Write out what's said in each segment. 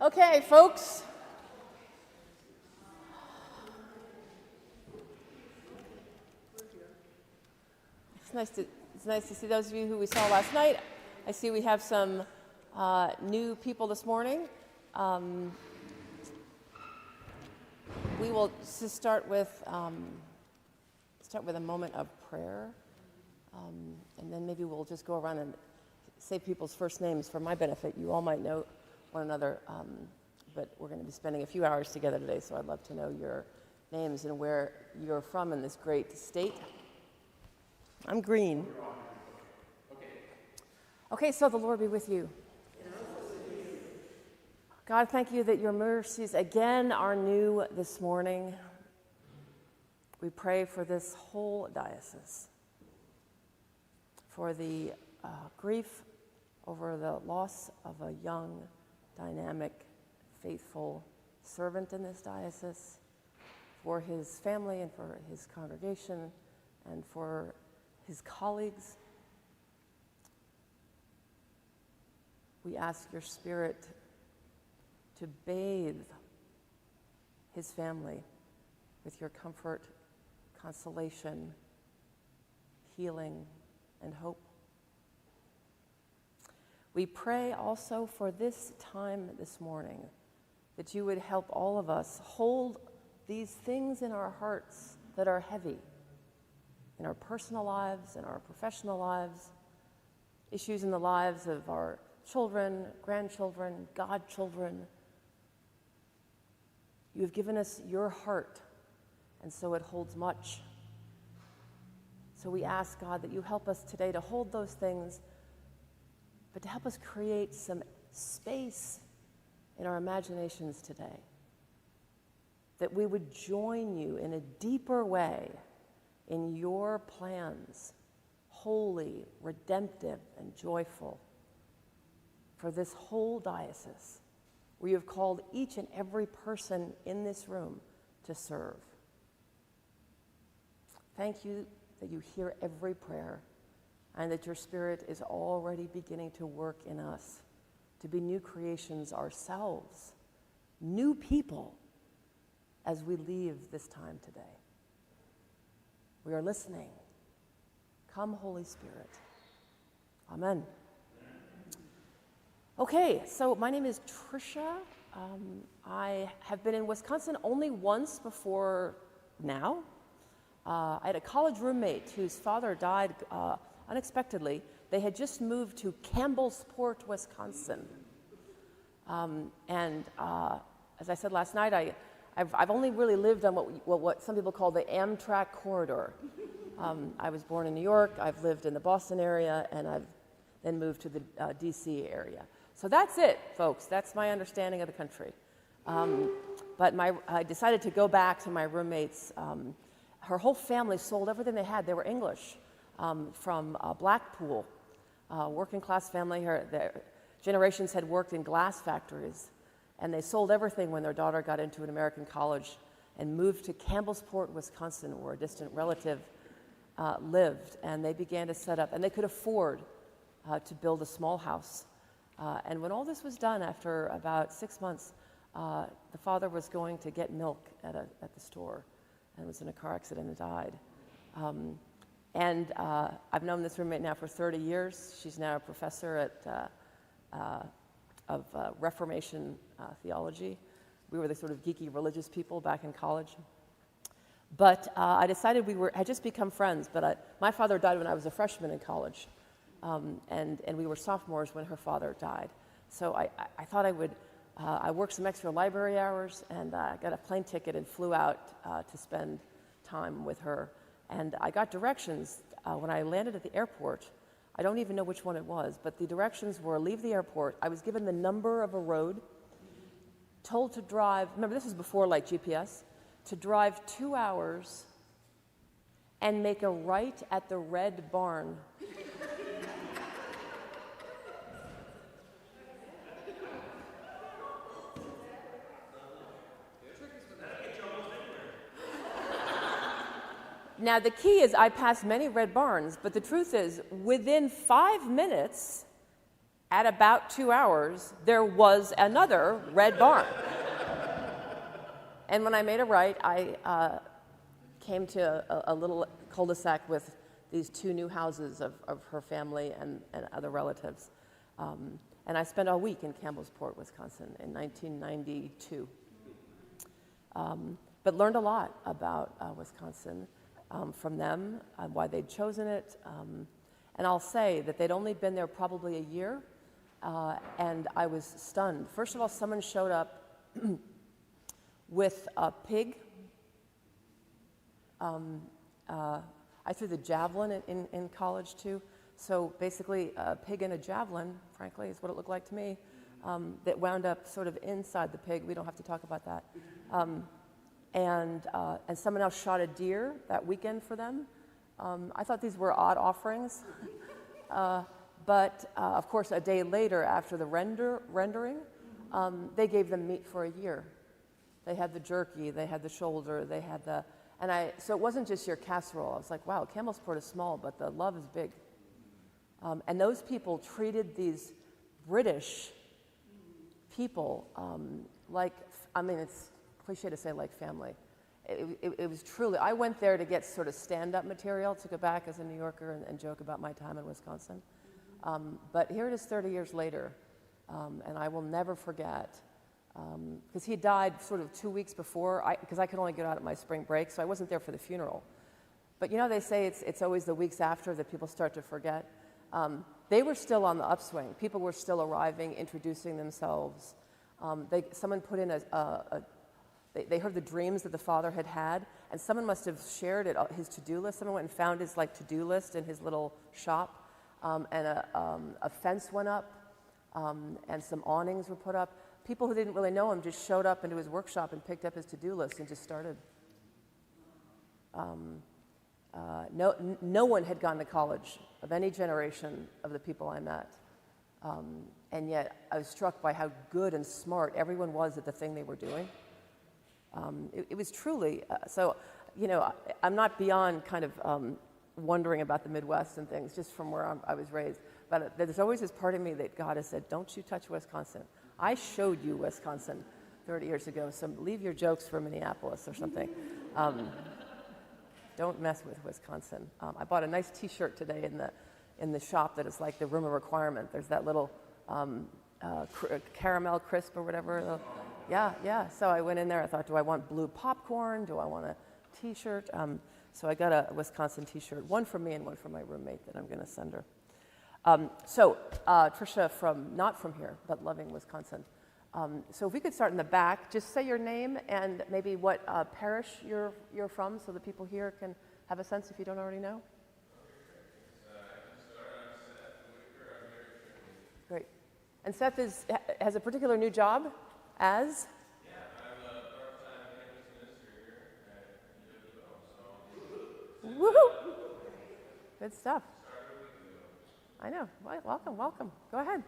Okay, folks. It's nice to see those of you who we saw last night. I see we have some new people this morning. We will just start with a moment of prayer, and then maybe we'll just go around and say people's first names for my benefit. You all might know one another, but we're going to be spending a few hours together today, so I'd love to know your names and where you're from in this great state. I'm green. Okay, so the Lord be with you. God, thank you that your mercies again are new this morning. We pray for this whole diocese, for the grief over the loss of a young, dynamic, faithful servant in this diocese, for his family and for his congregation and for his colleagues. We ask your Spirit to bathe his family with your comfort, consolation, healing, and hope. We pray also for this time this morning, that you would help all of us hold these things in our hearts that are heavy, in our personal lives, in our professional lives, issues in the lives of our children, grandchildren, godchildren. You have given us your heart, and so it holds much. So we ask, God, that you help us today to hold those things, but to help us create some space in our imaginations today, that we would join you in a deeper way in your plans, holy, redemptive, and joyful, for this whole diocese, where you have called each and every person in this room to serve. Thank you that you hear every prayer and that your Spirit is already beginning to work in us to be new creations ourselves, new people, as we leave this time today. We are listening. Come, Holy Spirit. Amen. Okay, so my name is Tricia. I have been in Wisconsin only once before now. I had a college roommate whose father died unexpectedly. They had just moved to Campbellsport, Wisconsin. As I said last night, I've only really lived on what some people call the Amtrak corridor. I was born in New York, I've lived in the Boston area, and I've then moved to the DC area. So that's it, folks. That's my understanding of the country. But I decided to go back to my roommate's. Her whole family sold everything they had. They were English, from Blackpool, working class family. Their generations had worked in glass factories, and they sold everything when their daughter got into an American college and moved to Campbellsport, Wisconsin, where a distant relative lived. And they began to set up, and they could afford to build a small house. And when all this was done, after about 6 months, the father was going to get milk at the store and was in a car accident and died. I've known this roommate now for 30 years. She's now a professor of Reformation theology. We were the sort of geeky religious people back in college. But I decided had just become friends, but my father died when I was a freshman in college. And we were sophomores when her father died. So I thought I worked some extra library hours, and I got a plane ticket and flew out to spend time with her. And I got directions when I landed at the airport. I don't even know which one it was, but the directions were leave the airport. I was given the number of a road, told to drive, remember this was before like GPS, to drive 2 hours and make a right at the Red Barn. Now, the key is I passed many red barns, but the truth is, within 5 minutes, At about 2 hours, there was another red barn. And when I made a right, I came to a little cul-de-sac with these 2 new houses of her family and other relatives. And I spent a week in Campbellsport, Wisconsin in 1992. But learned a lot about Wisconsin from them, why they'd chosen it. And I'll say that they'd only been there probably a year, and I was stunned. First of all, someone showed up with a pig. I threw the javelin in college too. So basically, a pig and a javelin, frankly, is what it looked like to me, that wound up sort of inside the pig. We don't have to talk about that. And someone else shot a deer that weekend for them. I thought these were odd offerings. But of course, a day later, after the rendering, they gave them meat for a year. They had the jerky, they had the shoulder, they had the, so it wasn't just your casserole. I was like, wow, Campbellsport is small, but the love is big. And those people treated these British people like, I mean, it's cliche to say like family. It was truly, I went there to get sort of stand-up material to go back as a New Yorker and joke about my time in Wisconsin. But here it is 30 years later, and I will never forget, because he died sort of 2 weeks before, because I could only get out at my spring break, so I wasn't there for the funeral. But you know, they say it's always the weeks after that people start to forget. They were still on the upswing. People were still arriving, introducing themselves. Someone put in they heard the dreams that the father had, and someone must have shared his to-do list. Someone went and found his to-do list in his little shop, and a fence went up, and some awnings were put up. People who didn't really know him just showed up into his workshop and picked up his to-do list and just started. No one had gone to college of any generation of the people I met, and yet I was struck by how good and smart everyone was at the thing they were doing. It was truly, so, you know, I'm not beyond kind of wondering about the Midwest and things, just from where I was raised. But there's always this part of me that God has said, don't you touch Wisconsin. I showed you Wisconsin 30 years ago, so leave your jokes for Minneapolis or something. Don't mess with Wisconsin. I bought a nice T-shirt today in the shop that is like the room of requirement. There's that little caramel crisp or whatever. Yeah. So I went in there. I thought, do I want blue popcorn? Do I want a T-shirt? So I got a Wisconsin T-shirt, one for me and one for my roommate that I'm going to send her. Tricia, not from here, but loving Wisconsin. So if we could start in the back, just say your name and maybe what parish you're from, so the people here can have a sense if you don't already know. Great. And Seth has a particular new job as? Yeah, I'm a part-time campus minister here at Woohoo! Good stuff. I know. Welcome. Go ahead.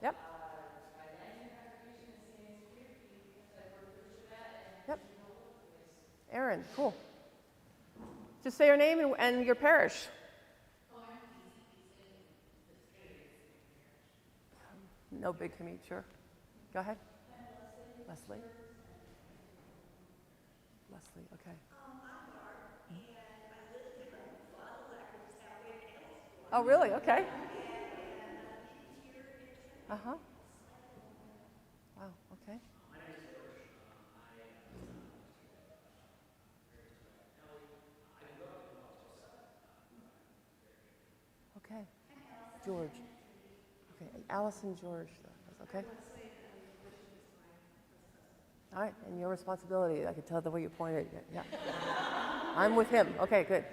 Yep. Yep. Aaron, cool. Just say your name and your parish. No big commute, sure. Go ahead. Leslie, okay. I'm Barb, and I live here. Well, I live just halfway to Campbellsport. Oh, really? Okay. And she's here in Uh-huh. Wow, okay. My name is George. I grew up in Okay. George. Okay, Allison George. Okay. All right, and your responsibility. I could tell the way you pointed. Yeah. I'm with him. Okay, good.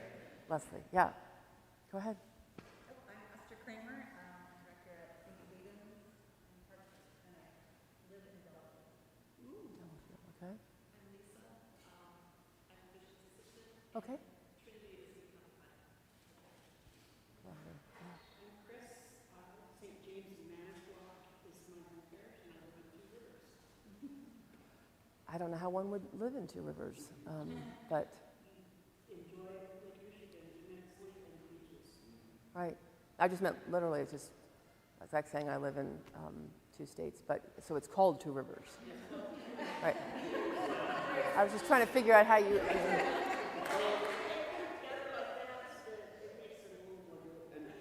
Leslie, yeah. Go ahead. I'm Esther Kramer, director at St. Aidan's and I live in Belleville. Okay. I'm Lisa. I'm Bishop's assistant. Okay. Trinity is the Lovely. Yeah. I'm Chris. St. James in Manitowoc is my home parish, and I live on Two Rivers. I don't know how one would live in Two Rivers, but Enjoy Lake Michigan immensely and beaches. right. I just meant literally, it's just It's like saying I live in 2 states, but so it's called Two Rivers. Right. I was just trying to figure out how you.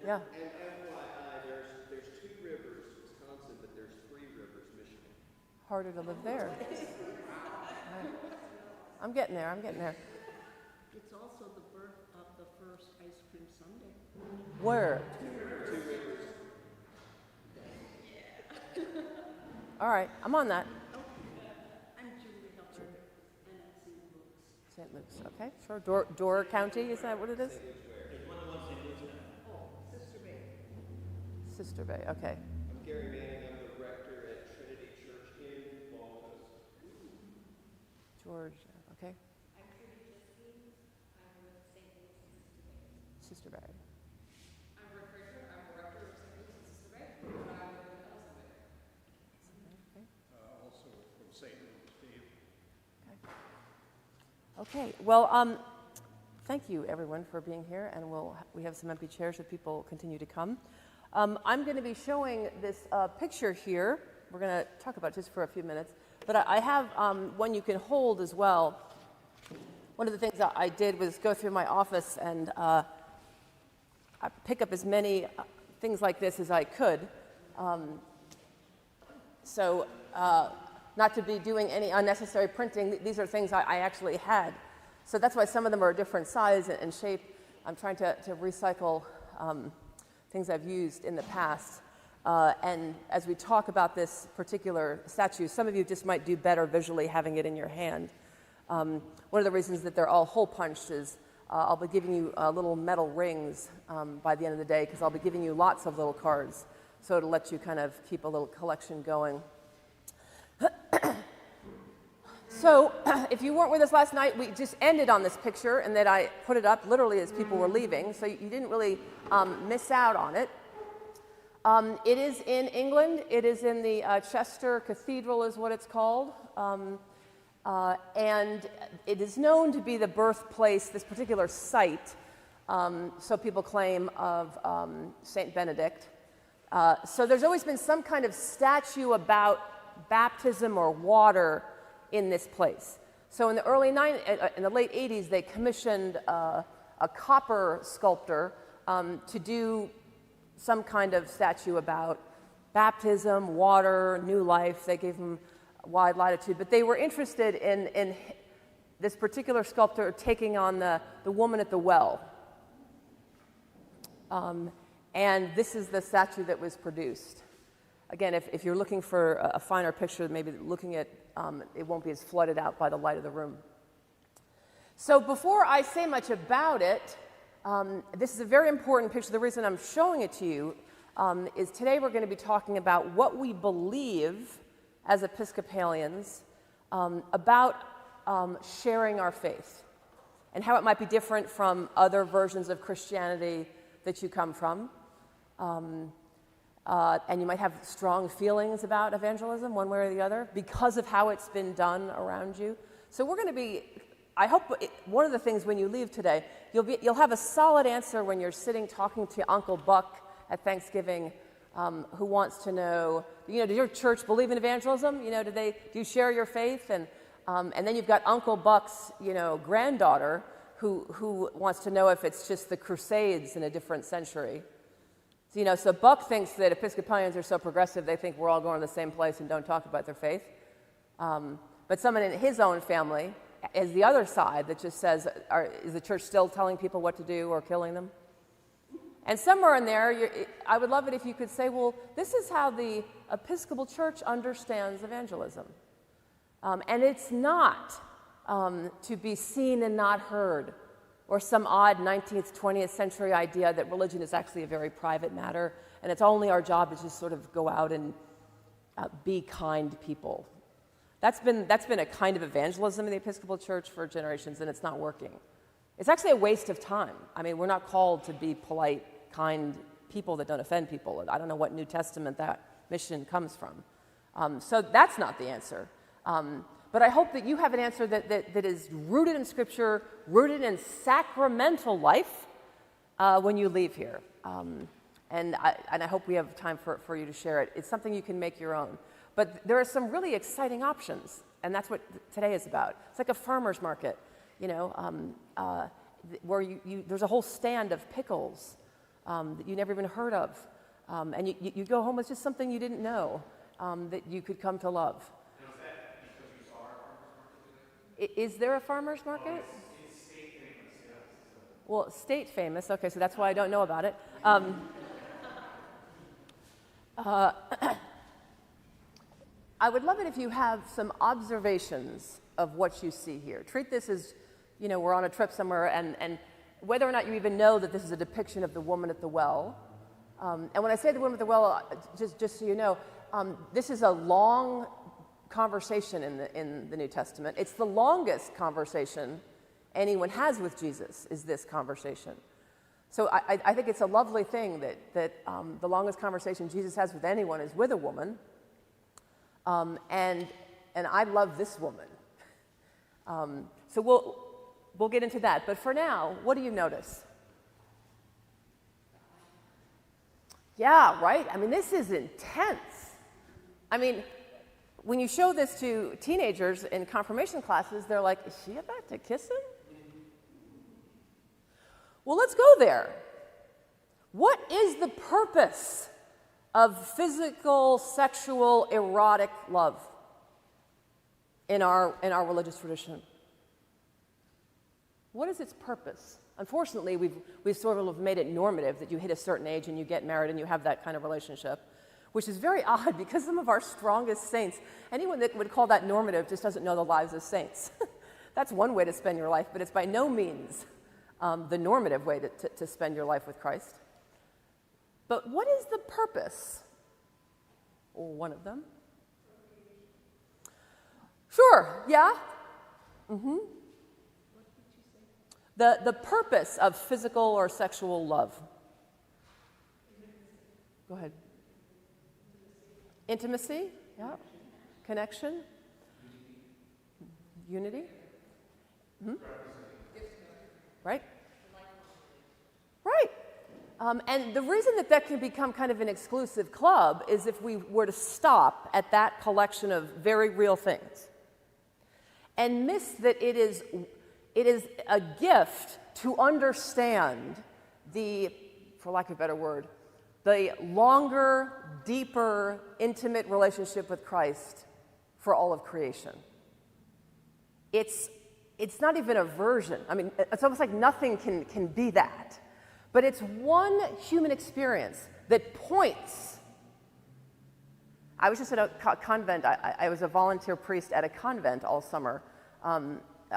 Yeah. And FYI, there's 2 rivers, Wisconsin, but there's 3 rivers, Michigan. Harder to live there. Right. I'm getting there. It's also the birth of the first ice cream sundae. Where? 2 rivers. All right, I'm on that. I'm Julie Hubbard, and at St. Luke's. St. Luke's, okay, sure. Door County, is that what it is? Sister Bay. Sister Bay, okay. I'm Gary Manning. I'm the rector at Trinity Church in Baltus. George, okay. I'm Trudy Justine. I'm with St. Luke's and Sister Bay. Sister Bay. I'm Rick Fraser. I'm the rector of St. Luke's and Sister Bay. And I live in Ellison Bay. Okay. Also from St. Louis, Steve. Okay, well, thank you everyone for being here, and we have some empty chairs if people continue to come. I'm going to be showing this picture here. We're going to talk about it just for a few minutes, but I have one you can hold as well. One of the things that I did was go through my office and I pick up as many things like this as I could. So not to be doing any unnecessary printing, these are things I actually had. So that's why some of them are a different size and shape. I'm trying to recycle things I've used in the past. And as we talk about this particular statue, some of you just might do better visually having it in your hand. One of the reasons that they're all hole punched is I'll be giving you little metal rings by the end of the day, because I'll be giving you lots of little cards. So it'll let you kind of keep a little collection going. So if you weren't with us last night, we just ended on this picture, and that I put it up literally as people were leaving, so you didn't really miss out on it. It is in England. It is in the Chester Cathedral is what it's called. And it is known to be the birthplace, this particular site, so people claim, of St. Benedict. So there's always been some kind of statue about baptism or water in this place. So in the late 80s, they commissioned a copper sculptor to do some kind of statue about baptism, water, new life. They gave him wide latitude, but they were interested in this particular sculptor taking on the woman at the well. And this is the statue that was produced. Again, if you're looking for a finer picture, maybe looking at it won't be as flooded out by the light of the room. So before I say much about it, this is a very important picture. The reason I'm showing it to you is today we're going to be talking about what we believe as Episcopalians about sharing our faith and how it might be different from other versions of Christianity that you come from. And you might have strong feelings about evangelism one way or the other because of how it's been done around you. So we're going to be, I hope one of the things when you leave today, you'll have a solid answer when you're sitting talking to Uncle Buck at Thanksgiving, who wants to know, does your church believe in evangelism? Do you share your faith? And then you've got Uncle Buck's, granddaughter who wants to know if it's just the Crusades in a different century. So Buck thinks that Episcopalians are so progressive, they think we're all going to the same place and don't talk about their faith. But someone in his own family is the other side that just says, is the church still telling people what to do or killing them? And somewhere in there, I would love it if you could say, well, this is how the Episcopal Church understands evangelism. And it's not to be seen and not heard, or some odd 19th, 20th century idea that religion is actually a very private matter, and it's only our job to just sort of go out and be kind people. That's been a kind of evangelism in the Episcopal Church for generations, and it's not working. It's actually a waste of time. I mean, we're not called to be polite, kind people that don't offend people. I don't know what New Testament that mission comes from. So that's not the answer. But I hope that you have an answer that is rooted in Scripture, rooted in sacramental life when you leave here. And I hope we have time for you to share it. It's something you can make your own. But there are some really exciting options, and that's what today is about. It's like a farmer's market, where there's a whole stand of pickles that you never even heard of. And you go home with just something you didn't know that you could come to love. Now, is that because you saw our farmer's market today? Is there a farmer's market? It's state famous, yes. Well, state famous. Okay, so that's why I don't know about it. I would love it if you have some observations of what you see here. Treat this as, we're on a trip somewhere, and whether or not you even know that this is a depiction of the woman at the well. And when I say the woman at the well, just so you know, this is a long conversation in the New Testament. It's the longest conversation anyone has with Jesus, is this conversation. So I think it's a lovely thing that the longest conversation Jesus has with anyone is with a woman. And I love this woman. So we'll get into that. But for now, what do you notice? Yeah, right? I mean, this is intense. I mean, when you show this to teenagers in confirmation classes, they're like, is she about to kiss him? Well, let's go there. What is the purpose of physical, sexual, erotic love in our religious tradition? What is its purpose? Unfortunately, we've sort of made it normative that you hit a certain age and you get married and you have that kind of relationship, which is very odd because some of our strongest saints, anyone that would call that normative just doesn't know the lives of saints. That's one way to spend your life, but it's by no means the normative way to spend your life with Christ. But what is the purpose? Or one of them? Sure, yeah. The purpose of physical or sexual love. Go ahead. Intimacy, yeah. Connection. Unity. Right? Right. And the reason that can become kind of an exclusive club is if we were to stop at that collection of very real things and miss that it is a gift to understand for lack of a better word, the longer, deeper, intimate relationship with Christ for all of creation. It's not even a version. I mean, it's almost like nothing can be that. But it's one human experience that points. I was just at a convent. I was a volunteer priest at a convent all summer,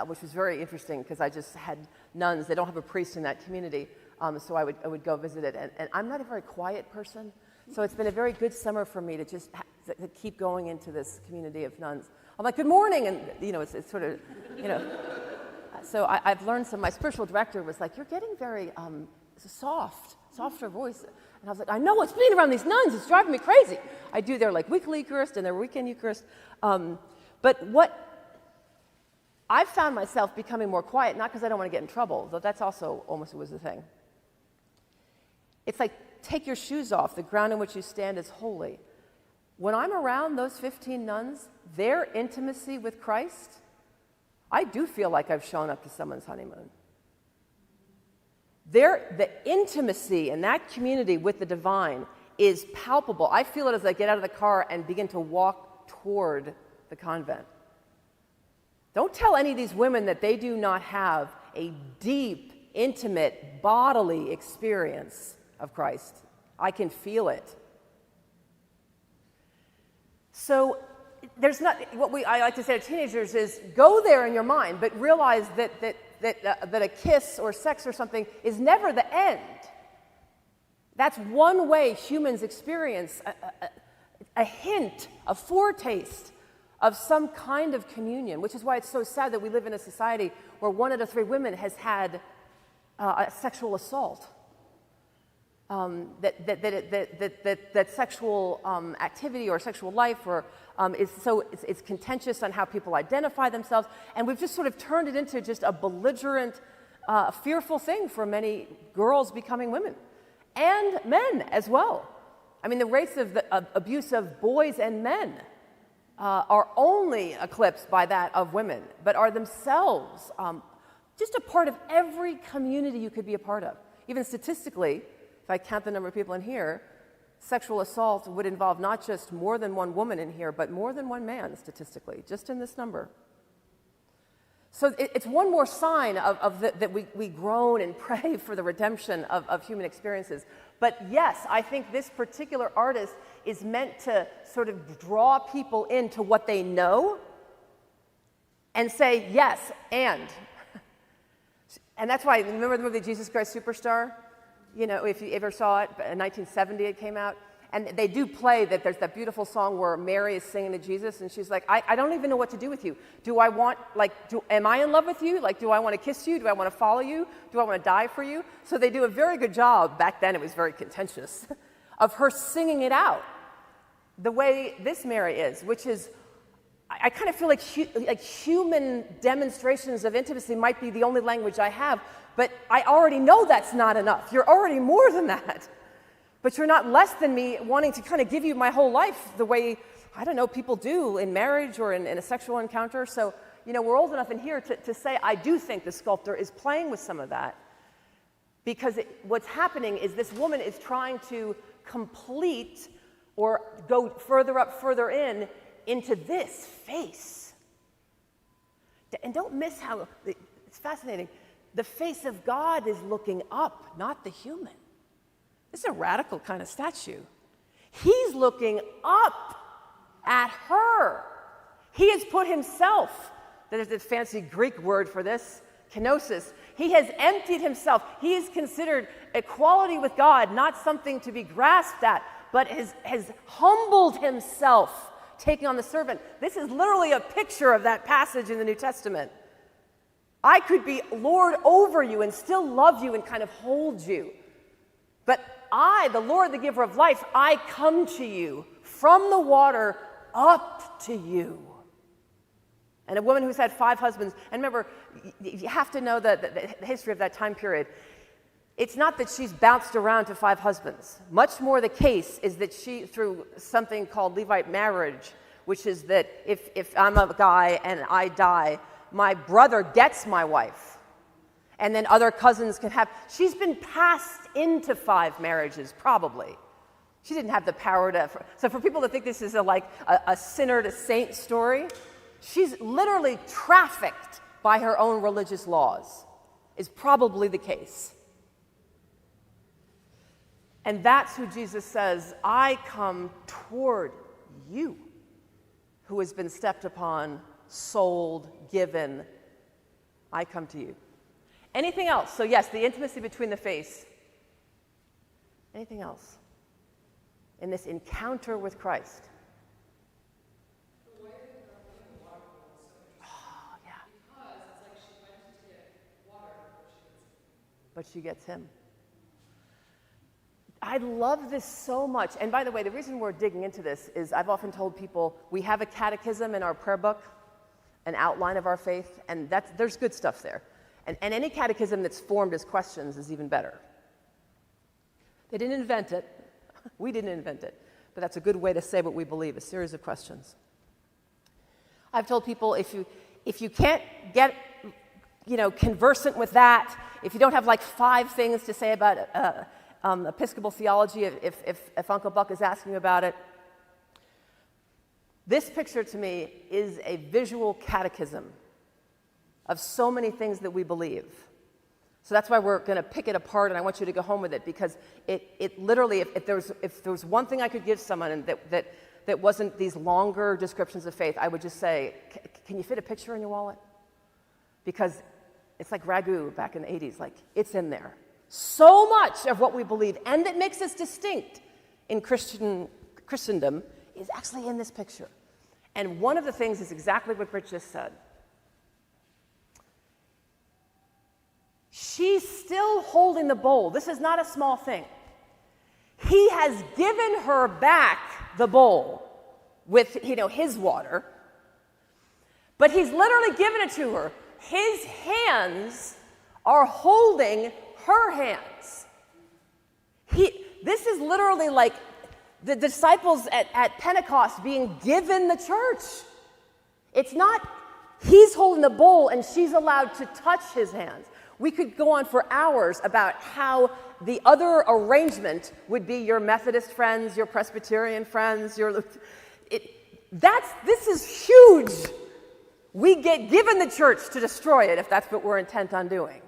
which was very interesting because I just had nuns. They don't have a priest in that community, so I would go visit it. And I'm not a very quiet person, so it's been a very good summer for me to just to keep going into this community of nuns. I'm like, good morning, and it's sort of, So I've learned some. My spiritual director was like, you're getting very softer voice. And I was like, I know, it's being around these nuns, it's driving me crazy. I do their weekly Eucharist and their weekend Eucharist. But what I've found myself becoming more quiet, not because I don't want to get in trouble, though that's also almost was the thing. It's like, take your shoes off, the ground in which you stand is holy. When I'm around those 15 nuns, their intimacy with Christ, I do feel like I've shown up to someone's honeymoon. The intimacy in that community with the divine is palpable. I feel it as I get out of the car and begin to walk toward the convent. Don't tell any of these women that they do not have a deep, intimate, bodily experience of Christ. I can feel it. So there's not, I like to say to teenagers is go there in your mind, but realize that a kiss or sex or something is never the end. That's one way humans experience a hint, a foretaste of some kind of communion, which is why it's so sad that we live in a society where 1 out of 3 women has had a sexual assault. That sexual activity or sexual life is contentious on how people identify themselves, and we've just sort of turned it into just a belligerent, fearful thing for many girls becoming women. and men as well. I mean, the rates of abuse of boys and men are only eclipsed by that of women, but are themselves just a part of every community you could be a part of. Even statistically, if I count the number of people in here, sexual assault would involve not just more than one woman in here, but more than one man statistically, just in this number. So it's one more sign that we groan and pray for the redemption of human experiences. But yes, I think this particular artist is meant to sort of draw people into what they know and say, yes, and. And that's why, remember the movie Jesus Christ Superstar? You know, if you ever saw it, in 1970 it came out. And they do play that there's that beautiful song where Mary is singing to Jesus, and she's like, I don't even know what to do with you. Do I want, am I in love with you? Like, do I want to kiss you? Do I want to follow you? Do I want to die for you? So they do a very good job, back then it was very contentious, of her singing it out the way this Mary is, which is, I kind of feel like human demonstrations of intimacy might be the only language I have, but I already know that's not enough. You're already more than that. But you're not less than me wanting to kind of give you my whole life the way, I don't know, people do in marriage or in a sexual encounter. So, you know, we're old enough in here to say I do think the sculptor is playing with some of that. Because what's happening is this woman is trying to complete or go further up, further into this face. And don't miss how, it's fascinating. The face of God is looking up, not the human. This is a radical kind of statue. He's looking up at her. He has put himself, there's this fancy Greek word for this, kenosis. He has emptied himself. He has considered equality with God not something to be grasped at, but has humbled himself, taking on the servant. This is literally a picture of that passage in the New Testament. I could be Lord over you and still love you and kind of hold you. But I, the Lord, the giver of life, I come to you from the water up to you. And a woman who's had 5 husbands, and remember, you have to know the history of that time period. It's not that she's bounced around to 5 husbands. Much more the case is that she, through something called Levite marriage, which is that if I'm a guy and I die, my brother gets my wife. And then other cousins can have. She's been passed into 5 marriages, probably. She didn't have the power to. So for people to think this is a sinner to saint story, she's literally trafficked by her own religious laws, is probably the case. And that's who Jesus says, I come toward you, who has been stepped upon, sold, given. I come to you. Anything else? So yes, the intimacy between the face. Anything else? In this encounter with Christ. The way that they're putting the water bowl is so interesting. Oh, yeah. Because it's like she went to get water before But she gets him. I love this so much. And by the way, the reason we're digging into this is I've often told people we have a catechism in our prayer book, an outline of our faith, and there's good stuff there. And any catechism that's formed as questions is even better. They didn't invent it. We didn't invent it. But that's a good way to say what we believe, a series of questions. I've told people if you can't get, conversant with that, if you don't have 5 things to say about Episcopal theology, if Uncle Buck is asking you about it, this picture to me is a visual catechism of so many things that we believe. So that's why we're going to pick it apart, and I want you to go home with it, because it literally, if there was one thing I could give someone that wasn't these longer descriptions of faith, I would just say, can you fit a picture in your wallet? Because it's like ragu back in the 80s, it's in there. So much of what we believe, and that makes us distinct in Christendom, is actually in this picture. And one of the things is exactly what Brit just said. She's still holding the bowl. This is not a small thing. He has given her back the bowl with, his water, but he's literally given it to her. His hands are holding her hands. This is literally like the disciples at Pentecost being given the church. It's not he's holding the bowl and she's allowed to touch his hands. We could go on for hours about how the other arrangement would be your Methodist friends, your Presbyterian friends, this is huge. We get given the church to destroy it if that's what we're intent on doing.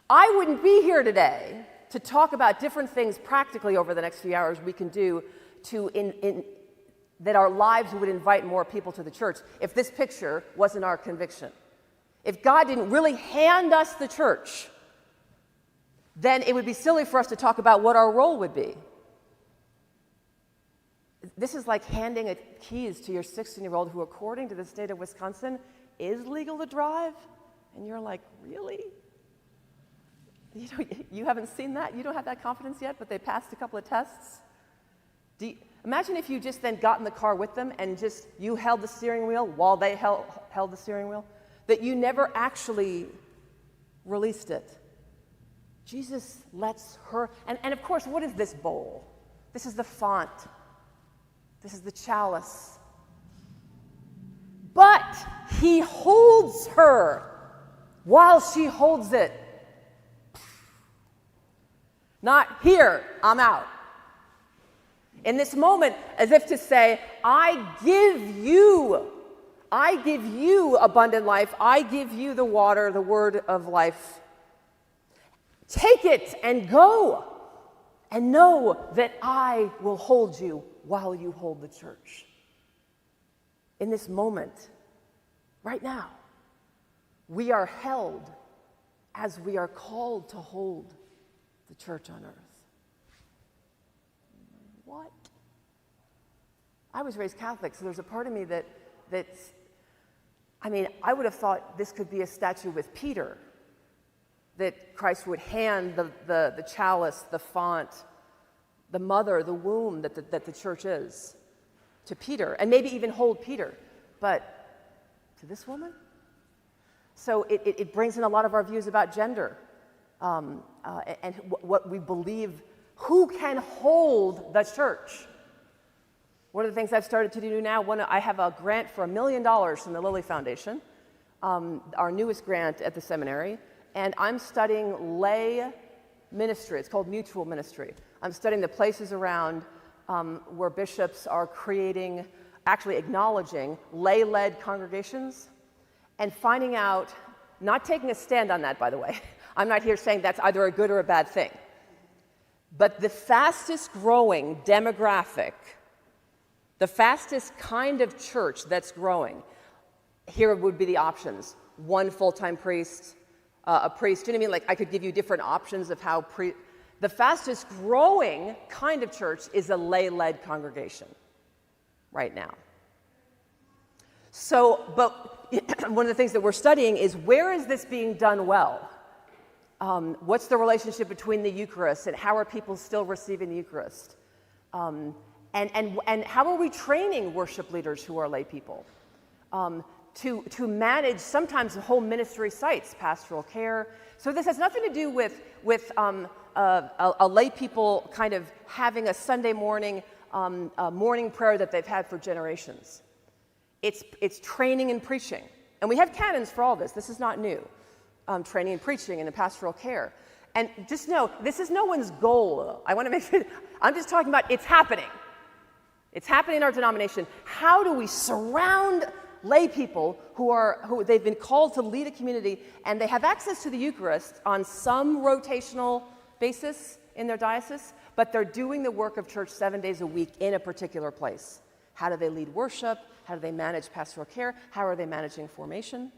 I wouldn't be here today to talk about different things practically over the next few hours we can do that our lives would invite more people to the church if this picture wasn't our conviction. If God didn't really hand us the church, then it would be silly for us to talk about what our role would be. This is like handing keys to your 16-year-old who, according to the state of Wisconsin, is legal to drive. And you're like, really? You haven't seen that? You don't have that confidence yet, but they passed a couple of tests? Imagine if you just then got in the car with them and just you held the steering wheel while they held the steering wheel, that you never actually released it. Jesus lets her, and of course, what is this bowl? This is the font. This is the chalice. But he holds her while she holds it. Not here, I'm out. In this moment, as if to say, I give you abundant life. I give you the water, the word of life. Take it and go and know that I will hold you while you hold the church. In this moment, right now, we are held as we are called to hold the church on earth. What? I was raised Catholic, so there's a part of me I would have thought this could be a statue with Peter, that Christ would hand the chalice, the font, the mother, the womb that the church is to Peter, and maybe even hold Peter. But to this woman? So it brings in a lot of our views about gender and what we believe, who can hold the church. One of the things I've started to do now, I have a grant for $1 million from the Lilly Foundation, our newest grant at the seminary, and I'm studying lay ministry. It's called mutual ministry. I'm studying the places around where bishops are actually acknowledging lay-led congregations and finding out, not taking a stand on that, by the way. I'm not here saying that's either a good or a bad thing. But the fastest growing demographic, the fastest kind of church that's growing, here would be the options. One full-time priest, a priest. Do you know what I mean? Like I could give you different options of how the fastest growing kind of church is a lay-led congregation right now. So, but one of the things that we're studying is where is this being done well? What's the relationship between the Eucharist and how are people still receiving the Eucharist? And how are we training worship leaders who are lay people to manage sometimes the whole ministry sites, pastoral care? So this has nothing to do with a lay people kind of having a Sunday morning morning prayer that they've had for generations. It's training and preaching, and we have canons for all this. This is not new. Training and preaching and the pastoral care. And just know, this is no one's goal. I want to make sure, I'm just talking about it's happening. It's happening in our denomination. How do we surround lay people who they've been called to lead a community and they have access to the Eucharist on some rotational basis in their diocese, but they're doing the work of church 7 days a week in a particular place? How do they lead worship? How do they manage pastoral care? How are they managing formation?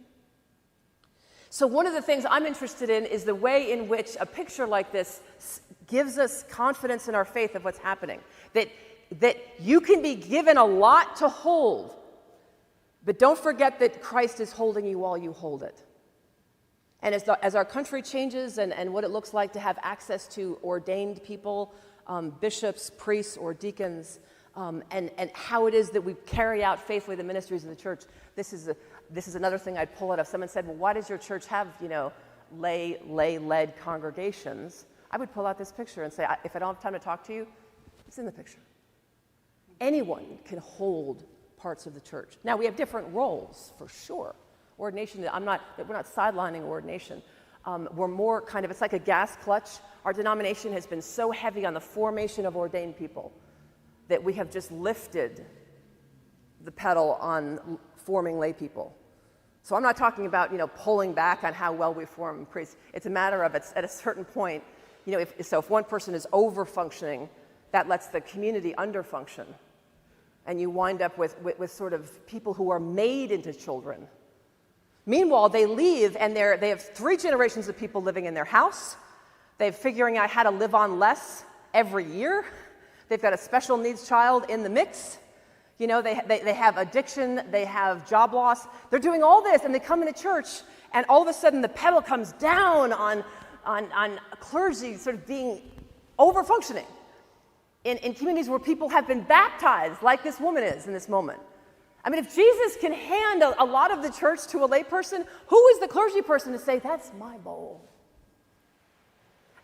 So one of the things I'm interested in is the way in which a picture like this gives us confidence in our faith of what's happening. That you can be given a lot to hold, but don't forget that Christ is holding you while you hold it. And as our country changes and what it looks like to have access to ordained people, bishops, priests, or deacons, and how it is that we carry out faithfully the ministries of the church, this is another thing I'd pull out of. Someone said, well, why does your church have, lay-led congregations? I would pull out this picture and say, if I don't have time to talk to you, it's in the picture. Anyone can hold parts of the church. Now, we have different roles, for sure. Ordination, we're not sidelining ordination. We're more kind of, it's like a gas clutch. Our denomination has been so heavy on the formation of ordained people that we have just lifted the pedal on forming lay people. So I'm not talking about, pulling back on how well we form priests. It's a matter of, at a certain point, if one person is over-functioning, that lets the community under-function. And you wind up with sort of people who are made into children. Meanwhile, they leave, and they have 3 generations of people living in their house. They're figuring out how to live on less every year. They've got a special needs child in the mix. They have addiction, they have job loss. They're doing all this, and they come into church, and all of a sudden the pedal comes down on clergy sort of being over-functioning in communities where people have been baptized, like this woman is in this moment. I mean, if Jesus can hand a lot of the church to a layperson, who is the clergy person to say, that's my bowl?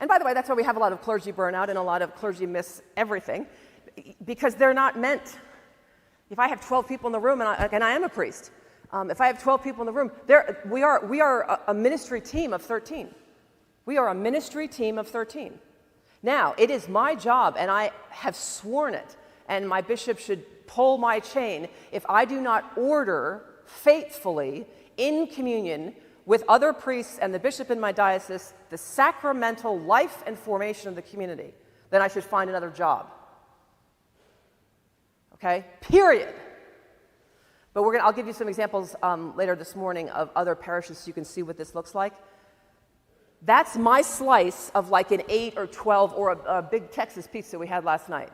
And by the way, that's why we have a lot of clergy burnout and a lot of clergy miss everything, because they're not meant. If I have 12 people in the room, and I am a priest, if I have 12 people in the room, we are a ministry team of 13. We are a ministry team of 13. Now, it is my job, and I have sworn it, and my bishop should pull my chain if I do not order faithfully in communion with other priests and the bishop in my diocese the sacramental life and formation of the community, then I should find another job. Okay? Period. But I'll give you some examples later this morning of other parishes so you can see what this looks like. That's my slice of like an 8 or 12 or a big Texas pizza we had last night.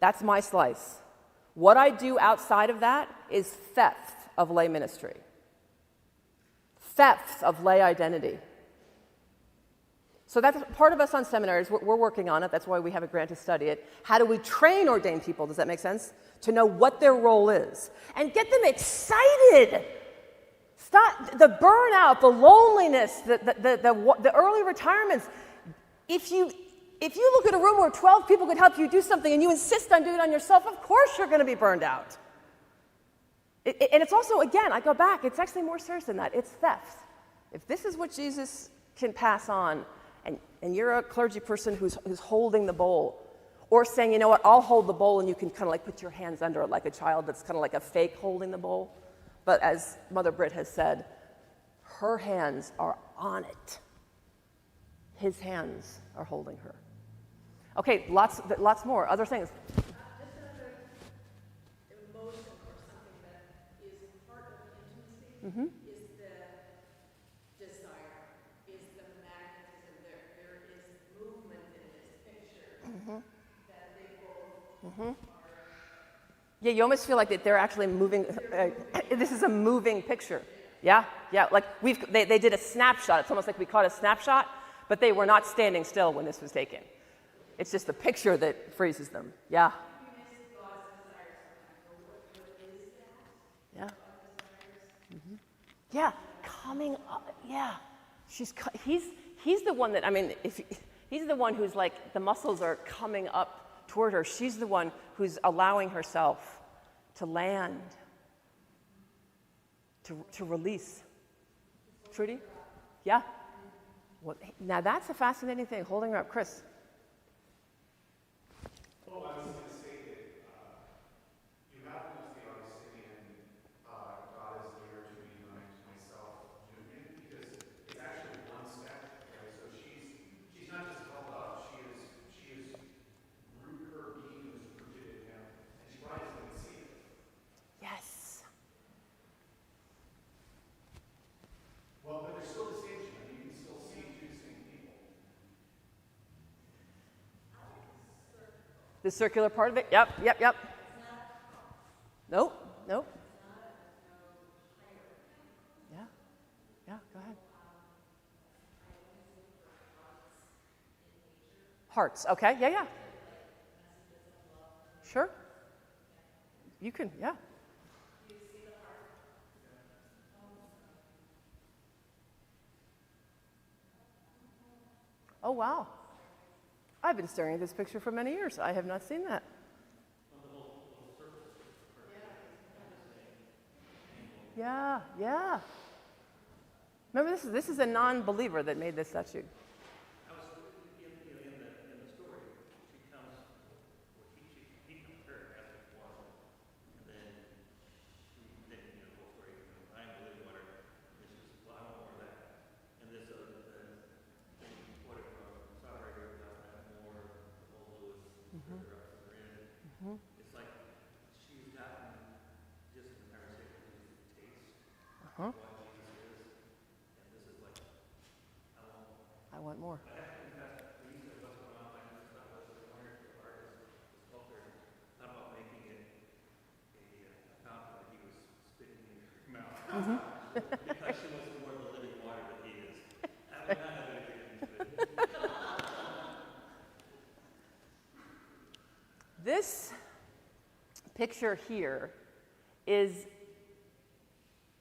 That's my slice. What I do outside of that is theft of lay ministry. Theft of lay identity. So that's part of us on seminaries. We're working on it. That's why we have a grant to study it. How do we train ordained people? Does that make sense? To know what their role is. And get them excited. Stop the burnout, the loneliness, the early retirements. If you look at a room where 12 people could help you do something and you insist on doing it on yourself, of course you're going to be burned out. And it's also, again, I go back, it's actually more serious than that. It's theft. If this is what Jesus can pass on, and you're a clergy person who's holding the bowl, or saying, you know what, I'll hold the bowl and you can kind of like put your hands under it like a child that's kind of like a fake holding the bowl. But as Mother Britt has said, her hands are on it. His hands are holding her. Okay, lots more, other things. Just another emotion or something that is part of intimacy is the desire, is the magnetism. There is movement in this picture that they both are. Yeah, you almost feel like that they're actually moving. This is a moving picture. Yeah, like they did a snapshot. It's almost like we caught a snapshot, but they were not standing still when this was taken. It's just the picture that freezes them. Yeah. Yeah. Yeah, coming up. Yeah, he's the one that, I mean, he's the one who's like the muscles are coming up toward her. She's the one who's allowing herself to land, to release. Trudy? Yeah. Well, now that's a fascinating thing. Holding her up, Chris. Well, I was going to say that you have to see Augustinian God is near to me when I to myself union, because it's actually one step, right? So she's not just held up, her being is rooted in him, and she probably doesn't even see it. Yes. Well, but there's still distinction. I mean, you can still see two distinct people. The circular part of it? Yep. Nope. Yeah, go ahead. Hearts, okay, yeah. Sure. You can, yeah. Oh, wow. I've been staring at this picture for many years. I have not seen that. Yeah, yeah. Remember, this is a non-believer that made this statue. I was in the story. She comes, he comes her as a water, and then the whole story. I'm the living water. And she says, "Well, I want more of that." And this thing quoted from Saudi Arabia, more old Lewis, they're in. It's like she's gotten just in the conversation, just the taste of what Jesus is, and this is like, I want more. because she wants more of the living water that he is. I would not have anything into it. This picture here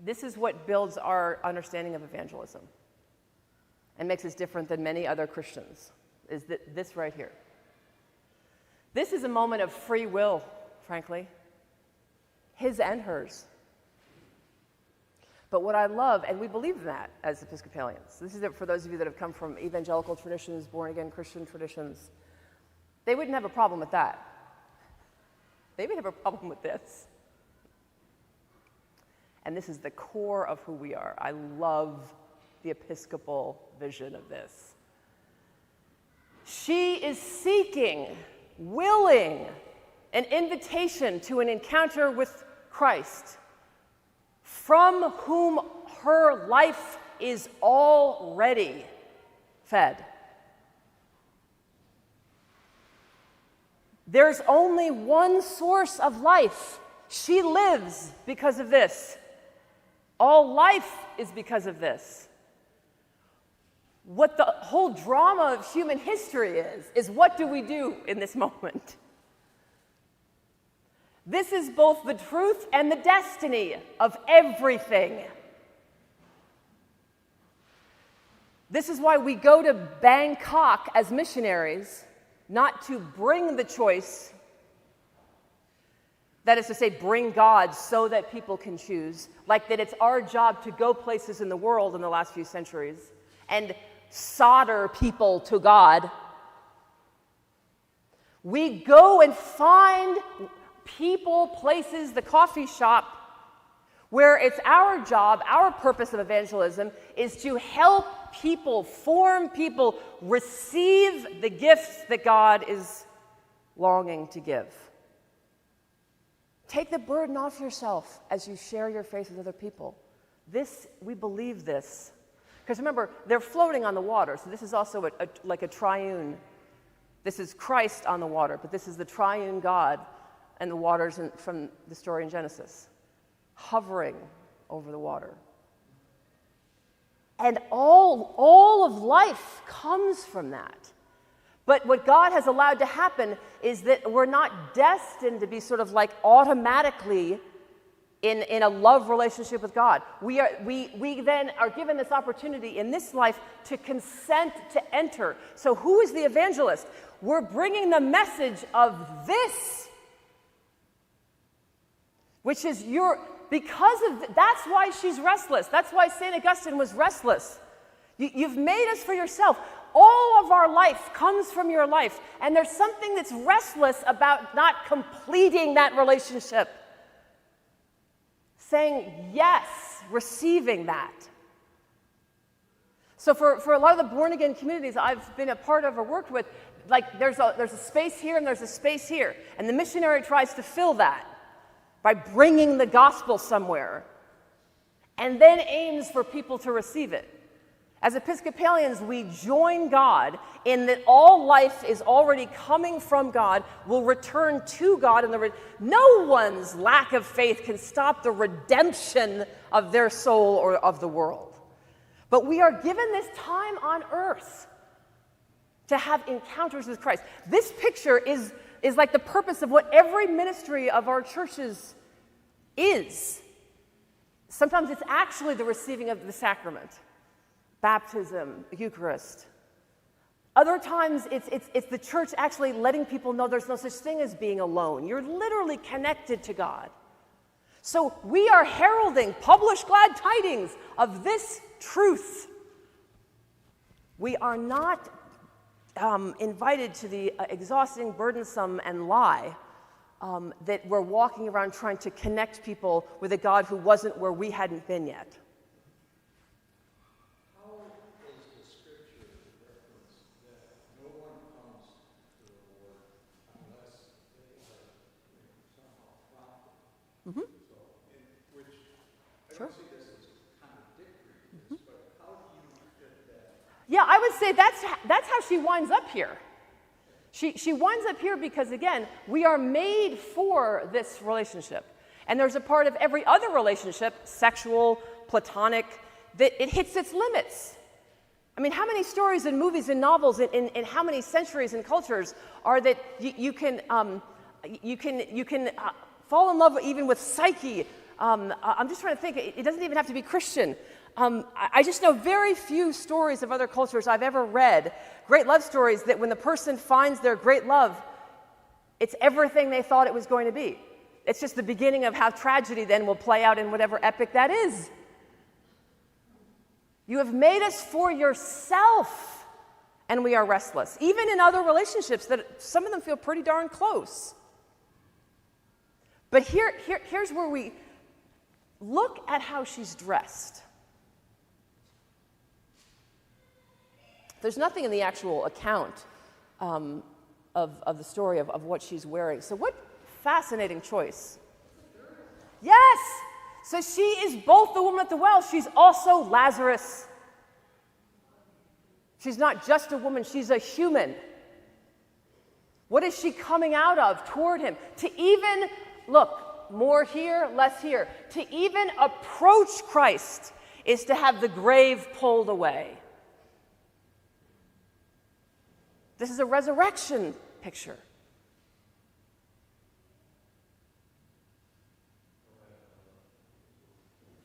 this is what builds our understanding of evangelism and makes us different than many other Christians, is this right here. This is a moment of free will, frankly, his and hers. But what I love, and we believe in that as Episcopalians, this is it for those of you that have come from evangelical traditions, born-again Christian traditions, they wouldn't have a problem with that. They would have a problem with this. And this is the core of who we are. I love the Episcopal vision of this. She is seeking, willing, an invitation to an encounter with Christ, from whom her life is already fed. There's only one source of life. She lives because of this. All life is because of this. What the whole drama of human history is what do we do in this moment? This is both the truth and the destiny of everything. This is why we go to Bangkok as missionaries, not to bring the choice, that is to say, bring God so that people can choose, like that it's our job to go places in the world in the last few centuries and solder people to God. We go and find people, places, the coffee shop, where it's our job, our purpose of evangelism is to help people, form people, receive the gifts that God is longing to give. Take the burden off yourself as you share your faith with other people. We believe this. Because remember, they're floating on the water, so this is also like a triune. This is Christ on the water, but this is the triune God and the waters from the story in Genesis, hovering over the water. And all of life comes from that. But what God has allowed to happen is that we're not destined to be sort of like automatically in a love relationship with God. We then are given this opportunity in this life to consent to enter. So who is the evangelist? We're bringing the message of this, which is that's why she's restless. That's why St. Augustine was restless. You've made us for yourself. All of our life comes from your life, and there's something that's restless about not completing that relationship. Saying yes, receiving that. So for a lot of the born-again communities I've been a part of or worked with, like there's a space here and there's a space here, and the missionary tries to fill that by bringing the gospel somewhere, and then aims for people to receive it. As Episcopalians, we join God in that all life is already coming from God, will return to God, and no one's lack of faith can stop the redemption of their soul or of the world. But we are given this time on earth to have encounters with Christ. This picture is like the purpose of what every ministry of our churches is. Sometimes it's actually the receiving of the sacrament. Baptism, Eucharist. Other times, it's the church actually letting people know there's no such thing as being alone. You're literally connected to God. So we are heralding, publish glad tidings of this truth. We are not invited to the exhausting, burdensome, and lie that we're walking around trying to connect people with a God who wasn't where we hadn't been yet. How is the scripture reference that no one comes to the Lord unless they are somehow prompted? Mm-hmm. So, which I Sure. don't see this as contradictory to this, but how do you fit that? Yeah, I would say that's how she winds up here. She winds up here because, again, we are made for this relationship. And there's a part of every other relationship, sexual, platonic, that it hits its limits. I mean, how many stories and movies and novels in how many centuries and cultures are that you can fall in love even with Psyche? I'm just trying to think. It doesn't even have to be Christian. I just know very few stories of other cultures I've ever read, great love stories, that when the person finds their great love, it's everything they thought it was going to be. It's just the beginning of how tragedy then will play out in whatever epic that is. You have made us for yourself, and we are restless. Even in other relationships, that some of them feel pretty darn close. But here's where we look at how she's dressed. There's nothing in the actual account of the story of what she's wearing. So what fascinating choice. Yes! So she is both the woman at the well, she's also Lazarus. She's not just a woman, she's a human. What is she coming out of toward him? To even, look, more here, less here. To even approach Christ is to have the grave pulled away. This is a resurrection picture.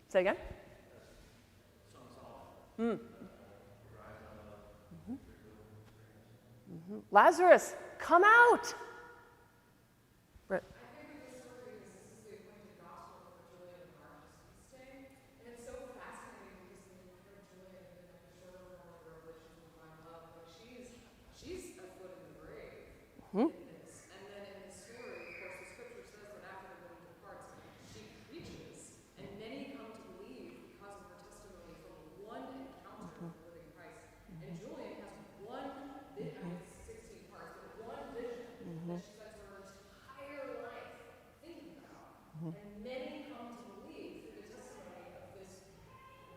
Say again? Mm. Mm-hmm. Mm-hmm. Lazarus, come out! Right. I figured this story because this is the appointed gospel for Julian and Mark's feast day. And it's so fascinating because when you hear Julian in like the shorter form of Revelation of divine love, like she's a foot in the grave in this. And then in the story, of course, the scripture says that after the woman departs, she preaches, and many come to believe because of her testimony from one encounter with the living Christ. And Julian has one vision, I mean, it's 16 parts, but one vision that she spends her entire life thinking about. And many come to believe through the testimony of this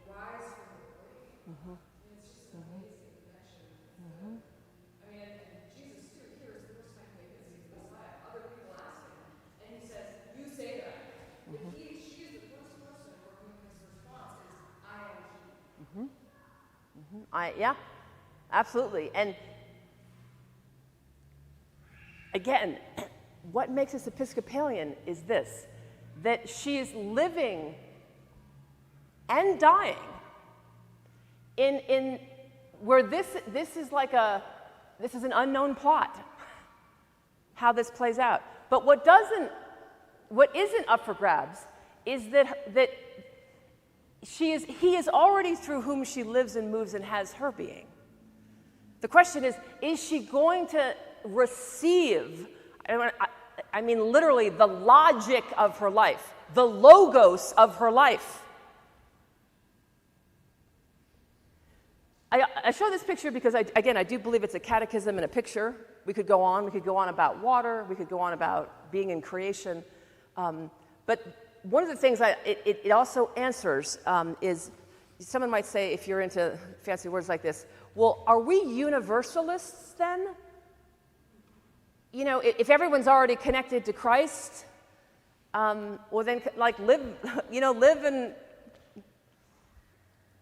rise from the grave. I mean, it's just an amazing connection. I mean, and Jesus too, here is the first time he admits he's the Messiah. Other people ask him, and he says, you say that. But she is the first person for whom his response is, I am she. Yeah, absolutely. And again, what makes us Episcopalian is this, that she is living and dying in where this is like this is an unknown plot, how this plays out. But what isn't up for grabs is that he is already through whom she lives and moves and has her being. The question is she going to receive, I mean literally the logic of her life, the logos of her life? I show this picture because, I do believe it's a catechism in a picture. We could go on about water. We could go on about being in creation. But one of the things it also answers is, someone might say, if you're into fancy words like this, well, are we universalists then? You know, if everyone's already connected to Christ, well then, like, live and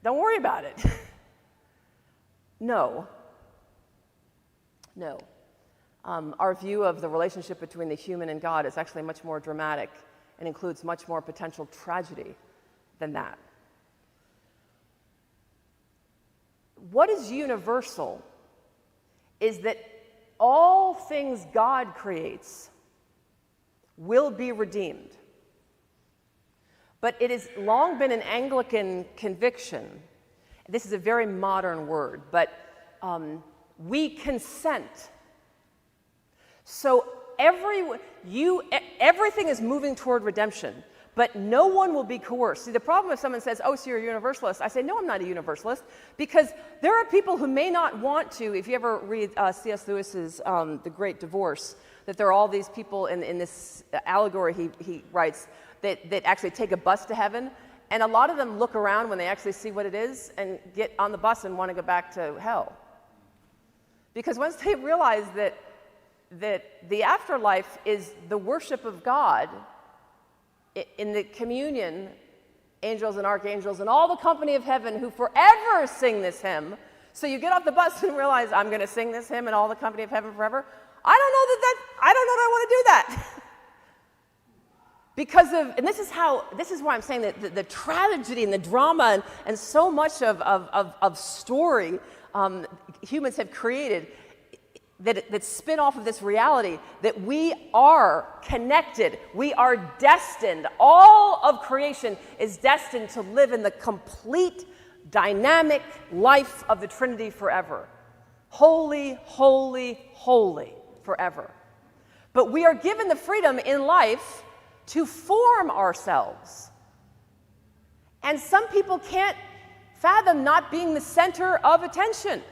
don't worry about it. No. Our view of the relationship between the human and God is actually much more dramatic and includes much more potential tragedy than that. What is universal is that all things God creates will be redeemed. But it has long been an Anglican conviction. This is a very modern word, but we consent. So everything is moving toward redemption, but no one will be coerced. See, the problem if someone says, oh, so you're a universalist, I say, no, I'm not a universalist, because there are people who may not want to. If you ever read C.S. Lewis's The Great Divorce, that there are all these people in this allegory he writes that actually take a bus to heaven, and a lot of them look around when they actually see what it is and get on the bus and want to go back to hell. Because once they realize that the afterlife is the worship of God in the communion, angels and archangels and all the company of heaven who forever sing this hymn, so you get off the bus and realize, I'm going to sing this hymn in all the company of heaven forever. I don't know that I want to do that. Because of, and this is why I'm saying that the tragedy and the drama and so much of story humans have created that spin off of this reality that we are connected, we are destined, all of creation is destined to live in the complete dynamic life of the Trinity forever. Holy, holy, holy forever. But we are given the freedom in life to form ourselves. And some people can't fathom not being the center of attention.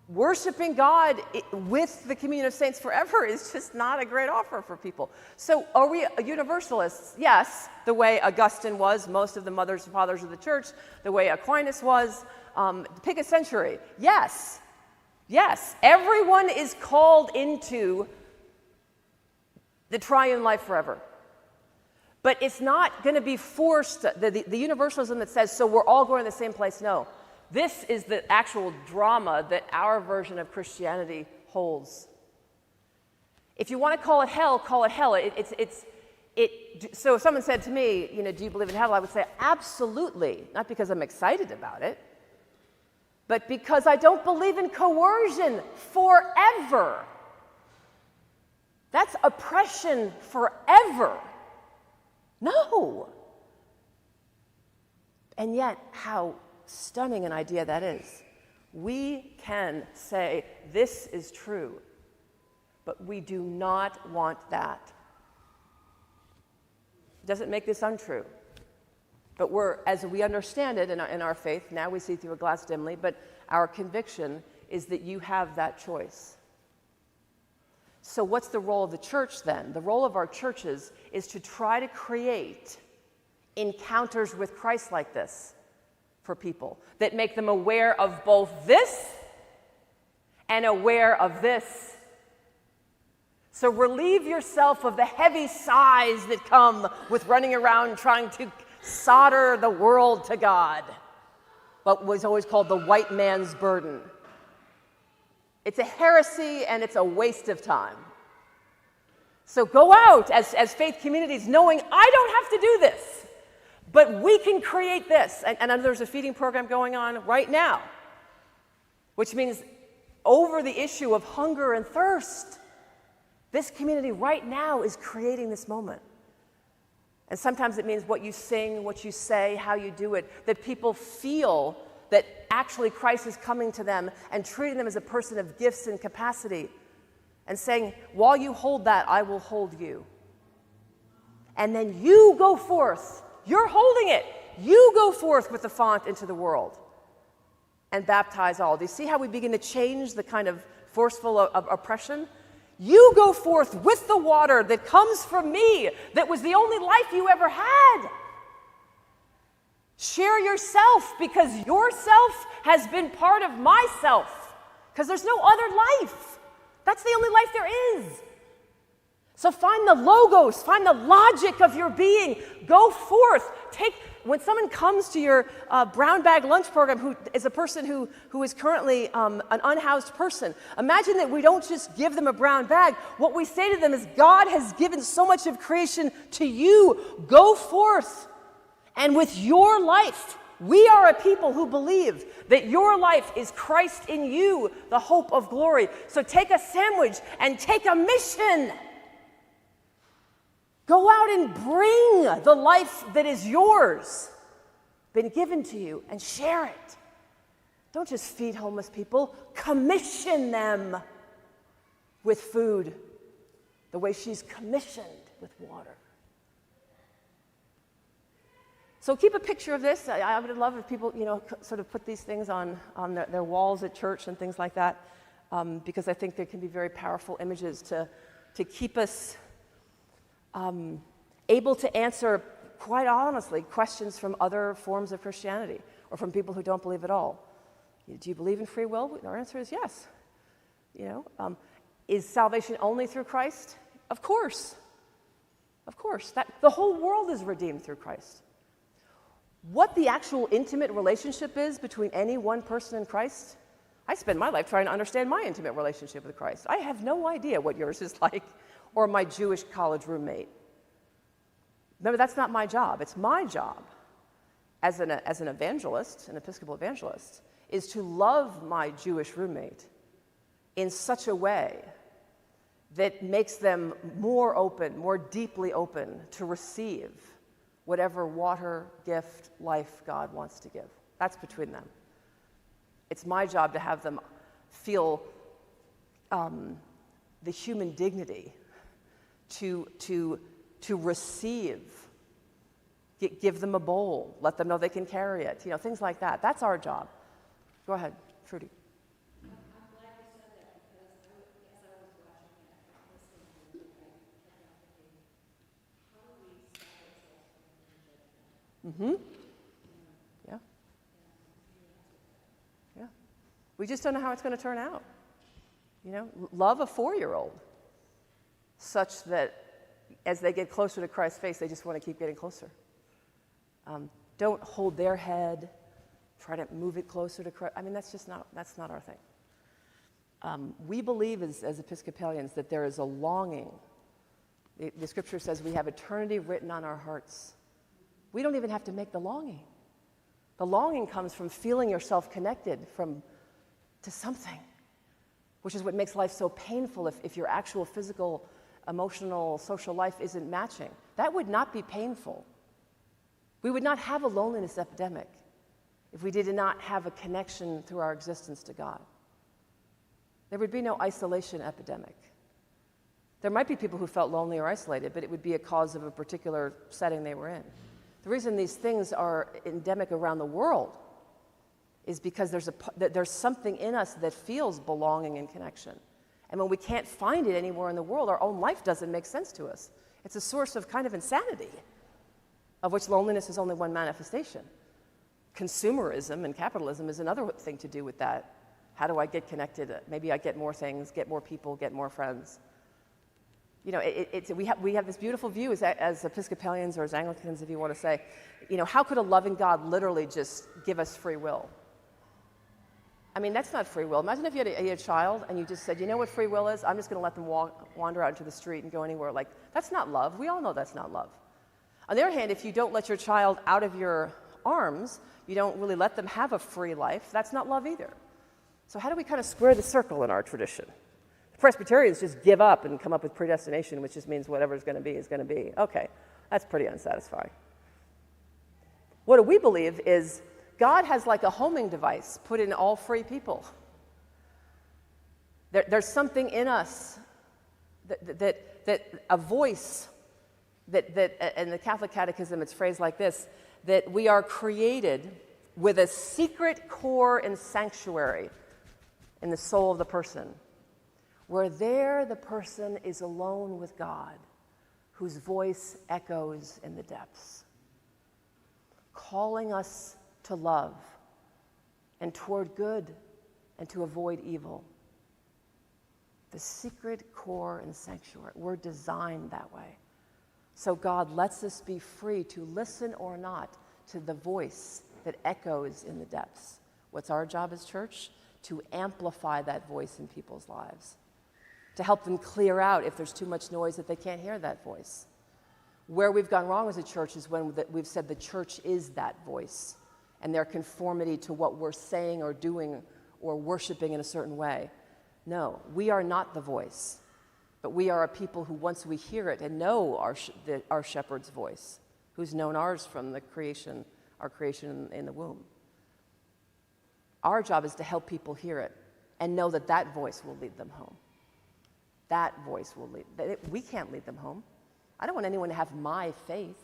Worshiping God with the communion of saints forever is just not a great offer for people. So are we universalists? Yes, the way Augustine was, most of the mothers and fathers of the church, the way Aquinas was, pick a century. Yes, everyone is called into the triune life forever. But it's not going to be forced, the universalism that says, so we're all going to the same place, no. This is the actual drama that our version of Christianity holds. If you want to call it hell, call it hell. So if someone said to me, do you believe in hell? I would say, absolutely. Not because I'm excited about it, but because I don't believe in coercion forever. That's oppression forever. No. And yet, how stunning an idea that is. We can say, this is true, but we do not want that. Doesn't make this untrue. But as we understand it in our faith, now we see through a glass dimly, but our conviction is that you have that choice. So what's the role of the church then? The role of our churches is to try to create encounters with Christ like this for people that make them aware of both this and aware of this. So relieve yourself of the heavy sighs that come with running around trying to solder the world to God, what was always called the white man's burden. It's a heresy and it's a waste of time. So go out as faith communities knowing I don't have to do this, but we can create this. And there's a feeding program going on right now, which means over the issue of hunger and thirst, this community right now is creating this moment. And sometimes it means what you sing, what you say, how you do it, that people feel that actually Christ is coming to them and treating them as a person of gifts and capacity and saying, while you hold that, I will hold you. And then you go forth. You're holding it. You go forth with the font into the world and baptize all. Do you see how we begin to change the kind of forceful of oppression? You go forth with the water that comes from me, that was the only life you ever had. Share yourself, because yourself has been part of myself, because there's no other life. That's the only life there is. So find the logos, find the logic of your being. Go forth. When someone comes to your brown bag lunch program who is a person who is currently an unhoused person, imagine that we don't just give them a brown bag. What we say to them is, God has given so much of creation to you. Go forth. And with your life, We are a people who believe that your life is Christ in you, the hope of glory. So take a sandwich and take a mission. Go out and bring the life that is yours, been given to you, and share it. Don't just feed homeless people. Commission them with food the way she's commissioned with water. So keep a picture of this. I would love if people, sort of put these things on their walls at church and things like that, because I think there can be very powerful images to keep us able to answer, quite honestly, questions from other forms of Christianity or from people who don't believe at all. Do you believe in free will? Our answer is yes. Is salvation only through Christ? Of course. Of course. The whole world is redeemed through Christ. What the actual intimate relationship is between any one person and Christ, I spend my life trying to understand my intimate relationship with Christ. I have no idea what yours is like, or my Jewish college roommate. Remember, that's not my job. It's my job as an evangelist, an Episcopal evangelist, is to love my Jewish roommate in such a way that makes them more open, more deeply open to receive whatever water, gift, life God wants to give. That's between them. It's my job to have them feel the human dignity to receive, give them a bowl, let them know they can carry it, things like that. That's our job. Go ahead, Trudy. I'm glad you said that because as I was watching it, listening to it, I kept on thinking, how do we stop ourselves from being judgmental? Yeah. Yeah. We just don't know how it's going to turn out. Love a 4-year-old such that as they get closer to Christ's face, they just want to keep getting closer. Don't hold their head, try to move it closer to Christ. That's not our thing. We believe as Episcopalians that there is a longing. The scripture says we have eternity written on our hearts. We don't even have to make the longing. The longing comes from feeling yourself connected to something, which is what makes life so painful if your actual physical, emotional, social life isn't matching. That would not be painful. We would not have a loneliness epidemic if we did not have a connection through our existence to God. There would be no isolation epidemic. There might be people who felt lonely or isolated, but it would be a cause of a particular setting they were in. The reason these things are endemic around the world is because there's something in us that feels belonging and connection. And when we can't find it anywhere in the world, our own life doesn't make sense to us. It's a source of kind of insanity, of which loneliness is only one manifestation. Consumerism and capitalism is another thing to do with that. How do I get connected? Maybe I get more things, get more people, get more friends. We have this beautiful view as Episcopalians or as Anglicans, if you want to say, how could a loving God literally just give us free will? That's not free will. Imagine if you had a child and you just said, you know what free will is? I'm just going to let them wander out into the street and go anywhere. That's not love. We all know that's not love. On the other hand, if you don't let your child out of your arms, you don't really let them have a free life, that's not love either. So how do we kind of square the circle in our tradition? The Presbyterians just give up and come up with predestination, which just means whatever is going to be is going to be. Okay, that's pretty unsatisfying. What do we believe is God has like a homing device put in all free people. There's something in us that a voice that in the Catholic Catechism it's phrased like this, that we are created with a secret core and sanctuary in the soul of the person, where there the person is alone with God, whose voice echoes in the depths, calling us to love and toward good and to avoid evil. The secret core and sanctuary, we're designed that way. So God lets us be free to listen or not to the voice that echoes in the depths. What's our job as church? To amplify that voice in people's lives, to help them clear out if there's too much noise that they can't hear that voice. Where we've gone wrong as a church is when we've said the church is that voice, and their conformity to what we're saying or doing or worshiping in a certain way. No, we are not the voice, but we are a people who, once we hear it and know our shepherd's voice, who's known ours from the creation, our creation in the womb. Our job is to help people hear it and know that that voice will lead them home. That voice will lead. We can't lead them home. I don't want anyone to have my faith.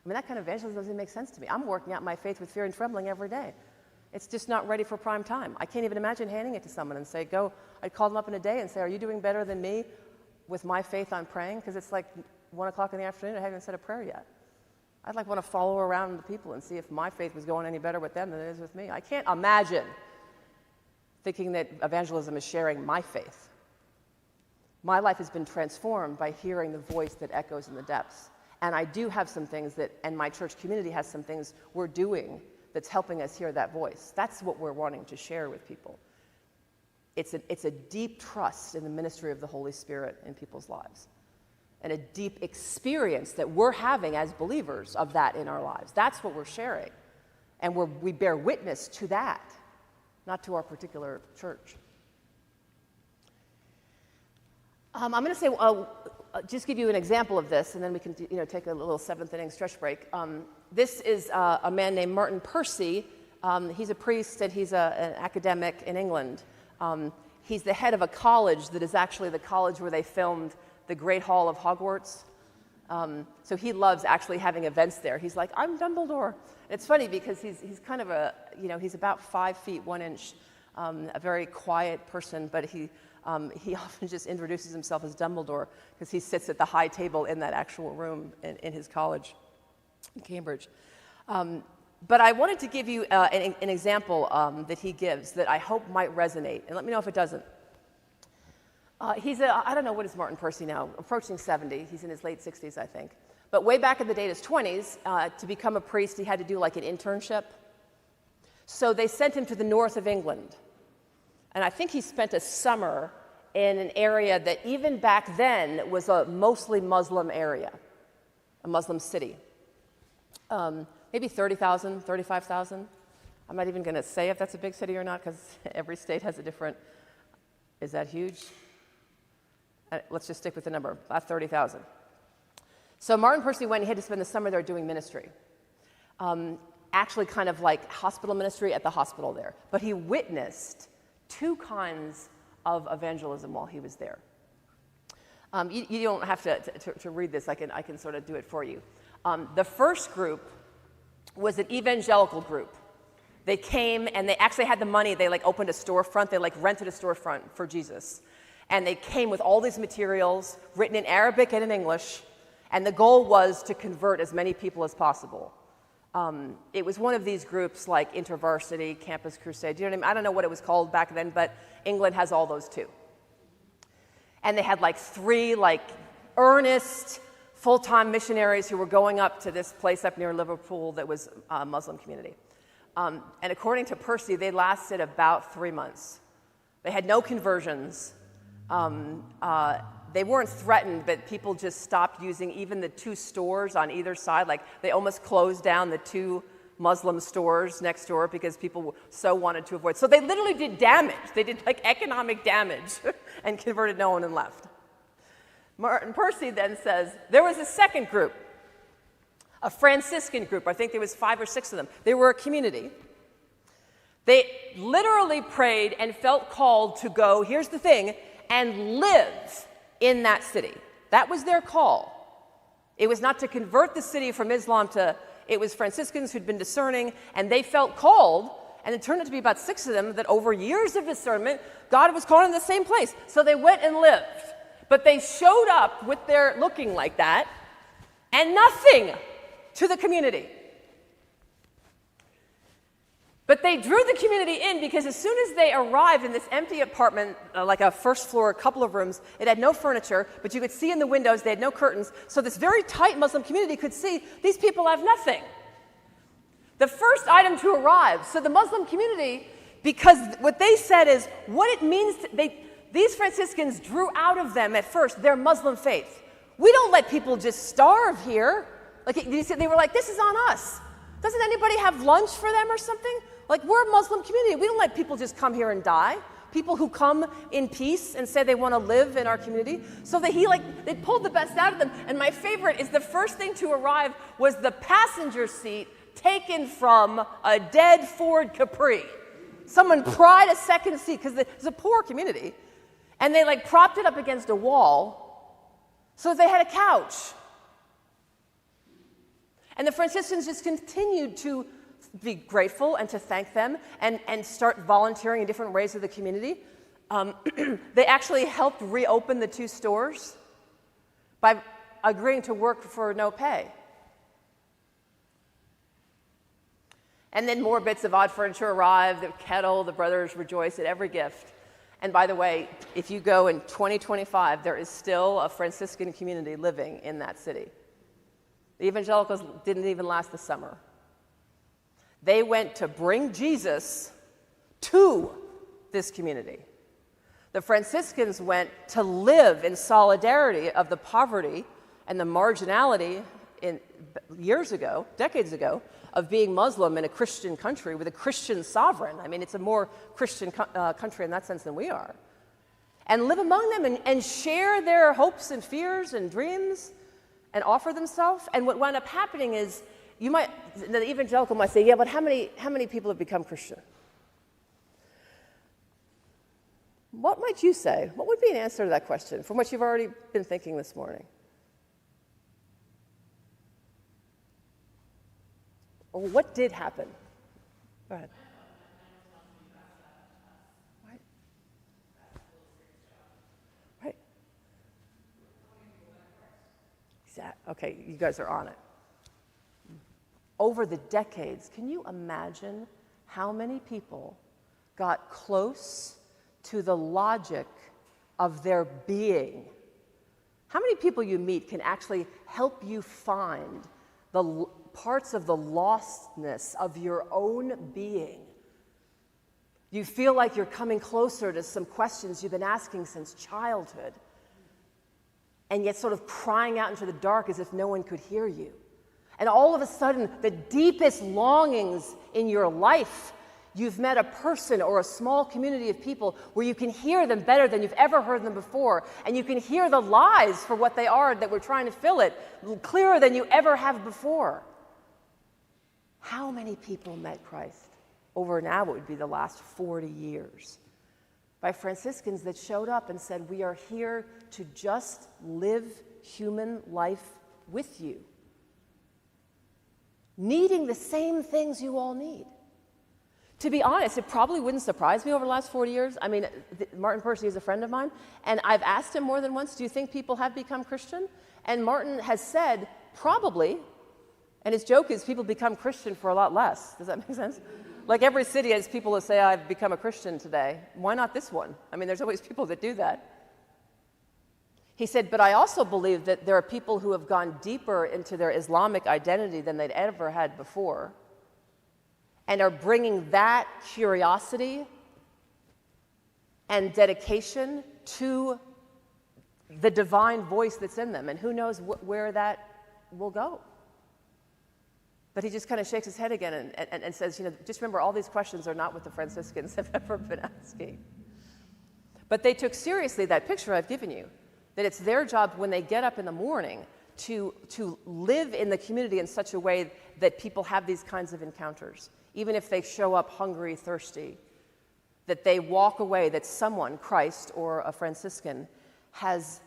I mean, that kind of evangelism doesn't make sense to me. I'm working out my faith with fear and trembling every day. It's just not ready for prime time. I can't even imagine handing it to someone and say, go. I'd call them up in a day and say, are you doing better than me with my faith I'm praying? Because it's like 1 o'clock in the afternoon, I haven't even said a prayer yet. I'd like want to follow around the people and see if my faith was going any better with them than it is with me. I can't imagine thinking that evangelism is sharing my faith. My life has been transformed by hearing the voice that echoes in the depths. And I do have some things and my church community has some things we're doing that's helping us hear that voice. That's what we're wanting to share with people. It's a deep trust in the ministry of the Holy Spirit in people's lives, and a deep experience that we're having as believers of that in our lives. That's what we're sharing. And we bear witness to that, not to our particular church. I'm going to say, just give you an example of this, and then we can take a little seventh inning stretch break. This is a man named Martin Percy. He's a priest and he's an academic in England. He's the head of a college that is actually the college where they filmed the Great Hall of Hogwarts. So he loves actually having events there. He's like, I'm Dumbledore. It's funny because he's kind of he's about 5 feet 1 inch, a very quiet person, but he often just introduces himself as Dumbledore because he sits at the high table in that actual room in his college in Cambridge. But I wanted to give you an example that he gives that I hope might resonate, and let me know if it doesn't. I don't know, what is Martin Percy now? Approaching 70. He's in his late 60s, I think. But way back in the day, in his 20s, to become a priest, he had to do like an internship. So they sent him to the north of England. And I think he spent a summer in an area that even back then was a mostly Muslim area, a Muslim city. Maybe 30,000, 35,000. I'm not even going to say if that's a big city or not because every state has a different. Is that huge? Let's just stick with the number, about 30,000. So Martin Percy went and he had to spend the summer there doing ministry. Actually kind of like hospital ministry at the hospital there. But he witnessed 2 kinds of evangelism while he was there. You don't have to read this. I can sort of do it for you. The first group was an evangelical group. They came and they actually had the money. They like opened a storefront. They like rented a storefront for Jesus. And they came with all these materials written in Arabic and in English. And the goal was to convert as many people as possible. It was one of these groups like InterVarsity, Campus Crusade. You know what I mean? I don't know what it was called back then, but England has all those too. And they had like 3 like earnest full-time missionaries who were going up to this place up near Liverpool that was a Muslim community. And according to Percy, they lasted about 3 months. They had no conversions. They weren't threatened, but people just stopped using even the 2 stores on either side. Like they almost closed down the 2 Muslim stores next door because people so wanted to avoid. So they literally did damage. They did like economic damage and converted no one and left. Martin Percy then says, there was a second group, a Franciscan group. I think there was 5 or 6 of them. They were a community. They literally prayed and felt called to go, here's the thing, and live in that city. That was their call. It was not to convert the city from Islam it was Franciscans who'd been discerning, and they felt called, and it turned out to be about 6 of them that over years of discernment, God was calling in the same place. So they went and lived. But they showed up with their looking like that, and nothing to the community. But they drew the community in because as soon as they arrived in this empty apartment, like a first floor, a couple of rooms, it had no furniture, but you could see in the windows, they had no curtains, so this very tight Muslim community could see these people have nothing. The first item to arrive, so the Muslim community, because what they said is, what it means, these Franciscans drew out of them at first their Muslim faith. We don't let people just starve here. Like they were like, this is on us. Doesn't anybody have lunch for them or something? Like, we're a Muslim community. We don't let people just come here and die. People who come in peace and say they want to live in our community. So that they pulled the best out of them. And my favorite is the first thing to arrive was the passenger seat taken from a dead Ford Capri. Someone pried a second seat, because it's a poor community, and they propped it up against a wall so that they had a couch. And the Franciscans just continued to be grateful and to thank them and start volunteering in different ways of the community. They actually helped reopen the 2 stores by agreeing to work for no pay. And then more bits of odd furniture arrived, the kettle, the brothers rejoiced at every gift. And by the way, if you go in 2025, there is still a Franciscan community living in that city. The evangelicals didn't even last the summer. They went to bring Jesus to this community. The Franciscans went to live in solidarity of the poverty and the marginality decades ago, of being Muslim in a Christian country with a Christian sovereign. I mean, it's a more Christian country in that sense than we are. And live among them and share their hopes and fears and dreams and offer themselves. And what wound up happening is, the evangelical might say, yeah, but how many people have become Christian? What might you say? What would be an answer to that question from what you've already been thinking this morning? Or what did happen? Go ahead. Right. Exactly. Okay, you guys are on it. Over the decades, can you imagine how many people got close to the logic of their being? How many people you meet can actually help you find the parts of the lostness of your own being? You feel like you're coming closer to some questions you've been asking since childhood, and yet sort of crying out into the dark as if no one could hear you. And all of a sudden, the deepest longings in your life, you've met a person or a small community of people where you can hear them better than you've ever heard them before, and you can hear the lies for what they are that we're trying to fill it clearer than you ever have before. How many people met Christ over now what would be the last 40 years by Franciscans that showed up and said, we are here to just live human life with you, needing the same things you all need. To be honest, it probably wouldn't surprise me over the last 40 years. I mean, Martin Percy is a friend of mine, and I've asked him more than once, do you think people have become Christian? And Martin has said, probably. And his joke is people become Christian for a lot less. Does that make sense? Like every city has people that say, I've become a Christian today. Why not this one? I mean, there's always people that do that. He said, but I also believe that there are people who have gone deeper into their Islamic identity than they'd ever had before, and are bringing that curiosity and dedication to the divine voice that's in them. And who knows where that will go. But he just kind of shakes his head again and says, just remember, all these questions are not what the Franciscans have ever been asking. But they took seriously that picture I've given you, that it's their job when they get up in the morning to live in the community in such a way that people have these kinds of encounters, even if they show up hungry, thirsty, that they walk away, that someone, Christ or a Franciscan, has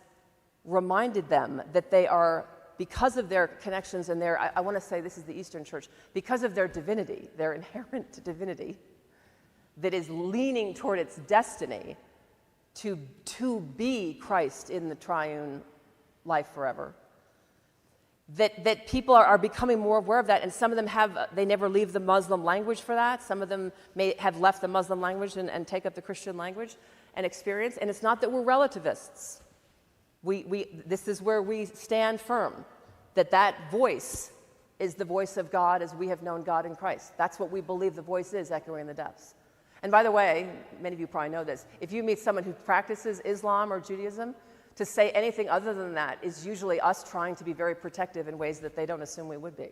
reminded them that they are, because of their connections and I want to say this is the Eastern Church, because of their divinity, their inherent divinity, that is leaning toward its destiny to be Christ in the triune life forever. That people are becoming more aware of that, and some of them they never leave the Muslim language for that. Some of them may have left the Muslim language and take up the Christian language and experience, and it's not that we're relativists. This is where we stand firm, that voice is the voice of God as we have known God in Christ. That's what we believe the voice is, echoing in the depths. And by the way, many of you probably know this, if you meet someone who practices Islam or Judaism, to say anything other than that is usually us trying to be very protective in ways that they don't assume we would be.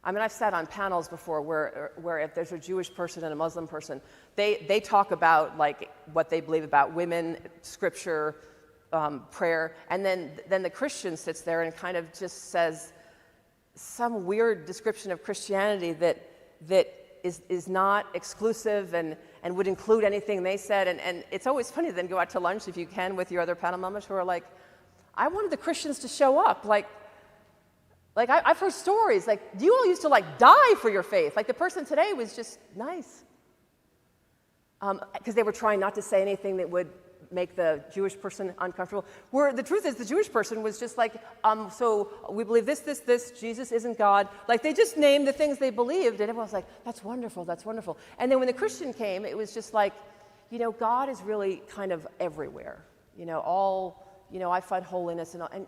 I mean, I've sat on panels before where if there's a Jewish person and a Muslim person, they talk about like what they believe about women, scripture, prayer, and then the Christian sits there and kind of just says some weird description of Christianity that is not exclusive and would include anything they said. And it's always funny to then go out to lunch if you can with your other panel members who are like, I wanted the Christians to show up. Like I've heard stories, like, you all used to like die for your faith. Like the person today was just nice. Because they were trying not to say anything that would make the Jewish person uncomfortable. Where the truth is, the Jewish person was just like, so we believe this, Jesus isn't God. Like they just named the things they believed, and everyone was like, that's wonderful, that's wonderful. And then when the Christian came, it was just like, God is really kind of everywhere. I find holiness and all. And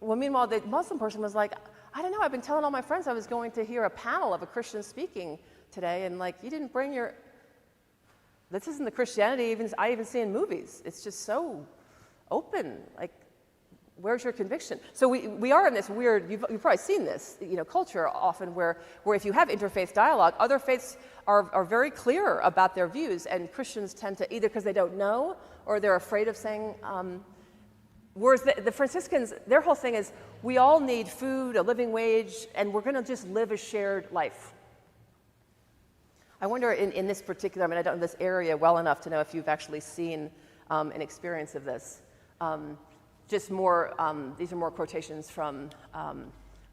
well, meanwhile, the Muslim person was like, I don't know, I've been telling all my friends I was going to hear a panel of a Christian speaking today, and like, you didn't bring your... This isn't the Christianity I even see in movies. It's just so open. Like, where's your conviction? So we are in this weird, you've probably seen this, culture often where if you have interfaith dialogue, other faiths are very clear about their views, and Christians tend to, either because they don't know or they're afraid of saying, whereas the Franciscans, their whole thing is, we all need food, a living wage, and we're going to just live a shared life. I wonder in this particular, I don't know this area well enough to know if you've actually seen an experience of this. Just more, these are more quotations from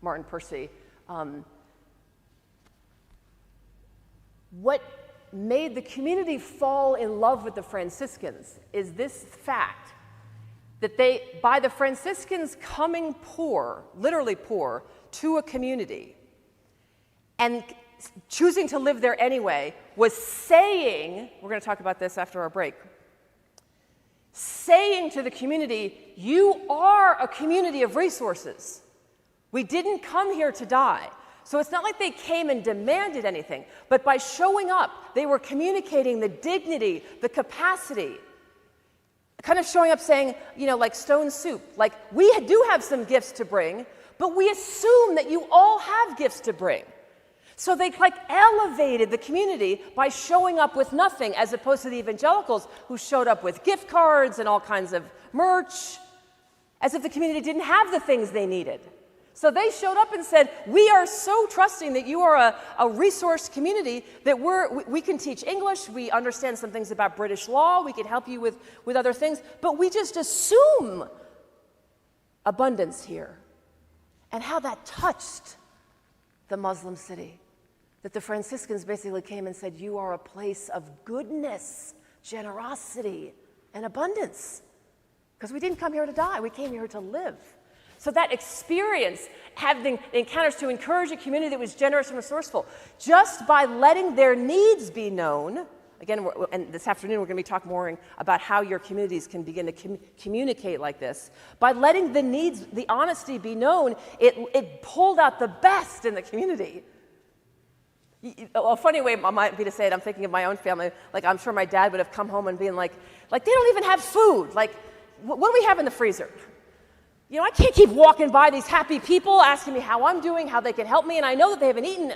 Martin Percy. What made the community fall in love with the Franciscans is this fact that by the Franciscans coming poor, literally poor, to a community, and choosing to live there anyway, was saying, we're going to talk about this after our break, saying to the community, you are a community of resources. We didn't come here to die. So it's not like they came and demanded anything, but by showing up, they were communicating the dignity, the capacity, kind of showing up saying, like Stone Soup, like, we do have some gifts to bring, but we assume that you all have gifts to bring. So they elevated the community by showing up with nothing, as opposed to the evangelicals who showed up with gift cards and all kinds of merch, as if the community didn't have the things they needed. So they showed up and said, we are so trusting that you are a resource community that we can teach English, we understand some things about British law, we can help you with other things, but we just assume abundance here. And how that touched the Muslim city. That the Franciscans basically came and said, you are a place of goodness, generosity, and abundance. Because we didn't come here to die, we came here to live. So that experience, having encounters to encourage a community that was generous and resourceful, just by letting their needs be known, again, and this afternoon we're going to be talking more about how your communities can begin to communicate like this. By letting the needs, the honesty be known, it pulled out the best in the community. A funny way might be to say it, I'm thinking of my own family, like I'm sure my dad would have come home and been like they don't even have food. Like, what do we have in the freezer? I can't keep walking by these happy people asking me how I'm doing, how they can help me, and I know that they haven't eaten,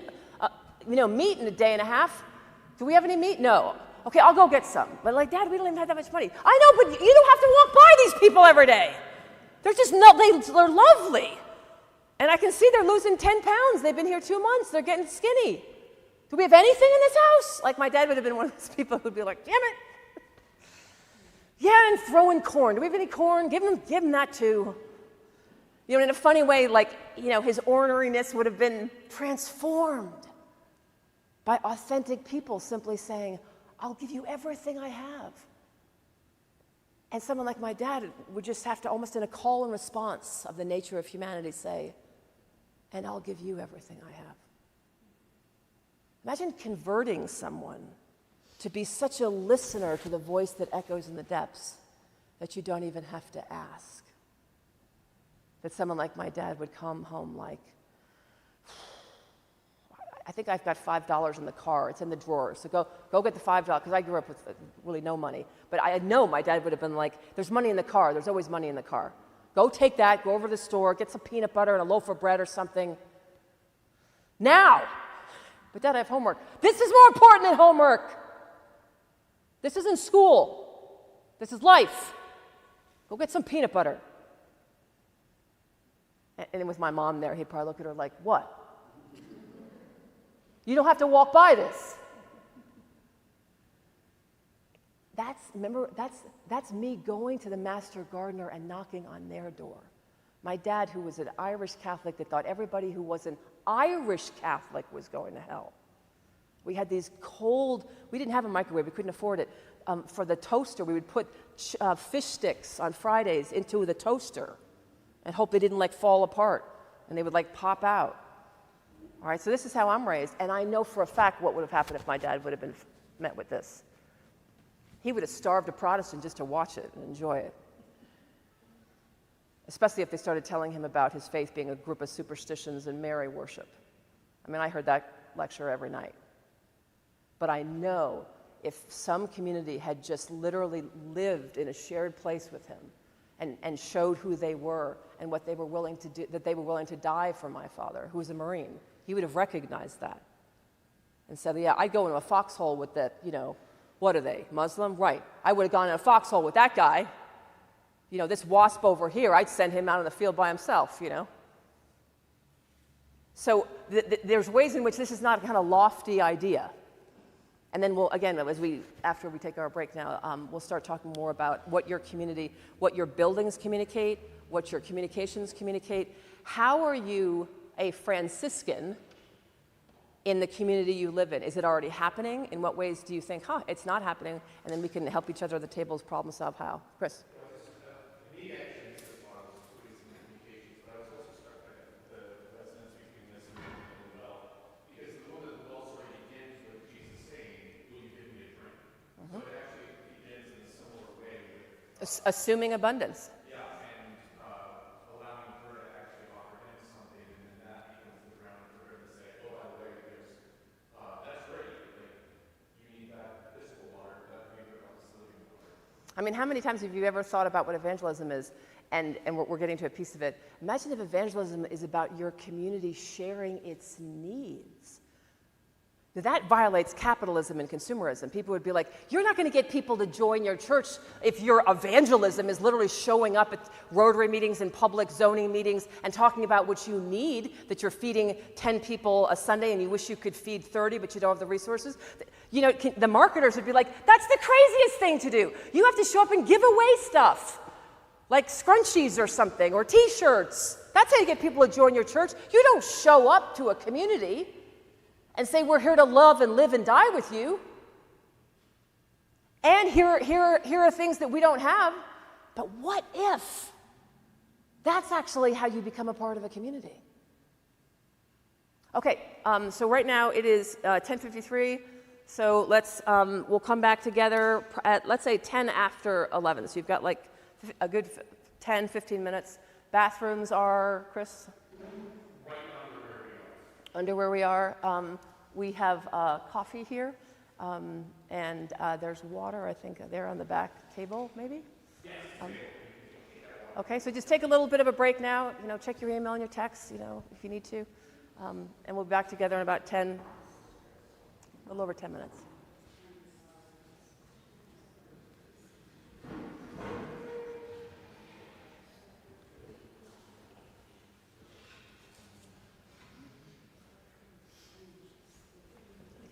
meat in a day and a half. Do we have any meat? No. Okay, I'll go get some. But Dad, we don't even have that much money. I know, but you don't have to walk by these people every day. They're just they're lovely. And I can see they're losing 10 pounds. They've been here 2 months. They're getting skinny. Do we have anything in this house? Like my dad would have been one of those people who'd be like, damn it. Yeah, and throwing corn. Do we have any corn? Give him that too. In a funny way, his orneriness would have been transformed by authentic people simply saying, I'll give you everything I have. And someone like my dad would just have to, almost in a call and response of the nature of humanity, say, and I'll give you everything I have. Imagine converting someone to be such a listener to the voice that echoes in the depths that you don't even have to ask. That someone like my dad would come home like, I think I've got $5 in the car. It's in the drawer. So go get the $5, because I grew up with really no money. But I know my dad would have been like, there's money in the car. There's always money in the car. Go take that, go over to the store, get some peanut butter and a loaf of bread or something. Now. But Dad, I have homework. This is more important than homework. This isn't school. This is life. Go get some peanut butter. And then with my mom there, he'd probably look at her like, what? You don't have to walk by this. That's me going to the master gardener and knocking on their door. My dad, who was an Irish Catholic that thought everybody who wasn't Irish Catholic was going to hell. We had these cold, we didn't have a microwave, we couldn't afford it. For the toaster, we would put fish sticks on Fridays into the toaster and hope they didn't like fall apart and they would like pop out. All right, so this is how I'm raised, and I know for a fact what would have happened if my dad would have been met with this. He would have starved a Protestant just to watch it and enjoy it. Especially if they started telling him about his faith being a group of superstitions and Mary worship. I mean, I heard that lecture every night. But I know if some community had just literally lived in a shared place with him and showed who they were and what they were willing to do, that they were willing to die for my father, who was a Marine, he would have recognized that. And said, yeah, I'd go into a foxhole with that, what are they, Muslim? Right. I would have gone in a foxhole with that guy. This wasp over here, I'd send him out in the field by himself, So there's ways in which this is not a kind of lofty idea. And then we'll, again, after we take our break now, we'll start talking more about what your community, what your buildings communicate, what your communications communicate. How are you a Franciscan in the community you live in? Is it already happening? In what ways do you think, it's not happening? And then we can help each other at the tables problem solve how. Chris? Me, actually, this is one of those ways in communications, but I was also struck by the resonance between this and the well, because the moment of the well story begins with Jesus saying, will you give me a drink? So it actually begins in a similar way with assuming abundance. allowing her to actually offer him something, and then that becomes the ground for her to say, oh, by the way, that's great, like, you need that physical water, but we have about this living water. I mean, how many times have you ever thought about what evangelism is? And we're getting to a piece of it. Imagine if evangelism is about your community sharing its needs. Now, that violates capitalism and consumerism. People would be like, you're not going to get people to join your church if your evangelism is literally showing up at Rotary meetings and public zoning meetings and talking about what you need, that you're feeding 10 people a Sunday and you wish you could feed 30, but you don't have the resources. The marketers would be like, that's the craziest thing to do. You have to show up and give away stuff, like scrunchies or something, or T-shirts. That's how you get people to join your church. You don't show up to a community and say, we're here to love and live and die with you. And here are things that we don't have. But what if that's actually how you become a part of a community? Okay, so right now it is 10:53. So we'll come back together at, let's say, 10 after 11. So you've got like a good 10, 15 minutes. Bathrooms are, Chris? Right Under where we are. We have coffee here, and there's water, I think, there on the back table, maybe? Yes. Okay, so just take a little bit of a break now. Check your email and your texts, if you need to. And we'll be back together in about 10, a little over 10 minutes.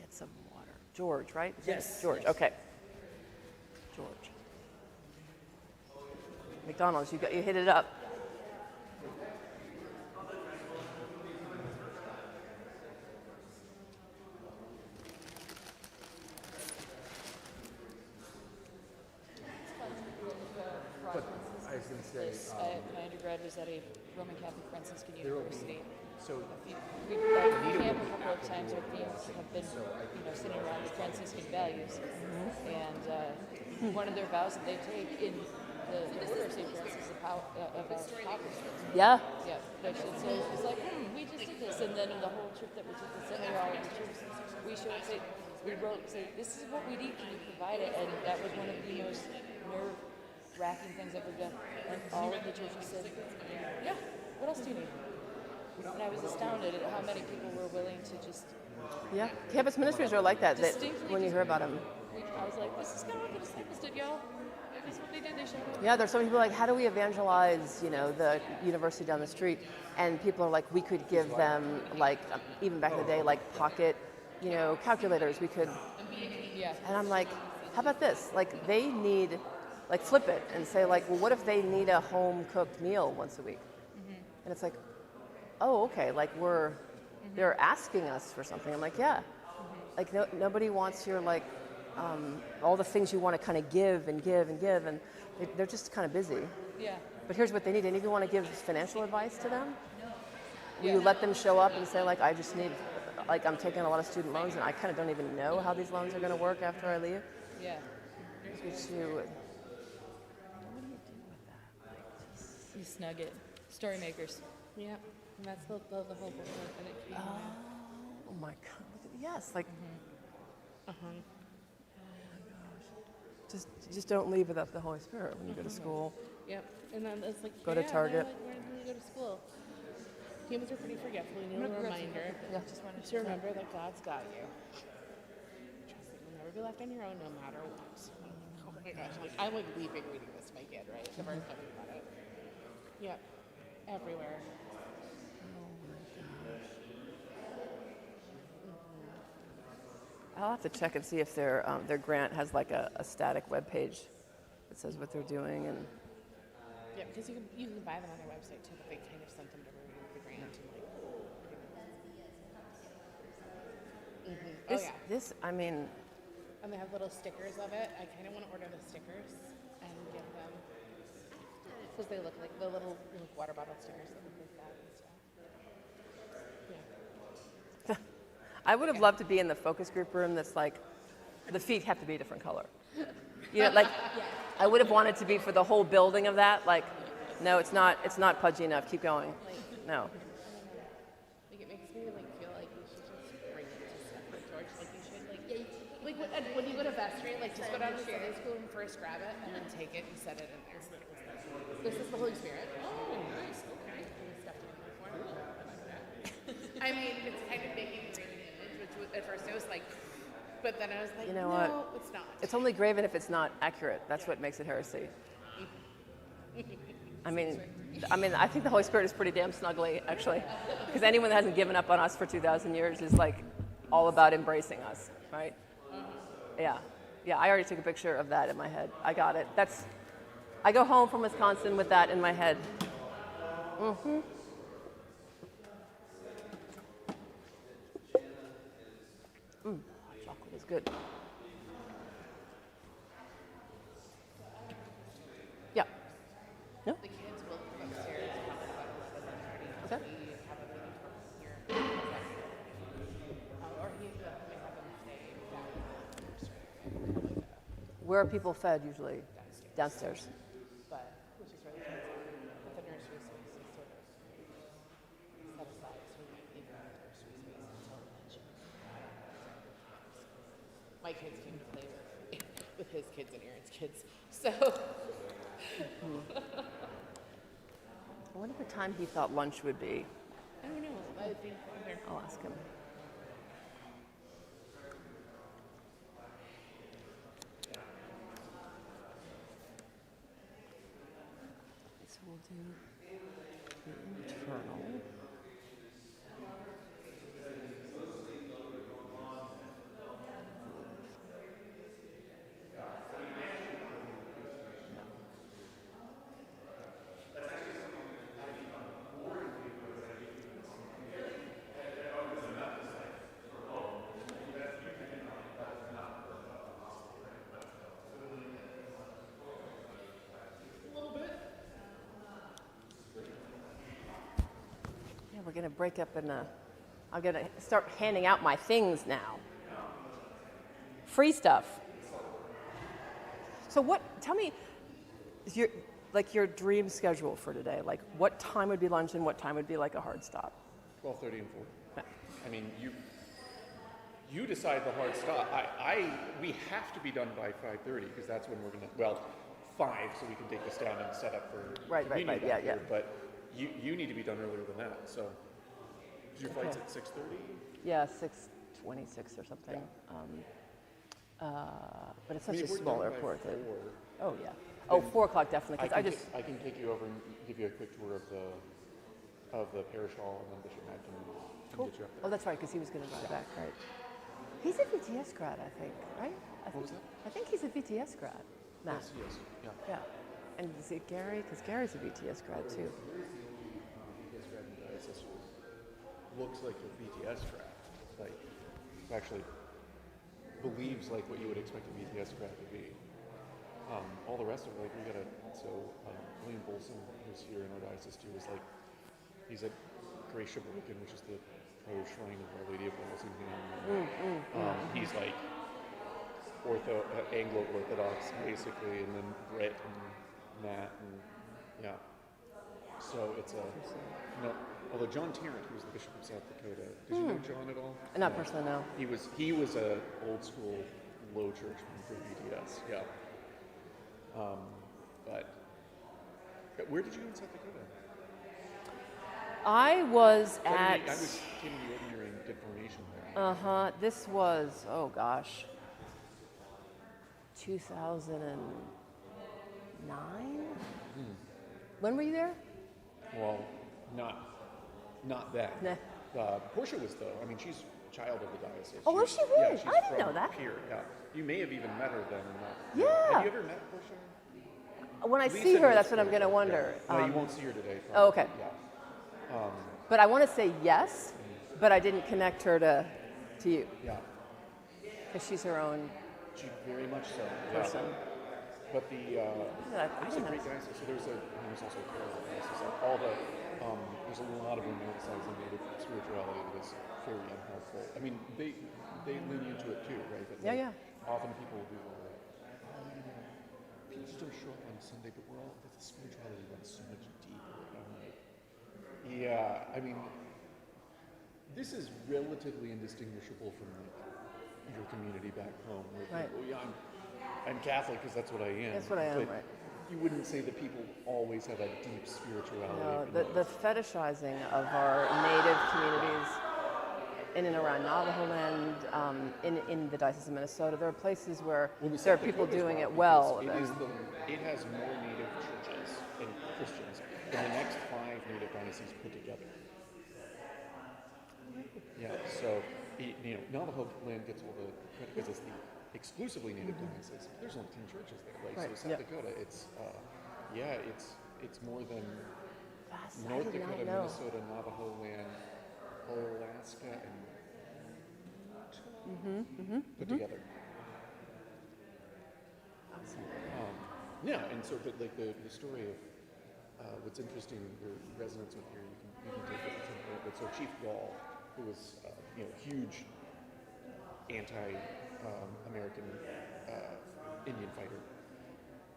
Some water. George, right? Yes. George, yes. okay. George. McDonald's, you hit it up. I was going to say, my undergrad was at a Roman Catholic Franciscan University. so We camp a couple of times. Our themes have been, sitting around the Franciscan values, and one of their vows that they take in the order of St. Francis is about hypocrisy. Yeah. Yeah, it's like, we just did this, and then in the whole trip that we took the seminary, all of the trips, we wrote, this is what we need, can you provide it? And that was one of the most nerve-wracking things I've ever done. And all of the churches said, yeah, what else do you need? And I was astounded at how many people were willing to just Yeah, campus ministries are like that. Distinctly When you hear about them. I was like, this is kind of what the disciples did, y'all. This is what they did. They showed up. Yeah, there's some people like, how do we evangelize, the university down the street? And people are like, we could give them, like, even back in the day, like pocket, calculators. We could, Yeah. and I'm like, how about this? Like, they need, like, flip it and say, like, well, what if they need a home-cooked meal once a week? And it's like, oh, okay, like, they're asking us for something. I'm like, yeah. Like, nobody wants your, like, all the things you want to kind of give and give and give, and they're just kind of busy. Yeah. But here's what they need. And if you want to give financial advice to them, will you let them show up and say, like, I just need, like, I'm taking a lot of student loans, and I kind of don't even know how these loans are going to work after I leave? Yeah. What do you do with that? You snug it. Story makers. Yep. And that's the whole book that it came out. Oh my God. Yes, like, just don't leave without the Holy Spirit when you go to school. Yep. And then it's like, Go to Target. Like, where do you go to school? Humans are pretty forgetful. We need a reminder. Just wanted To remember that God's got you. Trust me, you'll never be left on your own no matter what. Oh my gosh. Like, I'm like weeping reading this to my kid, right? The first time about it. Yep. Everywhere. I'll have to check and see if their grant has like a static web page that says what they're doing. And Yeah, because you can buy them on their website too, but they kind of sent them to everybody with the grant. And like, I mean, and they have little stickers of it. I kind of want to order the stickers and give them, because they look like the little water bottle stickers that look like that and stuff. Yeah. I would have loved to be in the focus group room that's like, the feet have to be a different color. Like, I would have wanted to be for the whole building of that. Like, no, it's not pudgy enough. Keep going. No. Like, it makes me like feel like you should just bring it to Separate George. Like you should like when you go to vestry, like just go down to Sunday school and first grab it and then take it and set it in there. This is the Holy Spirit. Oh, nice. Okay. I mean, it's kind of making the graven image, which at first I was like, but then I was like, You know no, what? it's not. It's only graven if it's not accurate. That's what makes it heresy. I mean, I think the Holy Spirit is pretty damn snuggly, actually, because anyone that hasn't given up on us for 2,000 years is like all about embracing us, right? Yeah. I already took a picture of that in my head. I got it. I go home from Wisconsin with that in my head. Chocolate is good. Yeah. No? The kids will come upstairs and talk about this Okay. we have a meeting here. Or he may have them stay down. Where are people fed usually? Downstairs. But which is where the kids are. But the nursery space is sort of set aside, so we might leave the nursery space until lunch. My kids came to play with his kids and Aaron's kids. So I wonder what time he thought lunch would be. I don't know. I think they're I'll ask him. So we'll do the internal. Yeah, we're gonna break up in a. I'm gonna start handing out my things now. Free stuff. So what? Tell me, your dream schedule for today. Like, what time would be lunch and what time would be like a hard stop? 12:30 and 4. I mean, you decide the hard stop. We have to be done by 5:30 because that's when we're gonna. 5 so we can take this down and set up for Right, communion yeah. here, but you need to be done earlier than that. So Your flight's at 6:30? Yeah, 6:26 or something. But it's such a if we're small done by airport. 4, Oh, yeah. Oh, then 4 o'clock definitely, because I can take you over and give you a quick tour of the parish hall, and then Bishop Matt can Cool. get you up there. Oh, that's right, because he was going to drive back, right? He's a VTS grad, I think, right? What was that? I think he's a VTS grad, Matt. Yes, he is. Yeah. Yeah. And is it Gary? Because Gary's a VTS grad, too. Here's the only VTS grad in the diocese who looks like a VTS grad. Like, actually believes like what you would expect a VTS grad to be. All the rest of it, like, we got William Bolson, who's here in our diocese too, is like, he's at Grace Sheboygan, which is the parish shrine of Our Lady of Walsingham. He's like Anglo-Orthodox, basically, and then Brit and Matt, and yeah. So it's although John Tarrant, who's the Bishop of South Dakota, did you know John at all? Not personally, no. He was a old school low churchman for VTS, yeah. But where did you go in South Dakota? I was at... I was came to the ordinary and did formation there. This was, oh gosh, 2009? When were you there? Well, not that. Nah. Portia was though. I mean, she's child of the diocese. Oh, was she Yeah, really? she's I didn't from know that. Here, yeah. You may have even met her then. Yeah. Have you ever met Portia? When I Lisa see her, knows that's what I'm going to Portia, wonder. Yeah. No, you won't see her today. Probably. Oh, okay. Yeah. But I want to say yes, but I didn't connect her to you. Yeah. Because she's her own She very much so. person. Yeah. But there's a great diocese. So there's also a Carol diocese. There's a lot of romanticizing native spirituality that is very unhelpful. I mean, they lean into it too, right? But Yeah. often people will do people just don't show up on Sunday, but the spirituality runs so much deeper. I'm like, yeah, I mean, this is relatively indistinguishable from like your community back home. Where Right. people, yeah, I'm Catholic because that's what I am. That's what I am, but right. You wouldn't say that people always have a deep spirituality. No, in the those. fetishizing of our native communities in and around Navajo land, in the Diocese of Minnesota, there are places where there are people doing it well. It has more native churches and Christians than the next 5 native dioceses put together. Yeah, so Navajo land gets all the credit because it's the exclusively native diocese. There's only 10 churches there. Like Right, so, South Dakota, it's more than Vast, I North did not Dakota, know. Minnesota, Navajo land, Alaska, and put together. Yeah, and so the story of what's interesting, the resonance with here, you can take it from here. But so Chief Gall, who was huge anti-American Indian fighter,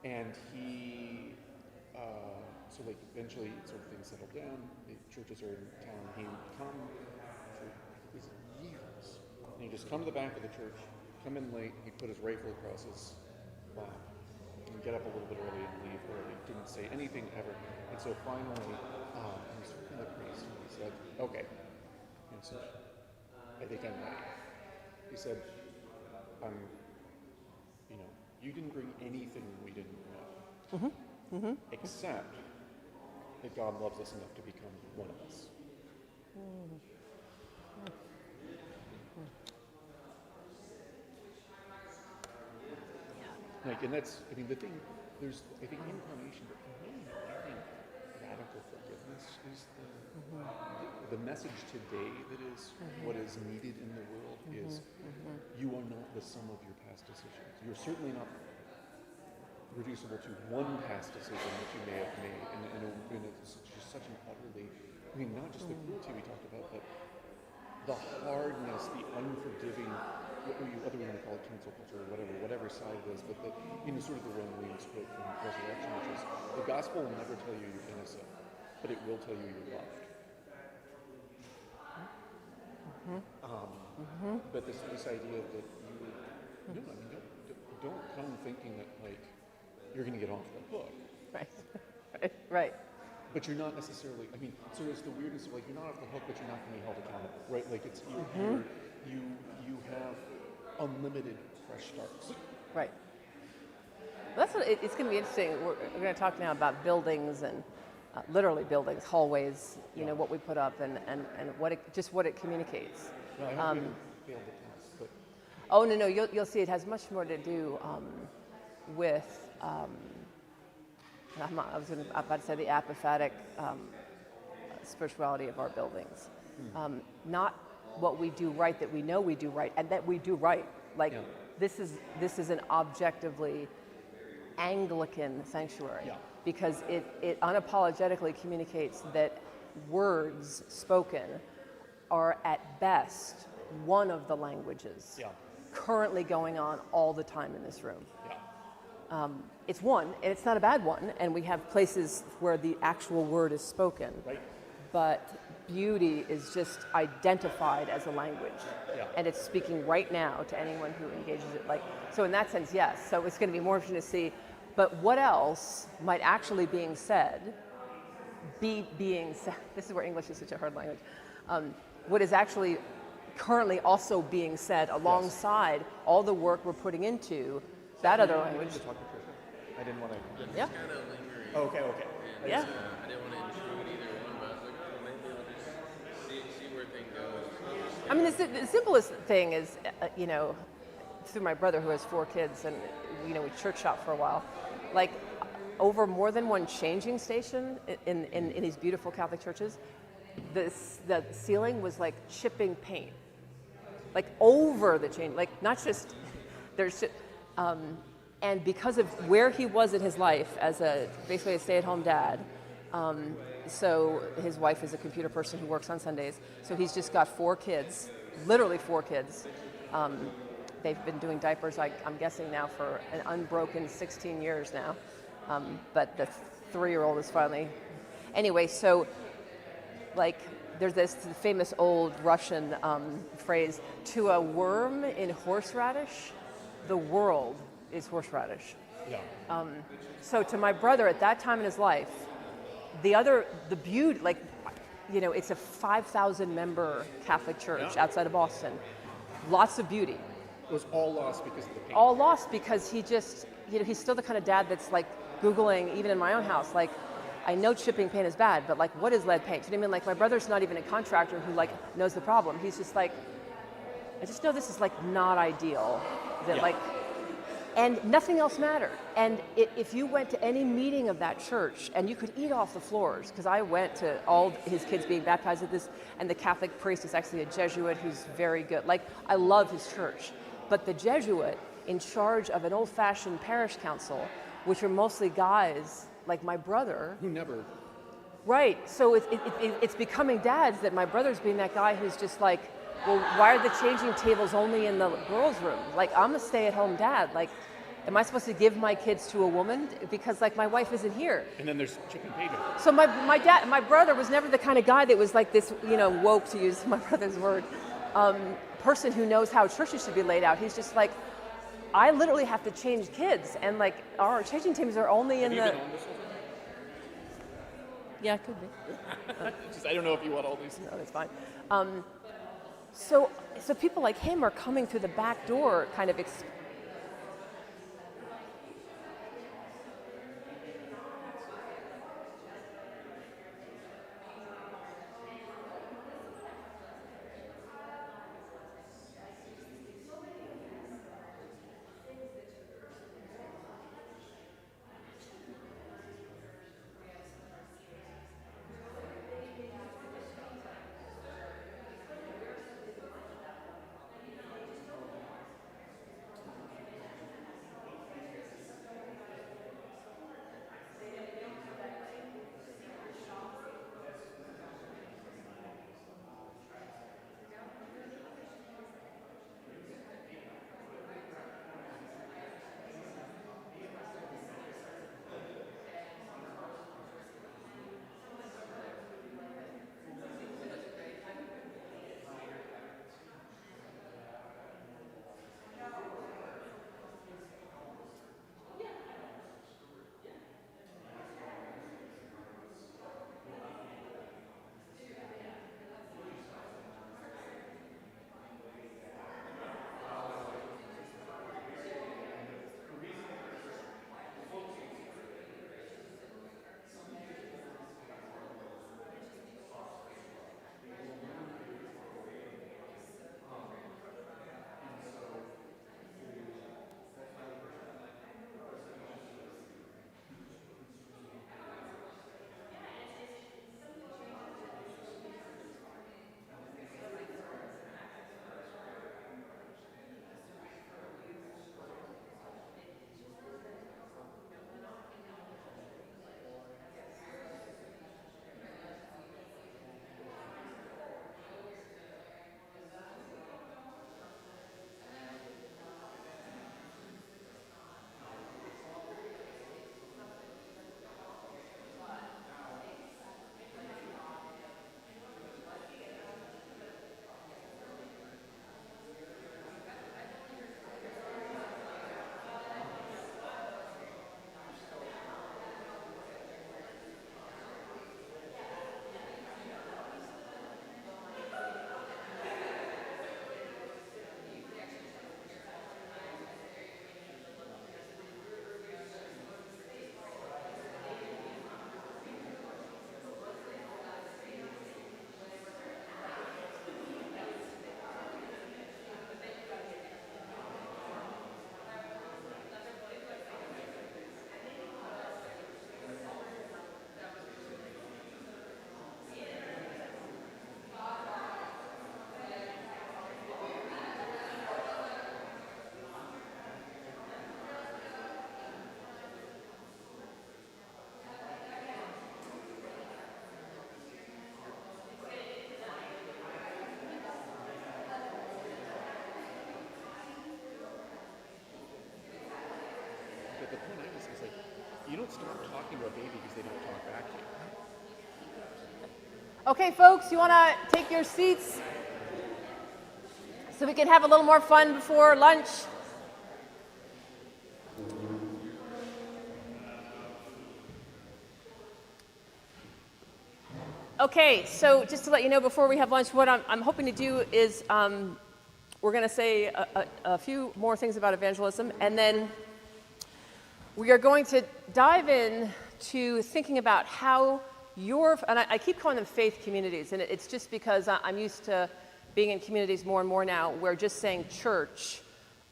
and he so like eventually sort of things settled down. The churches are in town. He would come for years, and he'd just come to the back of the church, come in late. He'd put his rifle across his lap. And get up a little bit early and leave early. Didn't say anything ever. And so finally, he was talking to the priest and he said, okay. And so, I think I'm ready. He said, you didn't bring anything we didn't know. Except that God loves us enough to become one of us. And that's, I think incarnation, but for me, I think radical forgiveness is the message today that is what is needed in the world is you are not the sum of your past decisions. You're certainly not reducible to one past decision that you may have made, and it's just such an utterly, not just the cruelty we talked about, but the hardness, the unforgiving, other than we call it cancel culture or whatever side it is, but sort of the Ron Williams quote from Resurrection, which is, the gospel will never tell you you're innocent, but it will tell you you're loved. But this idea that don't come thinking that like you're going to get off the hook. Right. but you're not necessarily, I mean, so there's the weirdness of like, you're not off the hook, but you're not going to be held accountable, right? Like it's, you have unlimited fresh starts. Right. Well, that's what it's going to be interesting. We're going to talk now about buildings and literally buildings, hallways, you know, what we put up and what it communicates. No, I haven't even failed the test, but. Oh, no, you'll see it has much more to do with, I'm about to say the apophatic spirituality of our buildings. Not what we do right that we know we do right and that we do right. Like this is an objectively Anglican sanctuary because it unapologetically communicates that words spoken are at best one of the languages currently going on all the time in this room. It's one, and it's not a bad one, and we have places where the actual word is spoken. Right. But beauty is just identified as a language, and it's speaking right now to anyone who engages it. Like, so in that sense, yes. So it's going to be more interesting to see, but what else might actually being said, being said? This is where English is such a hard language. What is actually currently also being said alongside all the work we're putting into that other language. To talk to Tricia. I didn't want to. Yeah. Kind of lingering. Oh, okay. And, Yeah. I didn't want to intrude either one, but I was like, oh, maybe I'll just see where things go. I mean, the simplest thing is, you know, through my brother who has 4 kids, and you know, we church shop for a while. Like, over more than one changing station in these beautiful Catholic churches, the ceiling was like chipping paint, like over the change, like not just there's. And because of where he was in his life as basically a stay-at-home dad, so his wife is a computer person who works on Sundays, so he's just got 4 kids, literally 4 kids. They've been doing diapers, I'm guessing now, for an unbroken 16 years now, but the 3-year-old is finally... Anyway, so like there's this famous old Russian phrase, to a worm in horseradish, the world is horseradish. Yeah. So to my brother at that time in his life, the beauty, like, you know, it's a 5,000 member Catholic church outside of Boston. Lots of beauty. It was all lost because of the paint. All lost because he just, you know, he's still the kind of dad that's like Googling, even in my own house, like, I know chipping paint is bad, but like, what is lead paint? Do you know what I mean? Like, my brother's not even a contractor who like knows the problem. He's just like, I just know this is like not ideal. That like, and nothing else mattered. And if you went to any meeting of that church, and you could eat off the floors, because I went to all his kids being baptized at this, and the Catholic priest is actually a Jesuit who's very good. Like, I love his church. But the Jesuit in charge of an old-fashioned parish council, which are mostly guys like my brother. Who never. Right, so it's becoming dads that my brother's being that guy who's just like, well, why are the changing tables only in the girls' room? Like, I'm a stay-at-home dad. Like, am I supposed to give my kids to a woman? Because, like, my wife isn't here. And then there's chicken paint. So my brother was never the kind of guy that was like this, you know, woke, to use my brother's word, person who knows how churches should be laid out. He's just like, I literally have to change kids. And, like, our changing tables are only in the... Yeah, it could be. Just, I don't know if you want all these. No, that's fine. So people like him are coming through the back door, kind of. Okay, folks, you want to take your seats so we can have a little more fun before lunch? Okay, so just to let you know before we have lunch, what I'm hoping to do is we're going to say a few more things about evangelism, and then we are going to dive in to thinking about how and I keep calling them faith communities, and it's just because I'm used to being in communities more and more now where just saying church,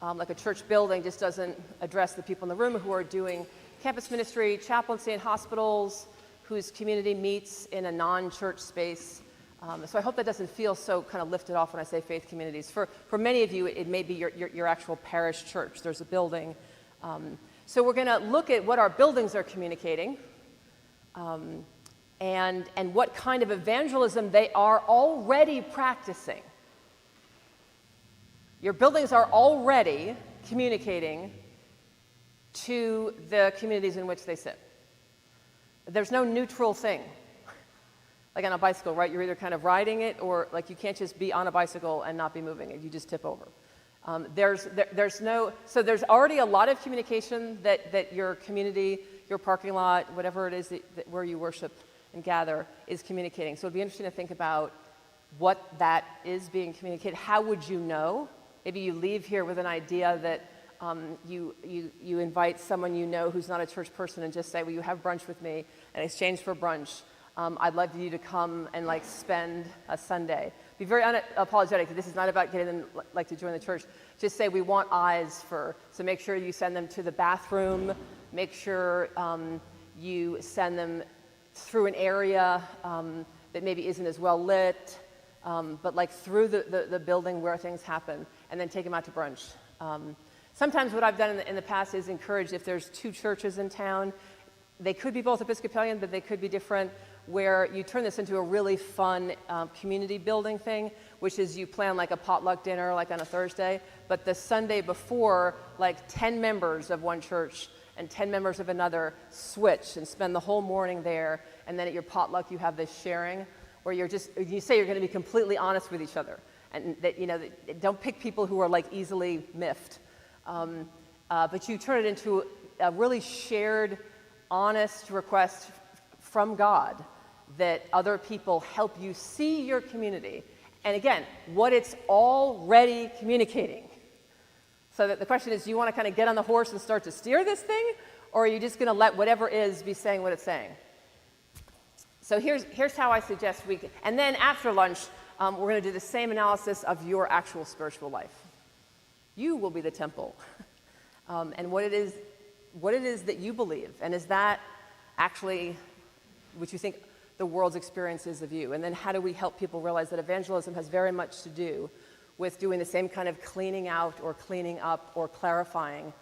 like a church building, just doesn't address the people in the room who are doing campus ministry, chaplaincy in hospitals, whose community meets in a non-church space. So I hope that doesn't feel so kind of lifted off when I say faith communities. For many of you, it may be your actual parish church. There's a building. So we're going to look at what our buildings are communicating, and what kind of evangelism they are already practicing. Your buildings are already communicating to the communities in which they sit. There's no neutral thing. Like on a bicycle, right? You're either kind of riding it, or like you can't just be on a bicycle and not be moving it. You just tip over. So there's already a lot of communication that your community, your parking lot, whatever it is where you worship and gather is communicating. So it'd be interesting to think about what that is being communicated. How would you know? Maybe you leave here with an idea that you invite someone you know who's not a church person and just say, will you have brunch with me? In exchange for brunch, I'd love you to come and like spend a Sunday. Be very unapologetic. This is not about getting them like to join the church. Just say we want eyes so make sure you send them to the bathroom. Make sure you send them through an area that maybe isn't as well lit, but like through the building where things happen, and then take them out to brunch. Sometimes what I've done in the past is encourage, if there's two churches in town, they could be both Episcopalian, but they could be different, where you turn this into a really fun community building thing, which is you plan like a potluck dinner like on a Thursday, but the Sunday before, like 10 members of one church and 10 members of another switch and spend the whole morning there, and then at your potluck you have this sharing where you say you're going to be completely honest with each other, and that don't pick people who are like easily miffed, but you turn it into a really shared, honest request from God that other people help you see your community, and again, what it's already communicating. So that the question is, do you want to kind of get on the horse and start to steer this thing, or are you just going to let whatever is be saying what it's saying? So here's how I suggest and then after lunch, we're going to do the same analysis of your actual spiritual life. You will be the temple, and what it is that you believe, and is that actually what you think the world's experience is of you? And then how do we help people realize that evangelism has very much to do with doing the same kind of cleaning out or cleaning up or clarifying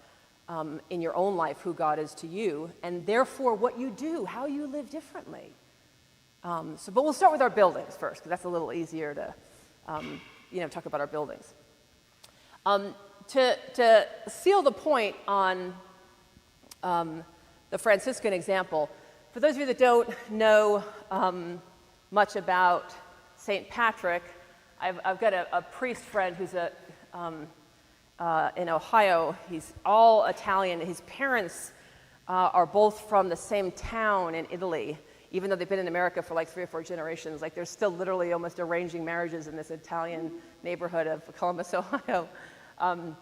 in your own life who God is to you, and therefore what you do, how you live differently. But we'll start with our buildings first, because that's a little easier to talk about our buildings. To seal the point on the Franciscan example, for those of you that don't know much about St. Patrick, I've got a priest friend who's in Ohio. He's all Italian. His parents are both from the same town in Italy, even though they've been in America for like 3 or 4 generations. Like there's still literally almost arranging marriages in this Italian neighborhood of Columbus, Ohio. So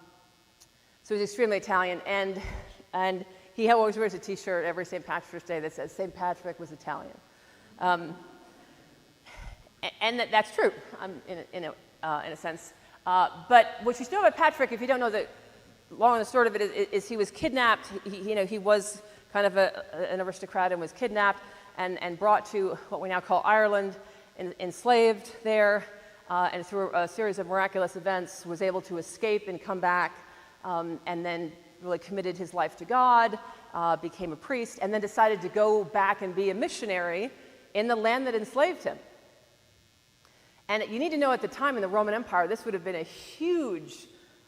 he's extremely Italian, and he always wears a T-shirt every St. Patrick's Day that says St. Patrick was Italian. And that's true, in a sense. But what you should know about Patrick, if you don't know the long and the short of it, is he was kidnapped. He was kind of an aristocrat and was kidnapped and brought to what we now call Ireland, enslaved there, and through a series of miraculous events was able to escape and come back, and then really committed his life to God, became a priest, and then decided to go back and be a missionary in the land that enslaved him. And you need to know, at the time in the Roman Empire, this would have been a huge,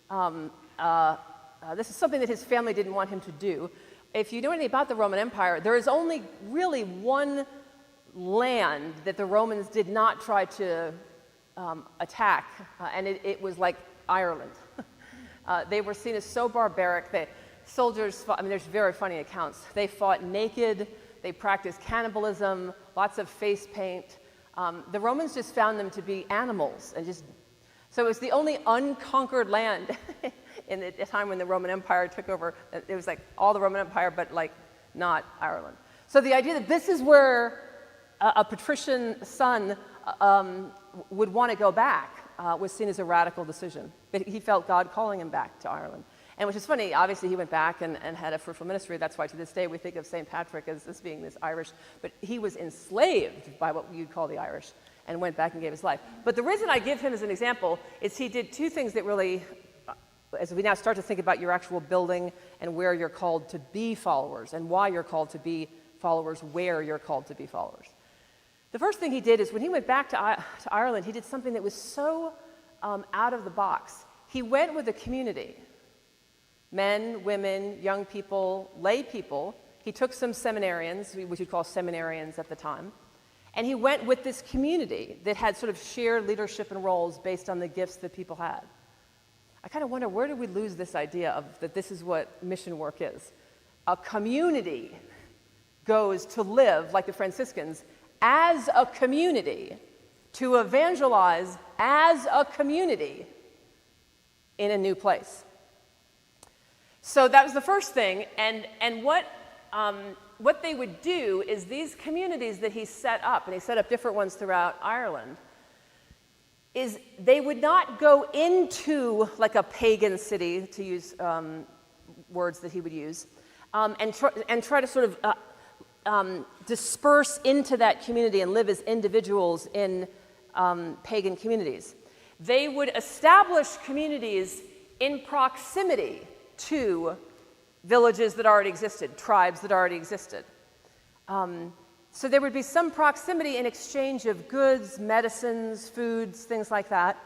this is something that his family didn't want him to do. If you know anything about the Roman Empire, there is only really one land that the Romans did not try to attack, and it was like Ireland. They were seen as so barbaric that soldiers fought, I mean, there's very funny accounts. They fought naked, they practiced cannibalism, lots of face paint. The Romans just found them to be animals, and so it was the only unconquered land in the time when the Roman Empire took over. It was like all the Roman Empire, but like not Ireland. So the idea that this is where a patrician son would want to go back was seen as a radical decision. But he felt God calling him back to Ireland. And which is funny, obviously he went back and had a fruitful ministry. That's why to this day we think of St. Patrick as being this Irish. But he was enslaved by what you'd call the Irish and went back and gave his life. But the reason I give him as an example is he did two things that really, as we now start to think about your actual building and where you're called to be followers and why you're called to be followers, where you're called to be followers. The first thing he did is when he went back to Ireland, he did something that was so out of the box. He went with a community, men, women, young people, lay people. He took some seminarians, which you'd call seminarians at the time, and he went with this community that had sort of shared leadership and roles based on the gifts that people had. I kind of wonder, where did we lose this idea of that this is what mission work is? A community goes to live, like the Franciscans, as a community, to evangelize as a community in a new place. So that was the first thing, and what they would do is these communities that he set up, and he set up different ones throughout Ireland, is they would not go into like a pagan city, to use words that he would use, and try to sort of disperse into that community and live as individuals in pagan communities. They would establish communities in proximity to villages that already existed, tribes that already existed. So there would be some proximity in exchange of goods, medicines, foods, things like that.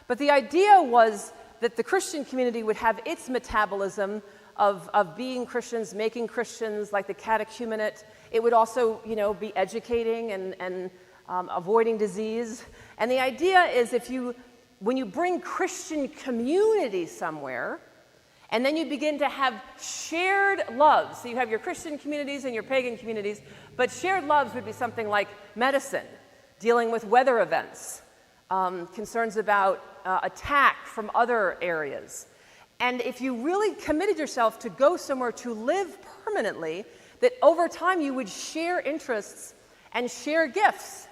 But the idea was that the Christian community would have its metabolism of being Christians, making Christians, like the catechumenate. It would also, be educating and avoiding disease. And the idea is when you bring Christian community somewhere, and then you begin to have shared loves. So you have your Christian communities and your pagan communities, but shared loves would be something like medicine, dealing with weather events, concerns about attack from other areas. And if you really committed yourself to go somewhere to live permanently, that over time you would share interests and share gifts,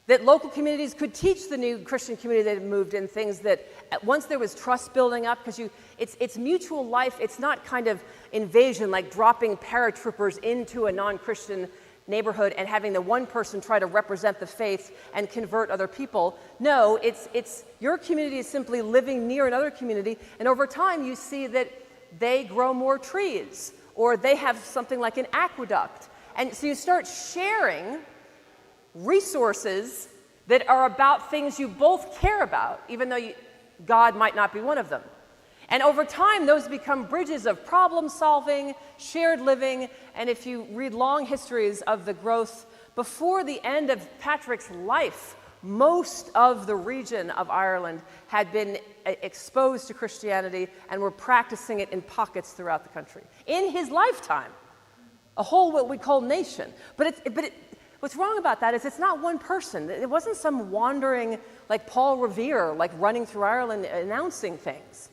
that local communities could teach the new Christian community that had moved in things that once there was trust building up, because it's mutual life, it's not kind of invasion like dropping paratroopers into a non-Christian neighborhood and having the one person try to represent the faith and convert other people. No, it's your community is simply living near another community, and over time you see that they grow more trees, or they have something like an aqueduct. And so you start sharing resources that are about things you both care about, even though God might not be one of them. And over time, those become bridges of problem solving, shared living, and if you read long histories of the growth, before the end of Patrick's life, most of the region of Ireland had been exposed to Christianity and were practicing it in pockets throughout the country. In his lifetime, a whole what we call nation. What's wrong about that is it's not one person. It wasn't some wandering, like Paul Revere, like running through Ireland announcing things.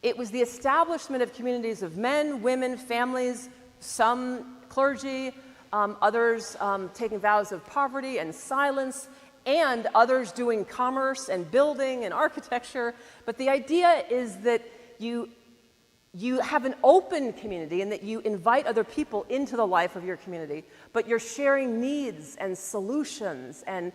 It was the establishment of communities of men, women, families, some clergy, others taking vows of poverty and silence, and others doing commerce and building and architecture. But the idea is that you have an open community and that you invite other people into the life of your community, but you're sharing needs and solutions and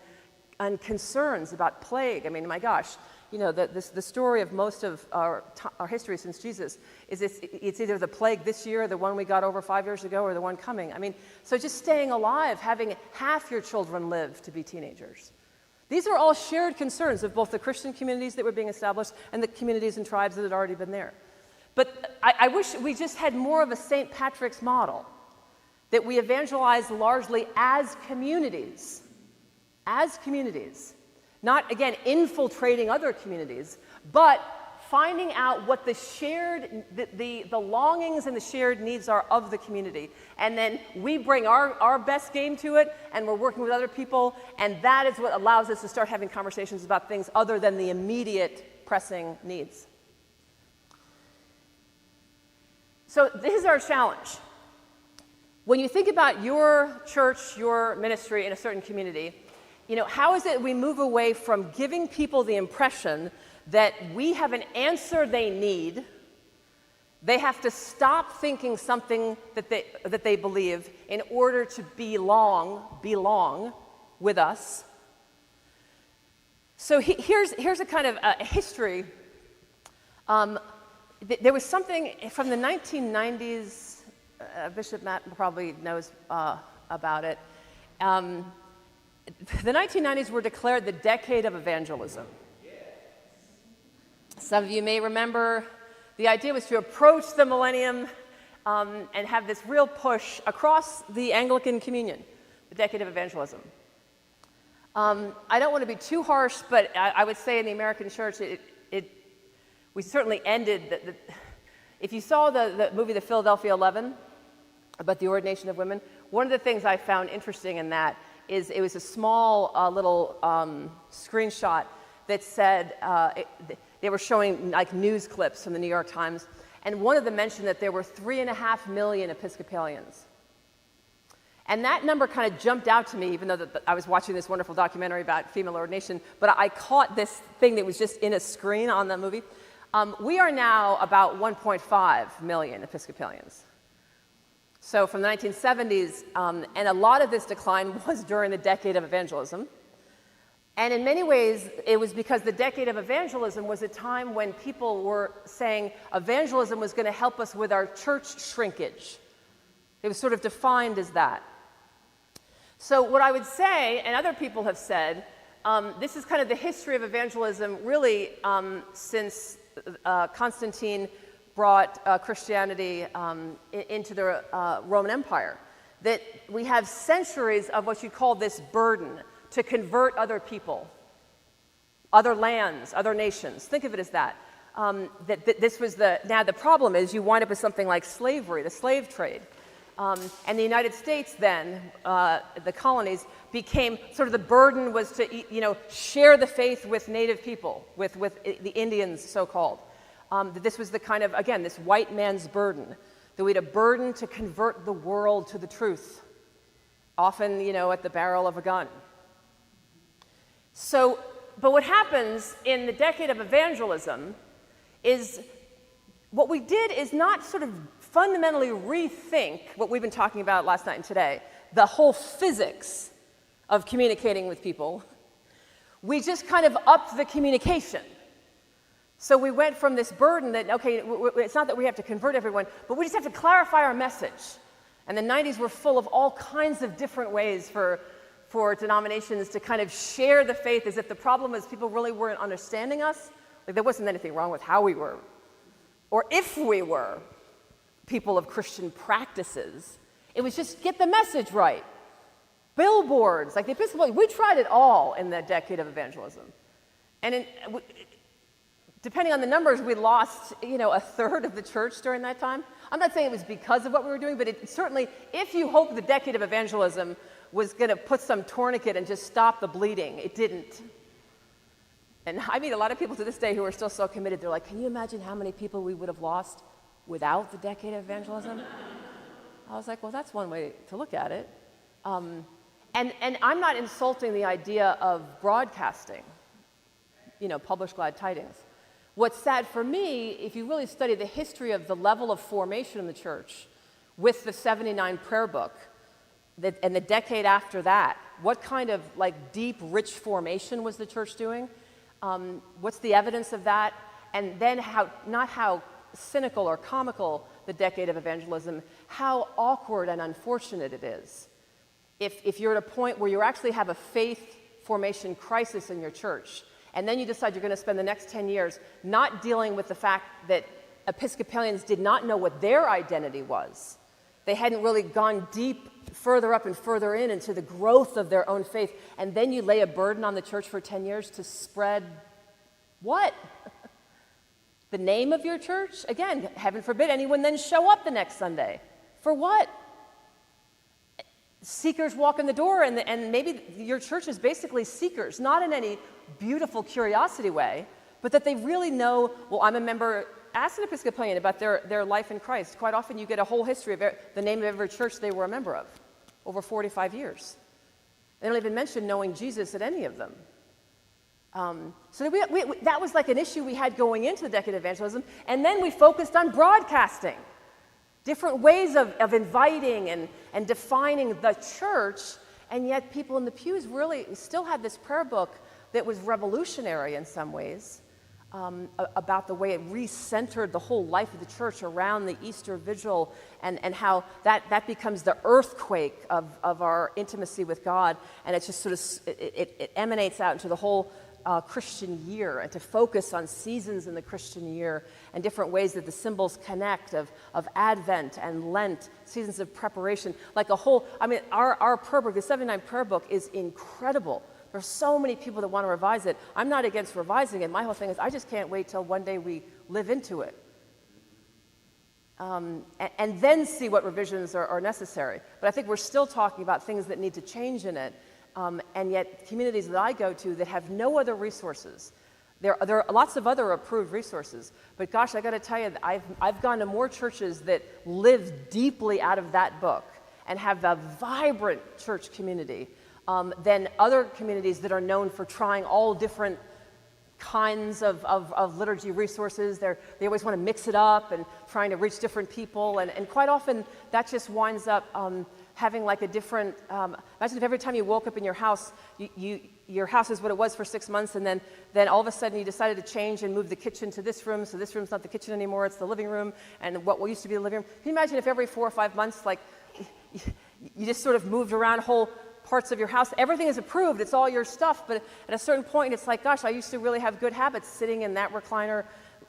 concerns about plague. I mean, my gosh, the story of most of our history since Jesus is it's either the plague this year, the one we got over 5 years ago, or the one coming. I mean, so just staying alive, having half your children live to be teenagers. These are all shared concerns of both the Christian communities that were being established and the communities and tribes that had already been there. But I wish we just had more of a St. Patrick's model, that we evangelize largely as communities as communities, not, again, infiltrating other communities, but finding out what the shared, the longings and the shared needs are of the community. And then we bring our best game to it, and we're working with other people, and that is what allows us to start having conversations about things other than the immediate pressing needs. So this is our challenge. When you think about your church, your ministry in a certain community, how is it we move away from giving people the impression that we have an answer they need? They have to stop thinking something that they believe in order to belong with us. So here's a kind of a history. There was something from the 1990s. Bishop Matt probably knows about it. The 1990s were declared the decade of evangelism. Some of you may remember the idea was to approach the millennium and have this real push across the Anglican communion, the decade of evangelism. I don't want to be too harsh, but I would say in the American church, we certainly ended. If you saw the movie The Philadelphia 11 about the ordination of women, one of the things I found interesting in that is it was a small little screenshot that said they were showing like news clips from the New York Times, and one of them mentioned that there were 3.5 million Episcopalians. And that number kind of jumped out to me, even though I was watching this wonderful documentary about female ordination, but I caught this thing that was just in a screen on the movie. We are now about 1.5 million Episcopalians. So from the 1970s, and a lot of this decline was during the decade of evangelism. And in many ways, it was because the decade of evangelism was a time when people were saying evangelism was going to help us with our church shrinkage. It was sort of defined as that. So what I would say, and other people have said, this is kind of the history of evangelism really since Constantine brought Christianity into the Roman Empire, that we have centuries of what you call this burden to convert other people, other lands, other nations. Think of it as that. This was now the problem is you wind up with something like slavery, the slave trade. And the United States then, the colonies, became sort of the burden was to share the faith with native people, with the Indians so-called. This was the kind of, again, this white man's burden, that we had a burden to convert the world to the truth, often, at the barrel of a gun. So, but what happens in the decade of evangelism is what we did is not sort of fundamentally rethink what we've been talking about last night and today, the whole physics of communicating with people. We just kind of upped the communication. So we went from this burden that, okay, it's not that we have to convert everyone, but we just have to clarify our message. And the 90s were full of all kinds of different ways for denominations to kind of share the faith, as if the problem is people really weren't understanding us. Like there wasn't anything wrong with how we were, or if we were people of Christian practices. It was just get the message right. Billboards, like the Episcopal, we tried it all in the decade of evangelism. And depending on the numbers, we lost, a third of the church during that time. I'm not saying it was because of what we were doing, but it certainly, if you hope the decade of evangelism was going to put some tourniquet and just stop the bleeding, it didn't. And I meet a lot of people to this day who are still so committed. They're like, can you imagine how many people we would have lost without the decade of evangelism? I was like, well, that's one way to look at it. And I'm not insulting the idea of broadcasting, publish glad tidings. What's sad for me, if you really study the history of the level of formation in the church with the 79 prayer book, and the decade after that, what kind of deep, rich formation was the church doing? What's the evidence of that? And then not how cynical or comical the decade of evangelism, how awkward and unfortunate it is. If you're at a point where you actually have a faith formation crisis in your church, and then you decide you're going to spend the next 10 years not dealing with the fact that Episcopalians did not know what their identity was, They hadn't really gone deep, further up and further in into the growth of their own faith. And then you lay a burden on the church for 10 years to spread what? The name of your church? Again, heaven forbid anyone then show up the next Sunday. For what? Seekers walk in the door, and maybe your church is basically seekers, not in any beautiful curiosity way, but that they really know, well, I'm a member. Ask an Episcopalian about their life in Christ. Quite often you get a whole history of the name of every church they were a member of over 45 years. They don't even mention knowing Jesus at any of them. So that was like an issue we had going into the decade of evangelism, and then we focused on broadcasting. Different ways of inviting and defining the church, and yet people in the pews really still had this prayer book that was revolutionary in some ways about the way it recentered the whole life of the church around the Easter Vigil, and how that becomes the earthquake of our intimacy with God, and it just sort of it emanates out into the whole Christian year, and to focus on seasons in the Christian year and different ways that the symbols connect of Advent and Lent, seasons of preparation, like a whole, I mean, our prayer book, the 79 prayer book is incredible. There are so many people that want to revise it. I'm not against revising it. My whole thing is I just can't wait till one day we live into it. And then see what revisions are necessary. But I think we're still talking about things that need to change in it. And yet communities that I go to that have no other resources, there are lots of other approved resources, but gosh, I got to tell you, I've gone to more churches that live deeply out of that book and have a vibrant church community than other communities that are known for trying all different kinds of liturgy resources. They always want to mix it up and trying to reach different people, and quite often that just winds up having like a different, imagine if every time you woke up in your house, your house is what it was for 6 months, and then all of a sudden you decided to change and move the kitchen to this room, so this room's not the kitchen anymore, it's the living room, and what used to be the living room. Can you imagine if every 4 or 5 months, like, you just sort of moved around whole parts of your house? Everything is approved, it's all your stuff, but at a certain point it's like, gosh, I used to really have good habits sitting in that recliner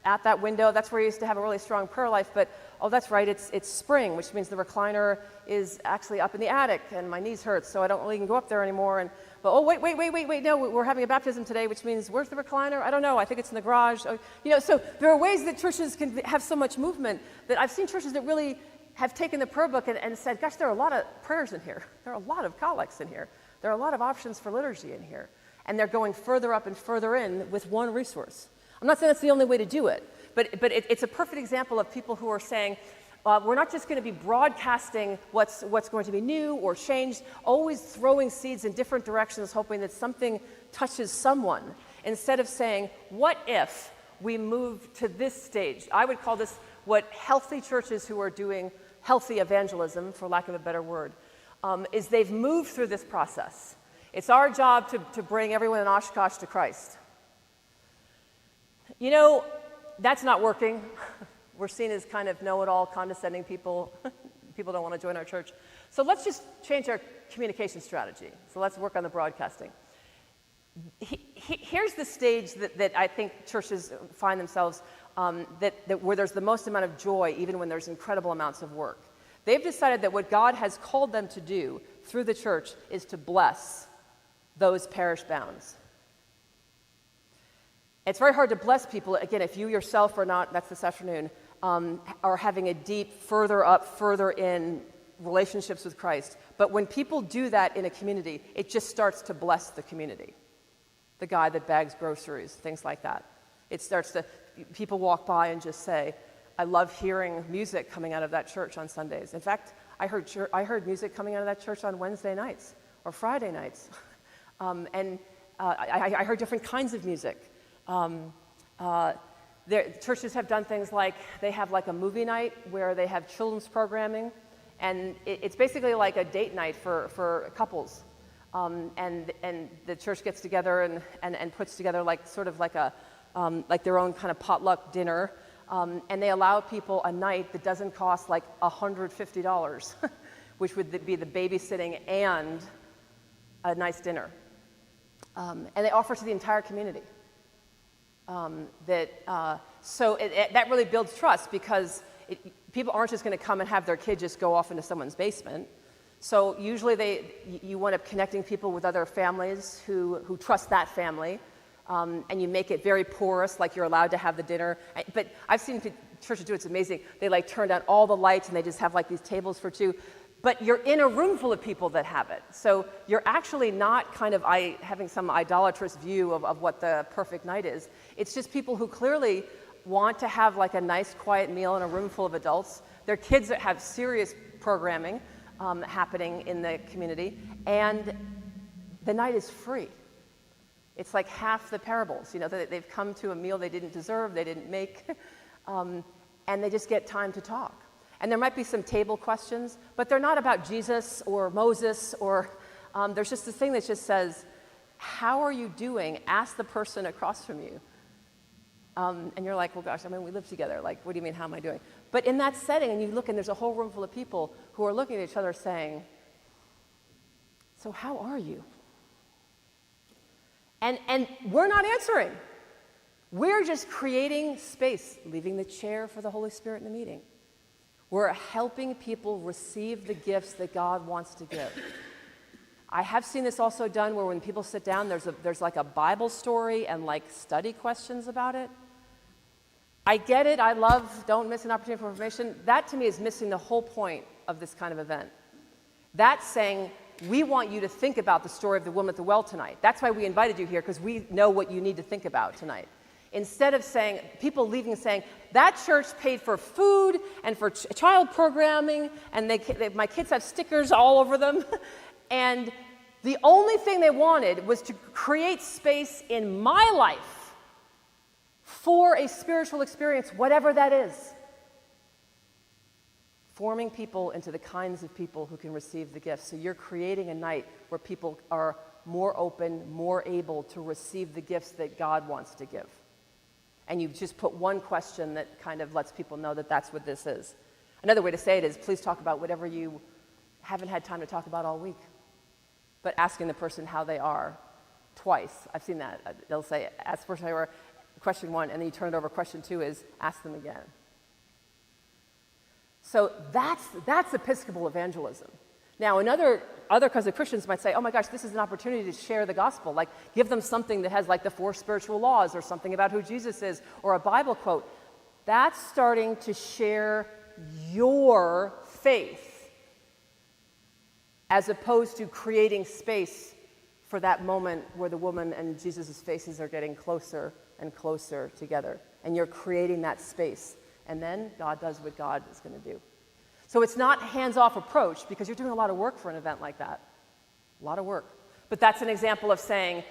at that window. That's where I used to have a really strong prayer life, but oh, that's right, it's spring, which means the recliner is actually up in the attic, and my knees hurt, so I don't really even go up there anymore. But oh, wait, no, we're having a baptism today, which means where's the recliner? I don't know, I think it's in the garage. Oh, so there are ways that churches can have so much movement that I've seen churches that really have taken the prayer book and said, gosh, there are a lot of prayers in here. There are a lot of collects in here. There are a lot of options for liturgy in here. And they're going further up and further in with one resource. I'm not saying that's the only way to do it, but it's a perfect example of people who are saying, we're not just going to be broadcasting what's going to be new or changed, always throwing seeds in different directions, hoping that something touches someone, instead of saying, what if we move to this stage? I would call this what healthy churches who are doing healthy evangelism, for lack of a better word, is they've moved through this process. It's our job to bring everyone in Oshkosh to Christ. You know, that's not working. We're seen as kind of know-it-all, condescending people. People don't want to join our church. So let's just change our communication strategy. So let's work on the broadcasting. Here's the stage that I think churches find themselves where there's the most amount of joy, even when there's incredible amounts of work. They've decided that what God has called them to do through the church is to bless those parish bounds. It's very hard to bless people, again, if you yourself are not, that's this afternoon, are having a deep, further up, further in relationships with Christ. But when people do that in a community, it just starts to bless the community. The guy that bags groceries, things like that. It starts to, people walk by and just say, I love hearing music coming out of that church on Sundays. In fact, I heard music coming out of that church on Wednesday nights or Friday nights. I heard different kinds of music. Churches have done things like, they have like a movie night where they have children's programming, and it's basically like a date night for couples. And the church gets together and puts together like sort of like like their own kind of potluck dinner. And they allow people a night that doesn't cost like $150, which would be the babysitting and a nice dinner. And they offer to the entire community. So that really builds trust, because people aren't just going to come and have their kid just go off into someone's basement. So usually you wind up connecting people with other families who trust that family, and you make it very porous, like you're allowed to have the dinner. But I've seen churches do it, it's amazing. They like turn down all the lights and they just have like these tables for two. But you're in a room full of people that have it. So you're actually not kind of having some idolatrous view of what the perfect night is. It's just people who clearly want to have like a nice quiet meal in a room full of adults. They're kids that have serious programming happening in the community, and the night is free. It's like half the parables, you know, they've come to a meal they didn't deserve, they didn't make, and they just get time to talk. And there might be some table questions, but they're not about Jesus or Moses, or there's just this thing that just says, how are you doing? Ask the person across from you. And you're like, well, gosh, I mean, we live together. Like, what do you mean, how am I doing? But in that setting, and you look, and there's a whole room full of people who are looking at each other saying, so how are you? And we're not answering. We're just creating space, leaving the chair for the Holy Spirit in the meeting. We're helping people receive the gifts that God wants to give. I have seen this also done where when people sit down, there's like a Bible story and like study questions about it. I get it. I love don't miss an opportunity for information. That to me is missing the whole point of this kind of event. That's saying, we want you to think about the story of the woman at the well tonight. That's why we invited you here, because we know what you need to think about tonight. Instead of saying, people leaving saying, that church paid for food and for child programming, and my kids have stickers all over them, and the only thing they wanted was to create space in my life for a spiritual experience, whatever that is. Forming people into the kinds of people who can receive the gifts. So you're creating a night where people are more open, more able to receive the gifts that God wants to give. And you've just put one question that kind of lets people know that that's what this is. Another way to say it is, please talk about whatever you haven't had time to talk about all week. But asking the person how they are twice. I've seen that. They'll say, ask the person how they are, question one, and then you turn it over. Question two is, ask them again. So that's Episcopal evangelism. Now, other kinds of Christians might say, oh my gosh, this is an opportunity to share the gospel. Like, give them something that has like the 4 spiritual laws, or something about who Jesus is, or a Bible quote. That's starting to share your faith, as opposed to creating space for that moment where the woman and Jesus' faces are getting closer and closer together. And you're creating that space. And then God does what God is going to do. So it's not hands-off approach, because you're doing a lot of work for an event like that. A lot of work. But that's an example of saying,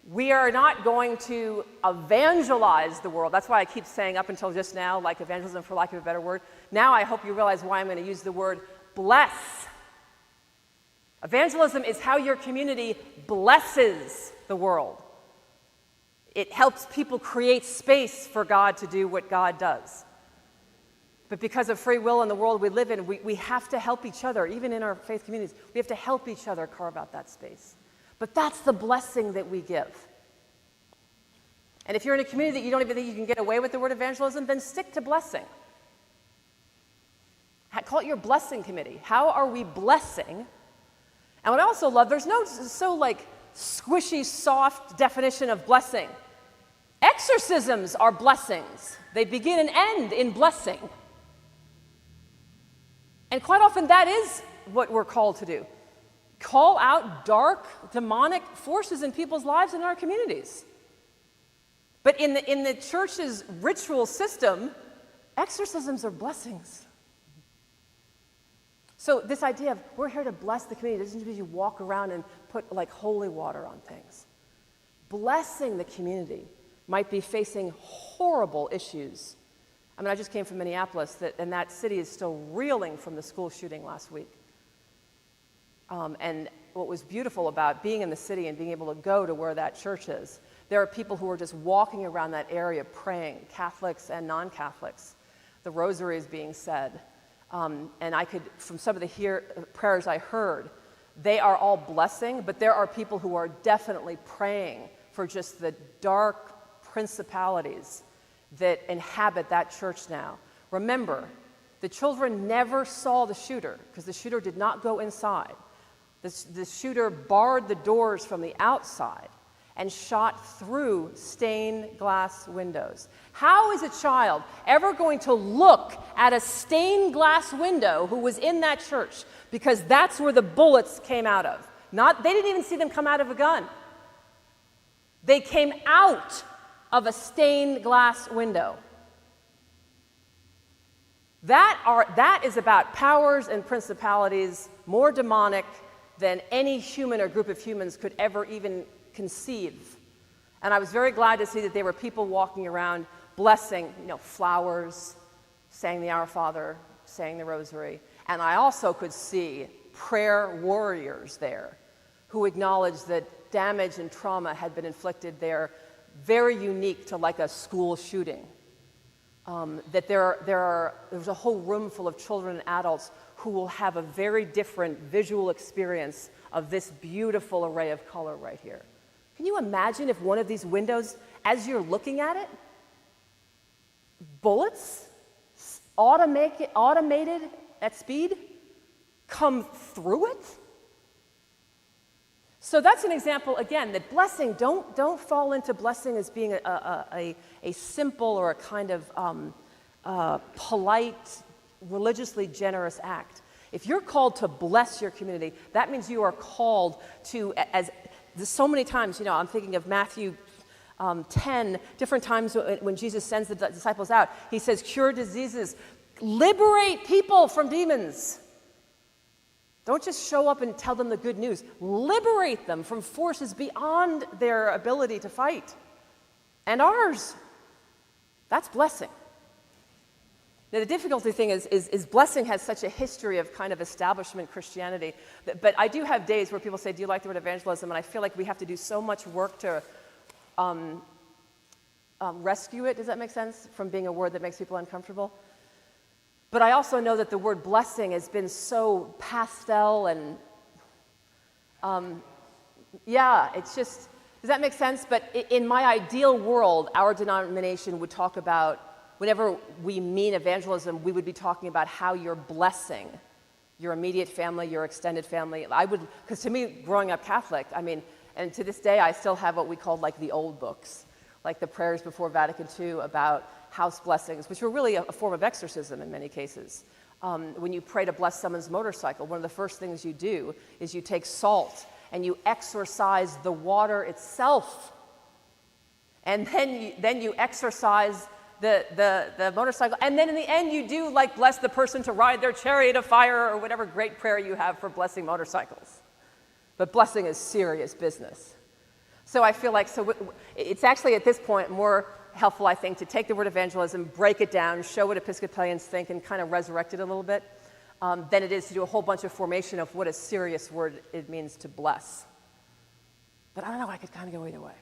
we are not going to evangelize the world. That's why I keep saying up until just now, like evangelism for lack of a better word. Now I hope you realize why I'm going to use the word bless. Evangelism is how your community blesses the world. It helps people create space for God to do what God does. But because of free will in the world we live in, we have to help each other, even in our faith communities. We have to help each other carve out that space. But that's the blessing that we give. And if you're in a community that you don't even think you can get away with the word evangelism, then stick to blessing. Call it your blessing committee. How are we blessing? And what I also love, there's no so like squishy, soft definition of blessing. Exorcisms are blessings. They begin and end in blessing. And quite often that is what we're called to do. Call out dark, demonic forces in people's lives in our communities. But in the church's ritual system, exorcisms are blessings. So this idea of we're here to bless the community doesn't mean you walk around and put like holy water on things. Blessing the community might be facing horrible issues. I mean, I just came from Minneapolis, and that city is still reeling from the school shooting last week. And what was beautiful about being in the city and being able to go to where that church is, there are people who are just walking around that area praying, Catholics and non-Catholics. The rosary is being said. And I could, from some of the prayers I heard, they are all blessing, but there are people who are definitely praying for just the dark principalities that inhabit that church now. Remember, The children never saw the shooter because the shooter did not go inside. The shooter barred the doors from the outside and shot through stained glass windows. How is a child ever going to look at a stained glass window who was in that church? Because that's where the bullets came out of. They didn't even see them come out of a gun. They came out of a stained glass window. That is about powers and principalities more demonic than any human or group of humans could ever even conceive. And I was very glad to see that there were people walking around blessing, flowers, saying the Our Father, saying the Rosary. And I also could see prayer warriors there who acknowledged that damage and trauma had been inflicted there, very unique to like a school shooting. That there's a whole room full of children and adults who will have a very different visual experience of this beautiful array of color right here. Can you imagine if one of these windows, as you're looking at it, bullets, automated at speed, come through it? So that's an example, again, that blessing, don't fall into blessing as being a simple or a kind of polite, religiously generous act. If you're called to bless your community, that means you are called to, as so many times, I'm thinking of Matthew 10, different times when Jesus sends the disciples out. He says, cure diseases, liberate people from demons. Don't just show up and tell them the good news. Liberate them from forces beyond their ability to fight. And ours. That's blessing. Now, the difficulty thing is blessing has such a history of kind of establishment Christianity. But I do have days where people say, do you like the word evangelism? And I feel like we have to do so much work to rescue it, does that make sense? From being a word that makes people uncomfortable. But I also know that the word blessing has been so pastel and, it's just, does that make sense? But in my ideal world, our denomination would talk about, whenever we mean evangelism, we would be talking about how you're blessing your immediate family, your extended family. Because to me, growing up Catholic, and to this day, I still have what we called like the old books, like the prayers before Vatican II about house blessings, which were really a form of exorcism in many cases. When you pray to bless someone's motorcycle, one of the first things you do is you take salt and you exorcise the water itself. And then you exorcise the motorcycle. And then in the end, you do like bless the person to ride their chariot of fire or whatever great prayer you have for blessing motorcycles. But blessing is serious business. So I feel like it's actually at this point more helpful, I think, to take the word evangelism, break it down, show what Episcopalians think, and kind of resurrect it a little bit, than it is to do a whole bunch of formation of what a serious word it means to bless. But I don't know, I could kind of go either way.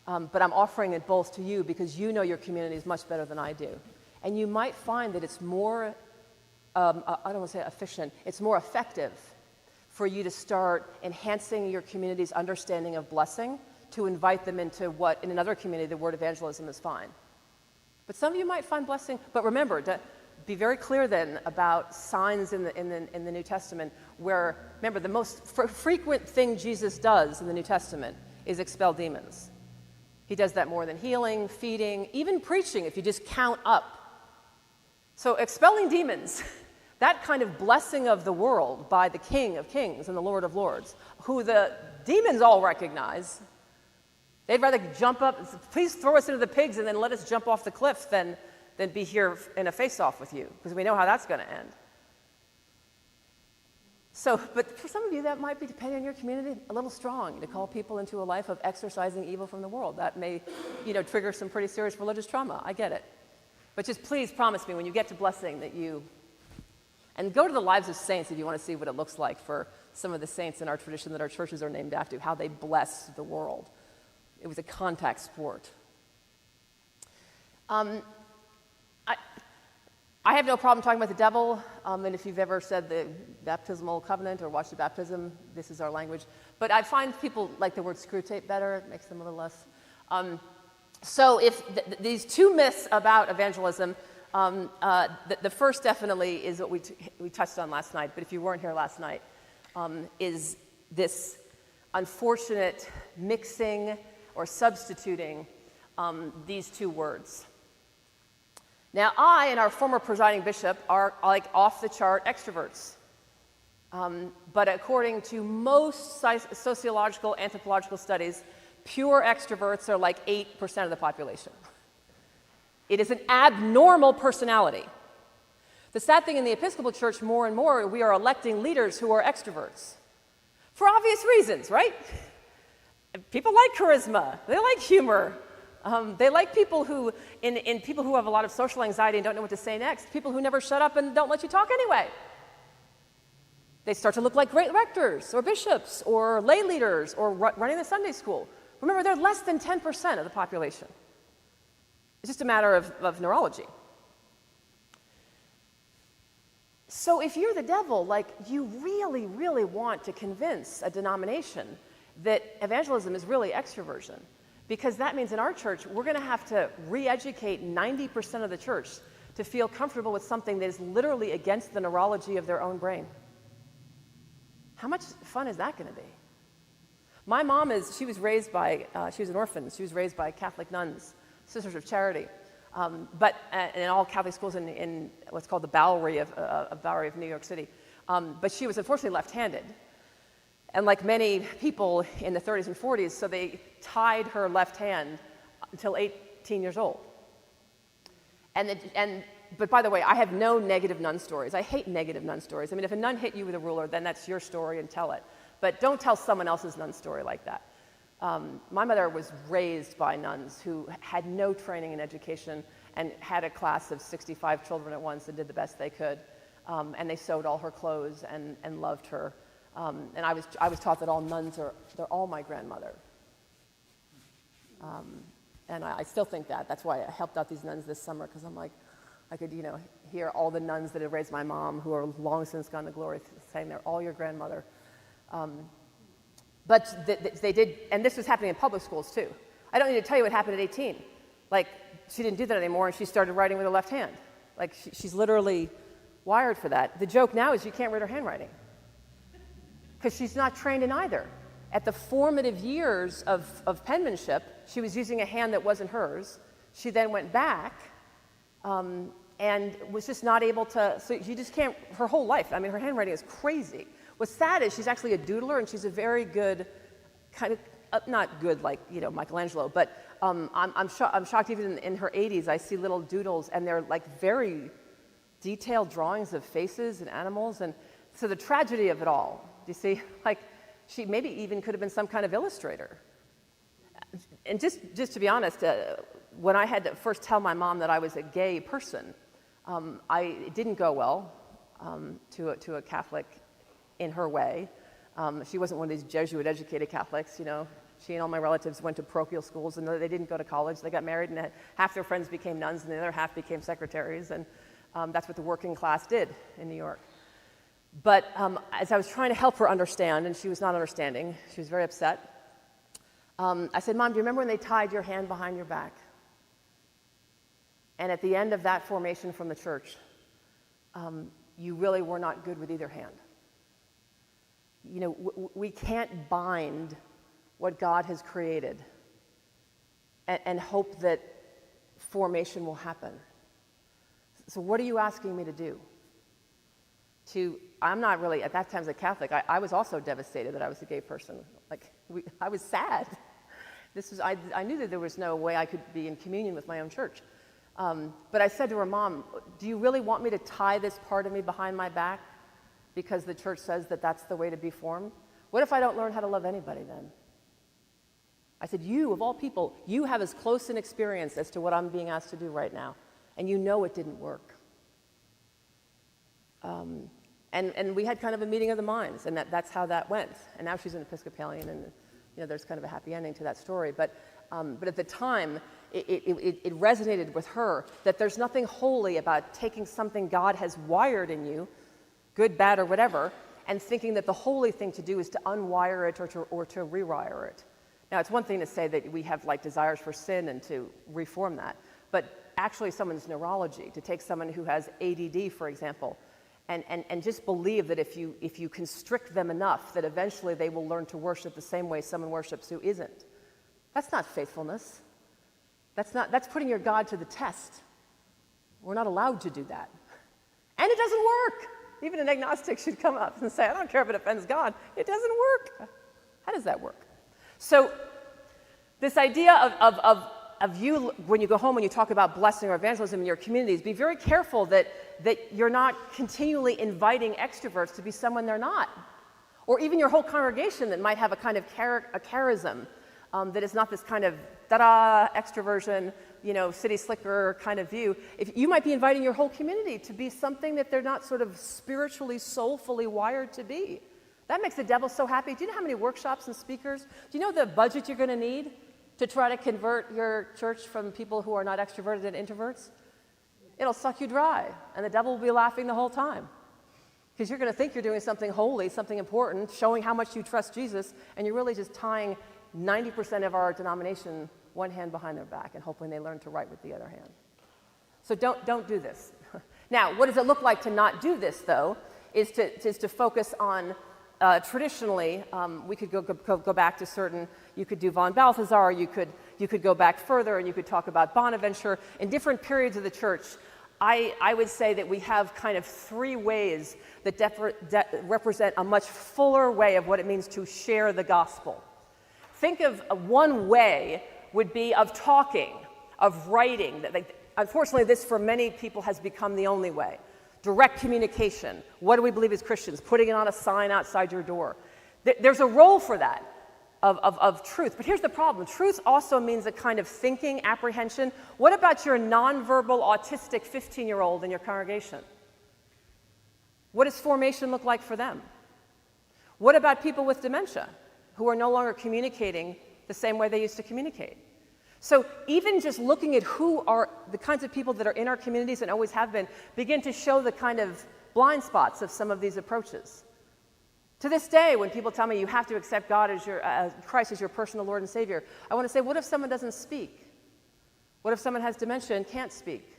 But I'm offering it both to you because you know your communities much better than I do. And you might find that it's more, I don't want to say efficient, it's more effective for you to start enhancing your community's understanding of blessing, to invite them into what, in another community, the word evangelism is fine. But some of you might find blessing, but remember, to be very clear then about signs in the New Testament where, remember, the most frequent thing Jesus does in the New Testament is expel demons. He does that more than healing, feeding, even preaching, if you just count up. So expelling demons, that kind of blessing of the world by the King of Kings and the Lord of Lords, who the demons all recognize. They'd rather jump up, please throw us into the pigs and then let us jump off the cliff than be here in a face-off with you, because we know how that's going to end. So, but for some of you, that might be, depending on your community, a little strong to call people into a life of exorcising evil from the world. That may, trigger some pretty serious religious trauma. I get it. But just please promise me when you get to blessing that you, and go to the lives of saints if you want to see what it looks like for some of the saints in our tradition that our churches are named after, how they bless the world. It was a contact sport. I have no problem talking about the devil, and if you've ever said the baptismal covenant or watched the baptism, this is our language. But I find people like the word screw tape better. It makes them a little less. So if these two myths about evangelism, The first definitely is what we touched on last night, but if you weren't here last night, is this unfortunate mixing or substituting these two words. Now, I and our former presiding bishop are like off-the-chart extroverts. But according to most sociological, anthropological studies, pure extroverts are like 8% of the population. It is an abnormal personality. The sad thing in the Episcopal Church, more and more, we are electing leaders who are extroverts. For obvious reasons, right? People like charisma. They like humor. They like people who, in people who have a lot of social anxiety and don't know what to say next, people who never shut up and don't let you talk anyway. They start to look like great rectors or bishops or lay leaders or running the Sunday school. Remember, they're less than 10% of the population. It's just a matter of neurology. So if you're the devil, like, you really, really want to convince a denomination that evangelism is really extroversion, because that means in our church, we're going to have to re-educate 90% of the church to feel comfortable with something that is literally against the neurology of their own brain. How much fun is that going to be? My mom she was raised by, she was an orphan. She was raised by Catholic nuns, Sisters of Charity, but in all Catholic schools in what's called the Bowery of New York City. But she was unfortunately left-handed. And like many people in the 30s and 40s, so they tied her left hand until 18 years old. But by the way, I have no negative nun stories. I hate negative nun stories. I mean, if a nun hit you with a ruler, then that's your story and tell it. But don't tell someone else's nun story like that. My mother was raised by nuns who had no training in education and had a class of 65 children at once and did the best they could. And they sewed all her clothes and loved her. And I was taught that all nuns they're all my grandmother. And I still think that. That's why I helped out these nuns this summer, because I'm like, I could, hear all the nuns that have raised my mom, who are long since gone to glory, saying they're all your grandmother. But they did, and this was happening in public schools too. I don't need to tell you what happened at 18. Like, she didn't do that anymore, and she started writing with her left hand. Like, she's literally wired for that. The joke now is you can't read her handwriting, because she's not trained in either. At the formative years of penmanship, she was using a hand that wasn't hers. She then went back and was just not able to, so you just can't, her whole life, I mean, her handwriting is crazy. What's sad is she's actually a doodler, and she's a very good, kind of, not good like, Michelangelo, but I'm shocked even in her 80s, I see little doodles, and they're like very detailed drawings of faces and animals, and so the tragedy of it all, do you see? Like, she maybe even could have been some kind of illustrator. And just to be honest, when I had to first tell my mom that I was a gay person, it didn't go well to a Catholic in her way. She wasn't one of these Jesuit-educated Catholics, She and all my relatives went to parochial schools, and they didn't go to college. They got married, and half their friends became nuns, and the other half became secretaries, and that's what the working class did in New York. But as I was trying to help her understand, and she was not understanding, she was very upset, I said, Mom, do you remember when they tied your hand behind your back? And at the end of that formation from the church, you really were not good with either hand. We can't bind what God has created and hope that formation will happen. So what are you asking me to do? I'm not really, at that time as a Catholic, I was also devastated that I was a gay person. I was sad. I knew that there was no way I could be in communion with my own church. But I said to her, Mom, do you really want me to tie this part of me behind my back because the church says that that's the way to be formed? What if I don't learn how to love anybody then? I said, you, of all people, you have as close an experience as to what I'm being asked to do right now, and you know it didn't work. And we had kind of a meeting of the minds, and that's how that went. And now she's an Episcopalian, and there's kind of a happy ending to that story. But at the time, it resonated with her that there's nothing holy about taking something God has wired in you, good, bad, or whatever, and thinking that the holy thing to do is to unwire it or to rewire it. Now, it's one thing to say that we have desires for sin and to reform that, but actually someone's neurology, to take someone who has ADD, for example, and just believe that if you constrict them enough, that eventually they will learn to worship the same way someone worships who isn't. That's not faithfulness. That's putting your God to the test. We're not allowed to do that. And it doesn't work. Even an agnostic should come up and say, I don't care if it offends God. It doesn't work. How does that work? So this idea of you, when you go home and you talk about blessing or evangelism in your communities, be very careful that you're not continually inviting extroverts to be someone they're not. Or even your whole congregation that might have a kind of a charism that is not this kind of da-da extroversion, city slicker kind of view. If you might be inviting your whole community to be something that they're not sort of spiritually, soulfully wired to be. That makes the devil so happy. Do you know how many workshops and speakers? Do you know the budget you're going to need to try to convert your church from people who are not extroverted and introverts? It'll suck you dry, and the devil will be laughing the whole time. Because you're going to think you're doing something holy, something important, showing how much you trust Jesus, and you're really just tying 90% of our denomination one hand behind their back and hoping they learn to write with the other hand. So don't do this. Now, what does it look like to not do this, though, is to focus on traditionally, we could go back to certain, you could do von Balthasar, you could go back further and you could talk about Bonaventure. In different periods of the church, I would say that we have kind of three ways that represent a much fuller way of what it means to share the gospel. Think of one way would be of talking, of writing. Unfortunately, this for many people has become the only way. Direct communication. What do we believe as Christians? Putting it on a sign outside your door. There's a role for that of truth. But here's the problem. Truth also means a kind of thinking, apprehension. What about your nonverbal, autistic 15-year-old in your congregation? What does formation look like for them? What about people with dementia who are no longer communicating the same way they used to communicate? So even just looking at who are the kinds of people that are in our communities and always have been, begin to show the kind of blind spots of some of these approaches. To this day, when people tell me you have to accept God as Christ as your personal Lord and Savior, I want to say, what if someone doesn't speak? What if someone has dementia and can't speak?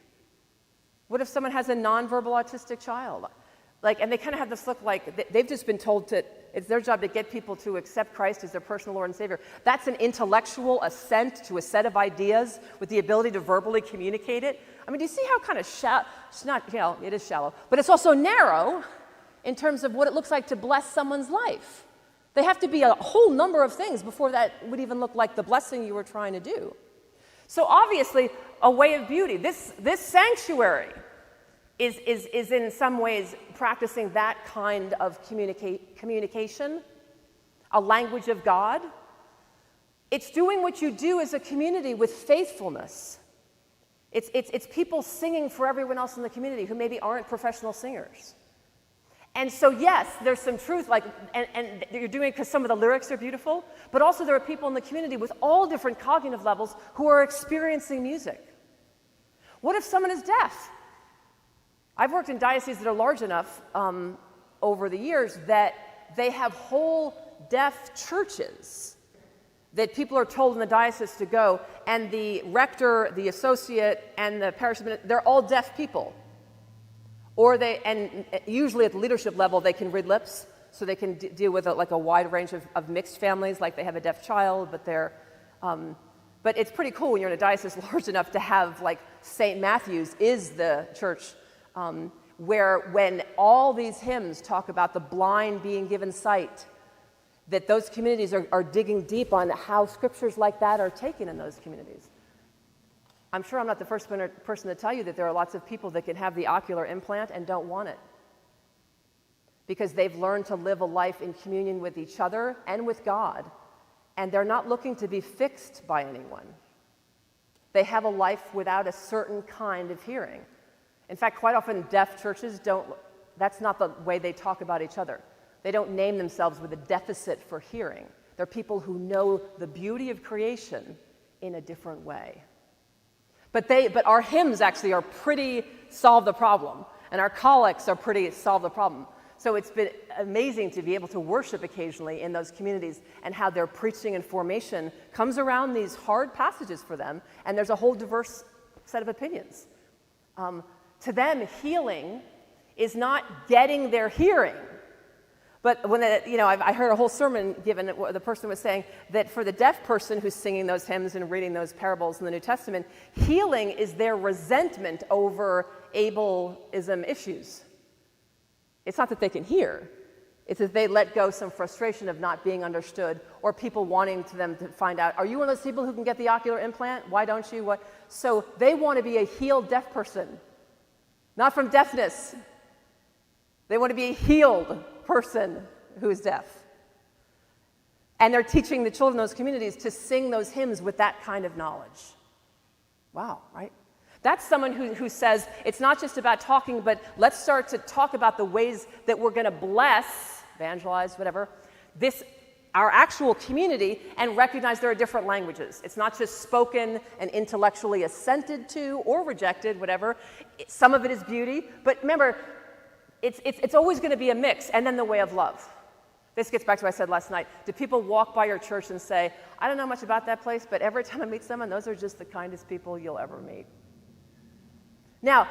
What if someone has a nonverbal autistic child? And they kind of have this look like they've just been told it's their job to get people to accept Christ as their personal Lord and Savior. That's an intellectual assent to a set of ideas with the ability to verbally communicate it. I mean, do you see how kind of shallow, it's not, it is shallow, but it's also narrow in terms of what it looks like to bless someone's life. They have to be a whole number of things before that would even look like the blessing you were trying to do. So obviously, a way of beauty. This sanctuary is in some ways practicing that kind of communication, a language of God. It's doing what you do as a community with faithfulness. It's people singing for everyone else in the community who maybe aren't professional singers. And so yes, there's some truth, and you're doing it because some of the lyrics are beautiful, but also there are people in the community with all different cognitive levels who are experiencing music. What if someone is deaf? I've worked in dioceses that are large enough over the years that they have whole deaf churches that people are told in the diocese to go, and the rector, the associate, and the parish administrator, they're all deaf people. And usually at the leadership level, they can read lips, so they can deal with a wide range of mixed families, like they have a deaf child, but it's pretty cool when you're in a diocese large enough to have, St. Matthew's is the church where when all these hymns talk about the blind being given sight, that those communities are digging deep on how scriptures like that are taken in those communities. I'm sure I'm not the first person to tell you that there are lots of people that can have the ocular implant and don't want it because they've learned to live a life in communion with each other and with God, and they're not looking to be fixed by anyone. They have a life without a certain kind of hearing. In fact, quite often deaf churches that's not the way they talk about each other. They don't name themselves with a deficit for hearing. They're people who know the beauty of creation in a different way. But our hymns actually are pretty solve the problem, and our collects are pretty solve the problem. So it's been amazing to be able to worship occasionally in those communities and how their preaching and formation comes around these hard passages for them, and there's a whole diverse set of opinions. To them, healing is not getting their hearing. But when I heard a whole sermon given, the person was saying that for the deaf person who's singing those hymns and reading those parables in the New Testament, healing is their resentment over ableism issues. It's not that they can hear. It's that they let go some frustration of not being understood, or people wanting them to find out, are you one of those people who can get the ocular implant? Why don't you? What? So they want to be a healed deaf person, not from deafness. They want to be a healed person who is deaf. And they're teaching the children in those communities to sing those hymns with that kind of knowledge. Wow, right? That's someone who says, it's not just about talking, but let's start to talk about the ways that we're going to bless, evangelize, whatever, our actual community, and recognize there are different languages. It's not just spoken and intellectually assented to or rejected, whatever. Some of it is beauty, but remember, it's always going to be a mix, and then the way of love. This gets back to what I said last night. Do people walk by your church and say, I don't know much about that place, but every time I meet someone, those are just the kindest people you'll ever meet? Now,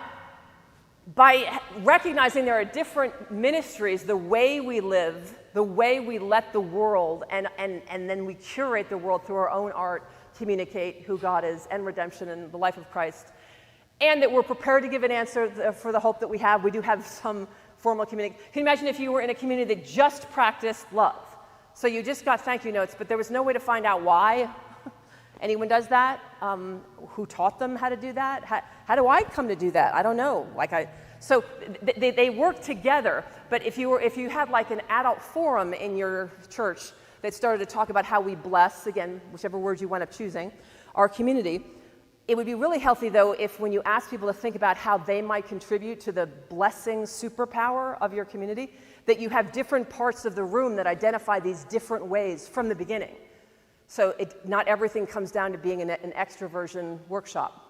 by recognizing there are different ministries, the way we live, the way we let the world, and then we curate the world through our own art, communicate who God is and redemption and the life of Christ, and that we're prepared to give an answer for the hope that we have. We do have some formal community. Can you imagine if you were in a community that just practiced love? So you just got thank you notes, but there was no way to find out why. Anyone does that? Who taught them how to do that? How do I come to do that? I don't know. So they work together. But if you had like an adult forum in your church that started to talk about how we bless, again, whichever word you wind up choosing, our community, it would be really healthy, though, if when you ask people to think about how they might contribute to the blessing superpower of your community, that you have different parts of the room that identify these different ways from the beginning. So not everything comes down to being an extroversion workshop.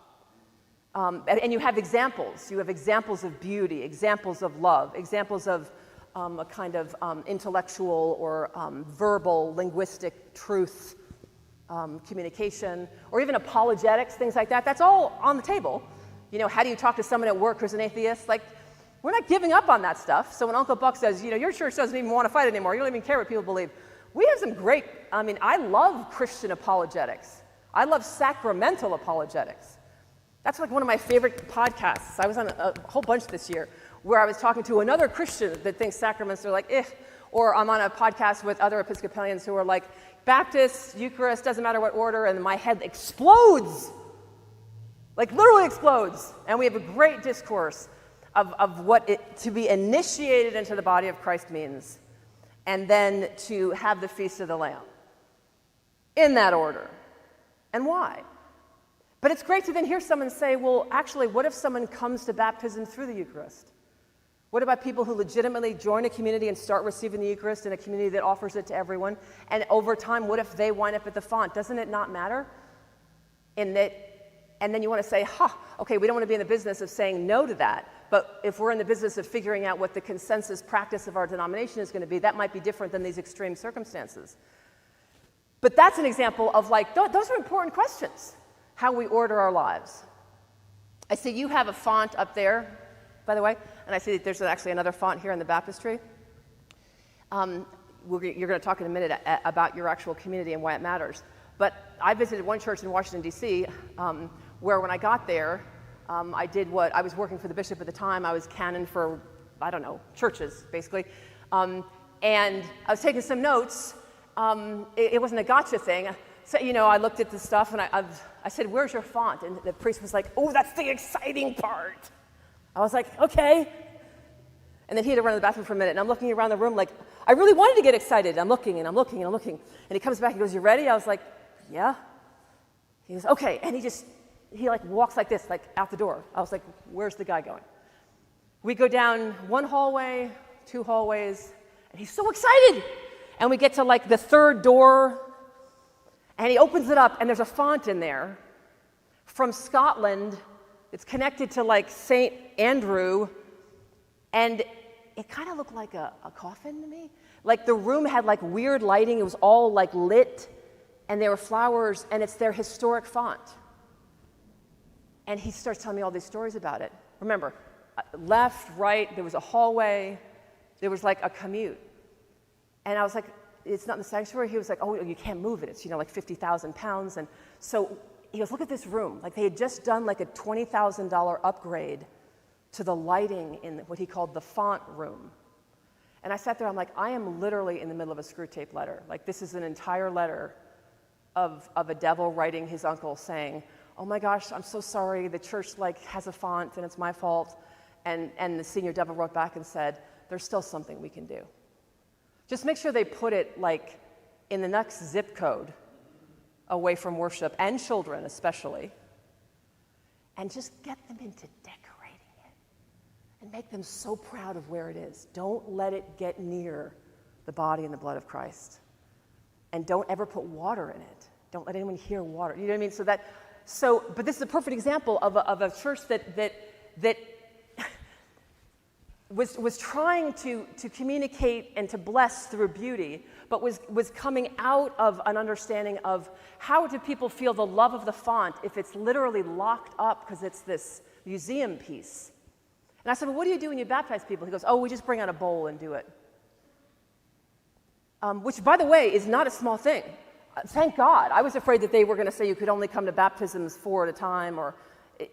And you have examples. You have examples of beauty, examples of love, examples of a kind of intellectual or verbal, linguistic truth, communication, or even apologetics, things like that. That's all on the table. How do you talk to someone at work who's an atheist? We're not giving up on that stuff. So when Uncle Buck says, your church doesn't even want to fight anymore, you don't even care what people believe. We have some great, I love Christian apologetics. I love sacramental apologetics. That's one of my favorite podcasts. I was on a whole bunch this year where I was talking to another Christian that thinks sacraments are or I'm on a podcast with other Episcopalians who are like, Baptist, Eucharist, doesn't matter what order, and my head explodes. Literally explodes. And we have a great discourse of what to be initiated into the body of Christ means, and then to have the Feast of the Lamb. In that order. And why? But it's great to then hear someone say, well, actually, what if someone comes to baptism through the Eucharist? What about people who legitimately join a community and start receiving the Eucharist in a community that offers it to everyone? And over time, what if they wind up at the font? Doesn't it not matter? And then you want to say, okay, we don't want to be in the business of saying no to that. But if we're in the business of figuring out what the consensus practice of our denomination is going to be, that might be different than these extreme circumstances. But that's an example of those are important questions, how we order our lives. I see you have a font up there, by the way, and I see that there's actually another font here in the baptistry. You're going to talk in a minute about your actual community and why it matters. But I visited one church in Washington, D.C., where when I got there, I did what I was working for the bishop at the time. I was canon for, churches, basically. And I was taking some notes. It wasn't a gotcha thing. So, I looked at the stuff and I said, where's your font? And the priest was like, oh, that's the exciting part. I was like, okay. And then he had to run to the bathroom for a minute, and I'm looking around the room I really wanted to get excited. I'm looking. And he comes back and goes, you ready? I was like, yeah. He goes, okay. And he walks like this, out the door. I was like, where's the guy going? We go down one hallway, two hallways, and he's so excited. And we get to the third door, and he opens it up, and there's a font in there from Scotland. It's connected to St. Andrew, and it kind of looked like a coffin to me. The room had weird lighting. It was all lit, and there were flowers, and it's their historic font. And he starts telling me all these stories about it. Remember, left, right, there was a hallway, there was like a commute. And I was like, it's not in the sanctuary? He was like, oh, you can't move it. It's, like 50,000 pounds. And so he goes, look at this room. Like they had just done like a $20,000 upgrade to the lighting in what he called the font room. And I sat there, I'm like, I am literally in the middle of a screw tape letter. Like this is an entire letter of a devil writing his uncle saying, oh my gosh, I'm so sorry, the church like has a font and it's my fault. And the senior devil wrote back and said, there's still something we can do. Just make sure they put it like in the next zip code away from worship and children especially. And just get them into decorating it and make them so proud of where it is. Don't let it get near the body and the blood of Christ. And don't ever put water in it. Don't let anyone hear water. You know what I mean? But this is a perfect example of a church that was trying to communicate and to bless through beauty, but was coming out of an understanding of how do people feel the love of the font if it's literally locked up because it's this museum piece. And I said, well, what do you do when you baptize people? He goes, oh, we just bring out a bowl and do it. Which, by the way, is not a small thing. Thank God. I was afraid that they were going to say you could only come to baptisms 4 at a time.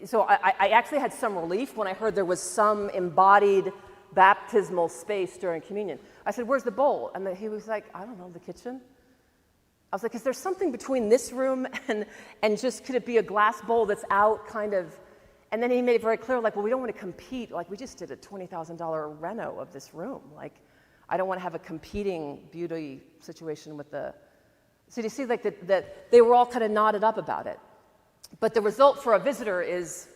So I actually had some relief when I heard there was some embodied baptismal space during communion. I said, where's the bowl? And he was like, I don't know, the kitchen? I was like, is there something between this room and just could it be a glass bowl that's out kind of? And then he made it very clear, like, well, we don't want to compete. Like, we just did a $20,000 reno of this room. Like, I don't want to have a competing beauty situation with the... So you see, like, that they were all kind of knotted up about it. But the result for a visitor is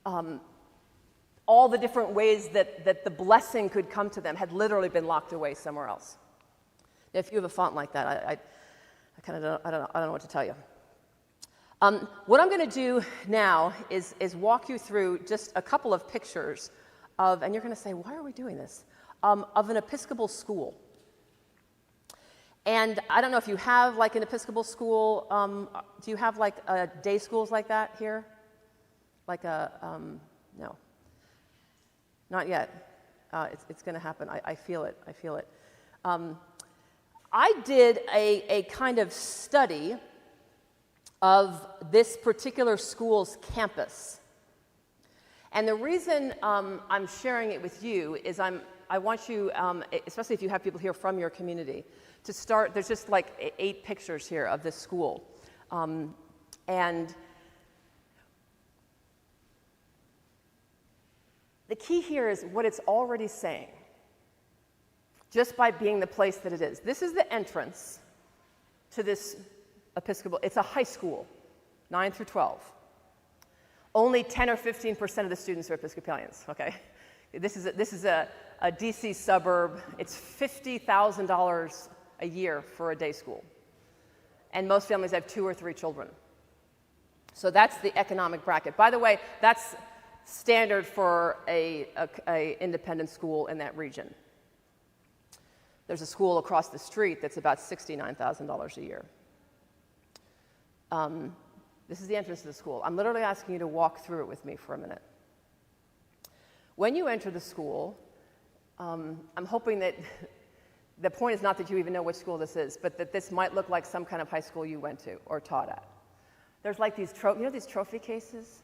all the different ways that the blessing could come to them had literally been locked away somewhere else. Now, if you have a font like that, I kind of don't know what to tell you. What I'm going to do now is walk you through just a couple of pictures of, and you're going to say, why are we doing this? Of an Episcopal school. And I don't know if you have like an Episcopal school. Do you have like day schools like that here? Like no. Not yet. It's going to happen. I feel it. I feel it. I did a kind of study of this particular school's campus. And the reason I'm sharing it with you is I want you, especially if you have people here from your community, to start. There's just like 8 pictures here of this school. And the key here is what it's already saying, just by being the place that it is. This is the entrance to this Episcopal. It's a high school, 9 through 12. Only 10 or 15% of the students are Episcopalians, okay? This is a DC suburb. It's $50,000 a year for a day school. And most families have 2 or 3 children. So that's the economic bracket. By the way, that's standard for a independent school in that region. There's a school across the street that's about $69,000 a year. This is the entrance to the school. I'm literally asking you to walk through it with me for a minute. When you enter the school, I'm hoping that the point is not that you even know which school this is, but that this might look like some kind of high school you went to or taught at. There's like these these trophy cases?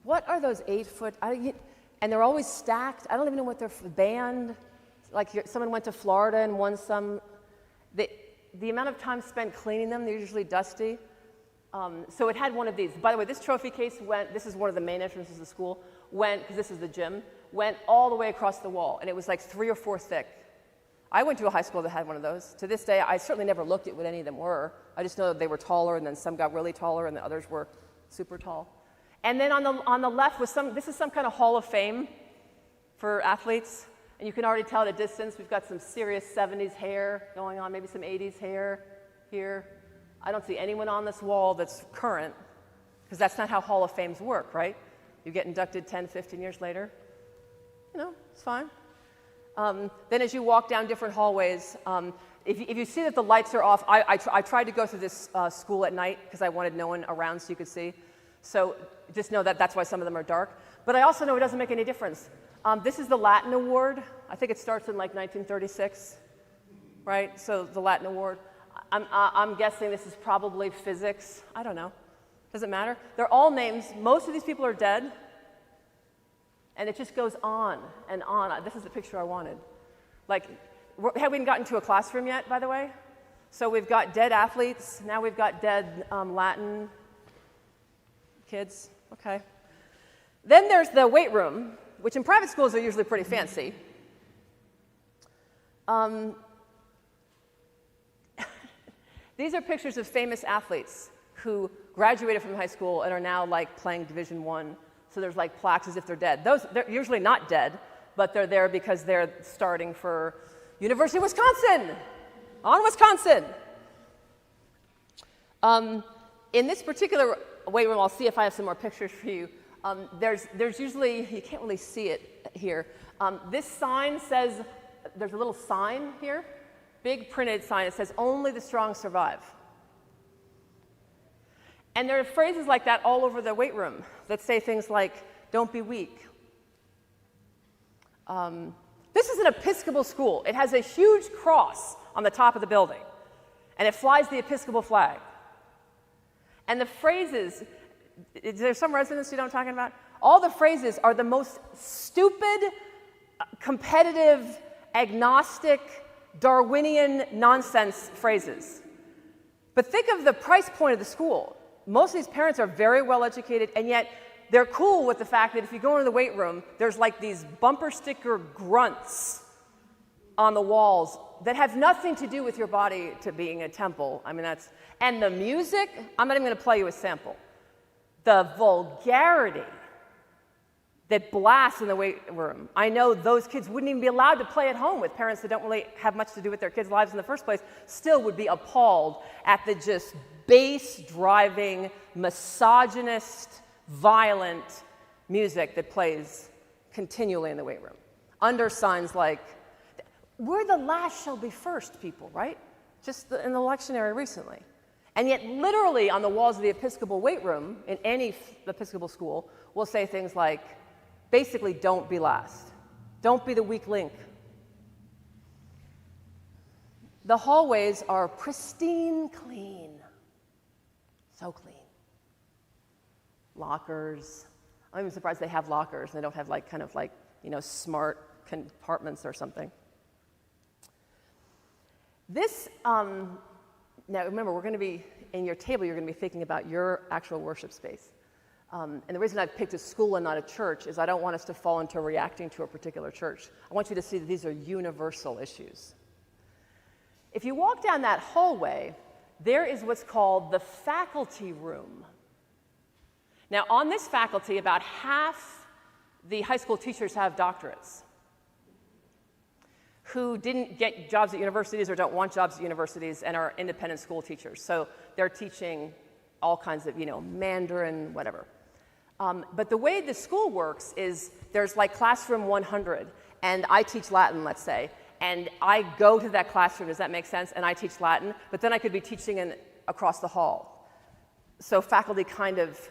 What are those 8-foot? And they're always stacked. I don't even know what they're band. Like someone went to Florida and won some. The amount of time spent cleaning them, they're usually dusty. So it had one of these. By the way, this trophy case this is one of the main entrances of the school, because this is the gym, went all the way across the wall, and it was like 3 or 4 thick. I went to a high school that had one of those. To this day, I certainly never looked at what any of them were. I just know that they were taller, and then some got really taller, and the others were super tall. And then on the left was this is some kind of hall of fame for athletes, and you can already tell at a distance we've got some serious 70s hair going on, maybe some 80s hair here. I don't see anyone on this wall that's current, because that's not how Hall of Fames work, right? You get inducted 10, 15 years later. It's fine. Then as you walk down different hallways, if you see that the lights are off, I tried to go through this school at night because I wanted no one around so you could see. So just know that that's why some of them are dark. But I also know it doesn't make any difference. This is the Latin Award. I think it starts in like 1936, right? So the Latin Award. I'm guessing this is probably physics. I don't know. Doesn't matter. They're all names. Most of these people are dead. And it just goes on and on. This is the picture I wanted. Like, have we even gotten to a classroom yet, by the way? So we've got dead athletes. Now we've got dead Latin kids. Okay. Then there's the weight room, which in private schools are usually pretty fancy. These are pictures of famous athletes who graduated from high school and are now like playing Division I. So there's like plaques as if they're dead. They're usually not dead, but they're there because they're starting for University of Wisconsin. On Wisconsin. In this particular weight room, I'll see if I have some more pictures for you. There's usually, you can't really see it here. This sign says, there's a little sign here, big printed sign. It says, "Only the strong survive." And there are phrases like that all over the weight room that say things like, "Don't be weak." This is an Episcopal school. It has a huge cross on the top of the building, and it flies the Episcopal flag. And the phrases, is there some residents you know what I'm talking about? All the phrases are the most stupid, competitive, agnostic, Darwinian nonsense phrases. But think of the price point of the school. Most of these parents are very well educated, and yet they're cool with the fact that if you go into the weight room, there's like these bumper sticker grunts on the walls that have nothing to do with your body to being a temple. I mean, and the music, I'm not even going to play you a sample. The vulgarity that blasts in the weight room. I know those kids wouldn't even be allowed to play at home with parents that don't really have much to do with their kids' lives in the first place, still would be appalled at the just bass-driving, misogynist, violent music that plays continually in the weight room. Under signs like, "We're the last shall be first," people, right? Just in the lectionary recently. And yet literally on the walls of the Episcopal weight room in any Episcopal school will say things like, basically, "Don't be last. Don't be the weak link." The hallways are pristine clean. So clean. Lockers. I'm even surprised they have lockers. They don't have like kind of like, smart compartments or something. This, now remember, we're going to be, in your table, you're going to be thinking about your actual worship space. And the reason I've picked a school and not a church is I don't want us to fall into reacting to a particular church. I want you to see that these are universal issues. If you walk down that hallway, there is what's called the faculty room. Now, on this faculty, about half the high school teachers have doctorates who didn't get jobs at universities or don't want jobs at universities and are independent school teachers. So they're teaching all kinds of, Mandarin, whatever. But the way the school works is there's like classroom 100, and I teach Latin, let's say, and I go to that classroom, does that make sense? And I teach Latin, but then I could be teaching across the hall. So faculty kind of,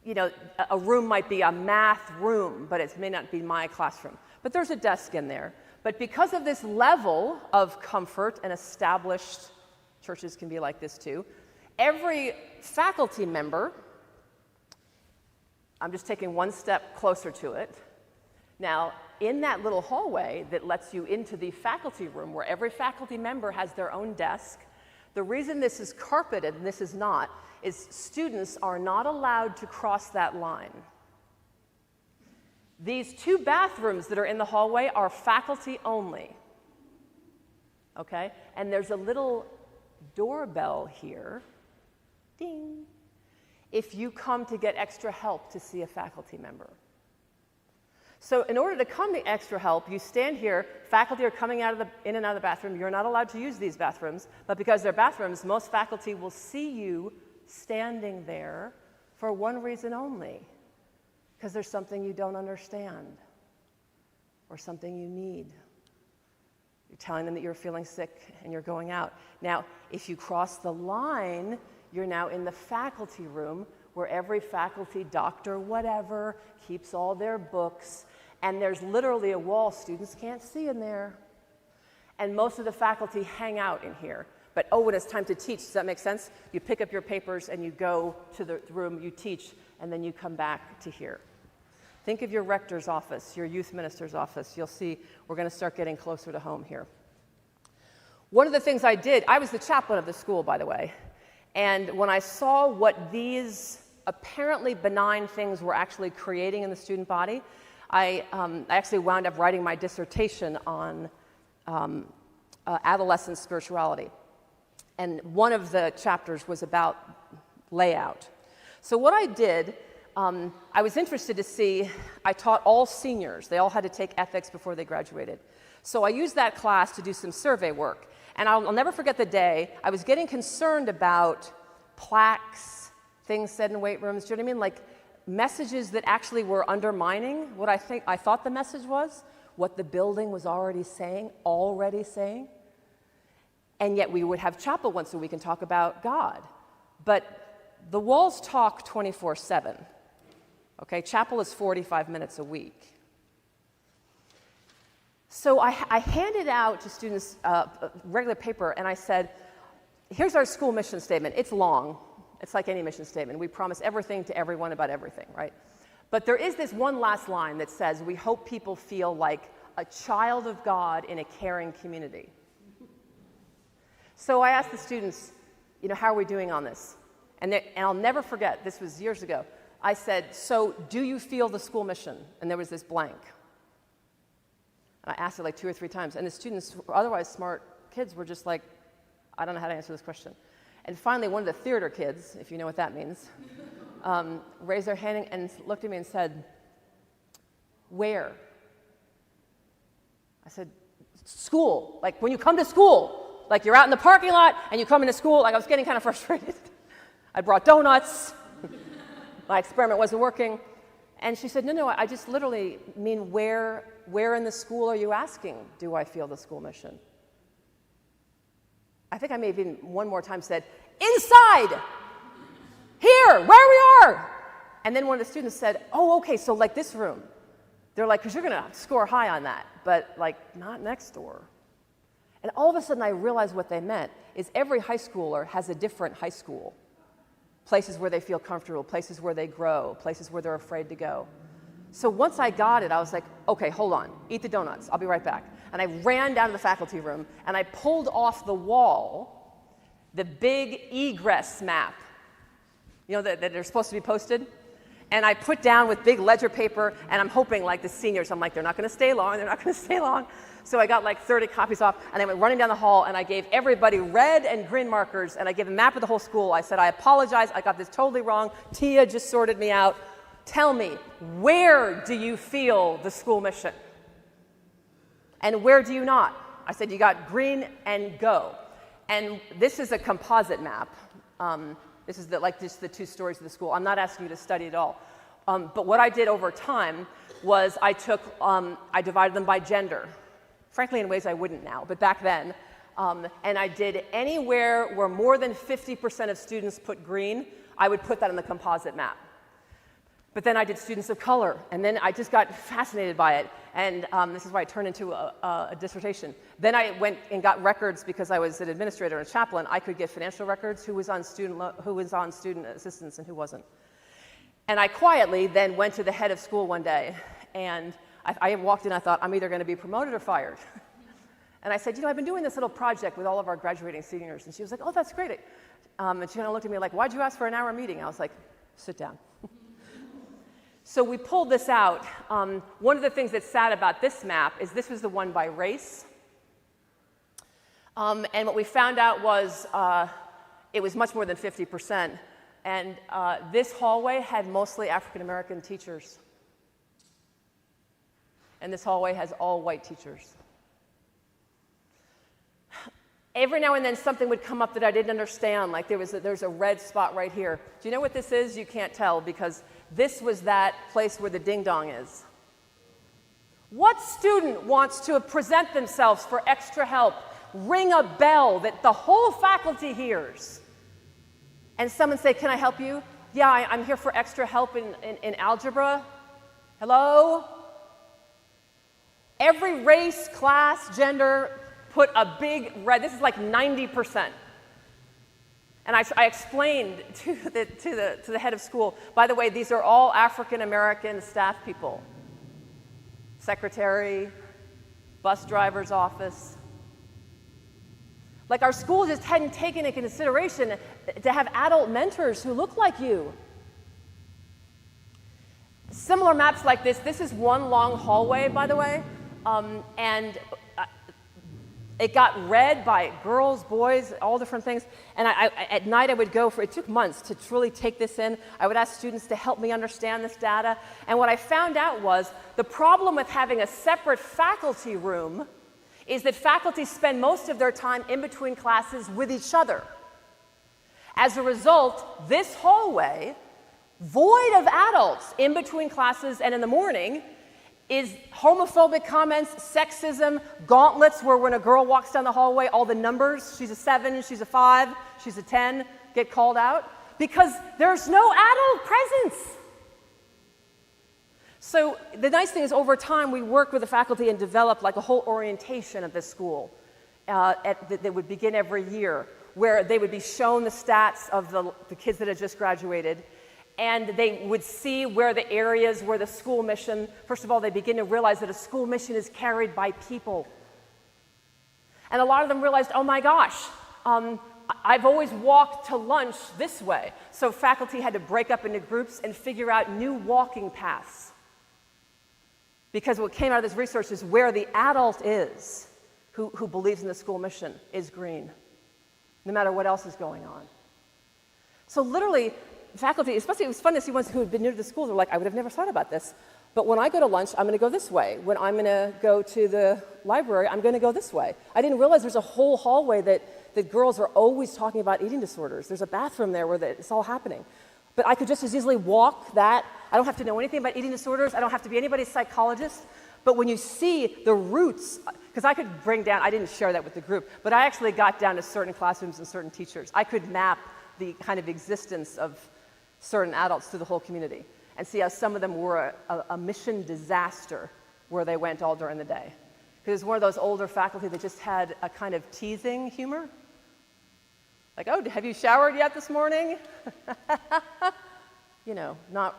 a room might be a math room, but it may not be my classroom. But there's a desk in there. But because of this level of comfort, and established churches can be like this too, every faculty member, I'm just taking one step closer to it. Now, in that little hallway that lets you into the faculty room where every faculty member has their own desk, the reason this is carpeted and this is not is students are not allowed to cross that line. These two bathrooms that are in the hallway are faculty only, okay? And there's a little doorbell here, ding, if you come to get extra help to see a faculty member. So in order to come to extra help, you stand here, faculty are coming in and out of the bathroom, you're not allowed to use these bathrooms, but because they're bathrooms, most faculty will see you standing there for one reason only, because there's something you don't understand or something you need. You're telling them that you're feeling sick and you're going out. Now, if you cross the line, you're now in the faculty room where every faculty, doctor, whatever, keeps all their books. And there's literally a wall students can't see in there. And most of the faculty hang out in here. But when it's time to teach, does that make sense? You pick up your papers and you go to the room, you teach, and then you come back to here. Think of your rector's office, your youth minister's office. You'll see we're going to start getting closer to home here. One of the things I did, I was the chaplain of the school, by the way. And when I saw what these apparently benign things were actually creating in the student body, I actually wound up writing my dissertation on adolescent spirituality. And one of the chapters was about layout. So what I did, I was interested to see, I taught all seniors. They all had to take ethics before they graduated. So I used that class to do some survey work. And I'll never forget the day, I was getting concerned about plaques, things said in weight rooms, do you know what I mean? Like messages that actually were undermining what I thought the message was, what the building was already saying. And yet we would have chapel once a week and talk about God. But the walls talk 24/7. Okay, chapel is 45 minutes a week. So I handed out to students a regular paper, and I said, here's our school mission statement. It's long. It's like any mission statement. We promise everything to everyone about everything, right? But there is this one last line that says, we hope people feel like a child of God in a caring community. So I asked the students, how are we doing on this? And I'll never forget, this was years ago. I said, so do you feel the school mission? And there was this blank. And I asked it like 2 or 3 times. And the students, otherwise smart kids, were just like, I don't know how to answer this question. And finally, one of the theater kids, if you know what that means, raised their hand and looked at me and said, where? I said, school. Like when you come to school. Like you're out in the parking lot and you come into school. Like I was getting kind of frustrated. I brought donuts. My experiment wasn't working. And she said, no, I just literally mean where in the school are you asking, do I feel the school mission? I think I may have even one more time said, inside, here, where we are. And then one of the students said, oh, okay, so like this room. They're like, because you're going to score high on that, but like not next door. And all of a sudden I realized what they meant is every high schooler has a different high school. Places where they feel comfortable, places where they grow, places where they're afraid to go. So once I got it, I was like, okay, hold on, eat the donuts, I'll be right back. And I ran down to the faculty room and I pulled off the wall the big egress map, that they're supposed to be posted. And I put down with big ledger paper, and I'm hoping like the seniors, I'm like, they're not gonna stay long, So I got like 30 copies off, and I went running down the hall, and I gave everybody red and green markers, and I gave a map of the whole school. I said, I apologize, I got this totally wrong. Tia just sorted me out. Tell me, where do you feel the school mission? And where do you not? I said, you got green and go. And this is a composite map. This is just the 2 stories of the school. I'm not asking you to study it all. But what I did over time was I divided them by gender. Frankly, in ways I wouldn't now, but back then. And I did anywhere where more than 50% of students put green, I would put that on the composite map. But then I did students of color, and then I just got fascinated by it. And this is why it turned into a dissertation. Then I went and got records because I was an administrator and a chaplain. I could get financial records, who was on student assistance and who wasn't. And I quietly then went to the head of school one day, and I walked in, I thought, I'm either going to be promoted or fired. And I said, I've been doing this little project with all of our graduating seniors. And she was like, oh, that's great. And she kind of looked at me like, why'd you ask for an hour meeting? I was like, sit down. So we pulled this out. One of the things that's sad about this map is this was the one by race. And what we found out was it was much more than 50%. And this hallway had mostly African-American teachers. And this hallway has all white teachers. Every now and then something would come up that I didn't understand, like there's a red spot right here. Do you know what this is? You can't tell because this was that place where the ding-dong is. What student wants to present themselves for extra help, ring a bell that the whole faculty hears, and someone say, can I help you? Yeah, I'm here for extra help in algebra. Hello? Every race, class, gender put a big red. This is like 90%. And I explained to the head of school, by the way, these are all African American staff people. Secretary, bus driver's office. Like our school just hadn't taken into consideration to have adult mentors who look like you. Similar maps like this is one long hallway, by the way, and it got read by girls, boys, all different things. And at night I would go it took months to truly take this in. I would ask students to help me understand this data. And what I found out was the problem with having a separate faculty room is that faculty spend most of their time in between classes with each other. As a result, this hallway, void of adults in between classes and in the morning, is homophobic comments, sexism, gauntlets where when a girl walks down the hallway, all the numbers, she's a 7, she's a 5, she's a 10, get called out, because there's no adult presence. So the nice thing is over time, we work with the faculty and develop like a whole orientation of this school that would begin every year, where they would be shown the stats of the kids that had just graduated, and they would see where the areas where the school mission, first of all, they begin to realize that a school mission is carried by people. And a lot of them realized, oh my gosh, I've always walked to lunch this way. So faculty had to break up into groups and figure out new walking paths. Because what came out of this research is where the adult is who believes in the school mission is green, no matter what else is going on. So literally, faculty, especially it was fun to see ones who had been new to the school, they're like, I would have never thought about this. But when I go to lunch, I'm going to go this way. When I'm going to go to the library, I'm going to go this way. I didn't realize there's a whole hallway that girls are always talking about eating disorders. There's a bathroom there where it's all happening. But I could just as easily walk that. I don't have to know anything about eating disorders. I don't have to be anybody's psychologist. But when you see the roots, because I could bring down, I didn't share that with the group, but I actually got down to certain classrooms and certain teachers. I could map the kind of existence of certain adults through the whole community and see how some of them were a mission disaster where they went all during the day. Because it's one of those older faculty that just had a kind of teasing humor. Like, oh, have you showered yet this morning? You know, not,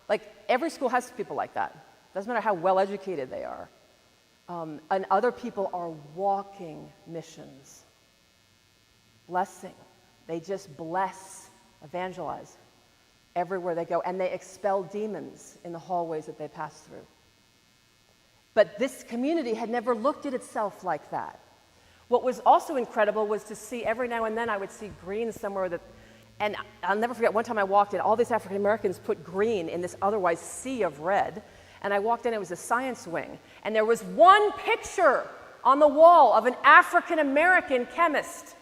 like every school has people like that. Doesn't matter how well educated they are. And other people are walking missions. Blessing. They just bless, evangelize everywhere they go, and they expel demons in the hallways that they pass through. But this community had never looked at itself like that. What was also incredible was to see every now and then I would see green somewhere and I'll never forget one time I walked in, all these African Americans put green in this otherwise sea of red, and I walked in, it was a science wing, and there was one picture on the wall of an African American chemist.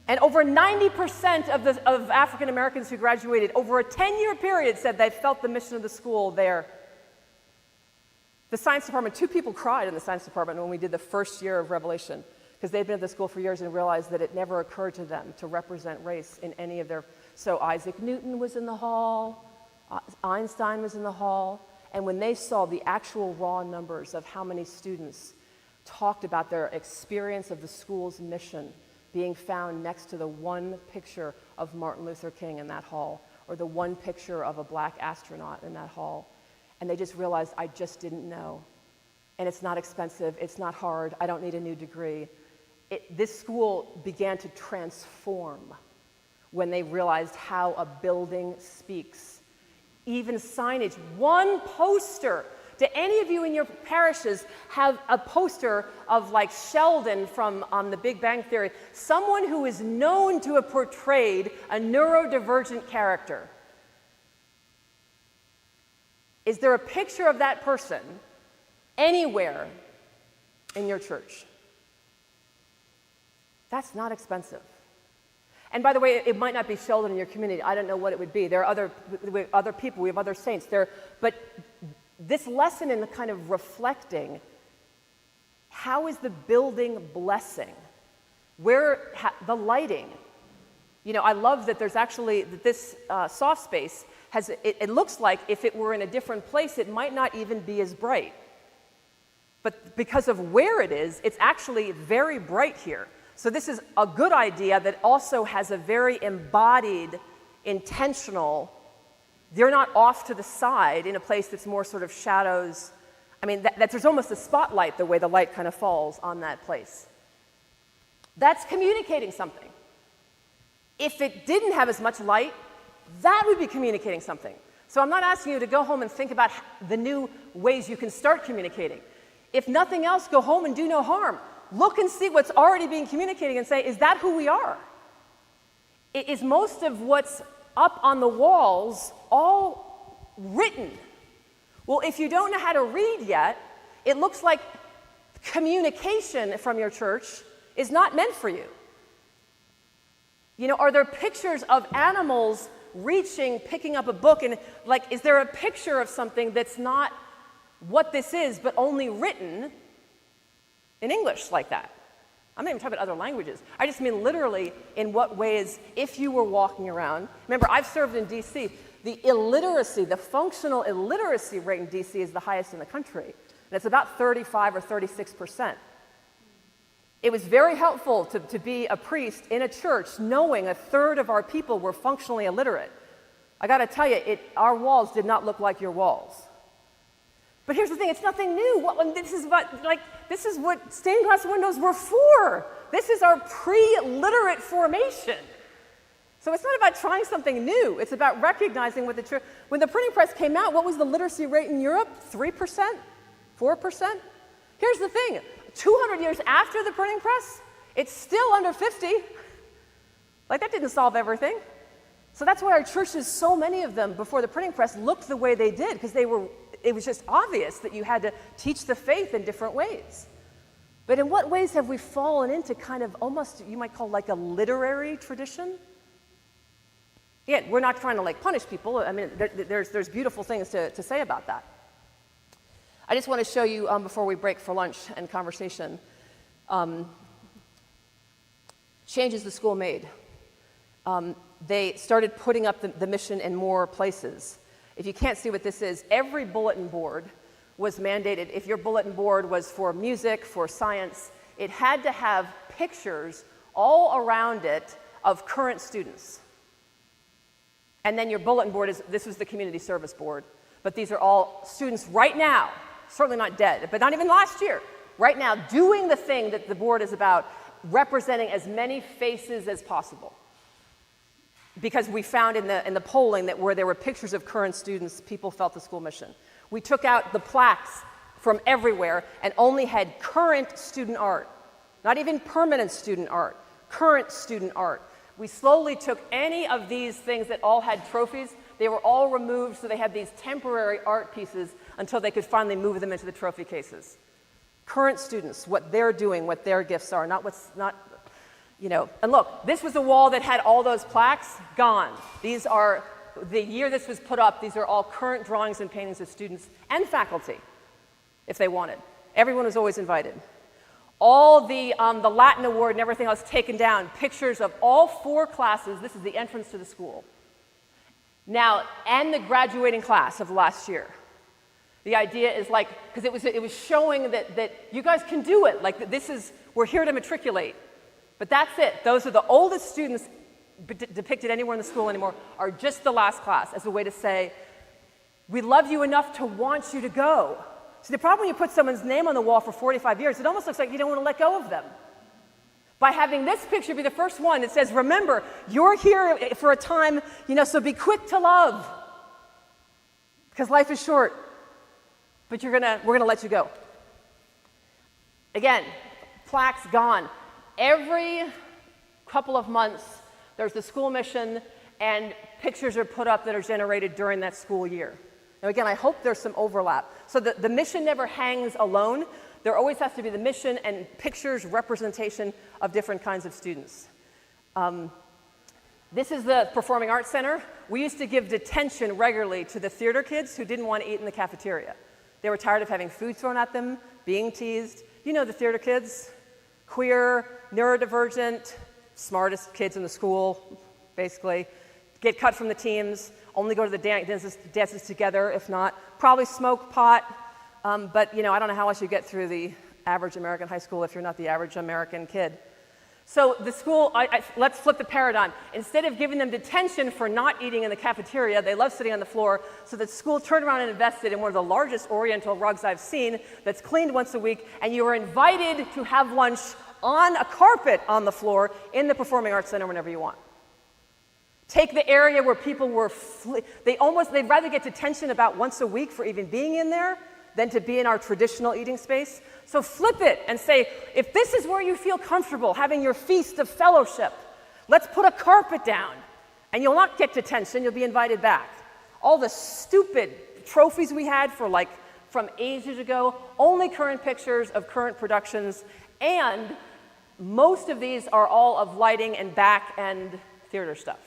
And over 90% of African Americans who graduated over a 10-year period said they felt the mission of the school there. The science department, 2 people cried in the science department when we did the first year of Revelation, because they'd been at the school for years and realized that it never occurred to them to represent race in any of their... So Isaac Newton was in the hall, Einstein was in the hall, and when they saw the actual raw numbers of how many students talked about their experience of the school's mission being found next to the one picture of Martin Luther King in that hall, or the one picture of a black astronaut in that hall, and they just realized, I just didn't know. And it's not expensive, it's not hard, I don't need a new degree. This school began to transform when they realized how a building speaks. Even signage, one poster. Do any of you in your parishes have a poster of like Sheldon from The Big Bang Theory, someone who is known to have portrayed a neurodivergent character? Is there a picture of that person anywhere in your church? That's not expensive. And by the way, it might not be Sheldon in your community. I don't know what it would be. There are other people. We have other saints there. But this lesson in the kind of reflecting, how is the building blessing? The lighting? You know, I love that there's actually, that this soft space has, it looks like if it were in a different place, it might not even be as bright. But because of where it is, it's actually very bright here. So this is a good idea that also has a very embodied, intentional, they're not off to the side in a place that's more sort of shadows. I mean, there's almost a spotlight the way the light kind of falls on that place. That's communicating something. If it didn't have as much light, that would be communicating something. So I'm not asking you to go home and think about the new ways you can start communicating. If nothing else, go home and do no harm. Look and see what's already being communicated and say, is that who we are? Is most of what's up on the walls all written? Well, if you don't know how to read yet, it looks like communication from your church is not meant for you. You know, are there pictures of animals reaching, picking up a book, and like, is there a picture of something that's not what this is, but only written in English like that? I'm not even talking about other languages. I just mean literally in what ways, if you were walking around. Remember, I've served in D.C. The illiteracy, the functional illiteracy rate in D.C. is the highest in the country. And it's about 35 or 36%. It was very helpful to be a priest in a church knowing a third of our people were functionally illiterate. I got to tell you, our walls did not look like your walls. But here's the thing, it's nothing new. This is what stained glass windows were for. This is our pre-literate formation. So it's not about trying something new. It's about recognizing what the church. When the printing press came out, what was the literacy rate in Europe? 3%? 4%? Here's the thing. 200 years after the printing press, it's still under 50. Like, that didn't solve everything. So that's why our churches, so many of them before the printing press, looked the way they did, because it was just obvious that you had to teach the faith in different ways. But in what ways have we fallen into kind of almost, you might call like a literary tradition? Again, we're not trying to like punish people. I mean, there's beautiful things to say about that. I just want to show you, before we break for lunch and conversation, changes the school made. They started putting up the mission in more places. If you can't see what this is, every bulletin board was mandated. If your bulletin board was for music, for science, it had to have pictures all around it of current students. And then your bulletin board this was the community service board, but these are all students right now. Certainly not dead, but not even last year. Right now, doing the thing that the board is about, representing as many faces as possible. Because we found in the polling that where there were pictures of current students, people felt the school mission. We took out the plaques from everywhere and only had current student art. Not even permanent student art, current student art. We slowly took any of these things that all had trophies, they were all removed, so they had these temporary art pieces until they could finally move them into the trophy cases. Current students, what they're doing, what their gifts are, not what's not, you know. And look, this was a wall that had all those plaques, gone. These are, the year this was put up, these are all current drawings and paintings of students and faculty, if they wanted. Everyone was always invited. All the Latin award and everything else taken down, pictures of all 4 classes. This is the entrance to the school. Now, and the graduating class of last year. The idea is like, because it was showing that you guys can do it. Like, we're here to matriculate. But that's it. Those are the oldest students depicted anywhere in the school anymore, are just the last class, as a way to say, we love you enough to want you to go. See, the problem when you put someone's name on the wall for 45 years, it almost looks like you don't want to let go of them. By having this picture be the first one, it says, remember, you're here for a time, so be quick to love. Because life is short. But we're gonna let you go. Again, plaques gone. Every couple of months, there's the school mission, and pictures are put up that are generated during that school year. Now again, I hope there's some overlap. So the mission never hangs alone. There always has to be the mission and pictures, representation of different kinds of students. This is the Performing Arts Center. We used to give detention regularly to the theater kids who didn't want to eat in the cafeteria. They were tired of having food thrown at them, being teased. You know the theater kids, queer, neurodivergent, smartest kids in the school, basically. Get cut from the teams, only go to the dances together, if not. Probably smoke pot, but I don't know how else you get through the average American high school if you're not the average American kid. So the school, let's flip the paradigm. Instead of giving them detention for not eating in the cafeteria, they love sitting on the floor, so the school turned around and invested in one of the largest oriental rugs I've seen that's cleaned once a week, and you are invited to have lunch on a carpet on the floor in the Performing Arts Center whenever you want. Take the area where people were, they'd rather get detention about once a week for even being in there than to be in our traditional eating space. So flip it and say, if this is where you feel comfortable having your feast of fellowship, let's put a carpet down and you'll not get detention, you'll be invited back. All the stupid trophies we had from ages ago, only current pictures of current productions, and most of these are all of lighting and back end theater stuff.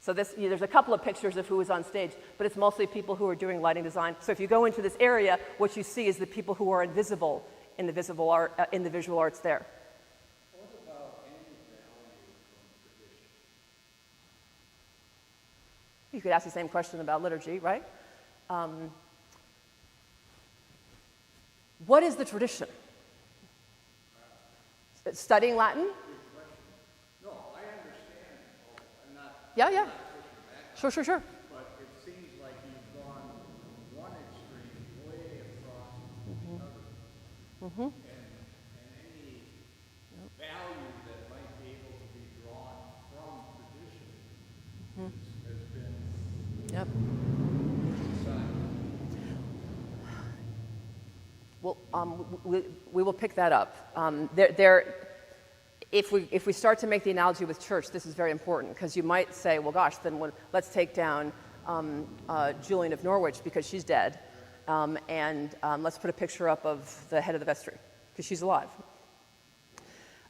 So there's a couple of pictures of who was on stage, but it's mostly people who are doing lighting design. So if you go into this area, what you see is the people who are invisible in the visual arts there. What about any value from tradition? You could ask the same question about liturgy, right? What is the tradition? Studying Latin? No, I understand. I'm not. Yeah. Sure. But it seems like you've gone from one extreme way across another. And any value that might be able to be drawn from tradition has been decided. Well, we will pick that up. If we start to make the analogy with church, this is very important, because you might say, well, gosh, then let's take down Julian of Norwich because she's dead, and let's put a picture up of the head of the vestry because she's alive.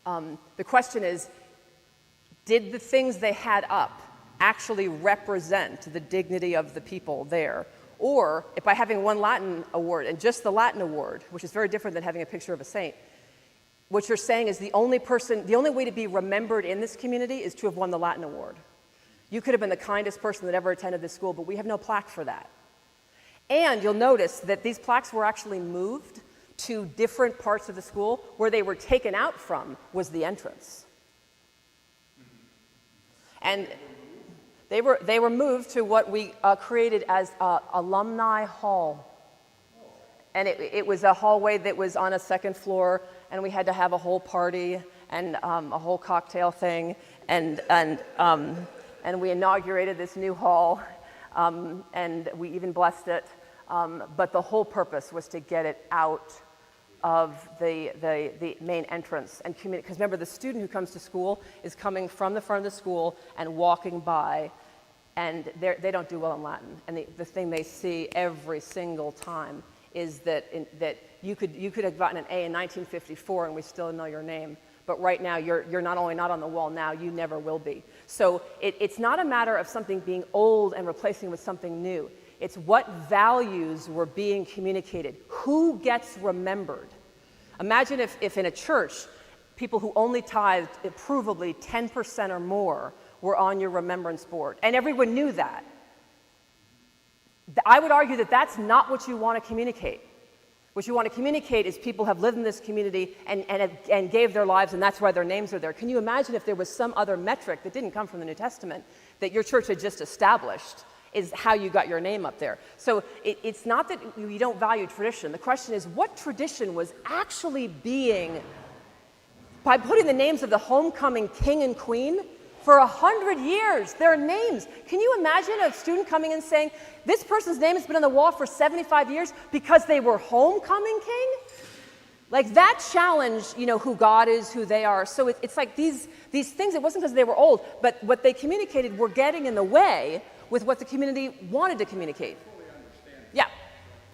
The question is, did the things they had up actually represent the dignity of the people there? Or, if by having one Latin award, and just the Latin award, which is very different than having a picture of a saint, what you're saying is the only way to be remembered in this community is to have won the Latin award. You could have been the kindest person that ever attended this school, but we have no plaque for that. And you'll notice that these plaques were actually moved to different parts of the school. Where they were taken out from was the entrance. And they were moved to what we created as Alumni Hall. And it was a hallway that was on a second floor, and we had to have a whole party and a whole cocktail thing, and we inaugurated this new hall, and we even blessed it. But the whole purpose was to get it out of the main entrance and communicate. Because remember, the student who comes to school is coming from the front of the school and walking by, and they don't do well in Latin. And the thing they see every single time is that you could have gotten an A in 1954 and we still know your name. But right now, you're not only not on the wall now, you never will be. So it's not a matter of something being old and replacing with something new. It's what values were being communicated. Who gets remembered? Imagine if in a church, people who only tithed provably 10% or more were on your remembrance board, and everyone knew that. I would argue that that's not what you want to communicate. What you want to communicate is people have lived in this community and gave their lives, and that's why their names are there. Can you imagine if there was some other metric that didn't come from the New Testament that your church had just established is how you got your name up there? So it's not that you don't value tradition. The question is, what tradition was actually being, by putting the names of the homecoming king and queen, for 100 years, their names. Can you imagine a student coming and saying, this person's name has been on the wall for 75 years because they were homecoming king? Like, that challenged, who God is, who they are. So it's like these things, it wasn't because they were old, but what they communicated were getting in the way with what the community wanted to communicate. I fully understand. Yeah.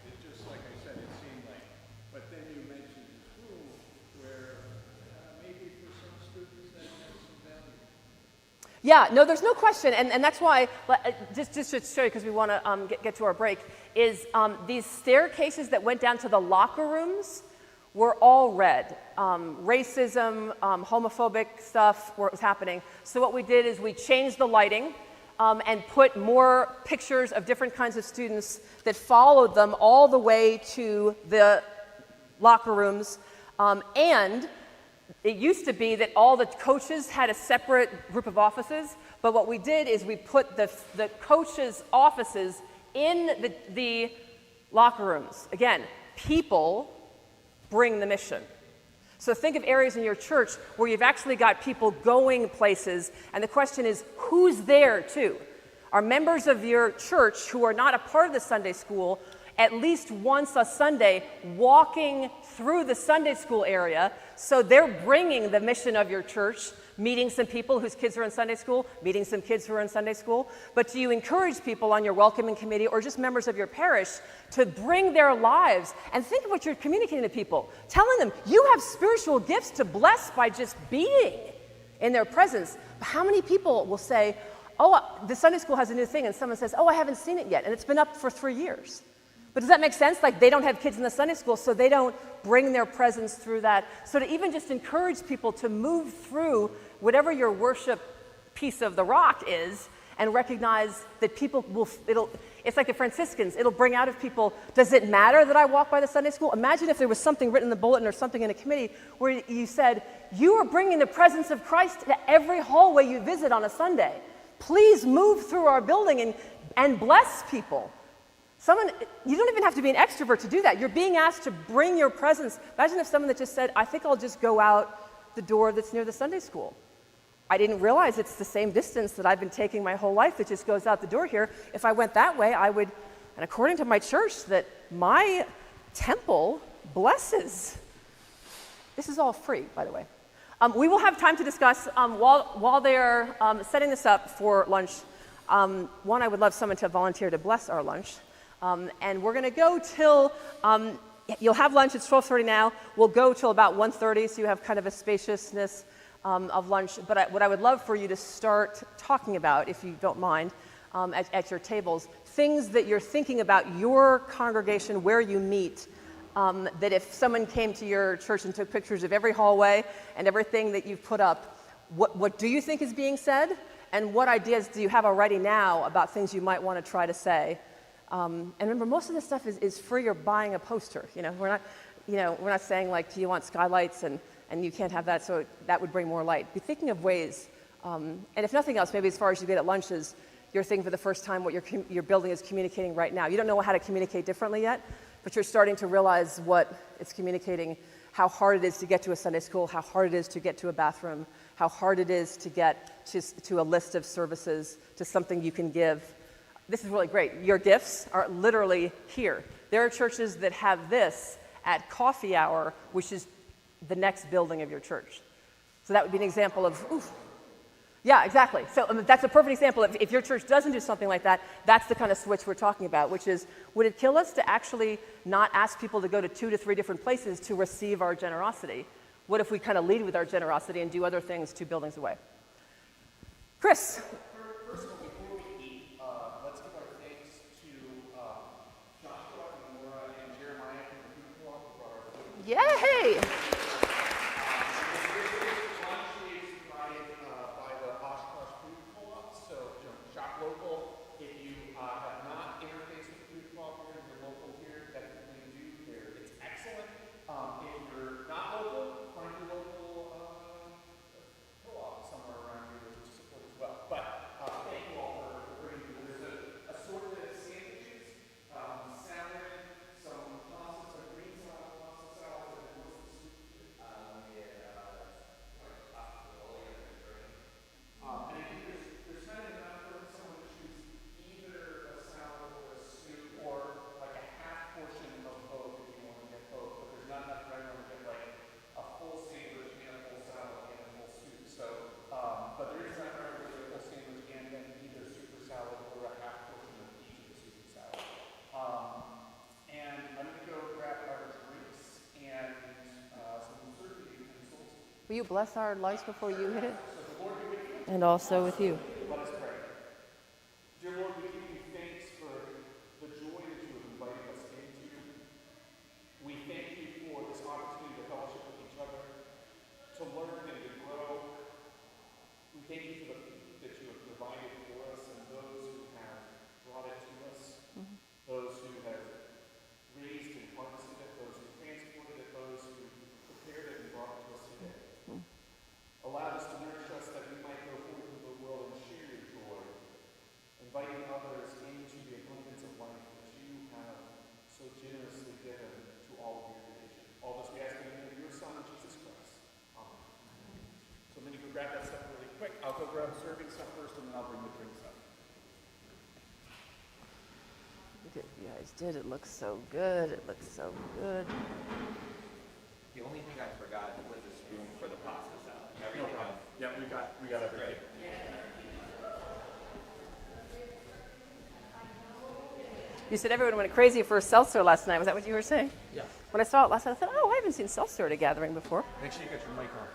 It's just like I said, it seemed like, but then you mentioned school where maybe for some students that has some value. Yeah, no, there's no question, and that's why, just to show you, because we want to get to our break, is these staircases that went down to the locker rooms were all red. Racism, homophobic stuff was happening. So what we did is we changed the lighting and put more pictures of different kinds of students that followed them all the way to the locker rooms. And it used to be that all the coaches had a separate group of offices, but what we did is we put the coaches' offices in the locker rooms. Again, people bring the mission. So think of areas in your church where you've actually got people going places, and the question is, who's there too? Are members of your church who are not a part of the Sunday school at least once a Sunday walking through the Sunday school area, so they're bringing the mission of your church, meeting some people whose kids are in Sunday school, meeting some kids who are in Sunday school, but do you encourage people on your welcoming committee or just members of your parish to bring their lives and think of what you're communicating to people, telling them you have spiritual gifts to bless by just being in their presence. How many people will say, oh, the Sunday school has a new thing, and someone says, oh, I haven't seen it yet, and it's been up for 3 years. But does that make sense? Like, they don't have kids in the Sunday school, so they don't bring their presence through that. So to even just encourage people to move through whatever your worship piece of the rock is and recognize that people will, it's like the Franciscans, it'll bring out of people, does it matter that I walk by the Sunday school? Imagine if there was something written in the bulletin or something in a committee where you said, you are bringing the presence of Christ to every hallway you visit on a Sunday. Please move through our building and bless people. You don't even have to be an extrovert to do that. You're being asked to bring your presence. Imagine if someone that just said, I think I'll just go out the door that's near the Sunday school. I didn't realize it's the same distance that I've been taking my whole life that just goes out the door here. If I went that way, I would, and according to my church, that my temple blesses. This is all free, by the way. We will have time to discuss while they're setting this up for lunch. One, I would love someone to volunteer to bless our lunch. And we're going to go till, you'll have lunch, it's 12:30 now. We'll go till about 1:30, so you have kind of a spaciousness of lunch. But what I would love for you to start talking about, if you don't mind, at your tables, things that you're thinking about your congregation, where you meet, that if someone came to your church and took pictures of every hallway and everything that you've put up, what do you think is being said? And what ideas do you have already now about things you might want to try to say? And remember, most of this stuff is free or buying a poster. We're not saying like, do you want skylights and you can't have that, so that would bring more light. Be thinking of ways, and if nothing else, maybe as far as you get at lunches, you're thinking for the first time what your building is communicating right now. You don't know how to communicate differently yet, but you're starting to realize what it's communicating, how hard it is to get to a Sunday school, how hard it is to get to a bathroom, how hard it is to get to a list of services, to something you can give. This is really great. Your gifts are literally here. There are churches that have this at coffee hour, which is the next building of your church. So that would be an example of, oof. Yeah, exactly. So that's a perfect example. If your church doesn't do something like that, that's the kind of switch we're talking about, which is, would it kill us to actually not ask people to go to 2 to 3 different places to receive our generosity? What if we kind of lead with our generosity and do other things 2 buildings away? Chris. First of all, before we eat, let's give our thanks to Joshua and Laura and Jeremiah from the food co-op for our food. Yay! Shop local. If you have not interfaced with the food co-op here, if you're local here, definitely do. It's excellent. If you're not local, find your local co-op somewhere around here to support as well. But thank you all for bringing me. There's an assortment of sandwiches, salad, some pasta, some green salad, pasta salad, and what's the soup? And I think there's kind of enough for someone to choose either a salad or a soup or like a half portion of both if you want to get both. But there's not enough for everyone to get like a full sandwich and a full salad and a full soup. So, but there is enough for everyone to get a full sandwich and then either soup or salad or a half portion of each of the soup and salad. And I'm going to go grab our drinks and some serving utensils. Will you bless our lives before you hit it? And also with you. Let us pray. Dear Lord, we give you thanks for the joy that you have invited us into. We thank you for this opportunity at you guys did. It looks so good. It looks so good. The only thing I forgot was a spoon for the pasta salad. Everything No problem. else. Yeah, we got everything. You said everyone went crazy for seltzer last night. Was that what you were saying? Yeah. When I saw it last night, I thought, oh, I haven't seen seltzer at a gathering before. Make sure you get your mic on.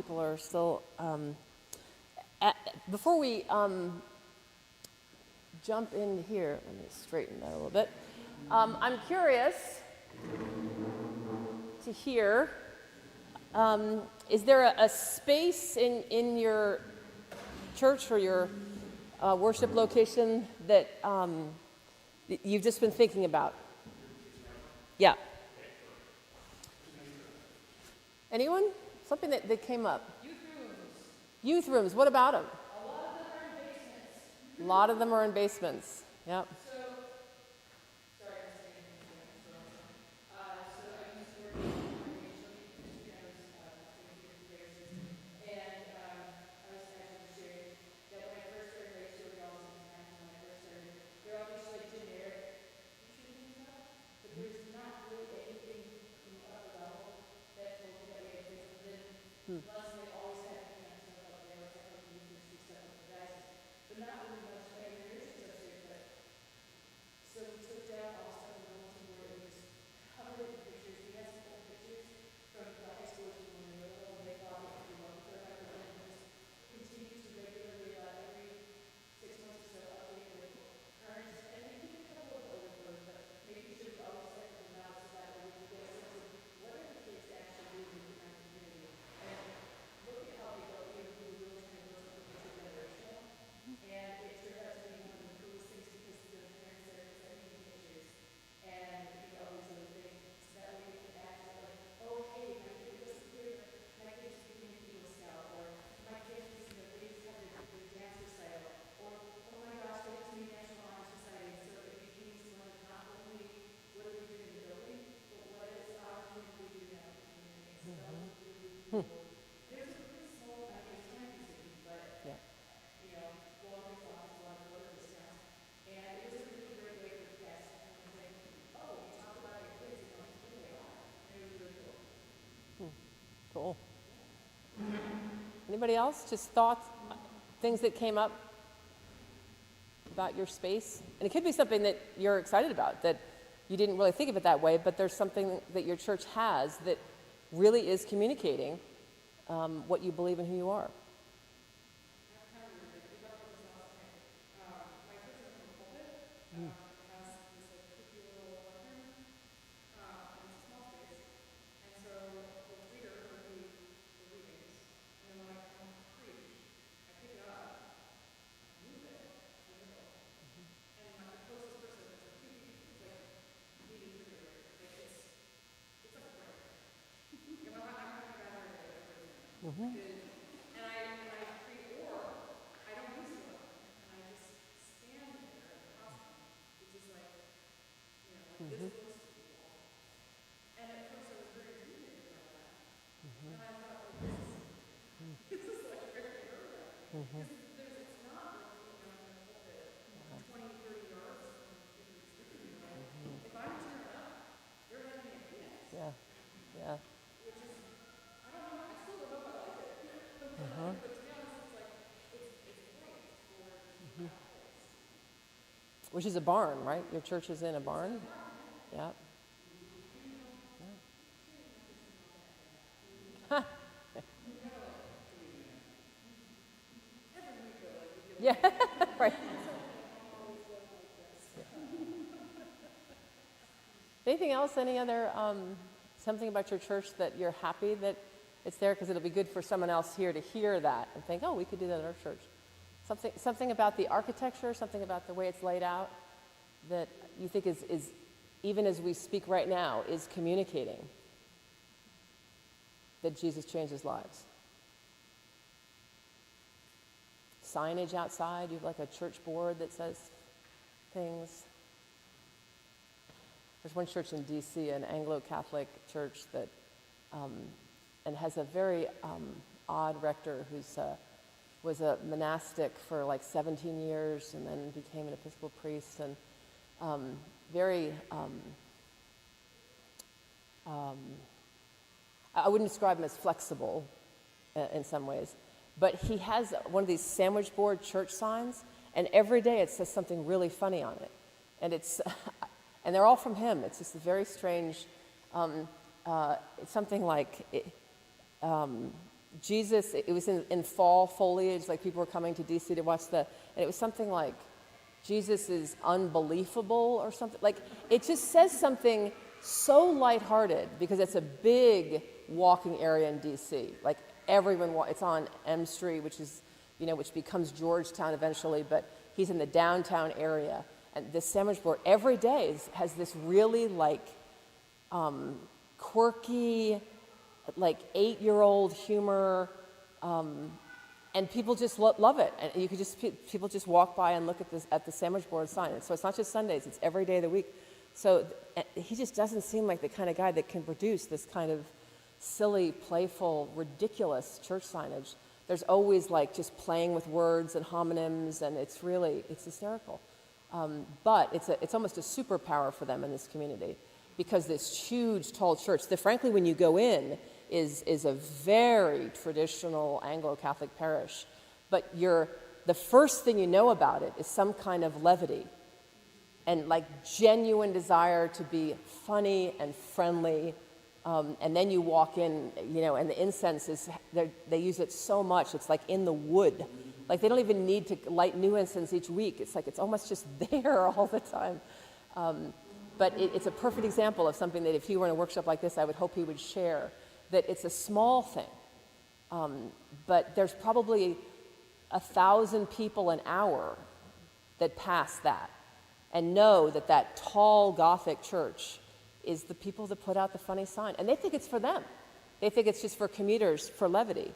people are still. Before we jump in here, let me straighten that a little bit. I'm curious to hear, is there a space in your church or your worship location that you've just been thinking about? Yeah. Anyone? Something that came up. Youth rooms. What about them? A lot of them are in basements. Yep. Cool. Anybody else? Just thoughts, things that came up about your space? And it could be something that you're excited about, that you didn't really think of it that way, but there's something that your church has that really is communicating what you believe and who you are. Yeah, yeah. Which is a barn, right? Your church is in a barn? Yeah. Yeah, right. Anything else? Any other, something about your church that you're happy that it's there? Because it'll be good for someone else here to hear that and think, oh, we could do that at our church. Something about the architecture, something about the way it's laid out that you think is even as we speak right now, is communicating that Jesus changes lives. Signage outside, you have like a church board that says things. There's one church in D.C., an Anglo-Catholic church that, and has a very odd rector who's was a monastic for like 17 years and then became an Episcopal priest, and very, I wouldn't describe him as flexible in some ways, but he has one of these sandwich board church signs, and every day it says something really funny on it. And it's, and they're all from him. It's just a very strange, it's something like, Jesus, it was in fall foliage, like people were coming to DC to watch and it was something like, Jesus is unbelievable or something. Like, it just says something so lighthearted because it's a big walking area in DC. Like, everyone, it's on M Street, which is, which becomes Georgetown eventually, but he's in the downtown area. And this sandwich board every day has this really quirky, 8-year-old humor, and people just love it. And you could people just walk by and look at the sandwich board sign. So it's not just Sundays; it's every day of the week. So he just doesn't seem like the kind of guy that can produce this kind of silly, playful, ridiculous church signage. There's always just playing with words and homonyms, and it's hysterical. But it's almost a superpower for them in this community, because this huge, tall church that, frankly, when you go in, is a very traditional Anglo-Catholic parish. But the first thing you know about it is some kind of levity and genuine desire to be funny and friendly. And then you walk in, and the incense they use it so much, it's in the wood. They don't even need to light new incense each week. It's almost just there all the time. But it's a perfect example of something that if he were in a workshop like this, I would hope he would share, that it's a small thing. But there's probably 1,000 people an hour that pass that and know that tall Gothic church is the people that put out the funny sign. And they think it's for them. They think it's just for commuters, for levity.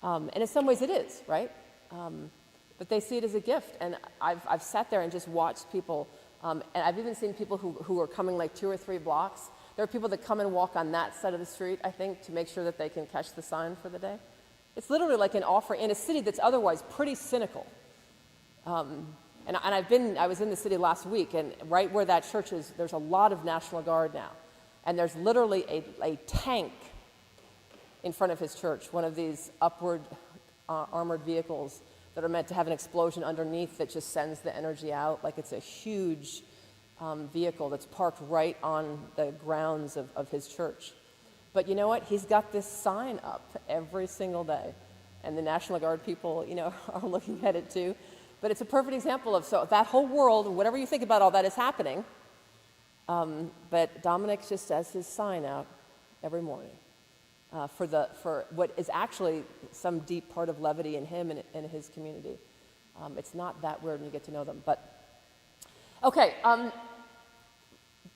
And in some ways it is, right? But they see it as a gift. And I've sat there and just watched people, and I've even seen people who are coming 2 or 3 blocks. There are people that come and walk on that side of the street, I think, to make sure that they can catch the sign for the day. It's literally like an offering in a city that's otherwise pretty cynical. And I was in the city last week, and right where that church is, there's a lot of National Guard now. And there's literally a tank in front of his church, one of these upward armored vehicles that are meant to have an explosion underneath that just sends the energy out. It's a huge vehicle that's parked right on the grounds of his church. But you know what? He's got this sign up every single day. And the National Guard people, are looking at it too. But it's a perfect example of, so that whole world, whatever you think about all that, is happening. But Dominic just has his sign out every morning for what is actually some deep part of levity in him and his community. It's not that weird when you get to know them. But, okay,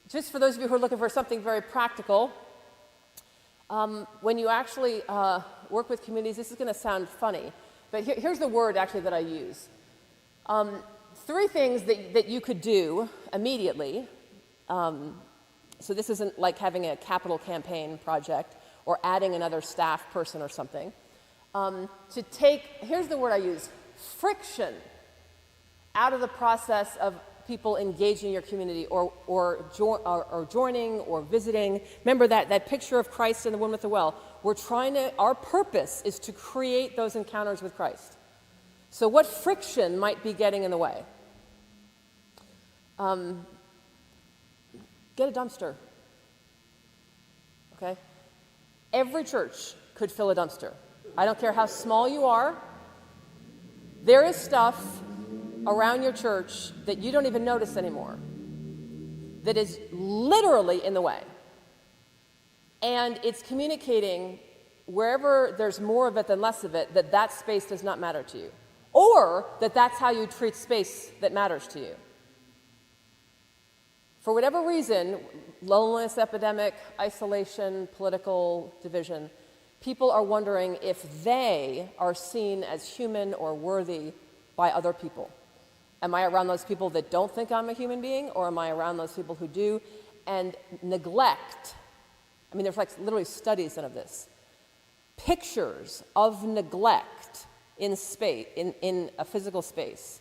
just for those of you who are looking for something very practical, when you actually work with communities, this is going to sound funny, but here's the word actually that I use. 3 things that you could do immediately. So this isn't like having a capital campaign project or adding another staff person or something. Here's the word I use, friction out of the process of people engaging your community or joining or visiting. Remember that picture of Christ and the woman at the well. Our purpose is to create those encounters with Christ. So what friction might be getting in the way? Get a dumpster. Okay? Every church could fill a dumpster. I don't care how small you are. There is stuff around your church that you don't even notice anymore that is literally in the way. And it's communicating wherever there's more of it than less of it, that space does not matter to you. Or that's how you treat space that matters to you. For whatever reason, loneliness epidemic, isolation, political division, people are wondering if they are seen as human or worthy by other people. Am I around those people that don't think I'm a human being, or am I around those people who do? And neglect, there's literally studies of this. Pictures of neglect in space, in a physical space,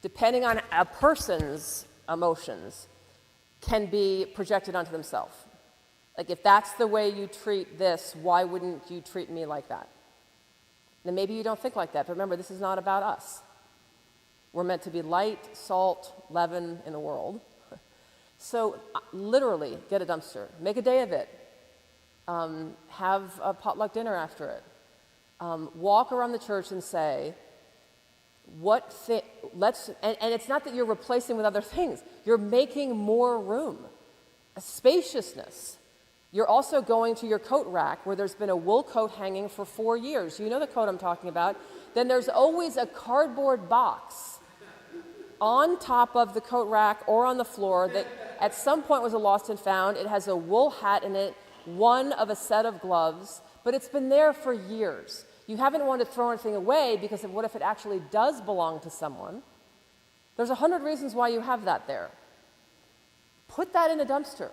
depending on a person's emotions, can be projected onto themselves. If that's the way you treat this, why wouldn't you treat me like that? Then maybe you don't think like that, but remember, this is not about us. We're meant to be light, salt, leaven in the world. So literally, get a dumpster. Make a day of it. Have a potluck dinner after it. walk around the church and say, and it's not that you're replacing with other things, you're making more room, a spaciousness. You're also going to your coat rack where there's been a wool coat hanging for 4 years. You know the coat I'm talking about. Then there's always a cardboard box on top of the coat rack or on the floor that at some point was a lost and found. It has a wool hat in it, one of a set of gloves, but it's been there for years. You haven't wanted to throw anything away because of what if it actually does belong to someone? There's 100 reasons why you have that there. Put that in a dumpster.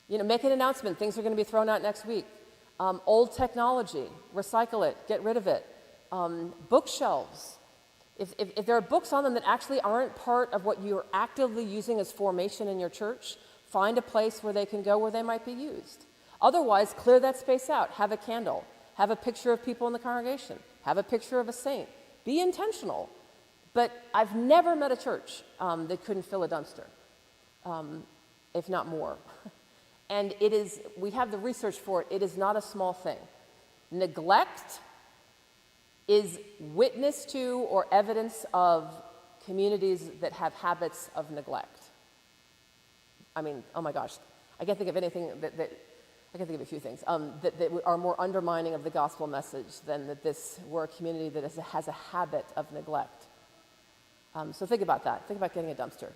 Make an announcement. Things are going to be thrown out next week. Old technology, recycle it, get rid of it. Bookshelves. If there are books on them that actually aren't part of what you're actively using as formation in your church, find a place where they can go where they might be used. Otherwise, clear that space out. Have a candle. Have a picture of people in the congregation. Have a picture of a saint. Be intentional. But I've never met a church that couldn't fill a dumpster, if not more. And we have the research for it. It is not a small thing. Neglect is witness to or evidence of communities that have habits of neglect. I mean, oh my gosh, I can't think of anything I can think of a few things that are more undermining of the gospel message than that we're a community that has a habit of neglect. So think about that. Think about getting a dumpster.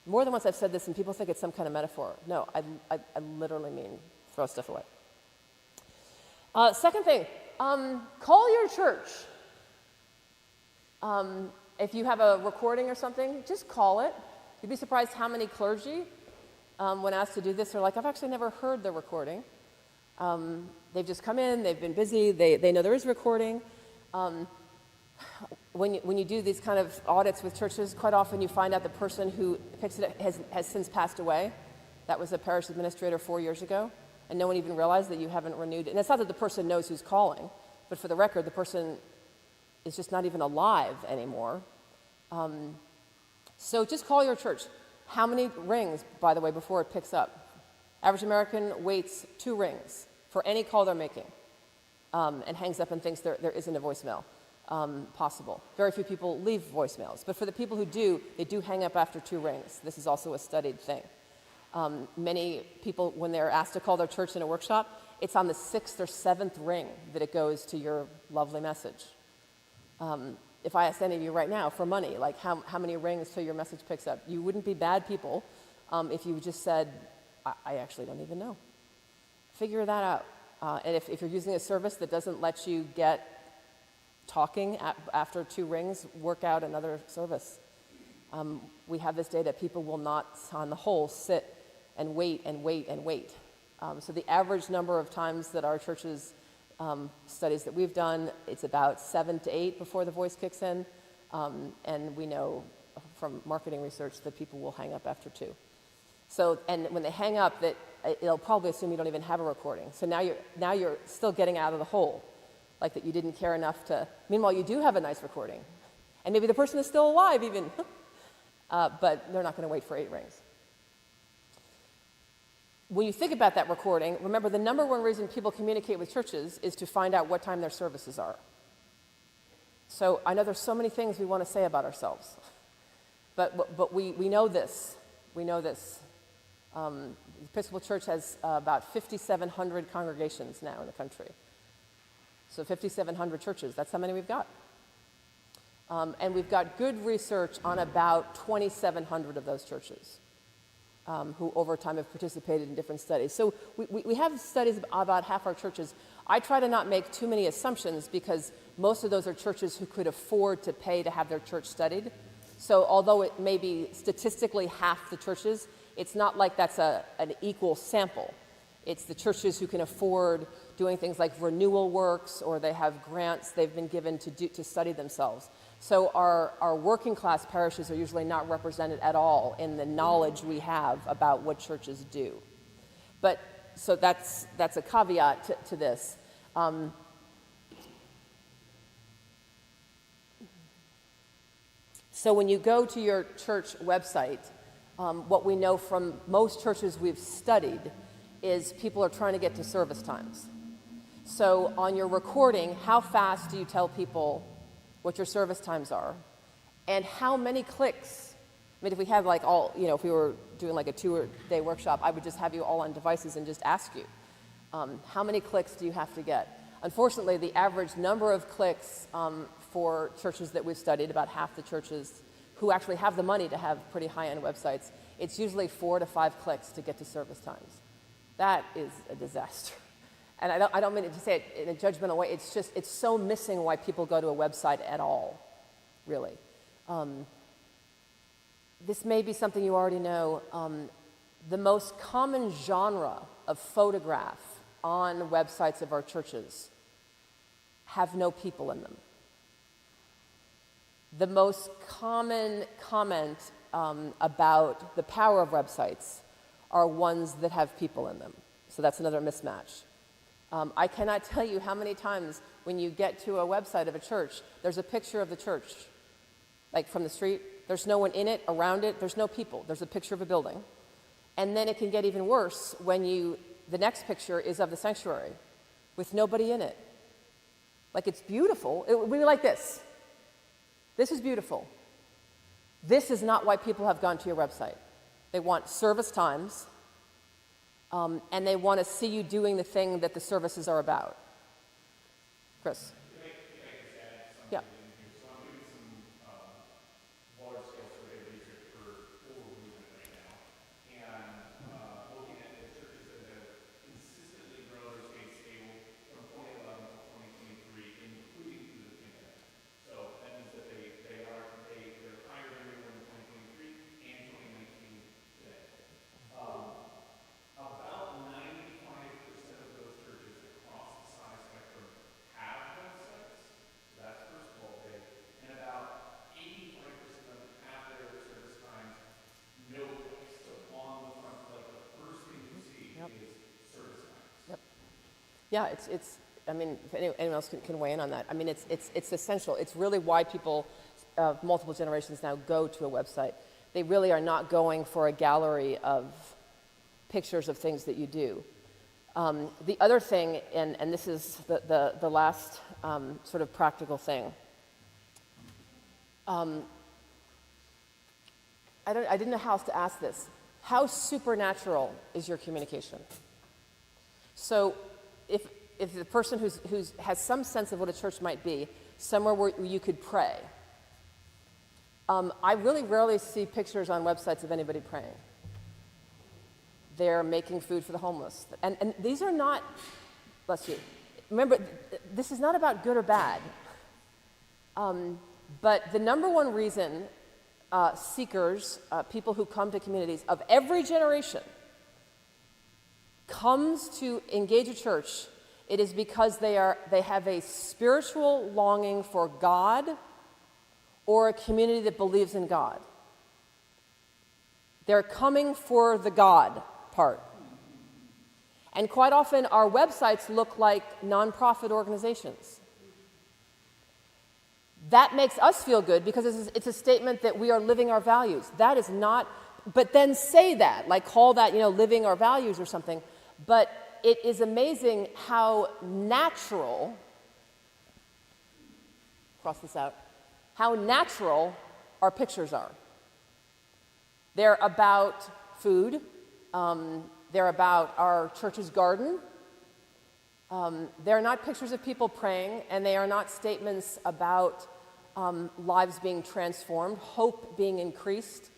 More than once I've said this and people think it's some kind of metaphor. No, I literally mean throw stuff away. Second thing, call your church. If you have a recording or something, just call it. You'd be surprised how many clergy, when asked to do this, are like, I've actually never heard the recording. They've just come in, they've been busy, they know there is recording. When you do these kind of audits with churches, quite often you find out the person who picks it has since passed away. That was a parish administrator 4 years ago, and no one even realized that you haven't renewed it. And it's not that the person knows who's calling, but for the record, the person is just not even alive anymore. So just call your church. How many rings, by the way, before it picks up? Average American waits 2 rings for any call they're making, and hangs up and thinks there isn't a voicemail. Possible. Very few people leave voicemails, but for the people who do, they do hang up after 2 rings. This is also a studied thing. Many people, when they're asked to call their church in a workshop, it's on the 6th or 7th ring that it goes to your lovely message. If I asked any of you right now for money, like how many rings till your message picks up, you wouldn't be bad people if you just said, I actually don't even know. Figure that out. And if you're using a service that doesn't let you get talking after 2 rings, work out another service. We have this data. People will not, on the whole, sit and wait and wait and wait. So the average number of times that our churches, studies that we've done, it's about 7 to 8 before the voice kicks in. And we know from marketing research that people will hang up after 2. So, and when they hang up, that it'll probably assume you don't even have a recording. So now you're still getting out of the hole. Like that you didn't care enough to, meanwhile you do have a nice recording. And maybe the person is still alive even, but they're not going to wait for 8 rings. When you think about that recording, remember the number one reason people communicate with churches is to find out what time their services are. So I know there's so many things we want to say about ourselves, but we know this. We know this. The Episcopal Church has about 5,700 congregations now in the country. So 5,700 churches, that's how many we've got. And we've got good research on about 2,700 of those churches who over time have participated in different studies. So we have studies about half our churches. I try to not make too many assumptions because most of those are churches who could afford to pay to have their church studied. So although it may be statistically half the churches, it's not like that's an equal sample. It's the churches who can afford doing things like renewal works, or they have grants they've been given to study themselves. So our working class parishes are usually not represented at all in the knowledge we have about what churches do. But so that's a caveat to this. So when you go to your church website, what we know from most churches we've studied is people are trying to get to service times. So on your recording, how fast do you tell people what your service times are? And how many clicks? I mean, if we had like all, if we were doing like a 2-day workshop, I would just have you all on devices and just ask you, how many clicks do you have to get? Unfortunately, the average number of clicks for churches that we've studied, about half the churches who actually have the money to have pretty high-end websites, it's usually 4 to 5 clicks to get to service times. That is a disaster. And I don't mean to say it in a judgmental way. It's so missing why people go to a website at all, really. This may be something you already know. The most common genre of photograph on websites of our churches have no people in them. The most common comment about the power of websites are ones that have people in them. So that's another mismatch. I cannot tell you how many times when you get to a website of a church, there's a picture of the church, like from the street. There's no one in it, around it, there's no people. There's a picture of a building. And then it can get even worse when the next picture is of the sanctuary with nobody in it. Like, it's beautiful. It would be like this. This is beautiful. This is not why people have gone to your website. They want service times, and they want to see you doing the thing that the services are about. Chris? Can I just add something Yeah. in here? So I'm doing some large-scale survey research for movement right now, and looking at the churches that have consistently grown or stayed stable from 2011 to 2023, including through the pandemic. So that means that they're higher than they were in 2023 and 2019 today. About 95% of those churches across the size spectrum have websites. So that's first of all big. And about 85% of them have their service times no clicks. So on the front, like the first thing you see is service times. Yep. Yeah, it's. I mean, if anyone else can weigh in on that. I mean, it's essential. It's really why people of multiple generations now go to a website. They really are not going for a gallery of pictures of things that you do. The other thing, and this is the last sort of practical thing. I didn't know how else to ask this. How supernatural is your communication? So, if the person who's has some sense of what a church might be, somewhere where you could pray. I really rarely see pictures on websites of anybody praying. They're making food for the homeless. And these are not, bless you, remember, this is not about good or bad. But the number one reason seekers, people who come to communities of every generation, comes to engage a church, it is because they have a spiritual longing for God or a community that believes in God. They're coming for the God part. And quite often our websites look like nonprofit organizations. That makes us feel good because it's a statement that we are living our values. That is not, but then say that, like call that, living our values or something. But it is amazing how natural, cross this out, how natural our pictures are. They're about food. They're about our church's garden. They're not pictures of people praying, and they are not statements about lives being transformed, hope being increased,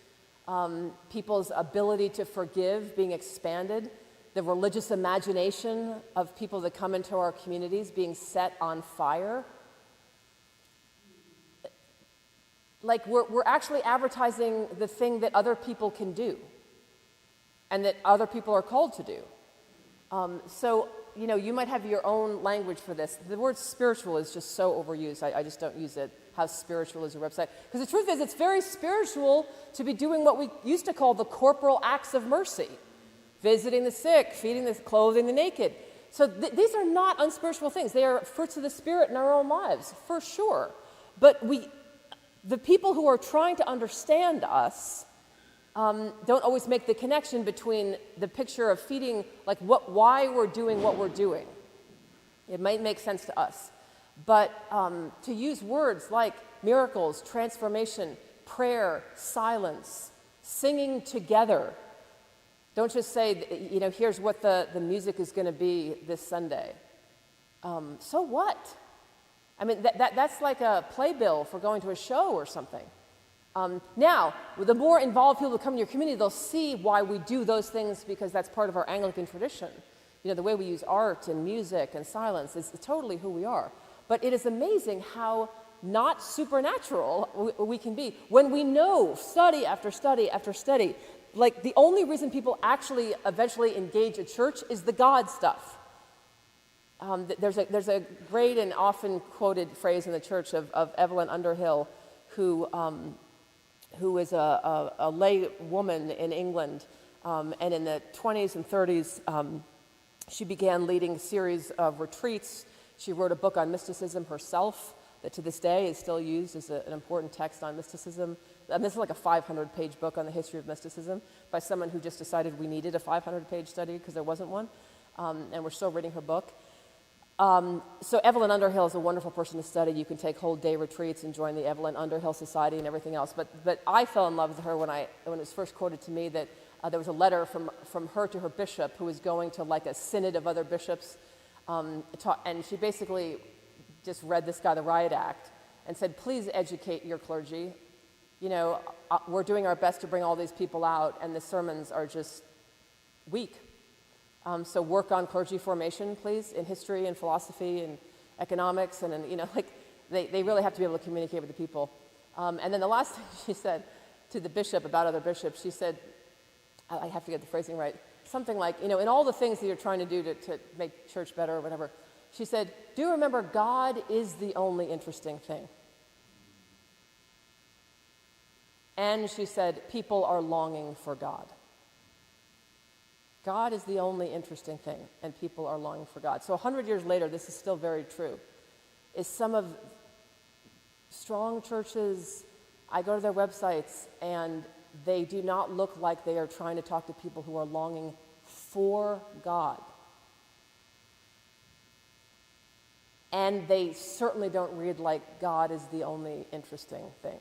people's ability to forgive being expanded, the religious imagination of people that come into our communities being set on fire. Like we're actually advertising the thing that other people can do and that other people are called to do. So, you might have your own language for this. The word spiritual is just so overused. I just don't use it. How spiritual is your website? Because the truth is, it's very spiritual to be doing what we used to call the corporal acts of mercy. Visiting the sick, feeding the, clothing the naked. So these are not unspiritual things. They are fruits of the Spirit in our own lives, for sure. But the people who are trying to understand us don't always make the connection between the picture of feeding, like why we're doing what we're doing, It might make sense to us. But to use words like miracles, transformation, prayer, silence, singing together. Don't just say, here's what the music is going to be this Sunday. So what? I mean, that's like a playbill for going to a show or something. Now, the more involved people come in your community, they'll see why we do those things, because that's part of our Anglican tradition. The way we use art and music and silence is totally who we are. But it is amazing how not supernatural we can be when we know, study after study after study, like the only reason people actually eventually engage a church is the God stuff. There's a great and often quoted phrase in the church of Evelyn Underhill, who is a lay woman in England, and in the 20s and 30s, she began leading a series of retreats. She wrote a book on mysticism herself that to this day is still used as an important text on mysticism. And this is like a 500-page book on the history of mysticism by someone who just decided we needed a 500-page study because there wasn't one, and we're still reading her book. So Evelyn Underhill is a wonderful person to study. You can take whole day retreats and join the Evelyn Underhill Society and everything else. But I fell in love with her when it was first quoted to me that there was a letter from her to her bishop, who was going to like a synod of other bishops, and she basically just read this guy the Riot Act and said, please educate your clergy. We're doing our best to bring all these people out, and the sermons are just weak. So work on clergy formation, please, in history and philosophy and economics, and they really have to be able to communicate with the people. And then the last thing she said to the bishop about other bishops, she said, I have to get the phrasing right, something like, in all the things that you're trying to do to make church better or whatever, she said, do remember God is the only interesting thing. And she said, people are longing for God. God is the only interesting thing, and people are longing for God. So 100 years later, this is still very true. Is some of strong churches, I go to their websites, and they do not look like they are trying to talk to people who are longing for God. And they certainly don't read like God is the only interesting thing.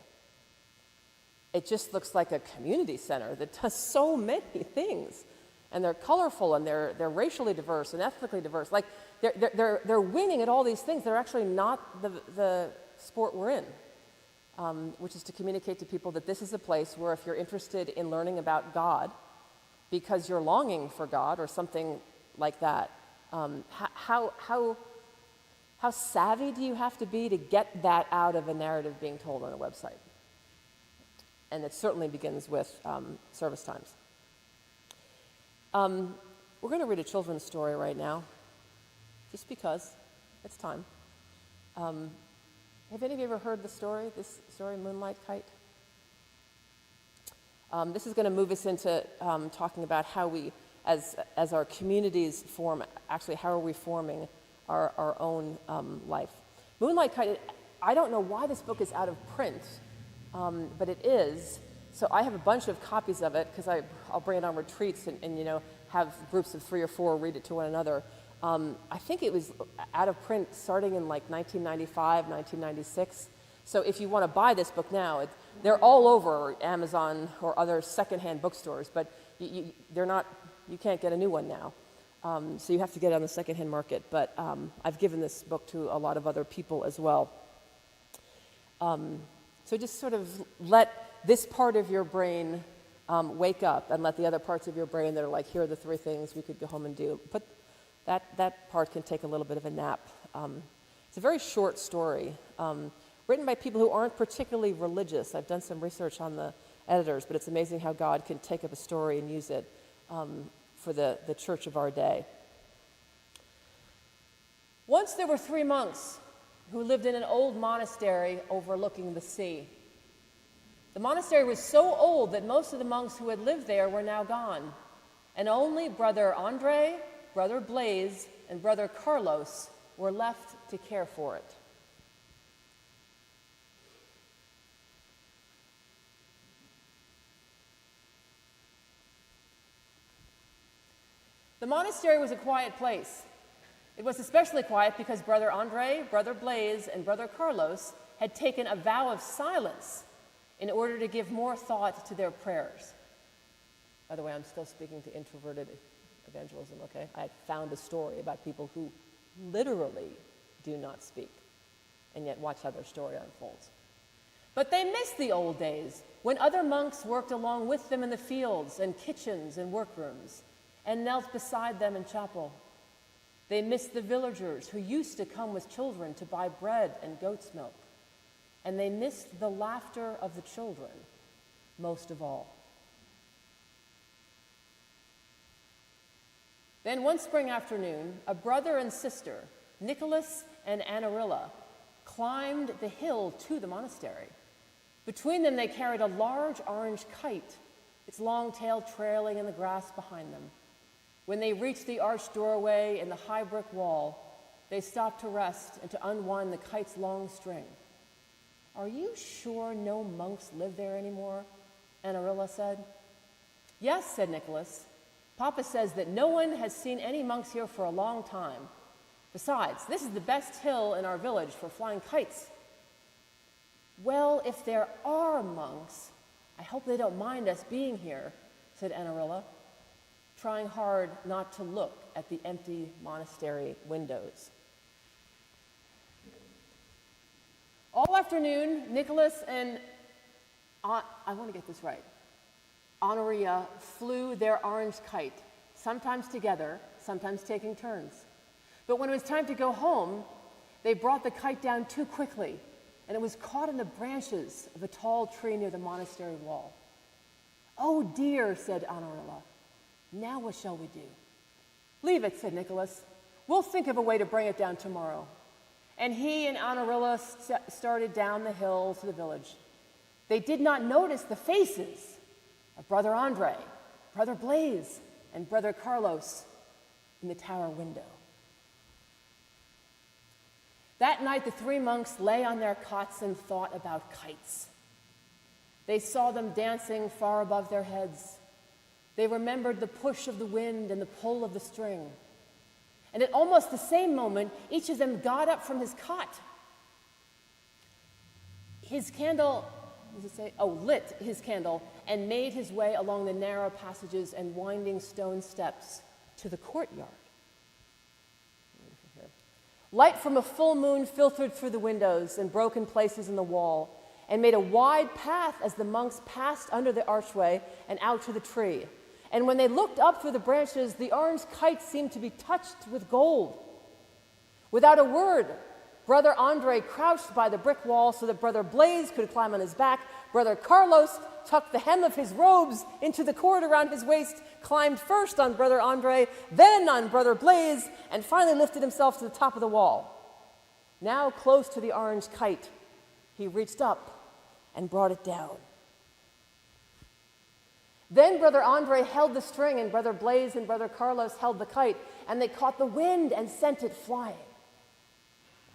It just looks like a community center that does so many things. And they're colorful, and they're racially diverse and ethnically diverse. Like they're winning at all these things. They're actually not the sport we're in, which is to communicate to people that this is a place where if you're interested in learning about God because you're longing for God or something like that, how savvy do you have to be to get that out of a narrative being told on a website? And it certainly begins with service times. We're going to read a children's story right now, just because it's time. Have any of you ever heard this story, Moonlight Kite? This is going to move us into talking about how we, as our communities form, actually how are we forming our own life. Moonlight Kite, I don't know why this book is out of print, but it is. So I have a bunch of copies of it because I'll bring it on retreats and have groups of 3 or 4 read it to one another. I think it was out of print starting in like 1995, 1996. So if you want to buy this book now, they're all over Amazon or other secondhand bookstores, but they're not. You can't get a new one now. So you have to get it on the secondhand market. But I've given this book to a lot of other people as well. So just sort of let this part of your brain wake up, and let the other parts of your brain that are like, here are the 3 things we could go home and do. But that part can take a little bit of a nap. It's a very short story, written by people who aren't particularly religious. I've done some research on the editors, but it's amazing how God can take up a story and use it for the church of our day. Once there were 3 monks who lived in an old monastery overlooking the sea. The monastery was so old that most of the monks who had lived there were now gone, and only Brother Andre, Brother Blaise, and Brother Carlos were left to care for it. The monastery was a quiet place. It was especially quiet because Brother Andre, Brother Blaise, and Brother Carlos had taken a vow of silence in order to give more thought to their prayers. By the way, I'm still speaking to introverted evangelism, okay? I found a story about people who literally do not speak, and yet watch how their story unfolds. But they missed the old days when other monks worked along with them in the fields and kitchens and workrooms and knelt beside them in chapel. They missed the villagers who used to come with children to buy bread and goat's milk. And they missed the laughter of the children most of all. Then one spring afternoon, a brother and sister, Nicholas and Anarilla, climbed the hill to the monastery. Between them, they carried a large orange kite, its long tail trailing in the grass behind them. When they reached the arched doorway in the high brick wall, they stopped to rest and to unwind the kite's long string. "Are you sure no monks live there anymore?" Anarilla said. "Yes," said Nicholas. "Papa says that no one has seen any monks here for a long time. Besides, this is the best hill in our village for flying kites." "Well, if there are monks, I hope they don't mind us being here," said Anarilla, trying hard not to look at the empty monastery windows. All afternoon, Nicholas and I want to get this right. Honoria flew their orange kite, sometimes together, sometimes taking turns. But when it was time to go home, they brought the kite down too quickly, and it was caught in the branches of a tall tree near the monastery wall. "Oh dear," said Honorilla. "Now what shall we do?" "Leave it," said Nicholas. "We'll think of a way to bring it down tomorrow." And he and Honorilla started down the hill to the village. They did not notice the faces of Brother Andre, Brother Blaise, and Brother Carlos in the tower window. That night, the three monks lay on their cots and thought about kites. They saw them dancing far above their heads. They remembered the push of the wind and the pull of the string. And at almost the same moment, each of them got up from his cot. His candle, lit his candle and made his way along the narrow passages and winding stone steps to the courtyard. Light from a full moon filtered through the windows and broken places in the wall and made a wide path as the monks passed under the archway and out to the tree. And when they looked up through the branches, the orange kite seemed to be touched with gold. Without a word, Brother Andre crouched by the brick wall so that Brother Blaise could climb on his back. Brother Carlos tucked the hem of his robes into the cord around his waist, climbed first on Brother Andre, then on Brother Blaise, and finally lifted himself to the top of the wall. Now close to the orange kite, he reached up and brought it down. Then Brother Andre held the string, and Brother Blaise and Brother Carlos held the kite, and they caught the wind and sent it flying.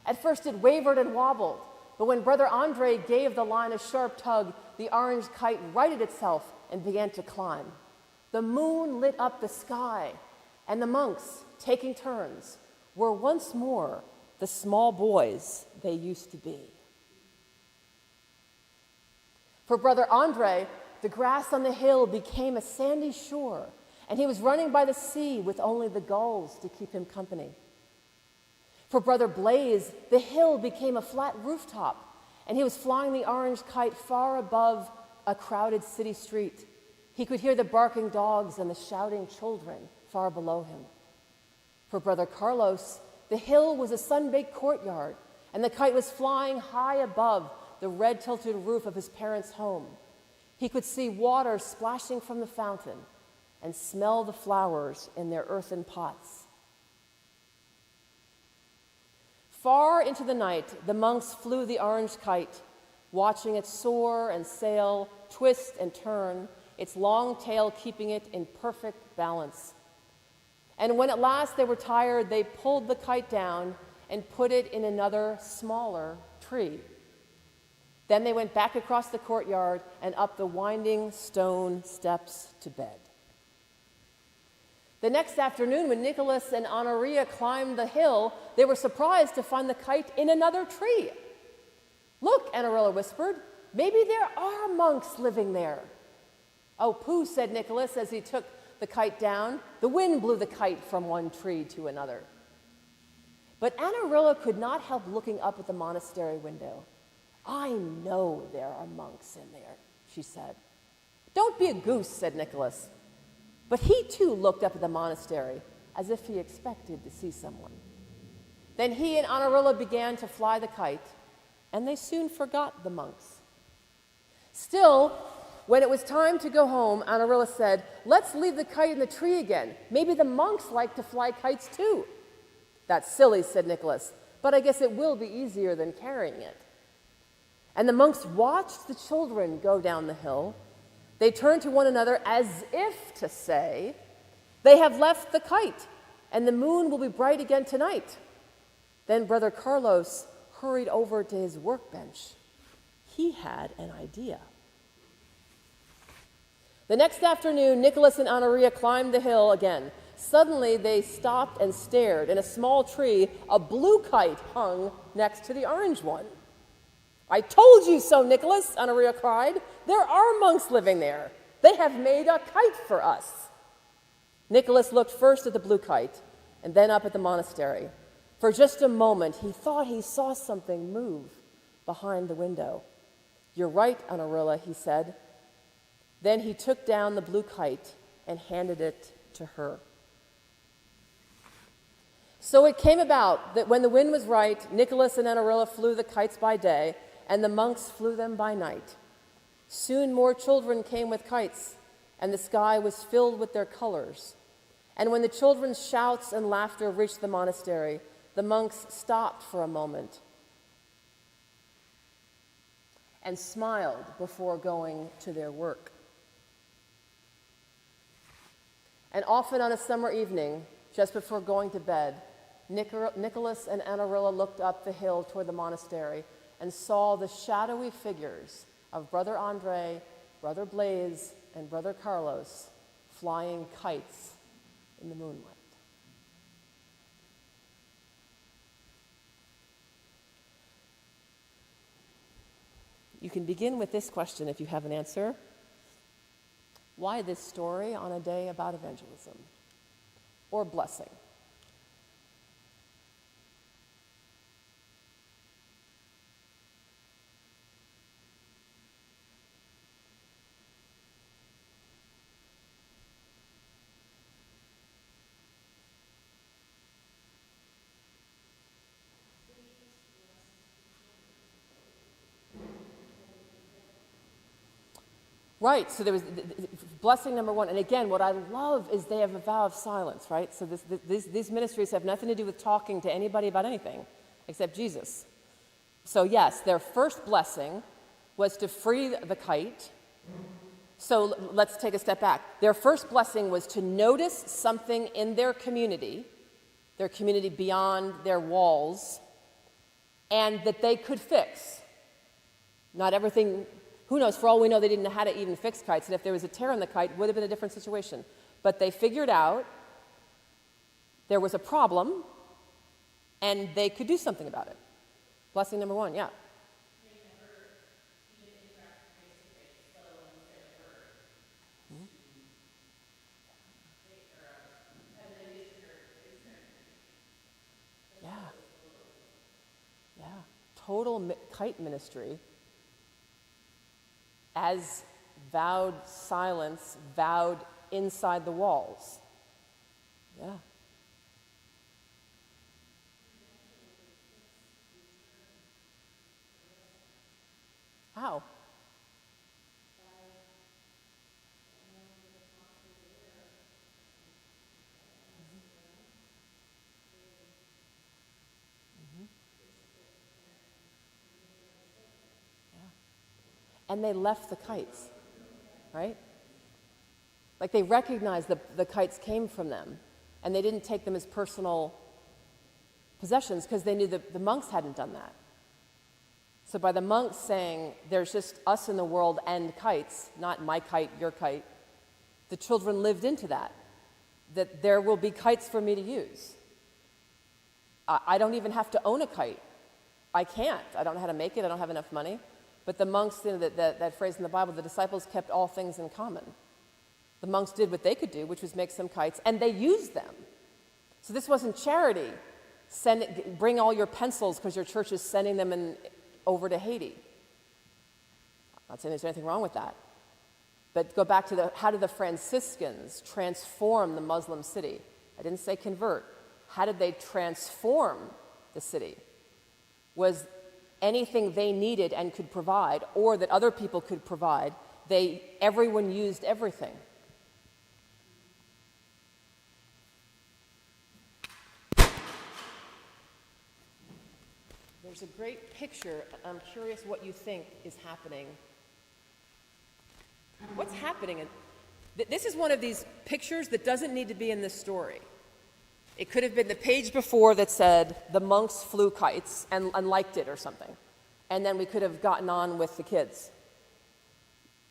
At first it wavered and wobbled, but when Brother Andre gave the line a sharp tug, the orange kite righted itself and began to climb. The moon lit up the sky, and the monks, taking turns, were once more the small boys they used to be. For Brother Andre, the grass on the hill became a sandy shore, and he was running by the sea with only the gulls to keep him company. For Brother Blaise, the hill became a flat rooftop, and he was flying the orange kite far above a crowded city street. He could hear the barking dogs and the shouting children far below him. For Brother Carlos, the hill was a sun-baked courtyard, and the kite was flying high above the red-tilted roof of his parents' home. He could see water splashing from the fountain and smell the flowers in their earthen pots. Far into the night, the monks flew the orange kite, watching it soar and sail, twist and turn, its long tail keeping it in perfect balance. And when at last they were tired, they pulled the kite down and put it in another, smaller tree. Then they went back across the courtyard and up the winding stone steps to bed. The next afternoon, when Nicholas and Honoria climbed the hill, they were surprised to find the kite in another tree. "Look," Honorilla whispered, "maybe there are monks living there." "Oh, pooh," said Nicholas as he took the kite down. The wind blew the kite from one tree to another. But Honorilla could not help looking up at the monastery window. "I know there are monks in there," she said. "Don't be a goose," said Nicholas. But he too looked up at the monastery as if he expected to see someone. Then he and Honorilla began to fly the kite, and they soon forgot the monks. Still, when it was time to go home, Honorilla said, "Let's leave the kite in the tree again. Maybe the monks like to fly kites too." "That's silly," said Nicholas, "but I guess it will be easier than carrying it." And the monks watched the children go down the hill. They turned to one another as if to say, "They have left the kite, and the moon will be bright again tonight." Then Brother Carlos hurried over to his workbench. He had an idea. The next afternoon, Nicholas and Honoria climbed the hill again. Suddenly, they stopped and stared. In a small tree, a blue kite hung next to the orange one. "I told you so, Nicholas," Honoria cried. "There are monks living there. They have made a kite for us." Nicholas looked first at the blue kite and then up at the monastery. For just a moment, he thought he saw something move behind the window. "You're right, Honorilla," he said. Then he took down the blue kite and handed it to her. So it came about that when the wind was right, Nicholas and Honorilla flew the kites by day, and the monks flew them by night. Soon more children came with kites, and the sky was filled with their colors. And when the children's shouts and laughter reached the monastery, the monks stopped for a moment and smiled before going to their work. And often on a summer evening, just before going to bed, Nicholas and Honorilla looked up the hill toward the monastery and saw the shadowy figures of Brother Andre, Brother Blaise, and Brother Carlos flying kites in the moonlight. You can begin with this question if you have an answer. Why this story on a day about evangelism or blessing? Right, so there was blessing number one. And again, what I love is they have a vow of silence, right? So these ministries have nothing to do with talking to anybody about anything except Jesus. So yes, their first blessing was to free the kite. So let's take a step back. Their first blessing was to notice something in their community beyond their walls, and that they could fix. Not everything. Who knows, for all we know, they didn't know how to even fix kites, and if there was a tear in the kite, it would have been a different situation. But they figured out there was a problem, and they could do something about it. Blessing number one, yeah. They never even interact face-to-face, let alone say a word. Mm-hmm. And then these are Yeah. Yeah. Total kite ministry. As vowed silence, vowed inside the walls. Yeah. How? And they left the kites, right? Like they recognized the kites came from them, and they didn't take them as personal possessions because they knew that the monks hadn't done that. So by the monks saying, there's just us in the world and kites, not my kite, your kite, the children lived into that. that there will be kites for me to use. I don't even have to own a kite. I can't. I don't know how to make it. I don't have enough money. But the monks, that phrase in the Bible, the disciples kept all things in common. The monks did what they could do, which was make some kites, and they used them. So this wasn't charity. Bring all your pencils because your church is sending them over to Haiti. I'm not saying there's anything wrong with that. But go back to how did the Franciscans transform the Muslim city? I didn't say convert. How did they transform the city? Was anything they needed and could provide, or that other people could provide, everyone used everything. There's a great picture. I'm curious what you think is happening. What's happening? This is one of these pictures that doesn't need to be in this story. It could have been the page before that said the monks flew kites and liked it or something. And then we could have gotten on with the kids.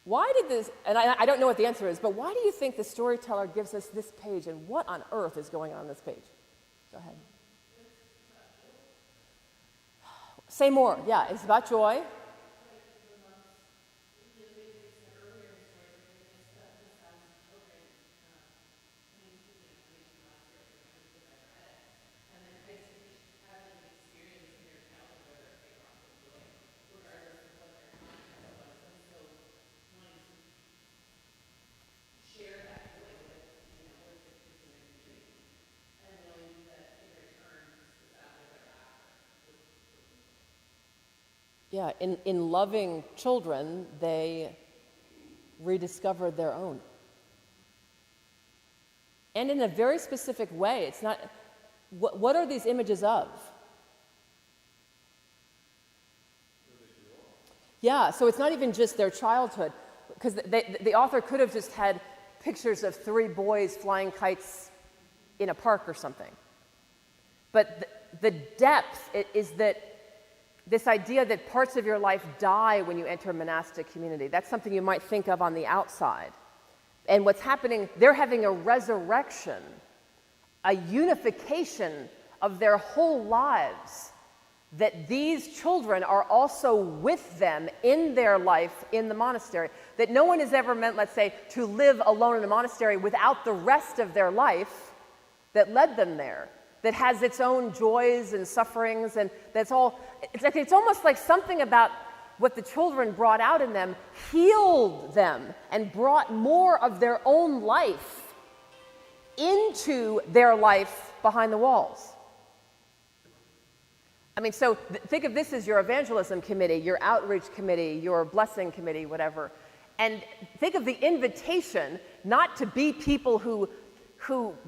Why did this, and I don't know what the answer is, but why do you think the storyteller gives us this page, and what on earth is going on this page? Go ahead. Say more. Yeah, it's about joy. Yeah, in loving children, they rediscovered their own. And in a very specific way. It's not, what are these images of? Yeah, so it's not even just their childhood, because the author could have just had pictures of 3 boys flying kites in a park or something. But the depth is that this idea that parts of your life die when you enter a monastic community. That's something you might think of on the outside. And what's happening, they're having a resurrection, a unification of their whole lives, that these children are also with them in their life in the monastery. That no one is ever meant, let's say, to live alone in a monastery without the rest of their life that led them there, that has its own joys and sufferings, and that's all. It's almost like something about what the children brought out in them healed them and brought more of their own life into their life behind the walls. I mean, so think of this as your evangelism committee, your outreach committee, your blessing committee, whatever. And think of the invitation not to be people who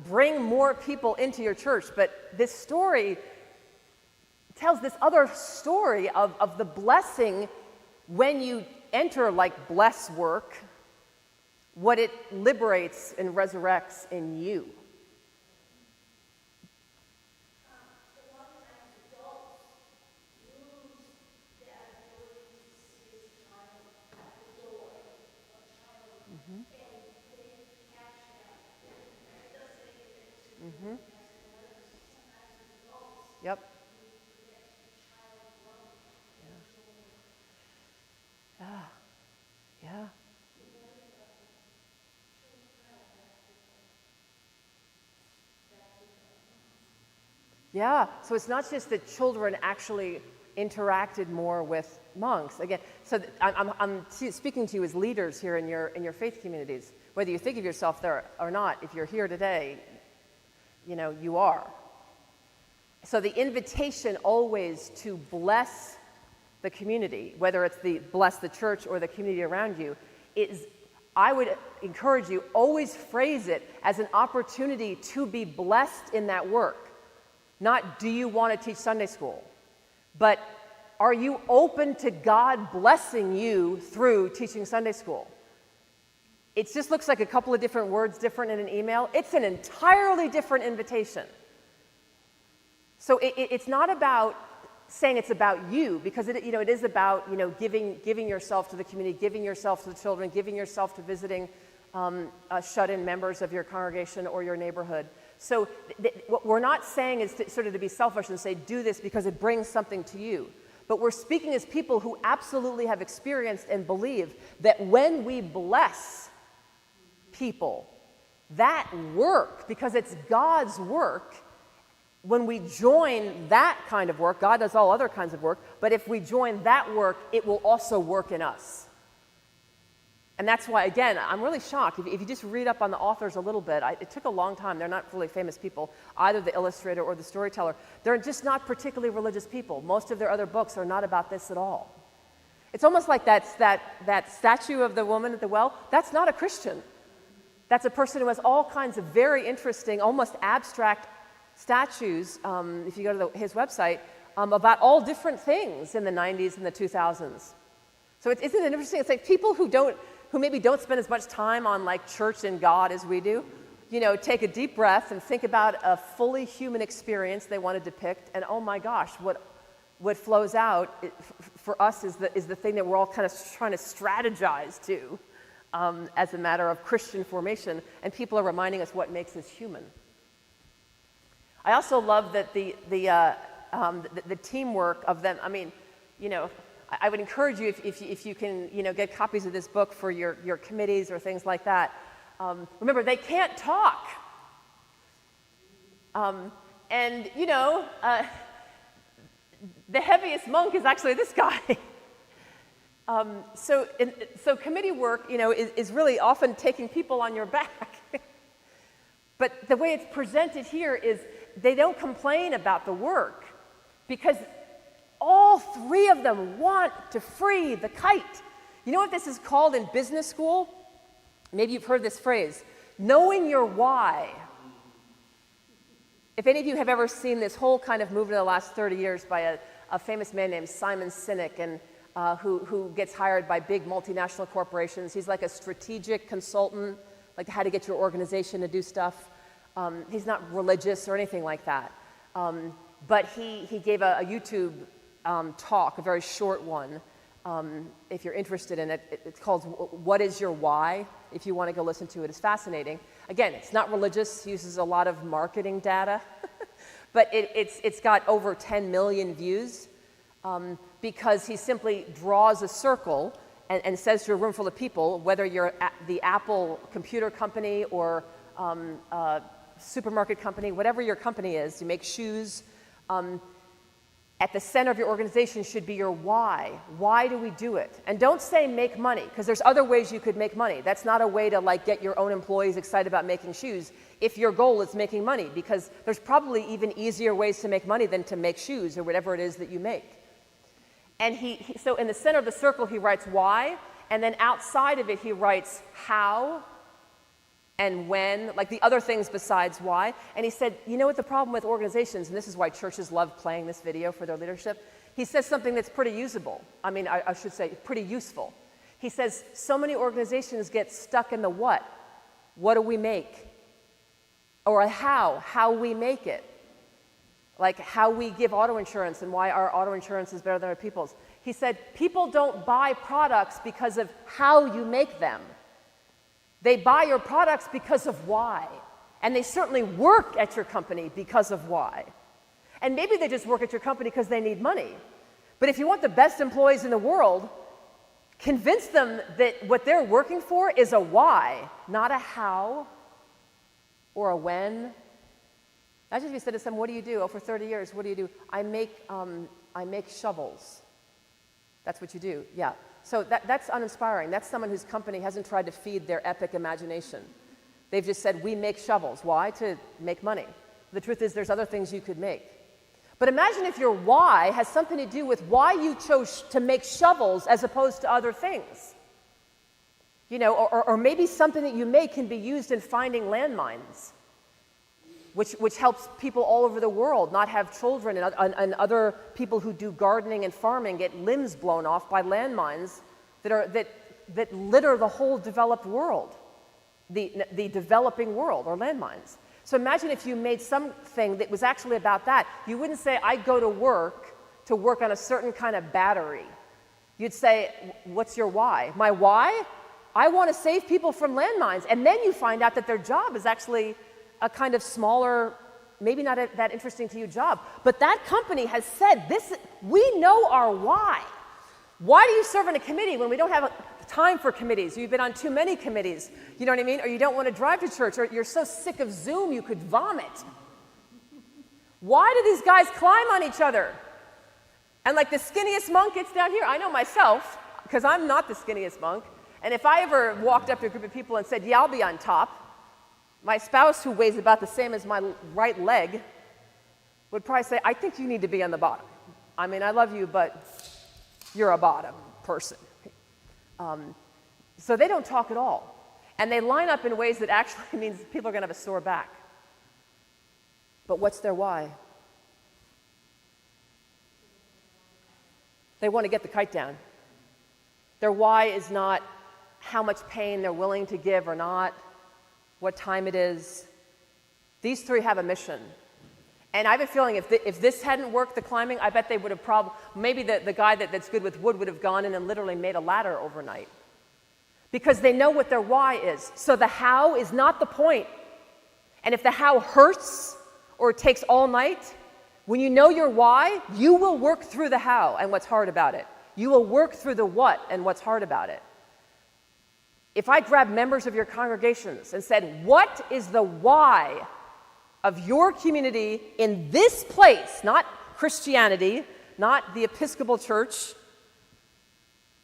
bring more people into your church, but this story tells this other story of the blessing when you enter like bless work, what it liberates and resurrects in you. A lot of times adults lose that ability to see as a child, the joy of childhood, and they catch that. It does make it into sometimes as adults. Yep. Yeah. Yeah, so it's not just that children actually interacted more with monks. Again, so I'm speaking to you as leaders here in your faith communities. Whether you think of yourself there or not, if you're here today, you are. So the invitation always to bless the community, whether it's bless the church or the community around you, is, I would encourage you, always phrase it as an opportunity to be blessed in that work. Not, do you want to teach Sunday school? But are you open to God blessing you through teaching Sunday school? It just looks like a couple of different words different in an email. It's an entirely different invitation. So it's not about saying it's about you, because it is about giving yourself to the community, giving yourself to the children, giving yourself to visiting shut-in members of your congregation or your neighborhood. So what we're not saying is sort of to be selfish and say, do this because it brings something to you. But we're speaking as people who absolutely have experienced and believe that when we bless people, that work, because it's God's work, when we join that kind of work, God does all other kinds of work, but if we join that work, it will also work in us. And that's why, again, I'm really shocked. If you just read up on the authors a little bit, it took a long time. They're not really famous people, either the illustrator or the storyteller. They're just not particularly religious people. Most of their other books are not about this at all. It's almost like that statue of the woman at the well. That's not a Christian. That's a person who has all kinds of very interesting, almost abstract statues, if you go to his website, about all different things in the 90s and the 2000s. So isn't it interesting? It's like people who maybe don't spend as much time on like church and God as we do, take a deep breath and think about a fully human experience they want to depict, and oh my gosh, what flows out for us is the thing that we're all kind of trying to strategize to as a matter of Christian formation, and people are reminding us what makes us human. I also love that the teamwork of them. I mean, I would encourage you if you can, get copies of this book for your committees or things like that. Remember, they can't talk, and the heaviest monk is actually this guy. So committee work, is really often taking people on your back. But the way it's presented here is they don't complain about the work because all three of them want to free the kite. You know what this is called in business school? Maybe you've heard this phrase, knowing your why. If any of you have ever seen this whole kind of movement in the last 30 years by a famous man named Simon Sinek, and who gets hired by big multinational corporations. He's like a strategic consultant, like how to get your organization to do stuff. He's not religious or anything like that. But he gave a YouTube talk, a very short one. If you're interested in it, it's called What is Your Why? If you want to go listen to it, it's fascinating. Again, it's not religious, he uses a lot of marketing data, but it's got over 10 million views. Because he simply draws a circle and says to a room full of people, whether you're at the Apple computer company or supermarket company, whatever your company is, you make shoes, at the center of your organization should be your why. Why do we do it? And don't say make money, because there's other ways you could make money. That's not a way to get your own employees excited about making shoes if your goal is making money, because there's probably even easier ways to make money than to make shoes or whatever it is that you make. And so in the center of the circle, he writes why, and then outside of it, he writes how and when, like the other things besides why. And he said, you know what the problem with organizations, and this is why churches love playing this video for their leadership, he says something that's pretty usable. I should say pretty useful. He says, so many organizations get stuck in the what. What do we make? Or a how we make it. Like how we give auto insurance and why our auto insurance is better than other people's. He said, people don't buy products because of how you make them. They buy your products because of why. And they certainly work at your company because of why. And maybe they just work at your company because they need money. But if you want the best employees in the world, convince them that what they're working for is a why, not a how or a when. Imagine if you said to someone, what do you do? Oh, for 30 years, what do you do? I make shovels. That's what you do, yeah. So that's uninspiring. That's someone whose company hasn't tried to feed their epic imagination. They've just said, we make shovels. Why? To make money. The truth is, there's other things you could make. But imagine if your why has something to do with why you chose to make shovels as opposed to other things. Or maybe something that you make can be used in finding landmines. Which helps people all over the world not have children and other people who do gardening and farming get limbs blown off by landmines that litter the whole developed world, the developing world, or landmines. So imagine if you made something that was actually about that. You wouldn't say, I go to work on a certain kind of battery. You'd say, what's your why? My why? I want to save people from landmines. And then you find out that their job is actually a kind of smaller, maybe not that interesting to you job. But that company has said, we know our why. Why do you serve in a committee when we don't have time for committees? You've been on too many committees, you know what I mean? Or you don't want to drive to church, or you're so sick of Zoom you could vomit. Why do these guys climb on each other? And like the skinniest monk gets down here. I know myself, because I'm not the skinniest monk. And if I ever walked up to a group of people and said, yeah, I'll be on top, my spouse, who weighs about the same as my right leg, would probably say, I think you need to be on the bottom. I mean, I love you, but you're a bottom person. So they don't talk at all. And they line up in ways that actually means people are going to have a sore back. But what's their why? They want to get the kite down. Their why is not how much pain they're willing to give or not, what time it is. These three have a mission. And I have a feeling if this hadn't worked, the climbing, I bet they would have maybe the guy that's good with wood would have gone in and literally made a ladder overnight. Because they know what their why is. So the how is not the point. And if the how hurts or it takes all night, when you know your why, you will work through the how and what's hard about it. You will work through the what and what's hard about it. If I grabbed members of your congregations and said, what is the why of your community in this place, not Christianity, not the Episcopal Church,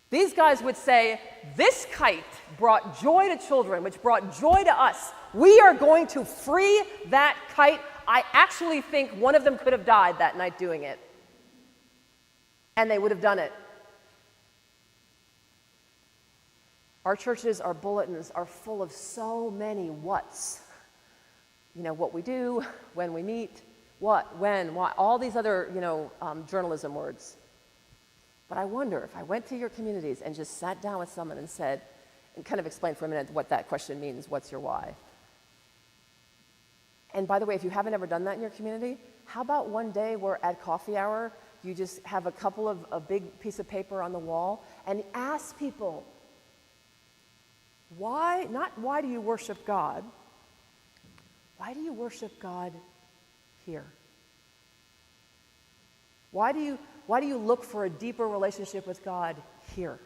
these guys would say, this kite brought joy to children, which brought joy to us. We are going to free that kite. I actually think one of them could have died that night doing it. And they would have done it. Our churches, our bulletins are full of so many whats. You know, what we do, when we meet, what, when, why, all these other, journalism words. But I wonder if I went to your communities and just sat down with someone and said, and kind of explained for a minute what that question means, what's your why? And by the way, if you haven't ever done that in your community, how about one day where at coffee hour, you just have a big piece of paper on the wall and ask people, not why do you worship God? Why do you worship God here? Why do you look for a deeper relationship with God here?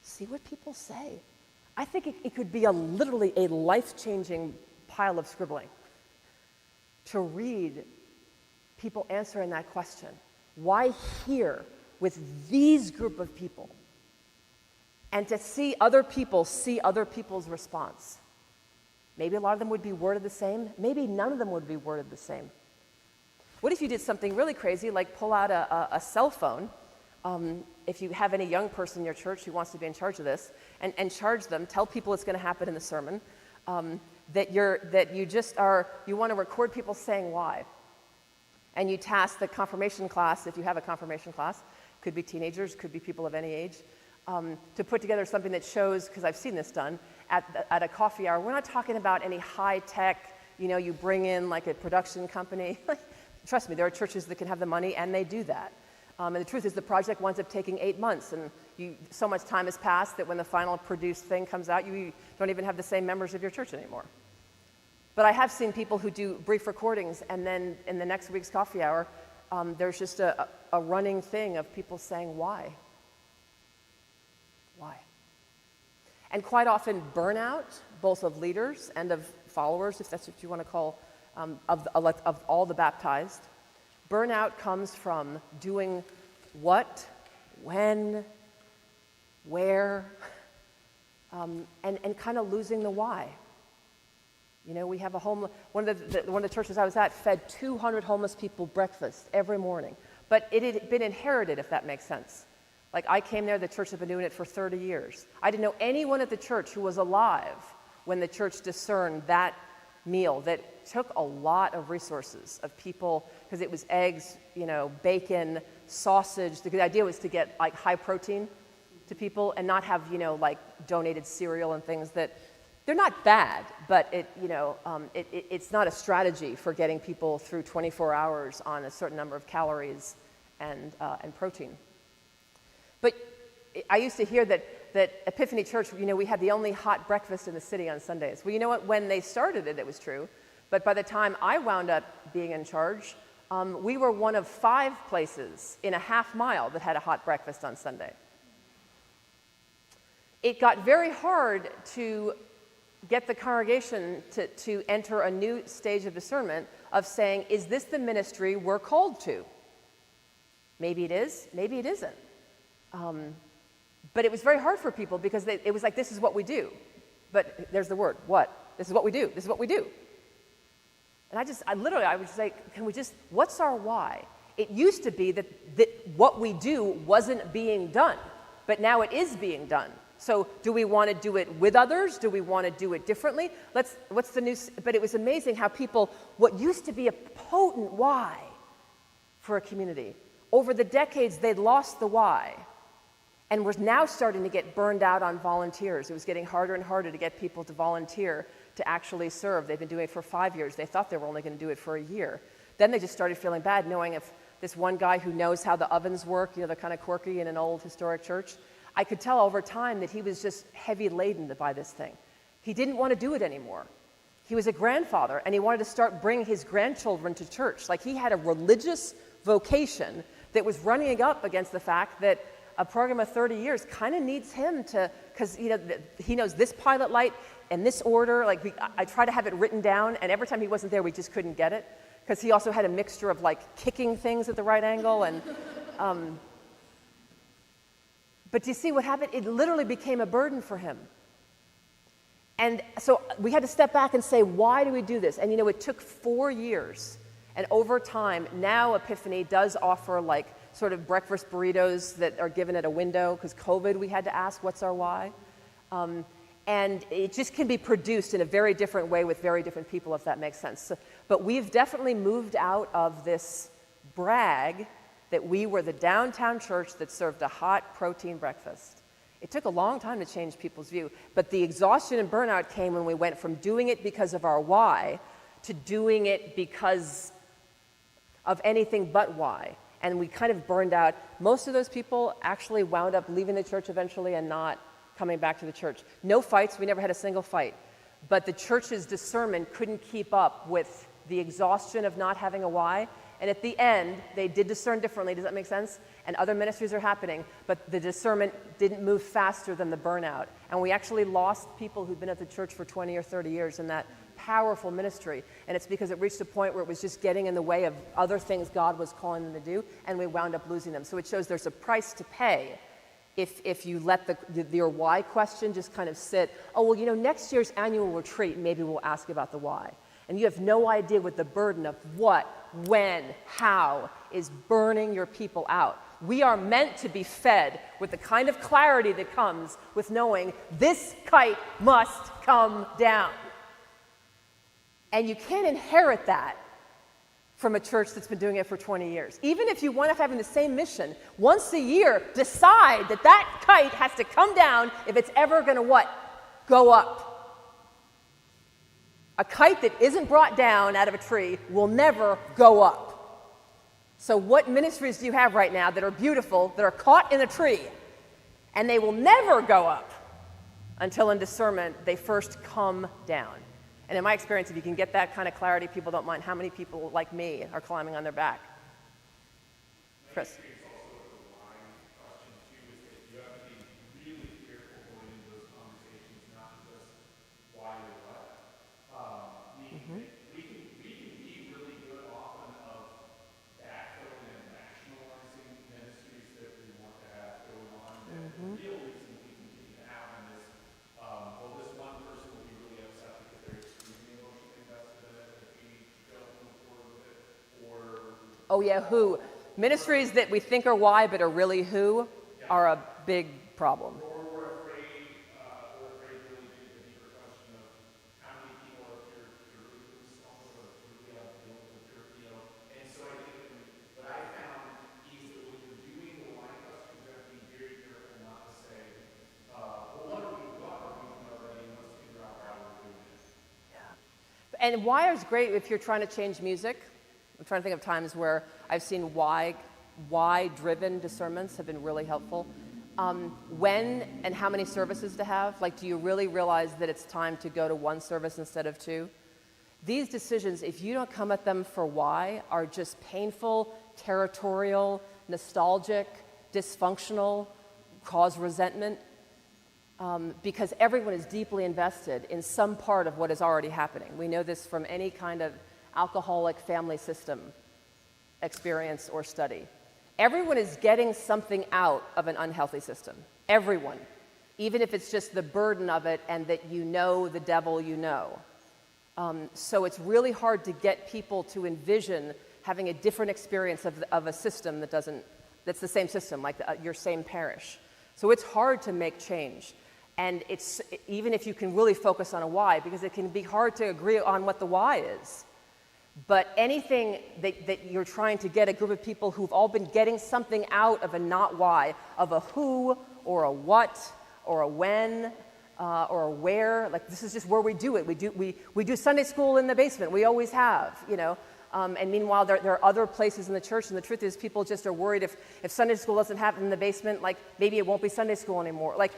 See what people say. I think it could be literally a life-changing pile of scribbling to read people answering that question. Why here with these group of people? And to see other people's response. Maybe a lot of them would be worded the same. Maybe none of them would be worded the same. What if you did something really crazy, like pull out a cell phone, if you have any young person in your church who wants to be in charge of this, and charge them, tell people it's going to happen in the sermon, that you want to record people saying why. And you task the confirmation class, if you have a confirmation class, could be teenagers, could be people of any age, to put together something that shows, because I've seen this done, at a coffee hour. We're not talking about any high-tech, you bring in like a production company. Trust me, there are churches that can have the money, and they do that. And the truth is the project winds up taking 8 months, and so much time has passed that when the final produced thing comes out, you don't even have the same members of your church anymore. But I have seen people who do brief recordings, and then in the next week's coffee hour, there's just a running thing of people saying why. Why? And quite often burnout, both of leaders and of followers, if that's what you want to call, of all the baptized. Burnout comes from doing what, when, where, and kind of losing the why. We have one of the churches I was at fed 200 homeless people breakfast every morning. But it had been inherited, if that makes sense. Like I came there, the church had been doing it for 30 years. I didn't know anyone at the church who was alive when the church discerned that meal that took a lot of resources of people, because it was eggs, bacon, sausage. The idea was to get like high protein to people and not have, like donated cereal and things that they're not bad, but it's not a strategy for getting people through 24 hours on a certain number of calories and protein. But I used to hear that that Epiphany Church, we had the only hot breakfast in the city on Sundays. Well, you know what? When they started it, it was true. But by the time I wound up being in charge, we were one of 5 places in a half mile that had a hot breakfast on Sunday. It got very hard to get the congregation to enter a new stage of discernment of saying, is this the ministry we're called to? Maybe it is, maybe it isn't. But it was very hard for people because it was like, this is what we do. But there's the word, what? This is what we do, this is what we do. And I would say, what's our why? It used to be that what we do wasn't being done, but now it is being done. So do we want to do it with others? Do we want to do it differently? But it was amazing how what used to be a potent why for a community, over the decades, they'd lost the why. And we're now starting to get burned out on volunteers. It was getting harder and harder to get people to volunteer to actually serve. They've been doing it for 5 years. They thought they were only going to do it for a year. Then they just started feeling bad, knowing if this one guy who knows how the ovens work, they're kind of quirky in an old historic church, I could tell over time that he was just heavy laden by this thing. He didn't want to do it anymore. He was a grandfather, and he wanted to start bringing his grandchildren to church. Like, he had a religious vocation that was running up against the fact that a program of 30 years kind of needs him because he knows this pilot light and this order. I try to have it written down, and every time he wasn't there, we just couldn't get it, because he also had a mixture of kicking things at the right angle. And but do you see what happened? It literally became a burden for him. And so we had to step back and say, why do we do this? And it took 4 years. And over time, now Epiphany does offer sort of breakfast burritos that are given at a window, because COVID, we had to ask, what's our why? And it just can be produced in a very different way with very different people, if that makes sense. But we've definitely moved out of this brag that we were the downtown church that served a hot protein breakfast. It took a long time to change people's view, but the exhaustion and burnout came when we went from doing it because of our why to doing it because of anything but why. And we kind of burned out. Most of those people actually wound up leaving the church eventually and not coming back to the church. No fights, we never had a single fight. But the church's discernment couldn't keep up with the exhaustion of not having a why. And at the end, they did discern differently. Does that make sense? And other ministries are happening, but the discernment didn't move faster than the burnout. And we actually lost people who'd been at the church for 20 or 30 years in that powerful ministry. And it's because it reached a point where it was just getting in the way of other things God was calling them to do, and we wound up losing them. So it shows there's a price to pay if you let your why question just kind of sit. Oh, well, next year's annual retreat, maybe we'll ask about the why. And you have no idea what the burden of what, when, how is burning your people out. We are meant to be fed with the kind of clarity that comes with knowing this kite must come down. And you can't inherit that from a church that's been doing it for 20 years. Even if you wind up having the same mission, once a year, decide that kite has to come down if it's ever going to what? Go up. A kite that isn't brought down out of a tree will never go up. So what ministries do you have right now that are beautiful, that are caught in a tree, and they will never go up until in discernment they first come down? And in my experience, if you can get that kind of clarity, people don't mind how many people like me are climbing on their back. Chris. Oh yeah, who? Ministries that we think are why but are really who are a big problem. Or we're afraid really big the deeper question of how many people are purely responsible or purely dealing with pure. And so I think that what I found is that when you're doing the why question, you have to be very careful not to say, well, what are we doing already, and let's figure out how we're doing it. Yeah. And why is great if you're trying to change music. I'm trying to think of times where I've seen why-driven discernments have been really helpful. when and how many services to have. Like, do you really realize that it's time to go to one service instead of two? These decisions, if you don't come at them for why, are just painful, territorial, nostalgic, dysfunctional, cause resentment, because everyone is deeply invested in some part of what is already happening. We know this from any kind of alcoholic family system experience or study. Everyone is getting something out of an unhealthy system. Everyone. Even if it's just the burden of it and that you know the devil you know. So it's really hard to get people to envision having a different experience of a system that's the same system, like your same parish. So it's hard to make change. And it's, even if you can really focus on a why, because it can be hard to agree on what the why is. But anything that you're trying to get a group of people who've all been getting something out of a not why, of a who or a what or a when or a where, like this is just where we do it. We do Sunday school in the basement. We always have, you know. And meanwhile, there are other places in the church, and the truth is people just are worried if Sunday school doesn't happen in the basement, like maybe it won't be Sunday school anymore. Like,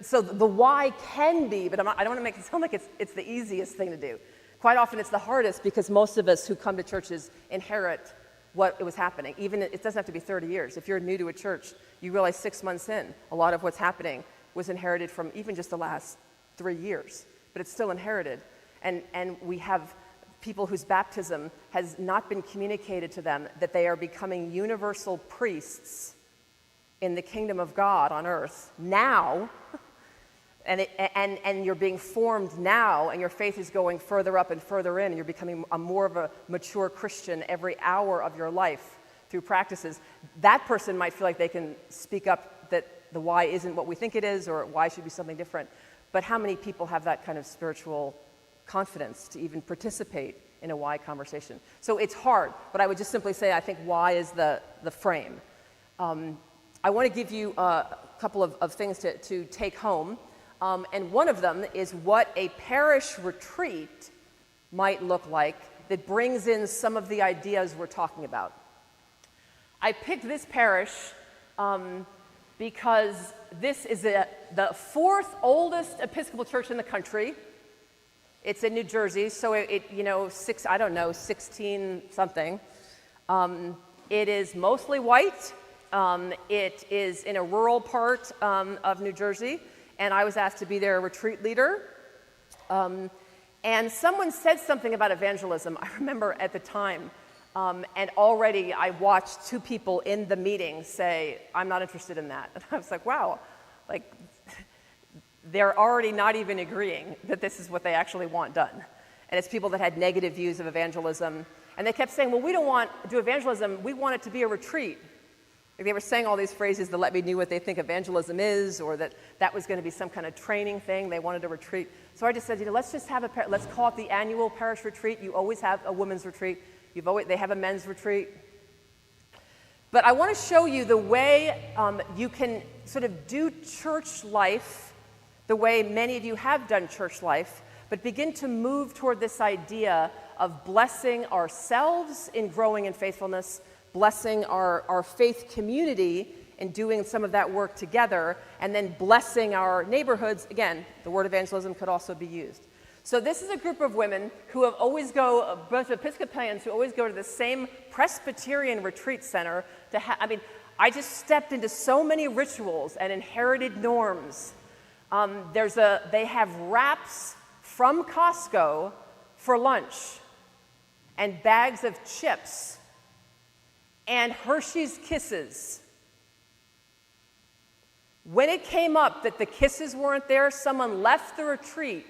so the why can be, but I don't want to make it sound like it's the easiest thing to do. Quite often it's the hardest because most of us who come to churches inherit what was happening. Even it doesn't have to be 30 years. If you're new to a church, you realize 6 months in, a lot of what's happening was inherited from even just the last 3 years, but it's still inherited. And we have people whose baptism has not been communicated to them that they are becoming universal priests in the kingdom of God on earth now, and you're being formed now, and your faith is going further up and further in, and you're becoming more of a mature Christian every hour of your life through practices. That person might feel like they can speak up that the why isn't what we think it is, or why should be something different. But how many people have that kind of spiritual confidence to even participate in a why conversation? So it's hard, but I would just simply say I think why is the frame. I want to give you a couple of things to take home. And one of them is what a parish retreat might look like that brings in some of the ideas we're talking about. I picked this parish because this is the fourth oldest Episcopal church in the country. It's in New Jersey, so it 16 something. It is mostly white. It is in a rural part of New Jersey, and I was asked to be their retreat leader. And someone said something about evangelism, I remember at the time, and already I watched 2 people in the meeting say, I'm not interested in that. And I was like, wow, like they're already not even agreeing that this is what they actually want done. And it's people that had negative views of evangelism. And they kept saying, well, we don't want to do evangelism, we want it to be a retreat. Like they were saying all these phrases to let me know what they think evangelism is, or that was going to be some kind of training thing. They wanted a retreat. So I just said, let's just have let's call it the annual parish retreat. You always have a women's retreat. They have a men's retreat. But I want to show you the way you can sort of do church life the way many of you have done church life, but begin to move toward this idea of blessing ourselves in growing in faithfulness, blessing our faith community in doing some of that work together, and then blessing our neighborhoods. Again, the word evangelism could also be used. So this is a group of women who have both Episcopalians who always go to the same Presbyterian retreat center I just stepped into so many rituals and inherited norms. They have wraps from Costco for lunch, and bags of chips, and Hershey's Kisses. When it came up that the Kisses weren't there, someone left the retreat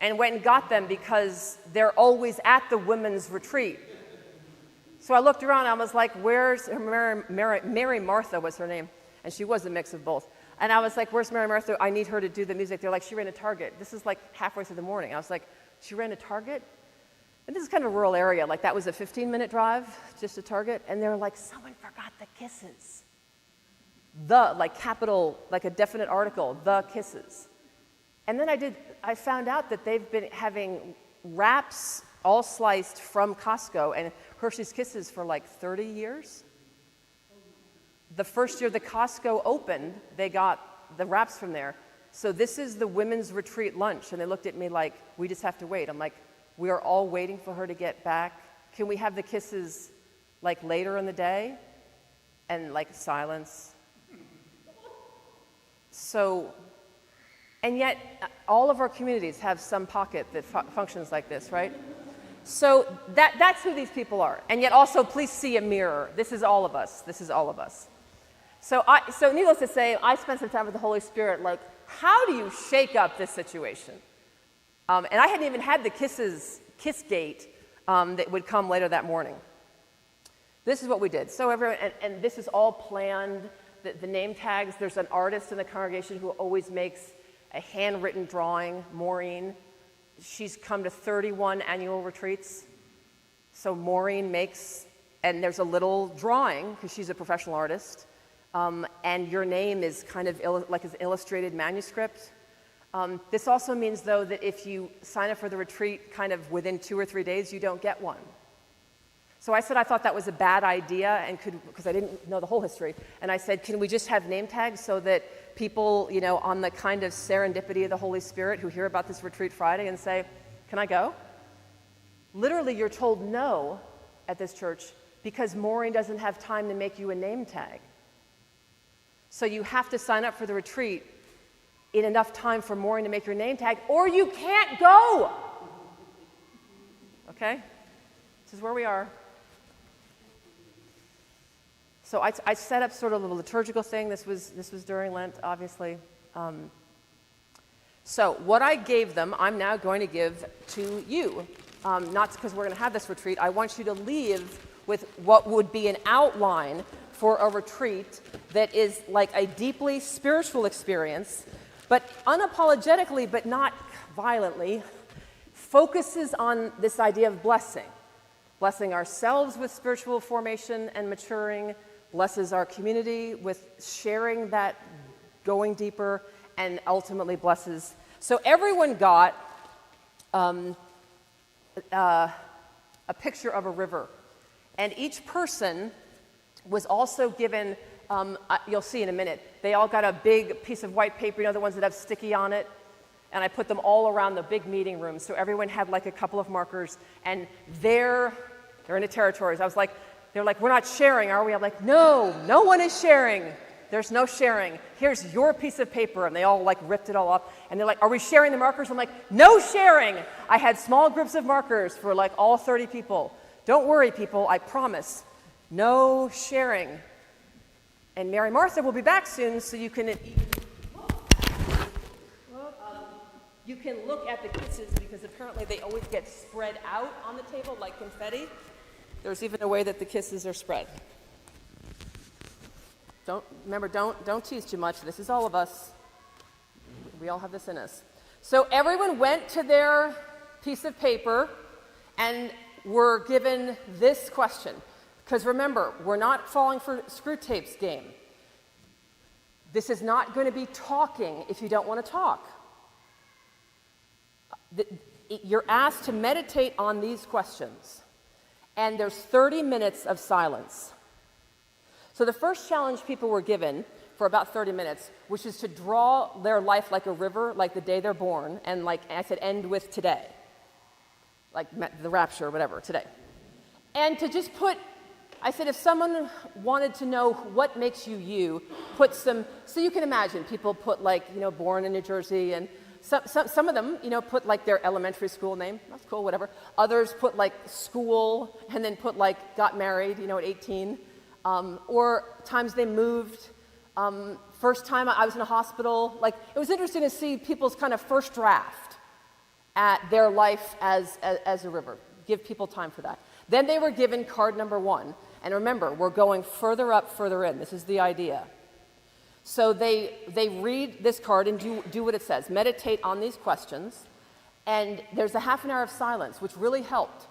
and went and got them because they're always at the women's retreat. So I looked around and I was like, where's Mary Martha was her name, and she was a mix of both. And I was like, where's Mary Martha? I need her to do the music. They're like, she ran to Target. This is like halfway through the morning. I was like, she ran to Target? And this is kind of a rural area. Like that was a 15-minute drive just to Target. And they're like, someone forgot the Kisses. Capital, like a definite article, the Kisses. And then I found out that they've been having wraps all sliced from Costco and Hershey's Kisses for like 30 years. the first year the Costco opened, they got the wraps from there. So this is the women's retreat lunch. And they looked at me like, we just have to wait. I'm like, we are all waiting for her to get back. Can we have the kisses like later in the day? And like silence. So, and yet all of our communities have some pocket that functions like this, right? So that's who these people are. And yet also, please see a mirror. This is all of us. This is all of us. So needless to say, I spent some time with the Holy Spirit, like, how do you shake up this situation? And I hadn't even had the kiss gate that would come later that morning. This is what we did. So everyone, and this is all planned. The name tags, there's an artist in the congregation who always makes a handwritten drawing, Maureen. She's come to 31 annual retreats. So Maureen makes, and there's a little drawing, because she's a professional artist, and your name is kind of like an illustrated manuscript. This also means, though, that if you sign up for the retreat kind of within 2 or 3 days, you don't get one. So I said I thought that was a bad idea, and because I didn't know the whole history, and I said, can we just have name tags so that people, on the kind of serendipity of the Holy Spirit who hear about this retreat Friday and say, can I go? Literally, you're told no at this church because Maureen doesn't have time to make you a name tag. So you have to sign up for the retreat in enough time for Maureen to make your name tag, or you can't go. Okay? This is where we are. So I set up sort of a liturgical thing. This was during Lent, obviously. So what I gave them, I'm now going to give to you. Not because we're going to have this retreat. I want you to leave with what would be an outline for a retreat that is like a deeply spiritual experience, but unapologetically, but not violently, focuses on this idea of blessing. Blessing ourselves with spiritual formation and maturing, blesses our community with sharing that, going deeper, and ultimately blesses. So everyone got a picture of a river. And each person was also given, you'll see in a minute, they all got a big piece of white paper, the ones that have sticky on it. And I put them all around the big meeting room. So everyone had like a couple of markers. And they're in the territories. They're like, we're not sharing, are we? I'm like, no one is sharing. There's no sharing. Here's your piece of paper. And they all like ripped it all up. And they're like, are we sharing the markers? I'm like, no sharing. I had small groups of markers for like all 30 people. Don't worry, people, I promise. No sharing. And Mary Martha will be back soon, so you can look at the kisses, because apparently they always get spread out on the table like confetti. There's even a way that the kisses are spread. Don't tease too much. This is all of us. We all have this in us. So everyone went to their piece of paper and were given this question. Because remember, we're not falling for Screw Tape's game. This is not going to be talking if you don't want to talk. You're asked to meditate on these questions. And there's 30 minutes of silence. So the first challenge people were given for about 30 minutes, which is to draw their life like a river, like the day they're born, and like I said, end with today. Like the rapture or whatever, today. And to just put, I said, if someone wanted to know what makes you you, put some, so you can imagine, people put like, born in New Jersey, and some of them, put like their elementary school name. That's cool, whatever. Others put like school, and then put like got married, at 18. Or times they moved. First time I was in a hospital. Like, it was interesting to see people's kind of first draft at their life as a river. Give people time for that. Then they were given card number 1. And remember, we're going further up, further in. This is the idea. So they read this card and do what it says. Meditate on these questions. And there's a half an hour of silence, which really helped.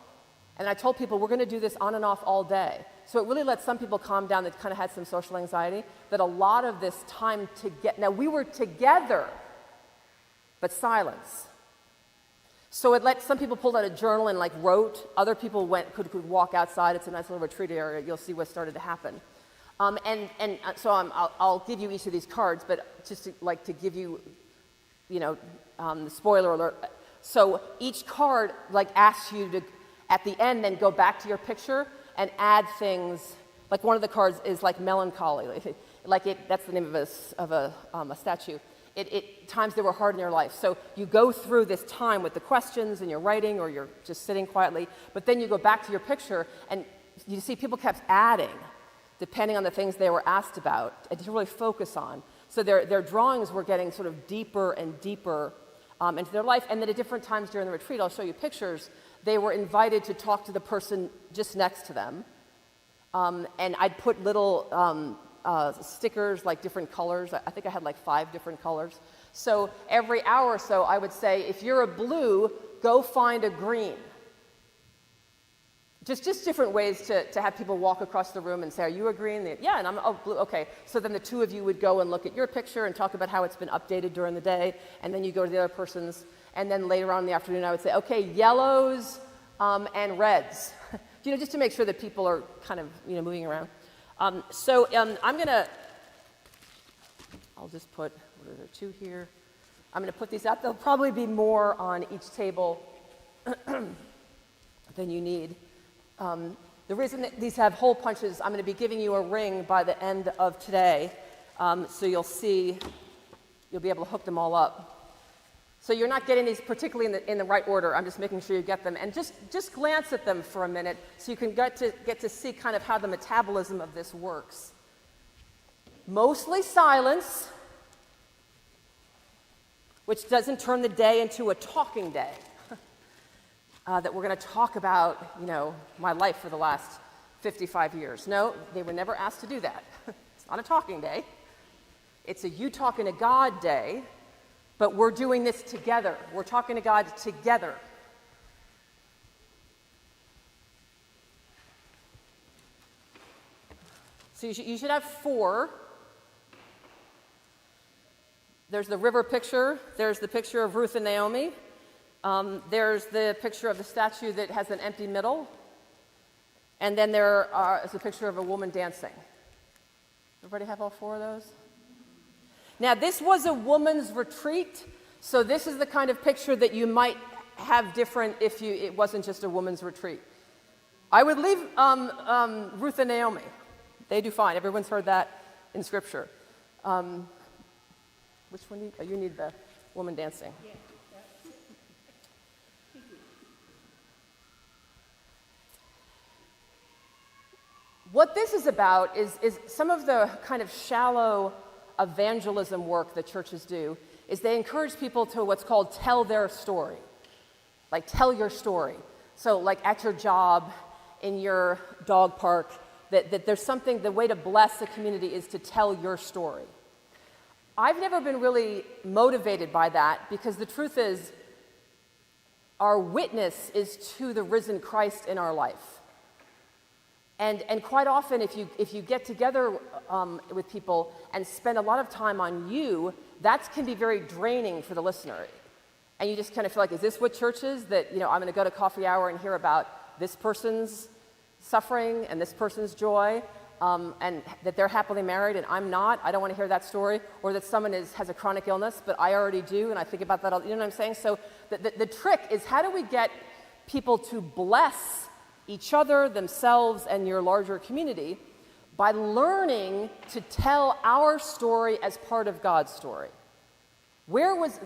And I told people we're going to do this on and off all day. So it really let some people calm down that kind of had some social anxiety. That a lot of this time now we were together, but silence. So it let some people pull out a journal and wrote. Other people could walk outside. It's a nice little retreat area. You'll see what started to happen. So I'll give you each of these cards, but just to give you, the spoiler alert. So each card asks you to, at the end, then go back to your picture and add things. Like one of the cards is like melancholy, that's the name of a statue. Times that were hard in your life. So you go through this time with the questions and you're writing or you're just sitting quietly, but then you go back to your picture and you see people kept adding depending on the things they were asked about and to really focus on. So their drawings were getting sort of deeper and deeper into their life. And then at different times during the retreat, I'll show you pictures, they were invited to talk to the person just next to them. And I'd put little stickers, like different colors. I think I had like 5 different colors. So every hour or so, I would say, if you're a blue, go find a green. Just different ways to have people walk across the room and say, are you a green? Yeah, and I'm blue. Okay, so then the two of you would go and look at your picture and talk about how it's been updated during the day, and then you go to the other person's, and then later on in the afternoon I would say, okay, yellows and reds, just to make sure that people are kind of moving around. I'm gonna, I'll just put, what are there, 2 here? I'm gonna put these out. There'll probably be more on each table than you need. The reason that these have hole punches, I'm going to be giving you a ring by the end of today, so you'll be able to hook them all up. So you're not getting these particularly in the right order. I'm just making sure you get them, and just glance at them for a minute so you can get to see kind of how the metabolism of this works. Mostly silence, which doesn't turn the day into a talking day. That we're going to talk about, my life for the last 55 years. No, they were never asked to do that. It's not a talking day. It's a you talking to God day, but we're doing this together. We're talking to God together. So you should have 4. There's the river picture. There's the picture of Ruth and Naomi. There's the picture of the statue that has an empty middle. And then there is a picture of a woman dancing. Everybody have all 4 of those? Now, this was a woman's retreat, so this is the kind of picture that you might have different if it wasn't just a woman's retreat. I would leave Ruth and Naomi. They do fine. Everyone's heard that in Scripture. Which one? You need the woman dancing. Yeah. What this is about is some of the kind of shallow evangelism work that churches do is they encourage people to what's called tell their story. Like tell your story. So like at your job, in your dog park, that there's something, the way to bless the community is to tell your story. I've never been really motivated by that because the truth is our witness is to the risen Christ in our life. And quite often, if you get together with people and spend a lot of time on you, that can be very draining for the listener. And you just kind of feel like, is this what church is? That, I'm going to go to coffee hour and hear about this person's suffering and this person's joy, and that they're happily married and I'm not. I don't want to hear that story. Or that someone has a chronic illness, but I already do, and I think about that all. You know what I'm saying? So the trick is, how do we get people to bless each other, themselves, and your larger community by learning to tell our story as part of God's story? Where was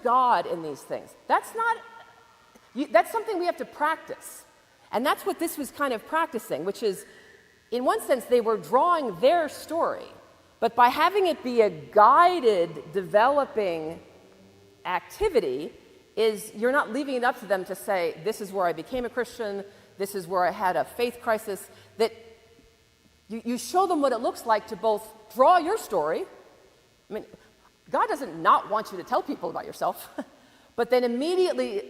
God in these things? That's something we have to practice. And that's what this was kind of practicing, which is, in one sense, they were drawing their story, but by having it be a guided, developing activity, you're not leaving it up to them to say, this is where I became a Christian, this is where I had a faith crisis, that you show them what it looks like to both draw your story. I mean, God doesn't not want you to tell people about yourself, but then immediately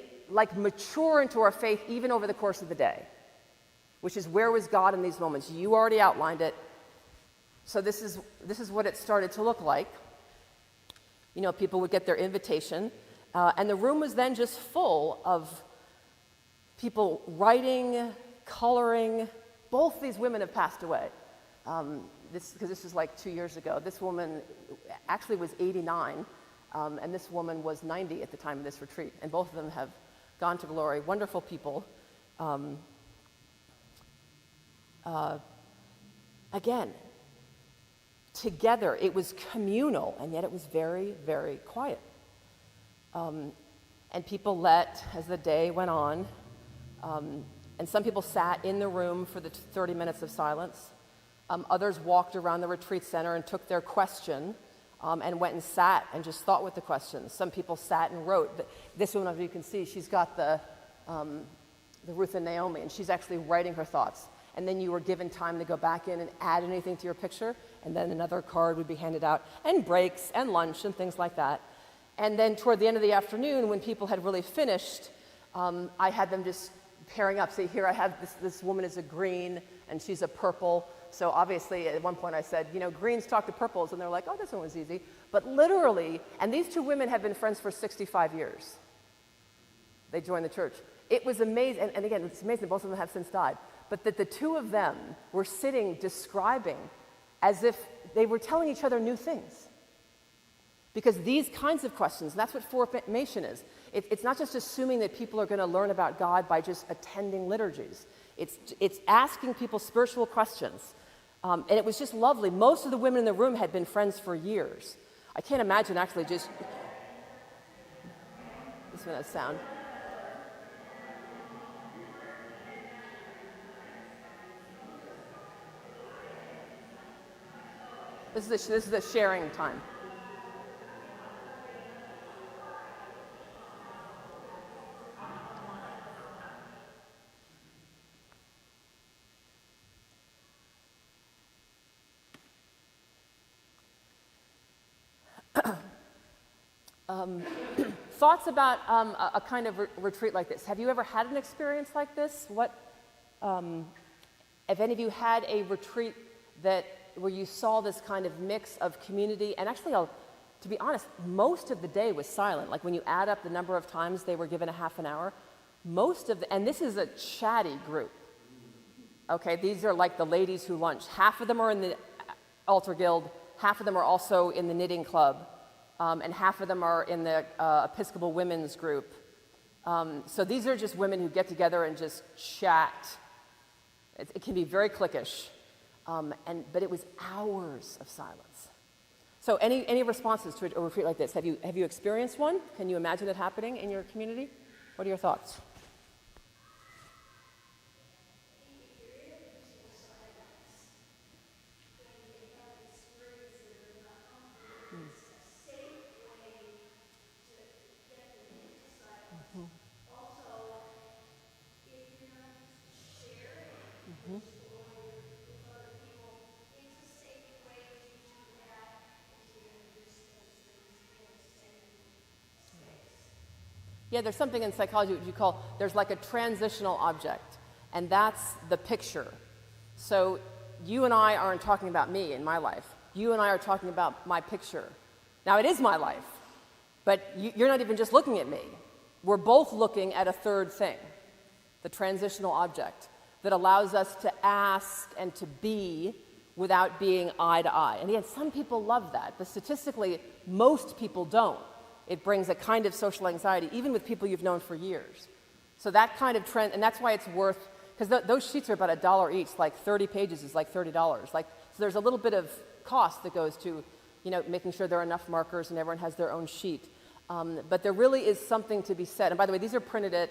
mature into our faith even over the course of the day, which is, where was God in these moments? You already outlined it. So this is what it started to look like. People would get their invitation, and the room was then just full of people writing, coloring. Both these women have passed away. because this was like 2 years ago. This woman actually was 89, and this woman was 90 at the time of this retreat, and both of them have gone to glory. Wonderful people. Again, together, it was communal, and yet it was very, very quiet. And people let, as the day went on, and some people sat in the room for the 30 minutes of silence. Others walked around the retreat center and took their question and went and sat and just thought with the questions. Some people sat and wrote. This woman, as you can see, she's got the Ruth and Naomi, and she's actually writing her thoughts. And then you were given time to go back in and add anything to your picture, and then another card would be handed out, and breaks and lunch and things like that. And then toward the end of the afternoon, when people had really finished, I had them just pairing up. See, here I have this woman is a green, and she's a purple. So obviously, at one point I said, greens talk to purples, and they're like, oh, this one was easy. But literally, and these two women have been friends for 65 years. They joined the church. It was amazing, and again, it's amazing, both of them have since died, but that the two of them were sitting describing as if they were telling each other new things. Because these kinds of questions, and that's what formation is. It's not just assuming that people are going to learn about God by just attending liturgies. It's asking people spiritual questions. And it was just lovely. Most of the women in the room had been friends for years. I can't imagine actually just... This one has sound. This is the sharing time. Thoughts about a kind of retreat like this. Have you ever had an experience like this? Have any of you had a retreat where you saw this kind of mix of community? And actually, to be honest, most of the day was silent. Like when you add up the number of times they were given a half an hour, and this is a chatty group. Okay, these are like the ladies who lunch. Half of them are in the altar guild, half of them are also in the knitting club, and half of them are in the Episcopal women's group. So these are just women who get together and just chat. It can be very cliquish, but it was hours of silence. So any responses to a retreat like this? Have you experienced one? Can you imagine it happening in your community? What are your thoughts? Yeah, there's something in psychology which you call, there's like a transitional object, and that's the picture. So you and I aren't talking about me in my life. You and I are talking about my picture. Now, it is my life, but you're not even just looking at me. We're both looking at a third thing, the transitional object, that allows us to ask and to be without being eye to eye. And again, some people love that, but statistically, most people don't. It brings a kind of social anxiety, even with people you've known for years. So that kind of trend, and that's why it's worth, because those sheets are about $1 each, like 30 pages is like $30. So there's a little bit of cost that goes to, making sure there are enough markers and everyone has their own sheet. But there really is something to be said. And by the way, these are printed at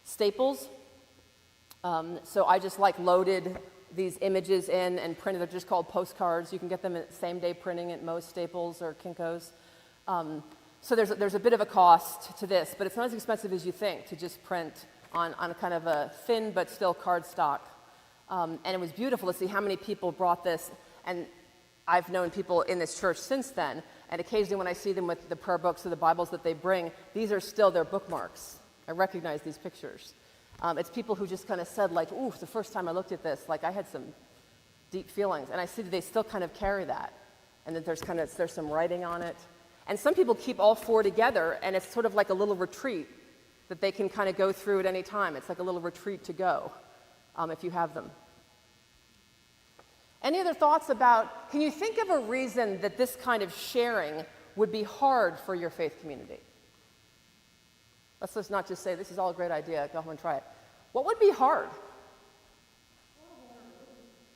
Staples. So I just loaded these images in and printed. They're just called postcards. You can get them at same-day printing at most Staples or Kinko's. So there's a bit of a cost to this, but it's not as expensive as you think to just print on kind of a thin but still cardstock. And it was beautiful to see how many people brought this. And I've known people in this church since then, and occasionally when I see them with the prayer books or the Bibles that they bring, these are still their bookmarks. I recognize these pictures. It's people who just kind of said, ooh, the first time I looked at this, I had some deep feelings. And I see that they still kind of carry that, and that there's some writing on it. And some people keep all four together, and it's sort of like a little retreat that they can kind of go through at any time. It's like a little retreat to go, if you have them. Any other thoughts about, can you think of a reason that this kind of sharing would be hard for your faith community? Let's not just say, this is all a great idea, go home and try it. What would be hard?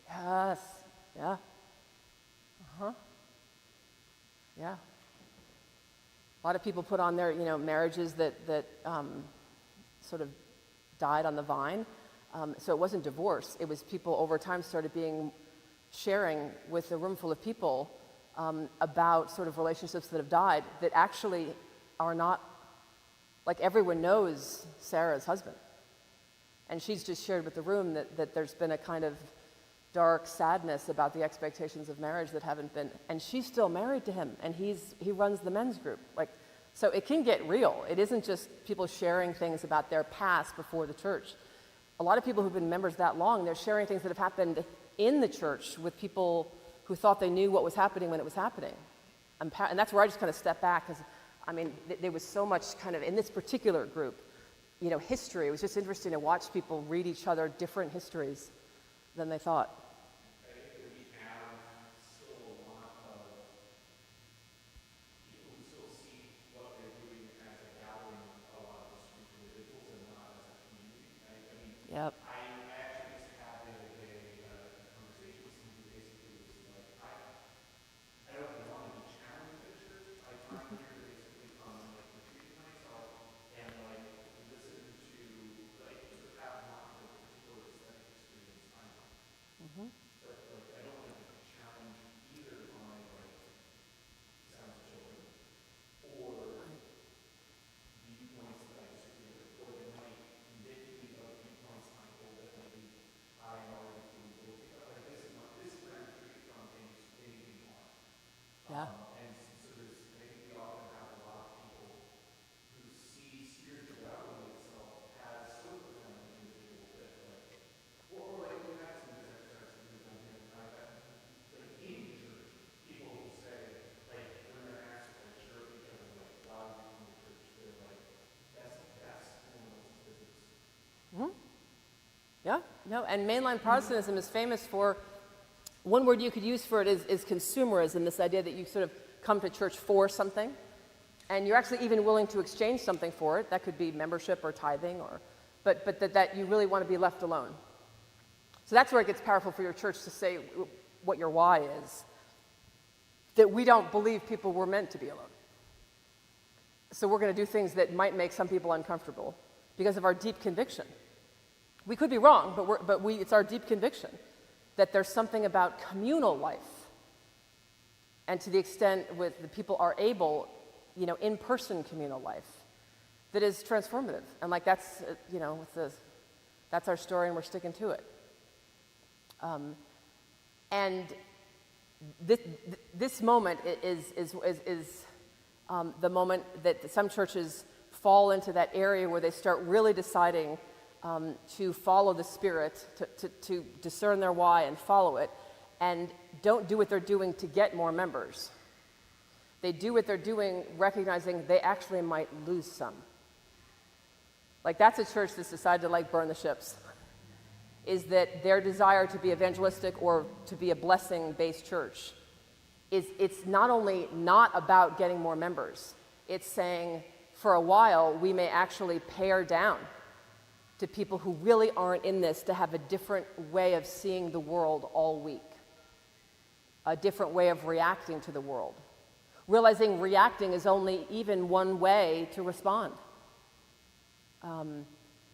Yes, yeah. Uh-huh. Yeah. A lot of people put on their, marriages that sort of died on the vine. So it wasn't divorce. It was people over time started sharing with a room full of people about sort of relationships that have died that actually are not, like everyone knows Sarah's husband. And she's just shared with the room that there's been a kind of dark sadness about the expectations of marriage that haven't been, and she's still married to him, and he runs the men's group. So it can get real. It isn't just people sharing things about their past before the church. A lot of people who've been members that long, they're sharing things that have happened in the church with people who thought they knew what was happening when it was happening. And that's where I just kind of step back, because, there was so much kind of, in this particular group, history. It was just interesting to watch people read each other different histories than they thought. I think that we have still a lot of people who still see what they're doing as a gathering of a lot of discrete individuals and not as a community. Yep. I actually just had the other day a conversation with someone who basically was like, I don't want to be challenged at church. I'm here to basically come and retreat myself and listen to sort of have not the particular aesthetic experience I'm on. But I don't want to be challenged either by sounds of children or viewpoints that I disagree with, or that might convict me of viewpoints I hold that maybe I am already feeling guilty about. This is my retreat from anything more. Yeah. And so I think we often have a lot of people who see spirituality itself as so profound and individual that or we had some of this exercise that we've done here tonight, in church, people who say, when they're asked to share with each other, why you come to church, they're like, that's no one else's business. Mm-hmm. Yeah, no, and mainline Protestantism is famous for, one word you could use for it is consumerism, this idea that you sort of come to church for something, and you're actually even willing to exchange something for it. That could be membership or tithing, but that you really want to be left alone. So that's where it gets powerful for your church to say what your why is. That we don't believe people were meant to be alone. So we're going to do things that might make some people uncomfortable because of our deep conviction. We could be wrong, but it's our deep conviction that there's something about communal life. And to the extent with the people are able, in-person communal life, that is transformative. And that's, that's our story and we're sticking to it. And this moment is the moment that some churches fall into that area where they start really deciding to follow the Spirit, to discern their why and follow it, and don't do what they're doing to get more members. They do what they're doing recognizing they actually might lose some. That's a church that's decided to burn the ships. Is that their desire to be evangelistic or to be a blessing-based church it's not only not about getting more members, it's saying for a while we may actually pare down to people who really aren't in this to have a different way of seeing the world all week, a different way of reacting to the world, realizing reacting is only even one way to respond.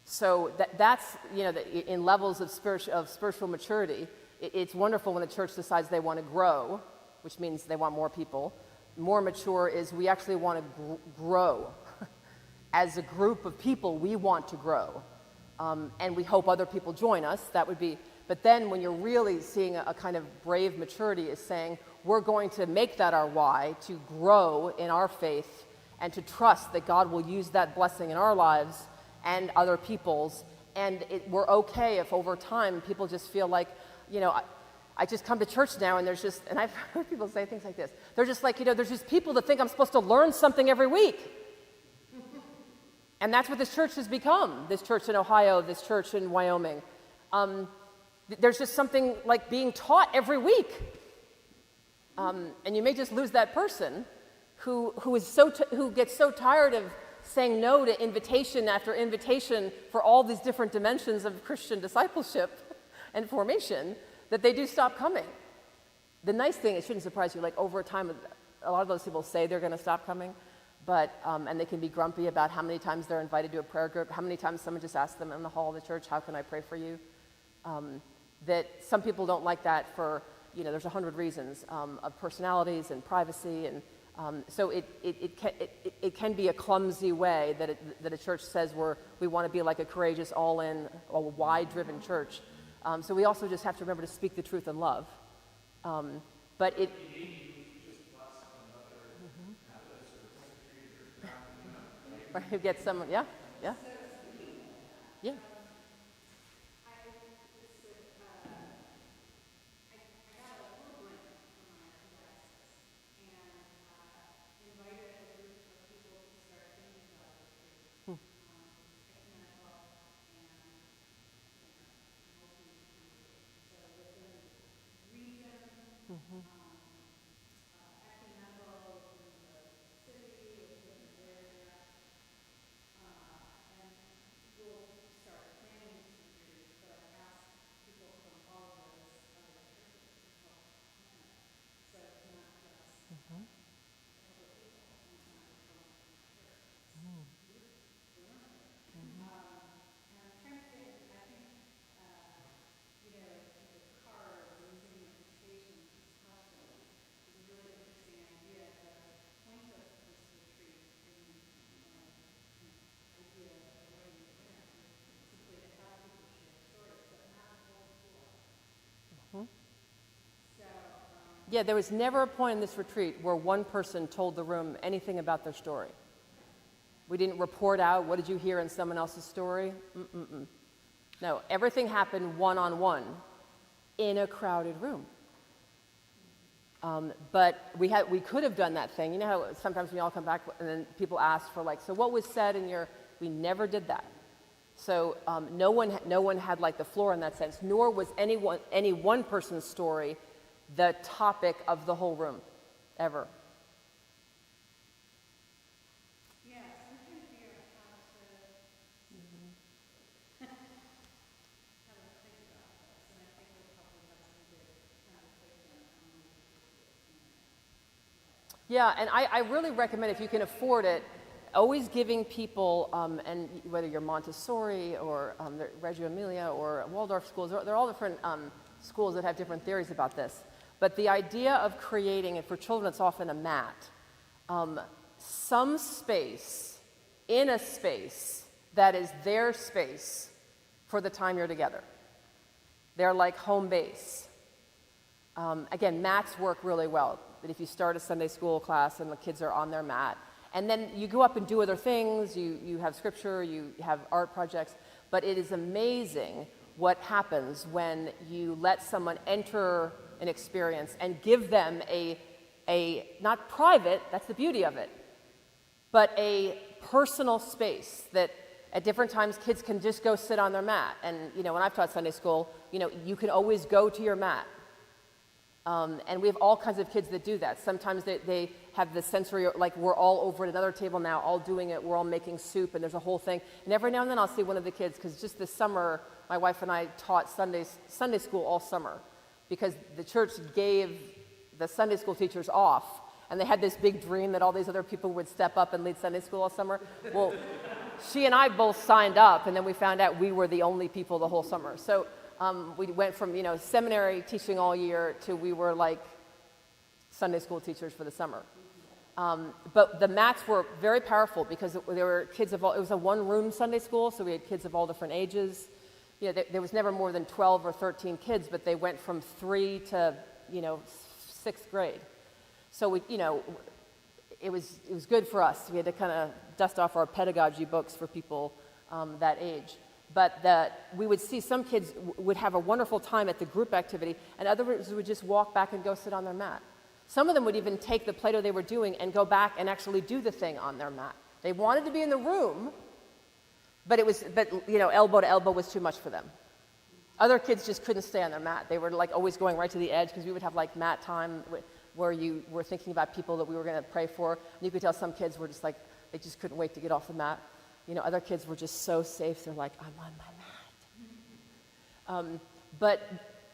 So that's, in levels of spiritual maturity, it's wonderful when the church decides they want to grow, which means they want more people. More mature is we actually want to grow. As a group of people, we want to grow. And we hope other people join us. That would be, but then when you're really seeing a kind of brave maturity is saying, we're going to make that our why, to grow in our faith and to trust that God will use that blessing in our lives and other people's, and we're okay if over time people just feel like, I just come to church now and there's just, and I've heard people say things like this, they're just like, there's just people that think I'm supposed to learn something every week. And that's what this church has become, this church in Ohio, this church in Wyoming. there's just something like being taught every week. And you may just lose that person who gets so tired of saying no to invitation after invitation for all these different dimensions of Christian discipleship and formation that they do stop coming. The nice thing, it shouldn't surprise you, like over time, a lot of those people say they're going to stop coming, but and they can be grumpy about how many times they're invited to a prayer group, how many times someone just asks them in the hall of the church, how can I pray for you? That some people don't like that for, there's 100 reasons of personalities and privacy, and so it can be a clumsy way that a church says we want to be like a courageous, all-in, a wide-driven church. So we also just have to remember to speak the truth in love. But it. Right, you get someone, yeah. I got a little grant from my archdiocese and invited a group of people to start thinking about retreat, ecumenical and multi-congregation. So within region, ecumenical within the city, within the area, and we'll start planning these retreats, but I asked people from all of those other churches to help plan it. So it's not just a couple of people, and it's not just from one church. It's huge. They weren't there. And I'm trying to think, I think, the cards and using invitations, these questions, is a really interesting idea. The point of this retreat in my idea of writing it down is simply to have people share stories, but not the whole school. So, Yeah, there was never a point in this retreat where one person told the room anything about their story. We didn't report out, what did you hear in someone else's story? No, everything happened one-on-one in a crowded room. But we could have done that thing. You know how sometimes we all come back and then people ask for so what was said in your, we never did that. So no one had the floor in that sense, nor was any one person's story the topic of the whole room, ever. yeah, so I'm trying to figure out how to think about this, and I think we'll probably have some good conversation on the Yeah, and I really recommend, if you can afford it, always giving people, and whether you're Montessori or Reggio Emilia or Waldorf schools, they're all different schools that have different theories about this. But the idea of creating, and for children it's often a mat, some space in a space that is their space for the time you're together. They're like home base. Again, mats work really well. That if you start a Sunday school class and the kids are on their mat, and then you go up and do other things, you have scripture, you have art projects, but it is amazing what happens when you let someone enter an experience and give them a not private, that's the beauty of it, but a personal space that at different times kids can just go sit on their mat. And when I've taught Sunday school, you can always go to your mat. And we have all kinds of kids that do that. Sometimes they have the sensory, we're all over at another table now, all doing it, we're all making soup, and there's a whole thing. And every now and then I'll see one of the kids, because just this summer, my wife and I taught Sunday school all summer, because the church gave the Sunday school teachers off, and they had this big dream that all these other people would step up and lead Sunday school all summer. Well, she and I both signed up, and then we found out we were the only people the whole summer. So we went from, seminary teaching all year to we were like Sunday school teachers for the summer. But the mats were very powerful because there were kids of all, it was a one-room Sunday school, so we had kids of all different ages. There was never more than 12 or 13 kids, but they went from 3 to, 6th grade. So it was good for us. We had to kind of dust off our pedagogy books for people that age. But we would see some kids would have a wonderful time at the group activity, and others would just walk back and go sit on their mat. Some of them would even take the Play-Doh they were doing and go back and actually do the thing on their mat. They wanted to be in the room, but elbow to elbow was too much for them. Other kids just couldn't stay on their mat. They were like always going right to the edge because we would have like mat time where you were thinking about people that we were going to pray for. And you could tell some kids were just like, they just couldn't wait to get off the mat. You know, other kids were just so safe. They're like, I'm on my mat. But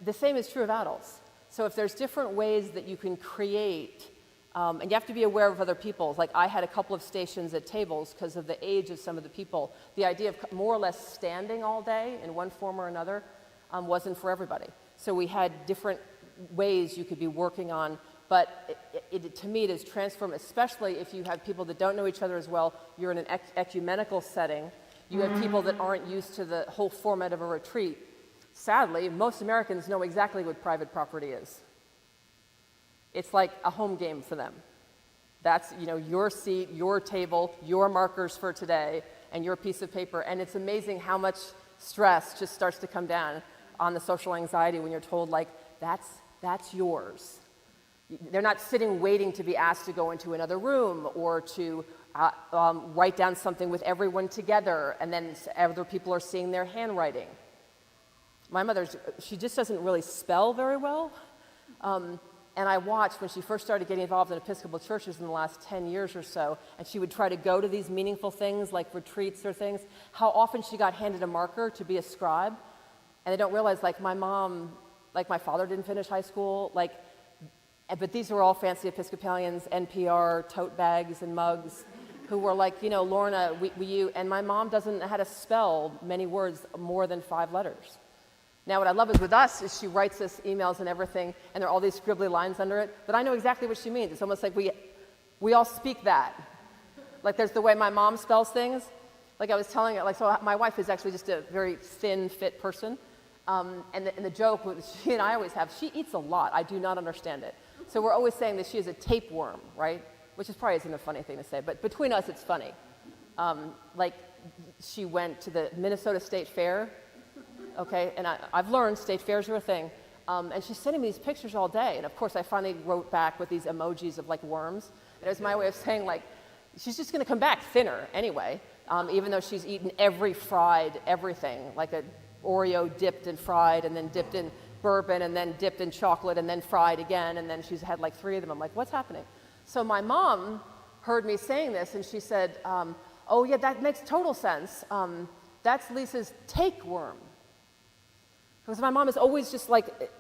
the same is true of adults. So if there's different ways that you can create, and you have to be aware of other people. Like I had a couple of stations at tables because of the age of some of the people. The idea of more or less standing all day in one form or another wasn't for everybody. So we had different ways you could be working on, but to me it is transform, especially if you have people that don't know each other as well. You're in an ecumenical setting. You have people that aren't used to the whole format of a retreat. Sadly, most Americans know exactly what private property is. It's like a home game for them. That's, you know, your seat, your table, your markers for today, and your piece of paper. And it's amazing how much stress just starts to come down on the social anxiety when you're told, like, that's yours. They're not sitting waiting to be asked to go into another room or to write down something with everyone together, and then other people are seeing their handwriting. My mother, she just doesn't really spell very well. And I watched when she first started getting involved in Episcopal churches in the last 10 years or so, and she would try to go to these meaningful things like retreats or things, how often she got handed a marker to be a scribe. And they don't realize, like my mom, like my father didn't finish high school, like, but these were all fancy Episcopalians, NPR, tote bags and mugs, who were like, you know, Lorna, you, and my mom doesn't know how to spell many words more than 5 letters. Now, what I love is with us is she writes us emails and everything, and there are all these scribbly lines under it, but I know exactly what she means. It's almost like we all speak that. Like there's the way my mom spells things. Like I was telling her, like, so my wife is actually just a very thin, fit person, and the joke she and I always have, she eats a lot. I do not understand it. So we're always saying that she is a tapeworm, right? Which is probably isn't a funny thing to say, but between us, it's funny. Like she went to the Minnesota State Fair. Okay, and I've learned state fairs are a thing. And she's sending me these pictures all day. And of course, I finally wrote back with these emojis of like worms. And it was my way of saying, like, she's just going to come back thinner anyway, even though she's eaten every fried everything, like a Oreo dipped and fried, and then dipped in bourbon, and then dipped in chocolate, and then fried again. And then she's had like 3 of them. I'm like, what's happening? So my mom heard me saying this, and she said, oh, yeah, that makes total sense. That's Lisa's tapeworm. Because my mom is always just like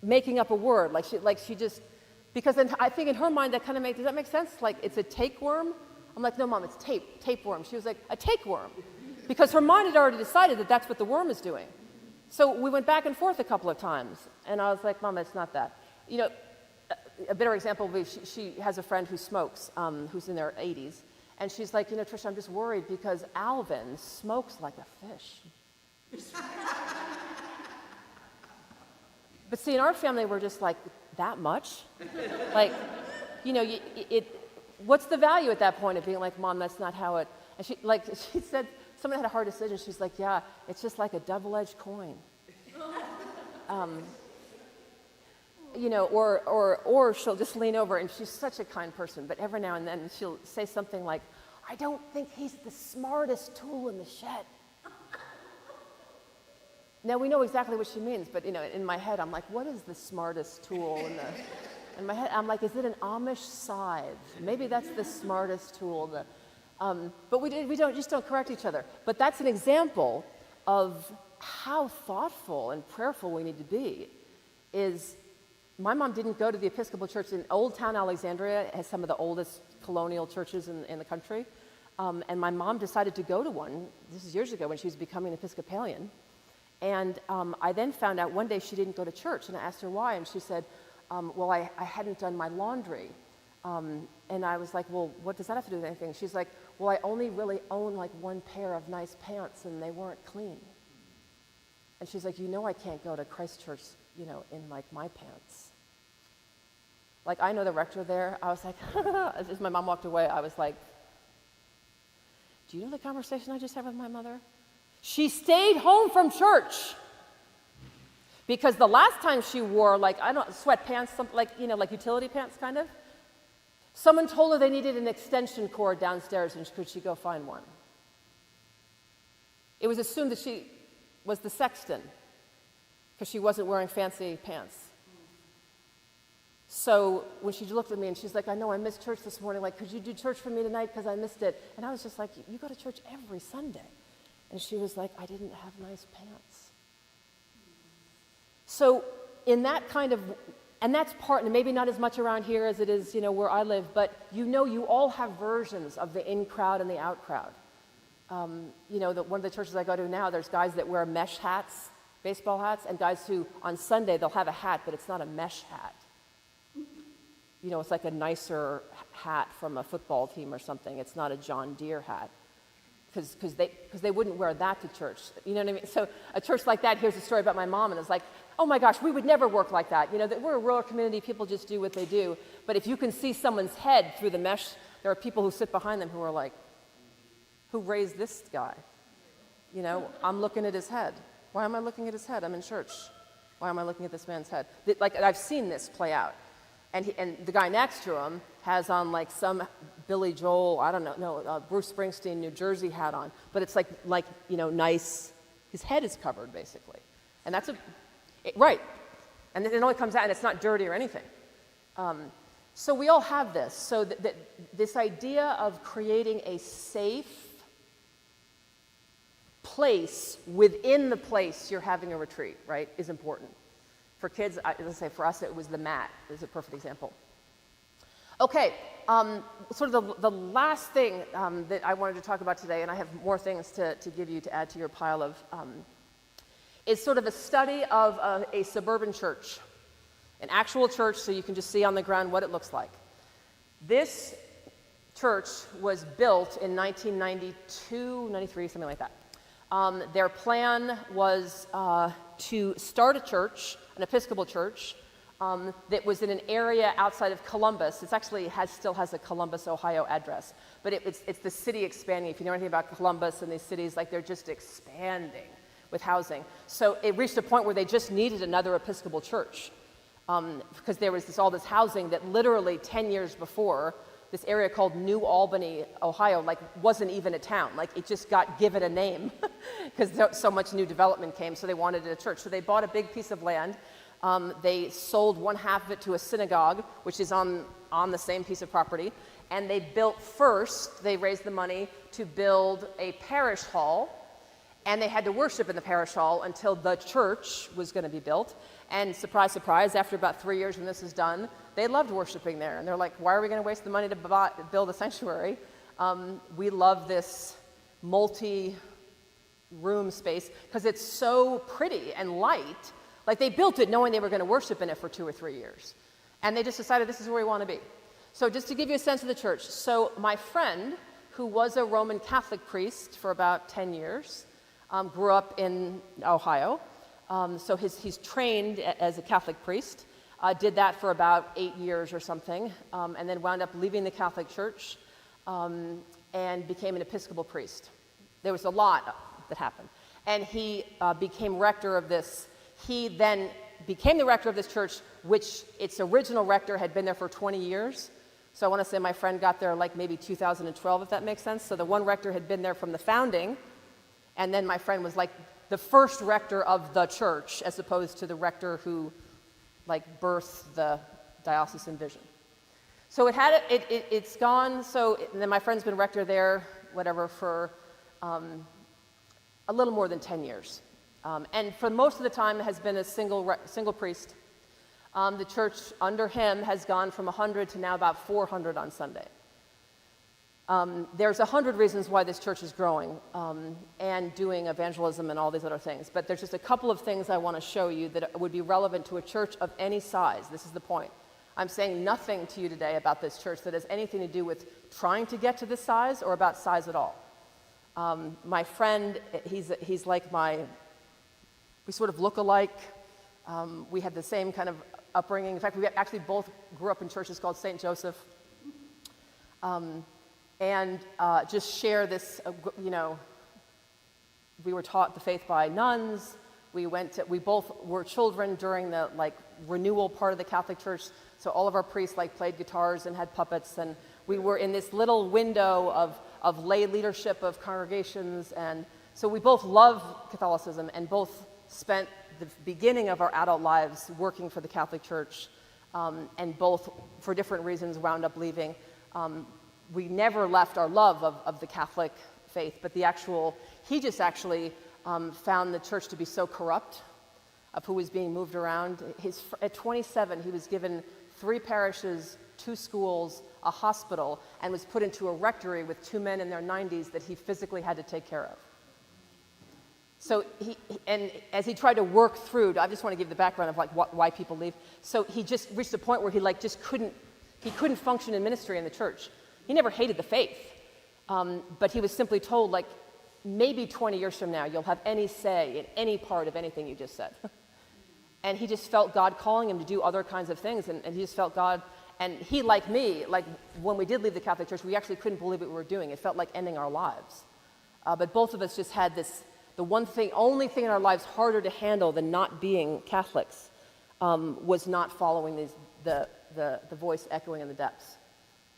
making up a word, like she just, because then I think in her mind that kind of does that make sense? Like it's a tapeworm? I'm like, no, Mom, it's tapeworm. She was like, a tapeworm, because her mind had already decided that that's what the worm is doing. So we went back and forth a couple of times, and I was like, Mom, it's not that. You know, a better example would be she has a friend who smokes, who's in their 80s, and she's like, you know, Tricia, I'm just worried because Alvin smokes like a fish. But see, in our family, we're just like, that much? Like, you know, what's the value at that point of being like, Mom, that's not how it, and she said, someone had a hard decision, she's like, yeah, it's just like a double-edged coin. You know, or she'll just lean over, and she's such a kind person, but every now and then she'll say something like, I don't think he's the smartest tool in the shed. Now, we know exactly what she means, but, you know, in my head, I'm like, what is the smartest tool in my head, I'm like, is it an Amish scythe? Maybe that's the smartest tool. But we just don't correct each other. But that's an example of how thoughtful and prayerful we need to be. Is my mom didn't go to the Episcopal Church in Old Town Alexandria. It has some of the oldest colonial churches in the country. And my mom decided to go to one. This is years ago when she was becoming an Episcopalian. And I then found out one day she didn't go to church, and I asked her why, and she said, well, I hadn't done my laundry. And I was like, well, what does that have to do with anything? She's like, well, I only really own like 1 pair of nice pants, and they weren't clean. And she's like, you know I can't go to Christ Church, you know, in like my pants. Like, I know the rector there. I was like, as my mom walked away, I was like, do you know the conversation I just had with my mother? She stayed home from church because the last time she wore, like, I don't know, sweatpants, something like, you know, like utility pants kind of, someone told her they needed an extension cord downstairs, and could she go find one? It was assumed that she was the sexton. because she wasn't wearing fancy pants. So when she looked at me and she's like, I know I missed church this morning, like, could you do church for me tonight because I missed it? And I was just like, you go to church every Sunday. And she was like, I didn't have nice pants. So in that kind of, and that's part, and maybe not as much around here as it is, where I live, but you all have versions of the in crowd and the out crowd. One of the churches I go to now, there's guys that wear mesh hats, baseball hats, and guys who on Sunday they'll have a hat, but it's not a mesh hat. It's like a nicer hat from a football team or something. It's not a John Deere hat, because they wouldn't wear that to church. You know what I mean? So a church like that hears a story about my mom, and it's like, oh my gosh, we would never work like that. That we're a rural community, people just do what they do. But if you can see someone's head through the mesh, there are people who sit behind them who are like, who raised this guy? I'm looking at his head. Why am I looking at his head? I'm in church. Why am I looking at this man's head? Like, I've seen this play out. And the guy next to him has on like some Billy Joel, I don't know, Bruce Springsteen, New Jersey hat on. But it's like nice, his head is covered basically. And that's right. And it only comes out and it's not dirty or anything. So we all have this. So this idea of creating a safe place within the place you're having a retreat, right, is important. For kids, as I say, for us, it was the mat is a perfect example. Okay, sort of the last thing that I wanted to talk about today, and I have more things to give you to add to your pile of, is sort of a study of a suburban church, an actual church, so you can just see on the ground what it looks like. This church was built in 1992, 93, something like that. Their plan was to start a church, an Episcopal church, that was in an area outside of Columbus. It actually still has a Columbus, Ohio address, but it's the city expanding. If you know anything about Columbus and these cities, like they're just expanding with housing. So it reached a point where they just needed another Episcopal church because there was all this housing that literally 10 years before, this area called New Albany, Ohio, like wasn't even a town. Like it just got given a name because so much new development came, so they wanted a church. So they bought a big piece of land. They sold one half of it to a synagogue, which is on the same piece of property. And they raised the money to build a parish hall. And they had to worship in the parish hall until the church was going to be built. And surprise, surprise, after about 3 years when this is done, they loved worshiping there. And they're like, why are we going to waste the money to build a sanctuary? We love this multi-room space because it's so pretty and light. Like they built it knowing they were going to worship in it for 2 or 3 years. And they just decided this is where we want to be. So just to give you a sense of the church. So my friend, who was a Roman Catholic priest for about 10 years, grew up in Ohio. So he's trained as a Catholic priest. Did that for about 8 years or something, and then wound up leaving the Catholic Church and became an Episcopal priest. There was a lot that happened. And he became rector of this. He then became the rector of this church, which its original rector had been there for 20 years. So I want to say my friend got there like maybe 2012, if that makes sense. So the one rector had been there from the founding, and then my friend was like the first rector of the church, as opposed to the rector who like birthed the diocesan vision. So it's gone. And then my friend's been rector there, for a little more than 10 years. And for most of the time has been a single priest. The church under him has gone from 100 to now about 400 on Sunday. There's 100 reasons why this church is growing and doing evangelism and all these other things. But there's just a couple of things I want to show you that would be relevant to a church of any size. This is the point. I'm saying nothing to you today about this church that has anything to do with trying to get to this size or about size at all. My friend, he's like we sort of look alike. We had the same kind of upbringing. In fact, we actually both grew up in churches called St. Joseph. And just share this, we were taught the faith by nuns. We both were children during the renewal part of the Catholic Church. So all of our priests played guitars and had puppets, and we were in this little window of lay leadership of congregations. And so we both love Catholicism and both spent the beginning of our adult lives working for the Catholic Church, and both for different reasons wound up leaving. We never left our love of the Catholic faith, but he just actually found the church to be so corrupt of who was being moved around. At 27, he was given 3 parishes, 2 schools, a hospital, and was put into a rectory with 2 men in their 90s that he physically had to take care of. So and as he tried to work through, I just want to give the background of like why people leave. So he just reached a point where he couldn't function in ministry in the church. He never hated the faith, but he was simply told, like, maybe 20 years from now you'll have any say in any part of anything you just said. And he just felt God calling him to do other kinds of things, and he just felt God. And he, like me, like when we did leave the Catholic Church, we actually couldn't believe what we were doing. It felt like ending our lives. But both of us just had only thing in our lives harder to handle than not being Catholics was not following the voice echoing in the depths.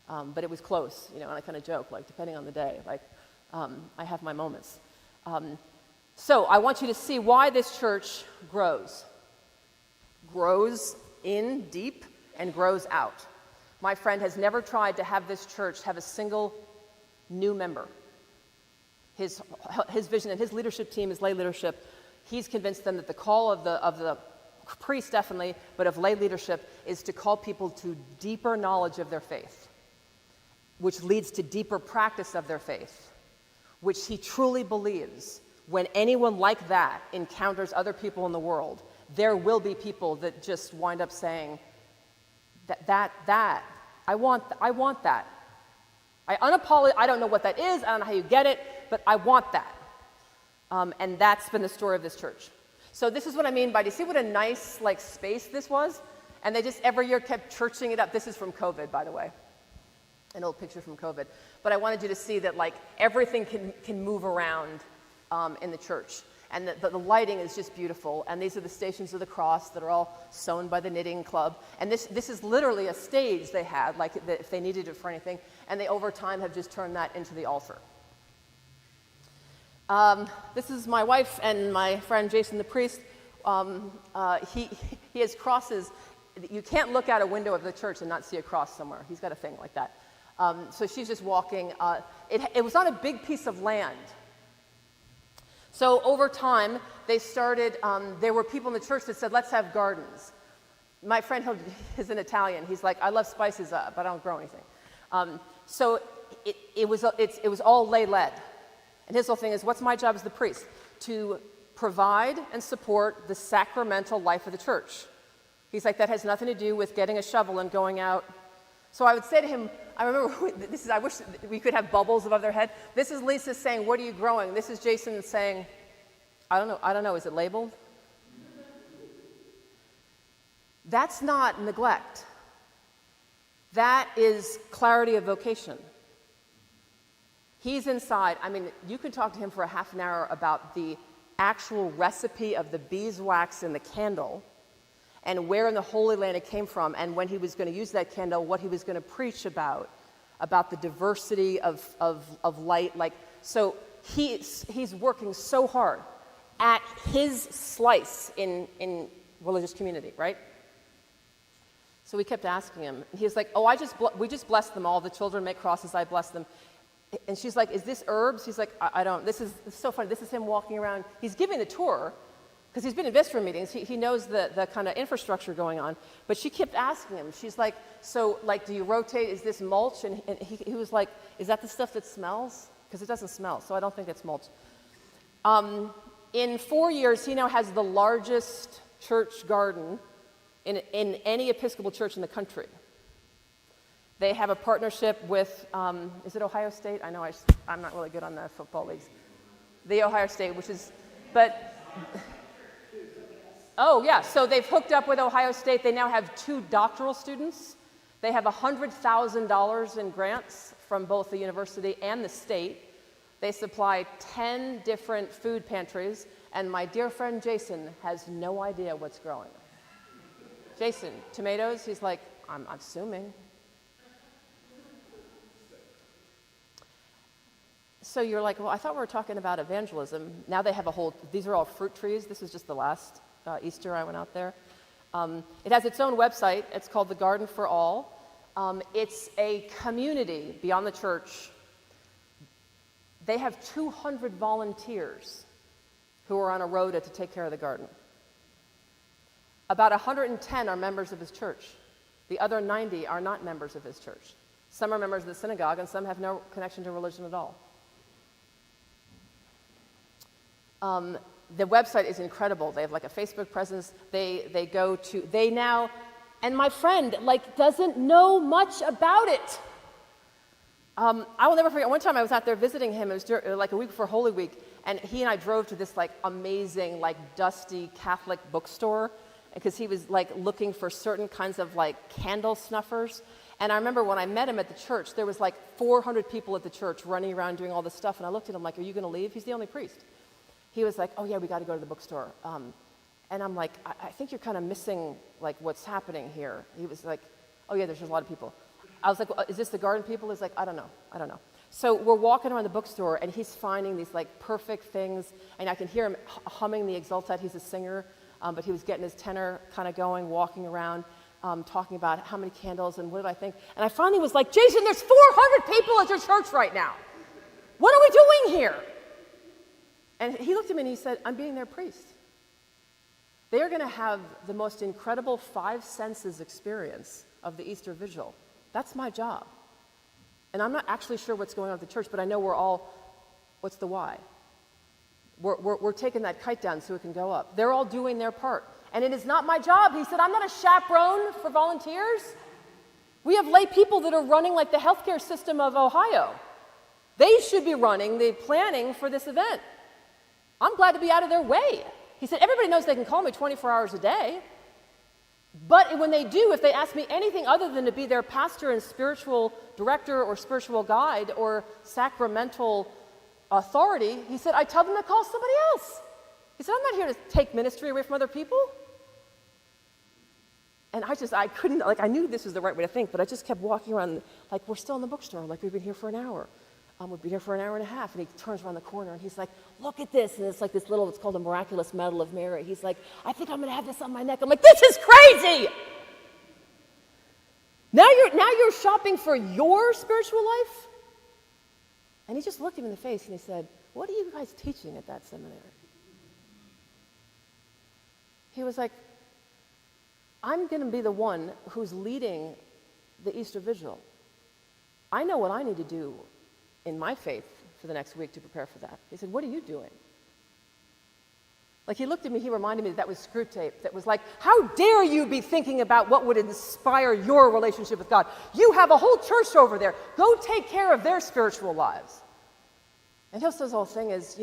But it was close, and I kind of joke, like, depending on the day, like, I have my moments. So I want you to see why this church grows in deep and grows out. My friend has never tried to have this church have a single new member. His vision and his leadership team, his lay leadership, he's convinced them that the call of the priest, definitely, but of lay leadership, is to call people to deeper knowledge of their faith, which leads to deeper practice of their faith, which he truly believes when anyone like that encounters other people in the world, there will be people that just wind up saying, I want that. I don't know what that is, I don't know how you get it, but I want that. And that's been the story of this church. So this is what I mean by, do you see what a nice space this was? And they just every year kept churching it up. This is from COVID, by the way. An old picture from COVID. But I wanted you to see that everything can move around in the church. And the lighting is just beautiful. And these are the Stations of the Cross that are all sewn by the Knitting Club. And this is literally a stage they had, if they needed it for anything. And they, over time, have just turned that into the altar. This is my wife and my friend Jason the priest. He has crosses. You can't look out a window of the church and not see a cross somewhere. He's got a thing like that. So she's just walking. It was on a big piece of land. So over time, they started, there were people in the church that said, let's have gardens. My friend is an Italian. He's like, I love spices, but I don't grow anything. So it was all lay-led. And his whole thing is, what's my job as the priest? To provide and support the sacramental life of the church. He's like, that has nothing to do with getting a shovel and going out. So I would say to him, I remember, I wish we could have bubbles above their head. This is Lisa saying, what are you growing? This is Jason saying, I don't know, is it labeled? That's not neglect. That is clarity of vocation. He's inside. I mean, you could talk to him for a half an hour about the actual recipe of the beeswax in the candle and where in the Holy Land it came from, and when he was going to use that candle, what he was going to preach about the diversity of light. So he's working so hard at his slice in religious community, right? So we kept asking him. He was like, we just bless them all. The children make crosses, I bless them. And she's like, is this herbs? He's like, I don't. This is so funny. This is him walking around. He's giving the tour because he's been in Vistro meetings. He knows the kind of infrastructure going on. But she kept asking him. She's like, so do you rotate? Is this mulch? And he was like, is that the stuff that smells? Because it doesn't smell, so I don't think it's mulch. In 4 years, he now has the largest church garden in any Episcopal church in the country. They have a partnership with, is it Ohio State? I know I'm not really good on the football leagues. The Ohio State, oh yeah, so they've hooked up with Ohio State. They now have 2 doctoral students. They have $100,000 in grants from both the university and the state. They supply 10 different food pantries, and my dear friend Jason has no idea what's growing. Jason, tomatoes? He's like, I'm assuming. So you're like, well, I thought we were talking about evangelism. Now they have these are all fruit trees. This is just the last Easter I went out there. It has its own website. It's called The Garden for All. It's a community beyond the church. They have 200 volunteers who are on a rota to take care of the garden. About 110 are members of his church. The other 90 are not members of his church. Some are members of the synagogue, and some have no connection to religion at all. The website is incredible. They have like a Facebook presence. They now, and my friend doesn't know much about it. I will never forget, one time I was out there visiting him, it was like a week before Holy Week, and he and I drove to this amazing, dusty Catholic bookstore, because he was looking for certain kinds of candle snuffers. And I remember when I met him at the church, there was 400 people at the church running around doing all this stuff, and I looked at him like, are you gonna leave? He's the only priest. He was like, oh yeah, we gotta go to the bookstore. And I'm like, I think you're kind of missing what's happening here. He was like, oh yeah, there's just a lot of people. I was like, well, is this the garden people? He's like, I don't know. So we're walking around the bookstore, and he's finding these perfect things, and I can hear him humming the Exultet. He's a singer, but he was getting his tenor kind of going, walking around, talking about how many candles and what did I think. And I finally was like, Jason, there's 400 people at your church right now. What are we doing here? And he looked at me and he said, I'm being their priest. They are going to have the most incredible 5 senses experience of the Easter Vigil. That's my job. And I'm not actually sure what's going on at the church, but I know we're all, what's the why? We're taking that kite down so it can go up. They're all doing their part. And it is not my job. He said, I'm not a chaperone for volunteers. We have lay people that are running the healthcare system of Ohio. They should be running the planning for this event. I'm glad to be out of their way. He said, everybody knows they can call me 24 hours a day. But when they do, if they ask me anything other than to be their pastor and spiritual director or spiritual guide or sacramental authority, he said, I tell them to call somebody else. He said, I'm not here to take ministry away from other people. And I couldn't, I knew this was the right way to think, but I just kept walking around we're still in the bookstore, we've been here for an hour. We've been here for an hour and a half. And he turns around the corner and he's like, look at this. And it's this little, it's called a miraculous medal of Mary. He's like, I think I'm going to have this on my neck. I'm like, this is crazy. Now you're shopping for your spiritual life? And he just looked him in the face and he said, what are you guys teaching at that seminary? He was like, I'm going to be the one who's leading the Easter Vigil. I know what I need to do in my faith for the next week to prepare for that. He said, what are you doing? He looked at me, he reminded me that was screw tape. That was how dare you be thinking about what would inspire your relationship with God? You have a whole church over there. Go take care of their spiritual lives. And his whole thing is,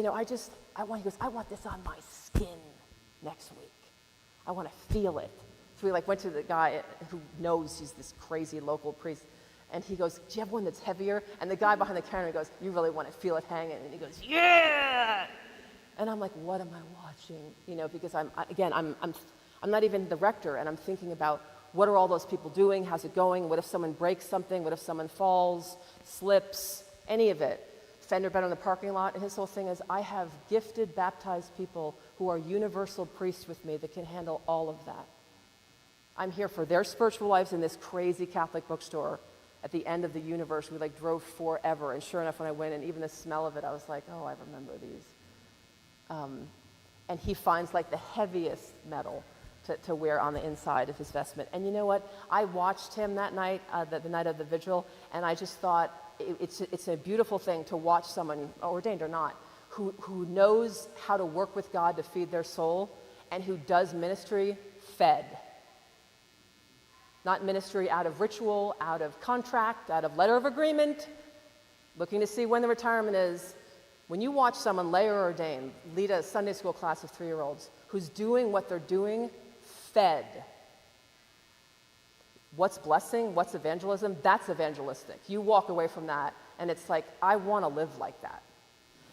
I want this on my skin next week. I want to feel it. So we went to the guy who knows he's this crazy local priest. And he goes, do you have one that's heavier? And the guy behind the counter goes, you really want to feel it hanging? And he goes, yeah! And I'm like, what am I watching? Because I'm not even the rector, and I'm thinking about what are all those people doing? How's it going? What if someone breaks something? What if someone falls, slips, any of it? Fender bent on the parking lot, and his whole thing is, I have gifted, baptized people who are universal priests with me that can handle all of that. I'm here for their spiritual lives in this crazy Catholic bookstore. At the end of the universe, we drove forever, and sure enough, when I went in, even the smell of it, I was like, oh, I remember these. And he finds the heaviest metal to wear on the inside of his vestment. And you know what? I watched him that night, the night of the vigil, and I just thought it's a beautiful thing to watch someone, ordained or not, who knows how to work with God to feed their soul, and who does ministry fed. Not ministry out of ritual, out of contract, out of letter of agreement, looking to see when the retirement is. When you watch someone lay or ordained lead a Sunday school class of 3-year-olds who's doing what they're doing, fed. What's blessing? What's evangelism? That's evangelistic. You walk away from that, and it's I want to live like that.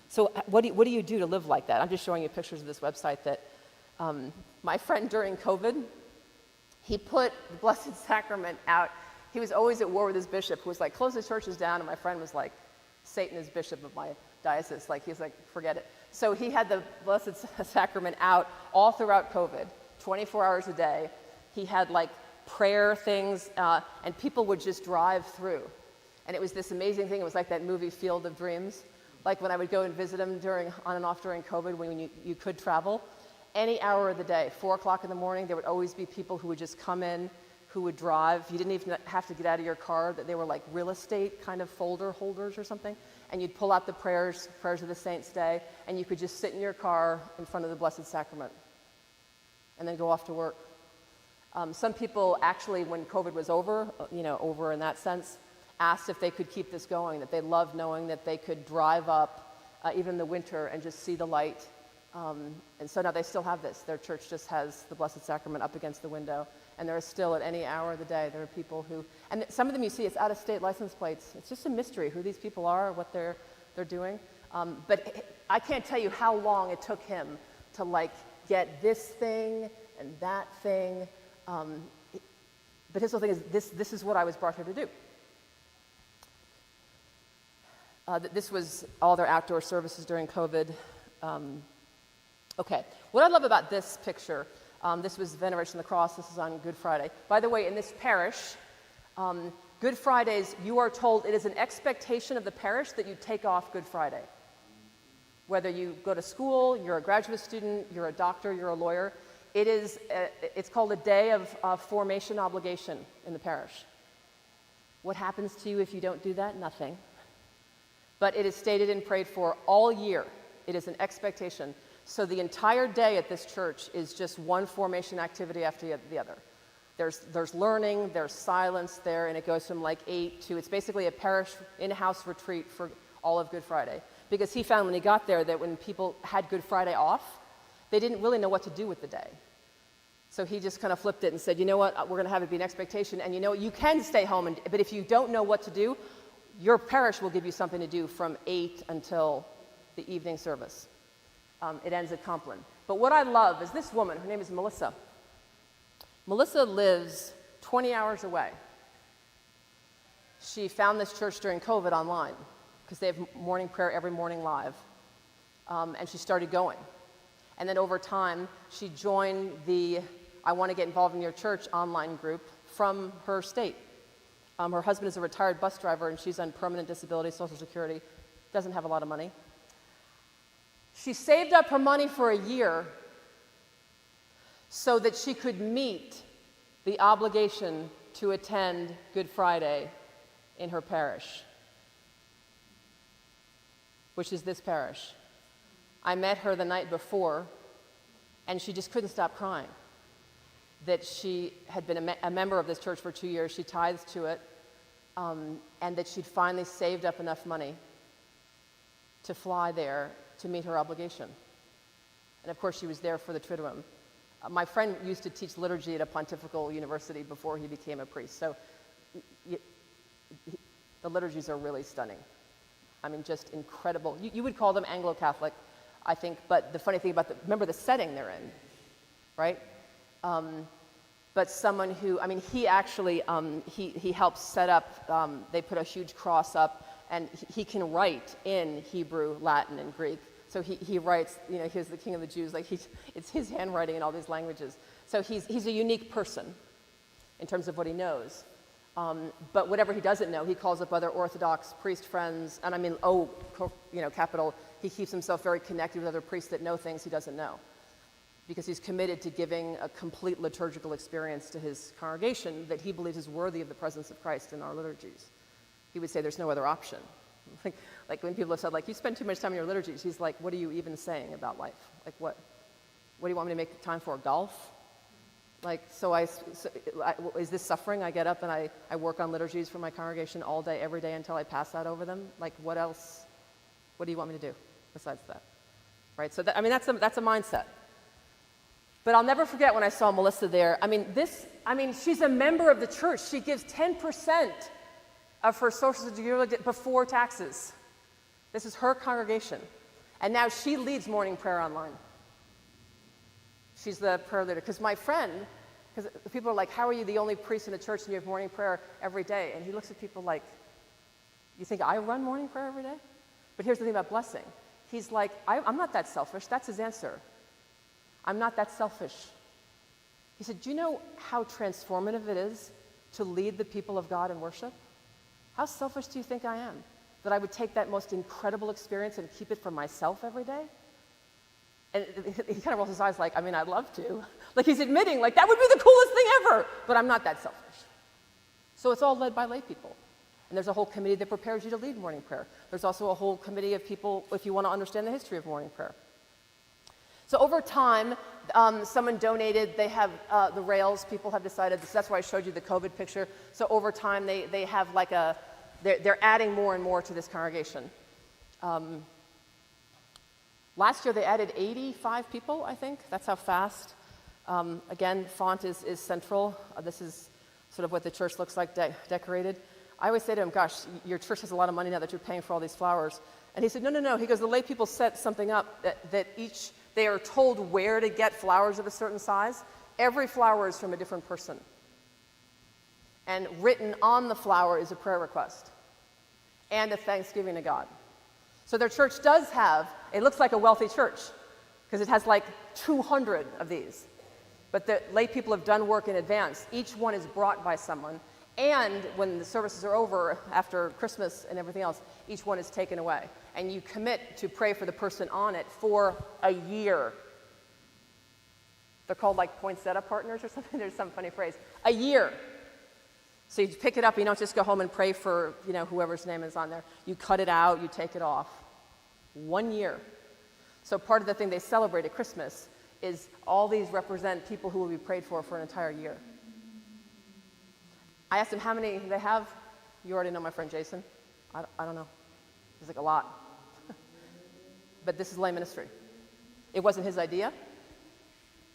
So what do you do to live like that? I'm just showing you pictures of this website that my friend during COVID, he put the Blessed Sacrament out. He was always at war with his bishop, who was close the churches down, and my friend was Satan is bishop of my diocese. He's forget it. So he had the Blessed Sacrament out all throughout COVID. 24 hours a day. He had like prayer things, and people would just drive through. And it was this amazing thing. It was like that movie Field of Dreams. Like when I would go and visit him on and off during COVID when you could travel, any hour of the day, 4 o'clock in the morning, there would always be people who would just come in, who would drive. You didn't even have to get out of your car. That they were like real estate kind of folder holders or something. And you'd pull out the prayers of the saints' day, and you could just sit in your car in front of the Blessed Sacrament and then go off to work. Some people actually, when COVID was over, over in that sense, asked if they could keep this going, that they loved knowing that they could drive up, even in the winter, and just see the light. And so now they still have this. Their church just has the Blessed Sacrament up against the window. And there are still, at any hour of the day, there are people who, and some of them you see, it's out-of-state license plates. It's just a mystery who these people are, what they're doing. But I can't tell you how long it took him to like get this thing and that thing. But his whole thing is, this is what I was brought here to do. This was all their outdoor services during COVID. Okay, what I love about this picture, this was Veneration of the Cross. This is on Good Friday. By the way, in this parish, Good Fridays, you are told it is an expectation of the parish that you take off Good Friday. Whether you go to school, you're a graduate student, you're a doctor, you're a lawyer, it's called a day of formation obligation in the parish. What happens to you if you don't do that? Nothing. But it is stated and prayed for all year. It is an expectation. So the entire day at this church is just one formation activity after the other. There's learning, there's silence there, and it goes from like 8 to, it's basically a parish in-house retreat for all of Good Friday. Because he found when he got there that when people had Good Friday off, they didn't really know what to do with the day. So he just kind of flipped it and said, you know what, we're going to have it be an expectation, and you know what, you can stay home, but if you don't know what to do, your parish will give you something to do from 8 until the evening service. It ends at Compline. But what I love is this woman, her name is Melissa. Melissa lives 20 hours away. She found this church during COVID online because they have morning prayer every morning live. And she started going. And then over time, she joined the I Want to Get Involved in Your Church online group from her state. Her husband is a retired bus driver, and she's on permanent disability, Social Security, doesn't have a lot of money. She saved up her money for a year so that she could meet the obligation to attend Good Friday in her parish, which is this parish. I met her the night before, and she just couldn't stop crying. That she had been a member of this church for 2 years, she tithes to it, and that she'd finally saved up enough money to fly there to meet her obligation. And of course, she was there for the Triduum. My friend used to teach liturgy at a pontifical university before he became a priest, so the liturgies are really stunning. I mean, just incredible. You would call them Anglo-Catholic, I think, but the funny thing about remember the setting they're in, right? But someone who, I mean, he actually, he helps set up, they put a huge cross up, and he can write in Hebrew, Latin, and Greek. So he writes, he's the King of the Jews, like it's his handwriting in all these languages. So he's a unique person in terms of what he knows. But whatever he doesn't know, he calls up other Orthodox priest friends, and I mean, capital, he keeps himself very connected with other priests that know things he doesn't know, because he's committed to giving a complete liturgical experience to his congregation that he believes is worthy of the presence of Christ in our liturgies. He would say there's no other option. Like when people have said, like, you spend too much time in your liturgies, he's like, what are you even saying about life? Like, what do you want me to make time for? Golf? Like, is this suffering? I get up and I work on liturgies for my congregation all day, every day until I pass out over them. Like, what else? What do you want me to do besides that? Right? So, that's a mindset. But I'll never forget when I saw Melissa there. She's a member of the church. She gives 10% of her Social Security before taxes. This is her congregation. And now she leads morning prayer online. She's the prayer leader. Because my friend, because people are like, how are you the only priest in the church and you have morning prayer every day? And he looks at people like, you think I run morning prayer every day? But here's the thing about blessing. He's like, I'm not that selfish. That's his answer. I'm not that selfish. He said, do you know how transformative it is to lead the people of God in worship? How selfish do you think I am? That I would take that most incredible experience and keep it for myself every day? And he kind of rolls his eyes like, I mean, I'd love to. Like he's admitting, like that would be the coolest thing ever, but I'm not that selfish. So it's all led by lay people. And there's a whole committee that prepares you to lead morning prayer. There's also a whole committee of people if you want to understand the history of morning prayer. So over time, someone donated, they have the rails, people have decided, that's why I showed you the COVID picture. So over time, they have like they're adding more and more to this congregation. Last year, they added 85 people, I think. That's how fast. Again, font is central. This is sort of what the church looks like decorated. I always say to him, gosh, your church has a lot of money now that you're paying for all these flowers. And he said, no. He goes, the lay people set something up that they are told where to get flowers of a certain size. Every flower is from a different person. And written on the flower is a prayer request and a thanksgiving to God. So their church does have, it looks like a wealthy church because it has like 200 of these. But the lay people have done work in advance. Each one is brought by someone. And when the services are over after Christmas and everything else, each one is taken away. And you commit to pray for the person on it for a year. They're called like poinsettia partners or something. There's some funny phrase. A year. So you pick it up, you don't just go home and pray for, whoever's name is on there. You cut it out, you take it off. 1 year. So part of the thing they celebrate at Christmas is all these represent people who will be prayed for an entire year. I asked him how many they have. You already know my friend Jason. I don't know. He's like, a lot. But this is lay ministry. It wasn't his idea.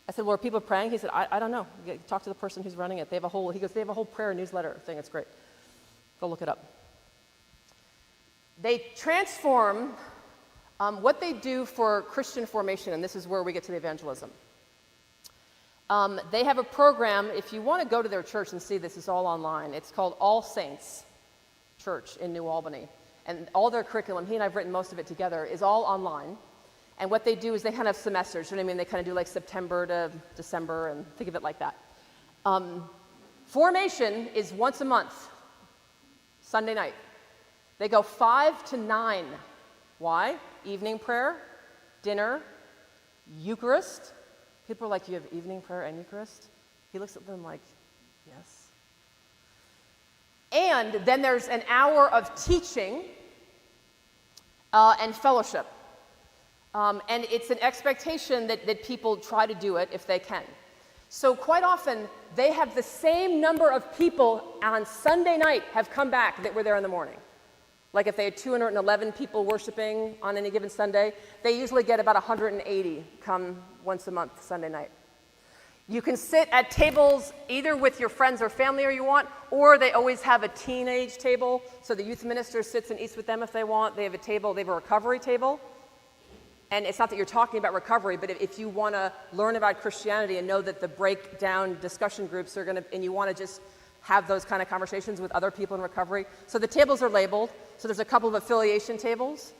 I said, well, are people praying? He said, I don't know. Talk to the person who's running it. They have a whole prayer newsletter thing. It's great. Go look it up. They transform what they do for Christian formation, and this is where we get to the evangelism. They have a program, if you want to go to their church and see this, it's all online. It's called All Saints Church in New Albany. And all their curriculum, he and I've written most of it together, is all online. And what they do is they kind of have semesters, you know what I mean? They kind of do like September to December, and think of it like that. Formation is once a month, Sunday night. They go 5 to 9. Why? Evening prayer, dinner, Eucharist. People are like, you have evening prayer and Eucharist? He looks at them like, yes. And then there's an hour of teaching and fellowship. And it's an expectation that people try to do it if they can. So quite often, they have the same number of people on Sunday night have come back that were there in the morning. Like if they had 211 people worshiping on any given Sunday, they usually get about 180 come once a month Sunday night. You can sit at tables either with your friends or family or you want, or they always have a teenage table, so the youth minister sits and eats with them if they want. They have a recovery table. And it's not that you're talking about recovery, but if you want to learn about Christianity and know that the breakdown discussion groups are going to, and you want to just have those kind of conversations with other people in recovery. So the tables are labeled. So there's a couple of affiliation tables.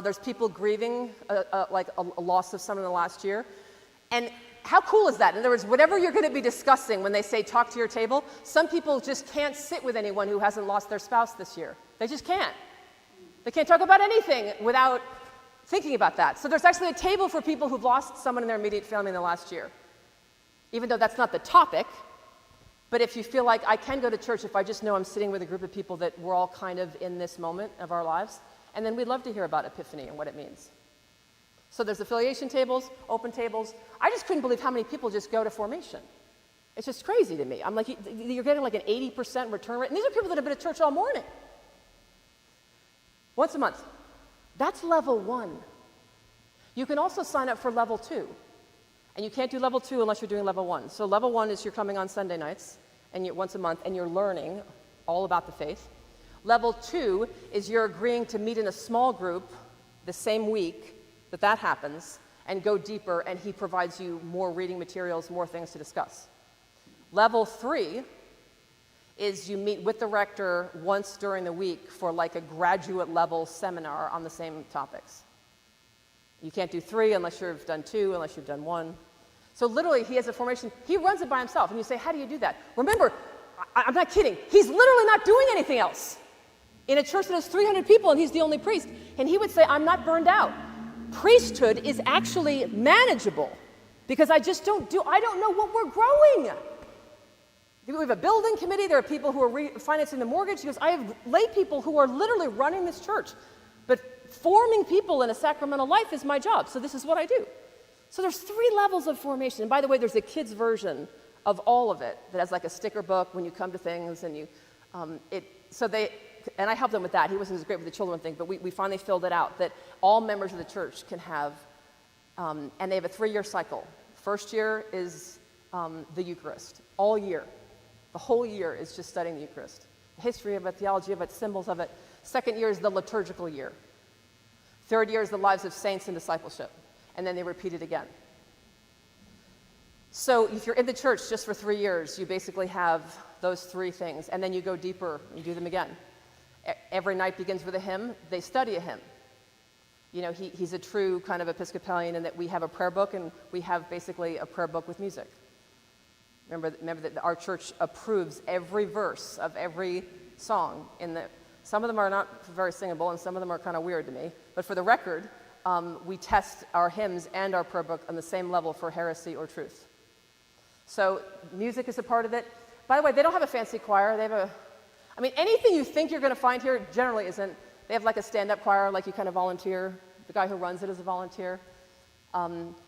There's people grieving like a loss of someone in the last year. And how cool is that? In other words, whatever you're going to be discussing when they say talk to your table, some people just can't sit with anyone who hasn't lost their spouse this year. They just can't. They can't talk about anything without thinking about that. So there's actually a table for people who've lost someone in their immediate family in the last year. Even though that's not the topic, but if you feel like I can go to church if I just know I'm sitting with a group of people that we're all kind of in this moment of our lives, and then we'd love to hear about Epiphany and what it means. So there's affiliation tables, open tables. I just couldn't believe how many people just go to formation. It's just crazy to me. I'm like, you're getting like an 80% return rate, and these are people that have been at church all morning. Once a month. That's level 1. You can also sign up for level 2. And you can't do level 2 unless you're doing level 1. So level 1 is you're coming on Sunday nights and once a month and you're learning all about the faith. Level 2 is you're agreeing to meet in a small group the same week that happens and go deeper, and he provides you more reading materials, more things to discuss. Level 3 is you meet with the rector once during the week for like a graduate level seminar on the same topics. You can't do 3 unless you've done 2, unless you've done 1. So literally, he has a formation. He runs it by himself. And you say, how do you do that? Remember, I'm not kidding. He's literally not doing anything else. In a church that has 300 people and he's the only priest. And he would say, I'm not burned out. Priesthood is actually manageable because I don't know what we're growing. We have a building committee. There are people who are financing the mortgage. He goes, I have lay people who are literally running this church. But forming people in a sacramental life is my job. So this is what I do. So there's 3 levels of formation. And by the way, there's a kid's version of all of it that has like a sticker book when you come to things and you, and I helped them with that. He wasn't as great with the children thing, but we finally filled it out that all members of the church can have, and they have a 3-year cycle. First year is the Eucharist, all year. The whole year is just studying the Eucharist. The history of it, theology of it, symbols of it. Second year is the liturgical year. Third year is the lives of saints and discipleship. And then they repeat it again. So if you're in the church just for 3 years, you basically have those 3 things, and then you go deeper and do them again. Every night begins with a hymn. They study a hymn. You know, he's a true kind of Episcopalian in that we have a prayer book, and we have basically a prayer book with music. Remember that our church approves every verse of every song. Some of them are not very singable, and some of them are kind of weird to me. But for the record, we test our hymns and our prayer book on the same level for heresy or truth. So music is a part of it. By the way, they don't have a fancy choir. They have anything you think you're going to find here generally isn't. They have like a stand-up choir, like you kind of volunteer. The guy who runs it is a volunteer.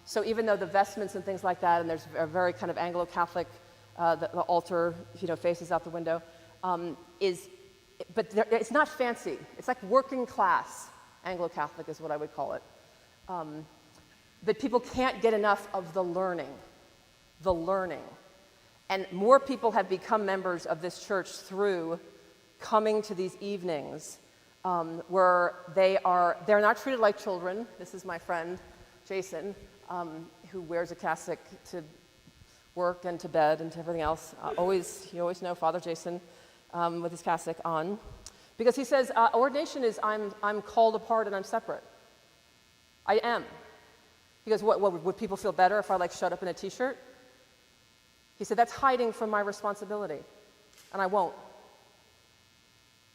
So even though the vestments and things like that, and there's a very kind of Anglo-Catholic, the altar, faces out the window, but it's not fancy. It's like working class Anglo-Catholic is what I would call it. But people can't get enough of the learning. And more people have become members of this church through coming to these evenings where they're not treated like children. This is my friend, Jason, who wears a cassock to work and to bed and to everything else. You always know Father Jason with his cassock on. Because he says, ordination is I'm called apart and I'm separate. I am. He goes, what would people feel better if I shut up in a t-shirt? He said, that's hiding from my responsibility, and I won't.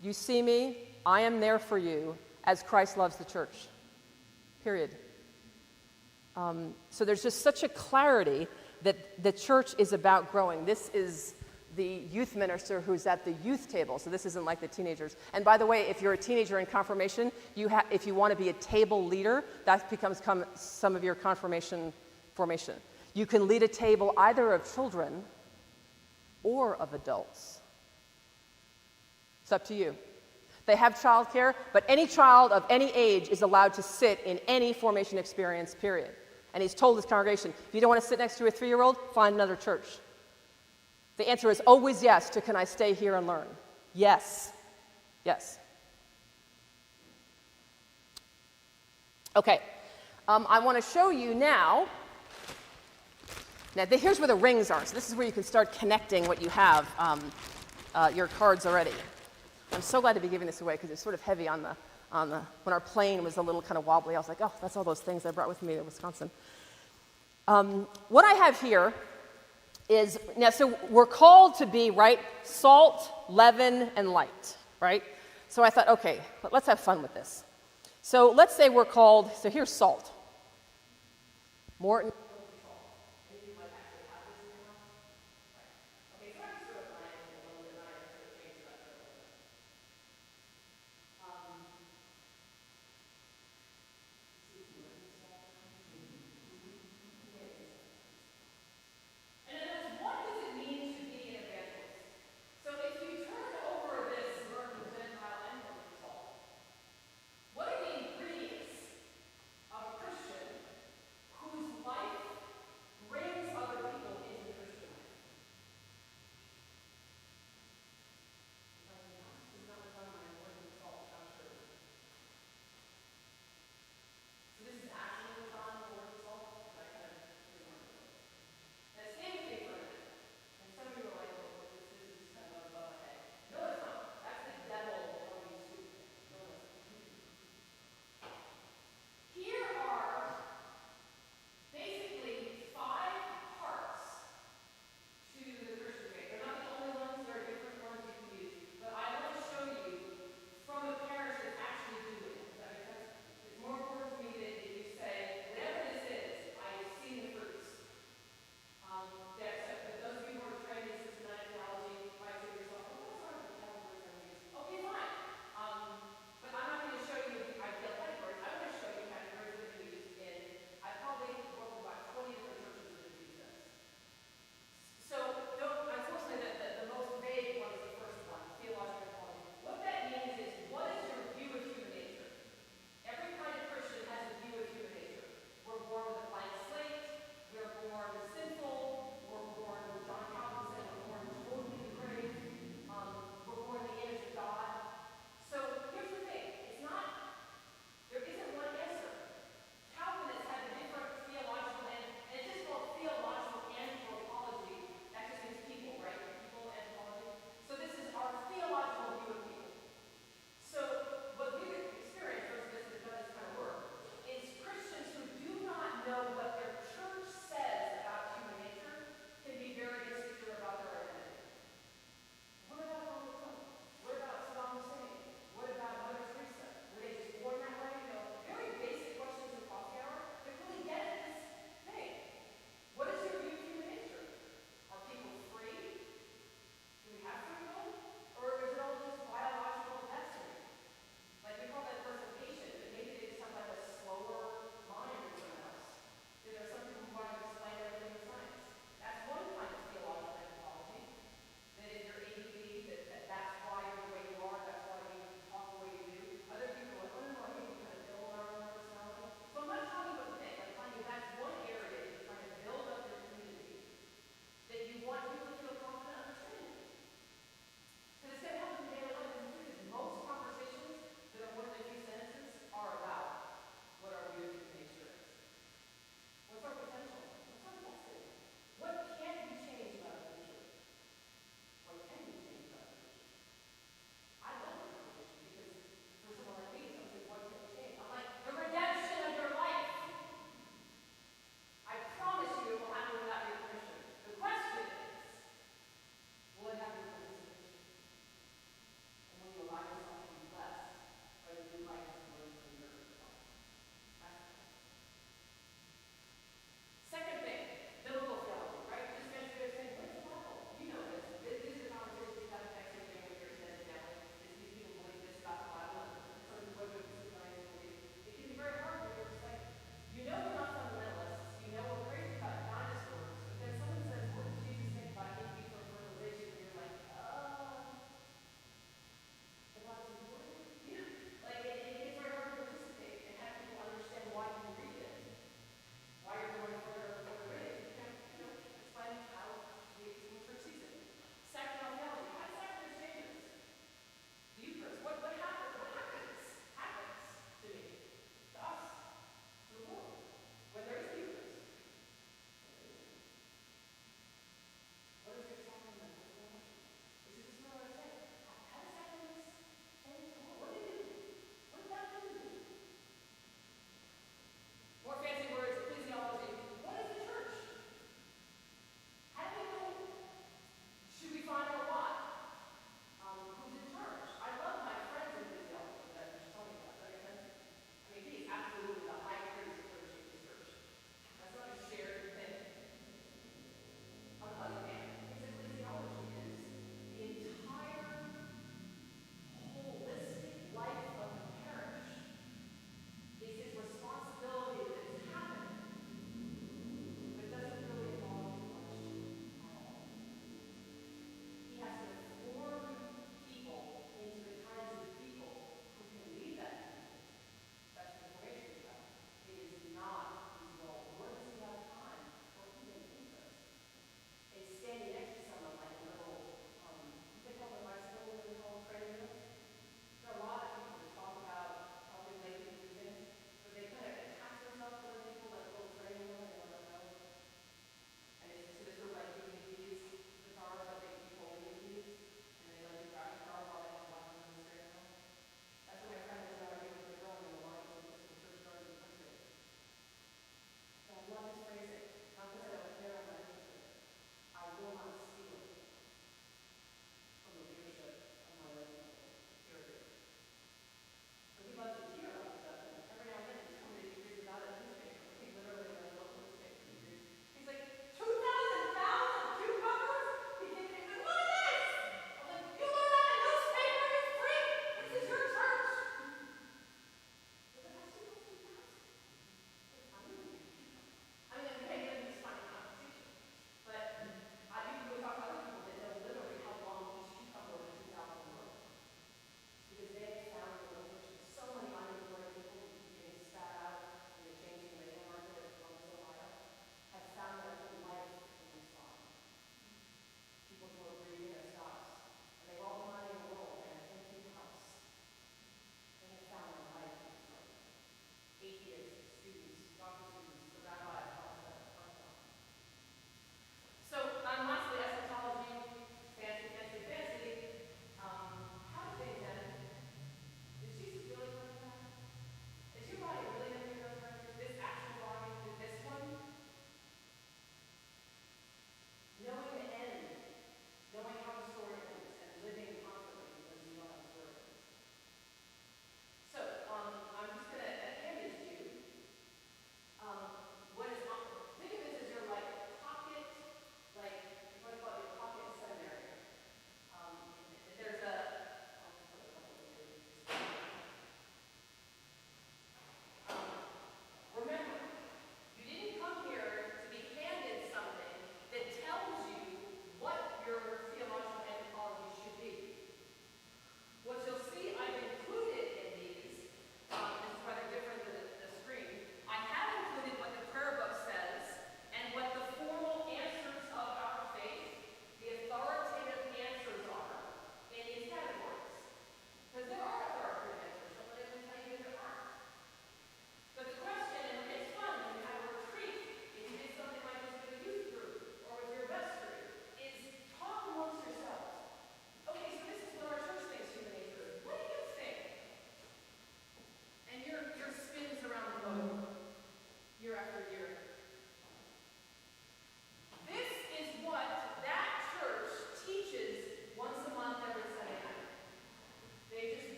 You see me, I am there for you as Christ loves the church, period. So there's just such a clarity that the church is about growing. This is the youth minister who's at the youth table, so this isn't like the teenagers. And by the way, if you're a teenager in confirmation, if you want to be a table leader, that becomes some of your confirmation formation. You can lead a table either of children or of adults. It's up to you. They have childcare, but any child of any age is allowed to sit in any formation experience, period. And he's told his congregation, if you don't want to sit next to a 3-year-old, find another church. The answer is always yes to, can I stay here and learn? Yes. Yes. Okay. I want to show you now. Now, here's where the rings are. So this is where you can start connecting what you have, your cards already. I'm so glad to be giving this away because it's sort of heavy on the, when our plane was a little kind of wobbly, I was like, oh, that's all those things I brought with me to Wisconsin. What I have here is, now, so we're called to be, right, salt, leaven, and light, right? So I thought, okay, let's have fun with this. So let's say we're called, so here's salt. Morton.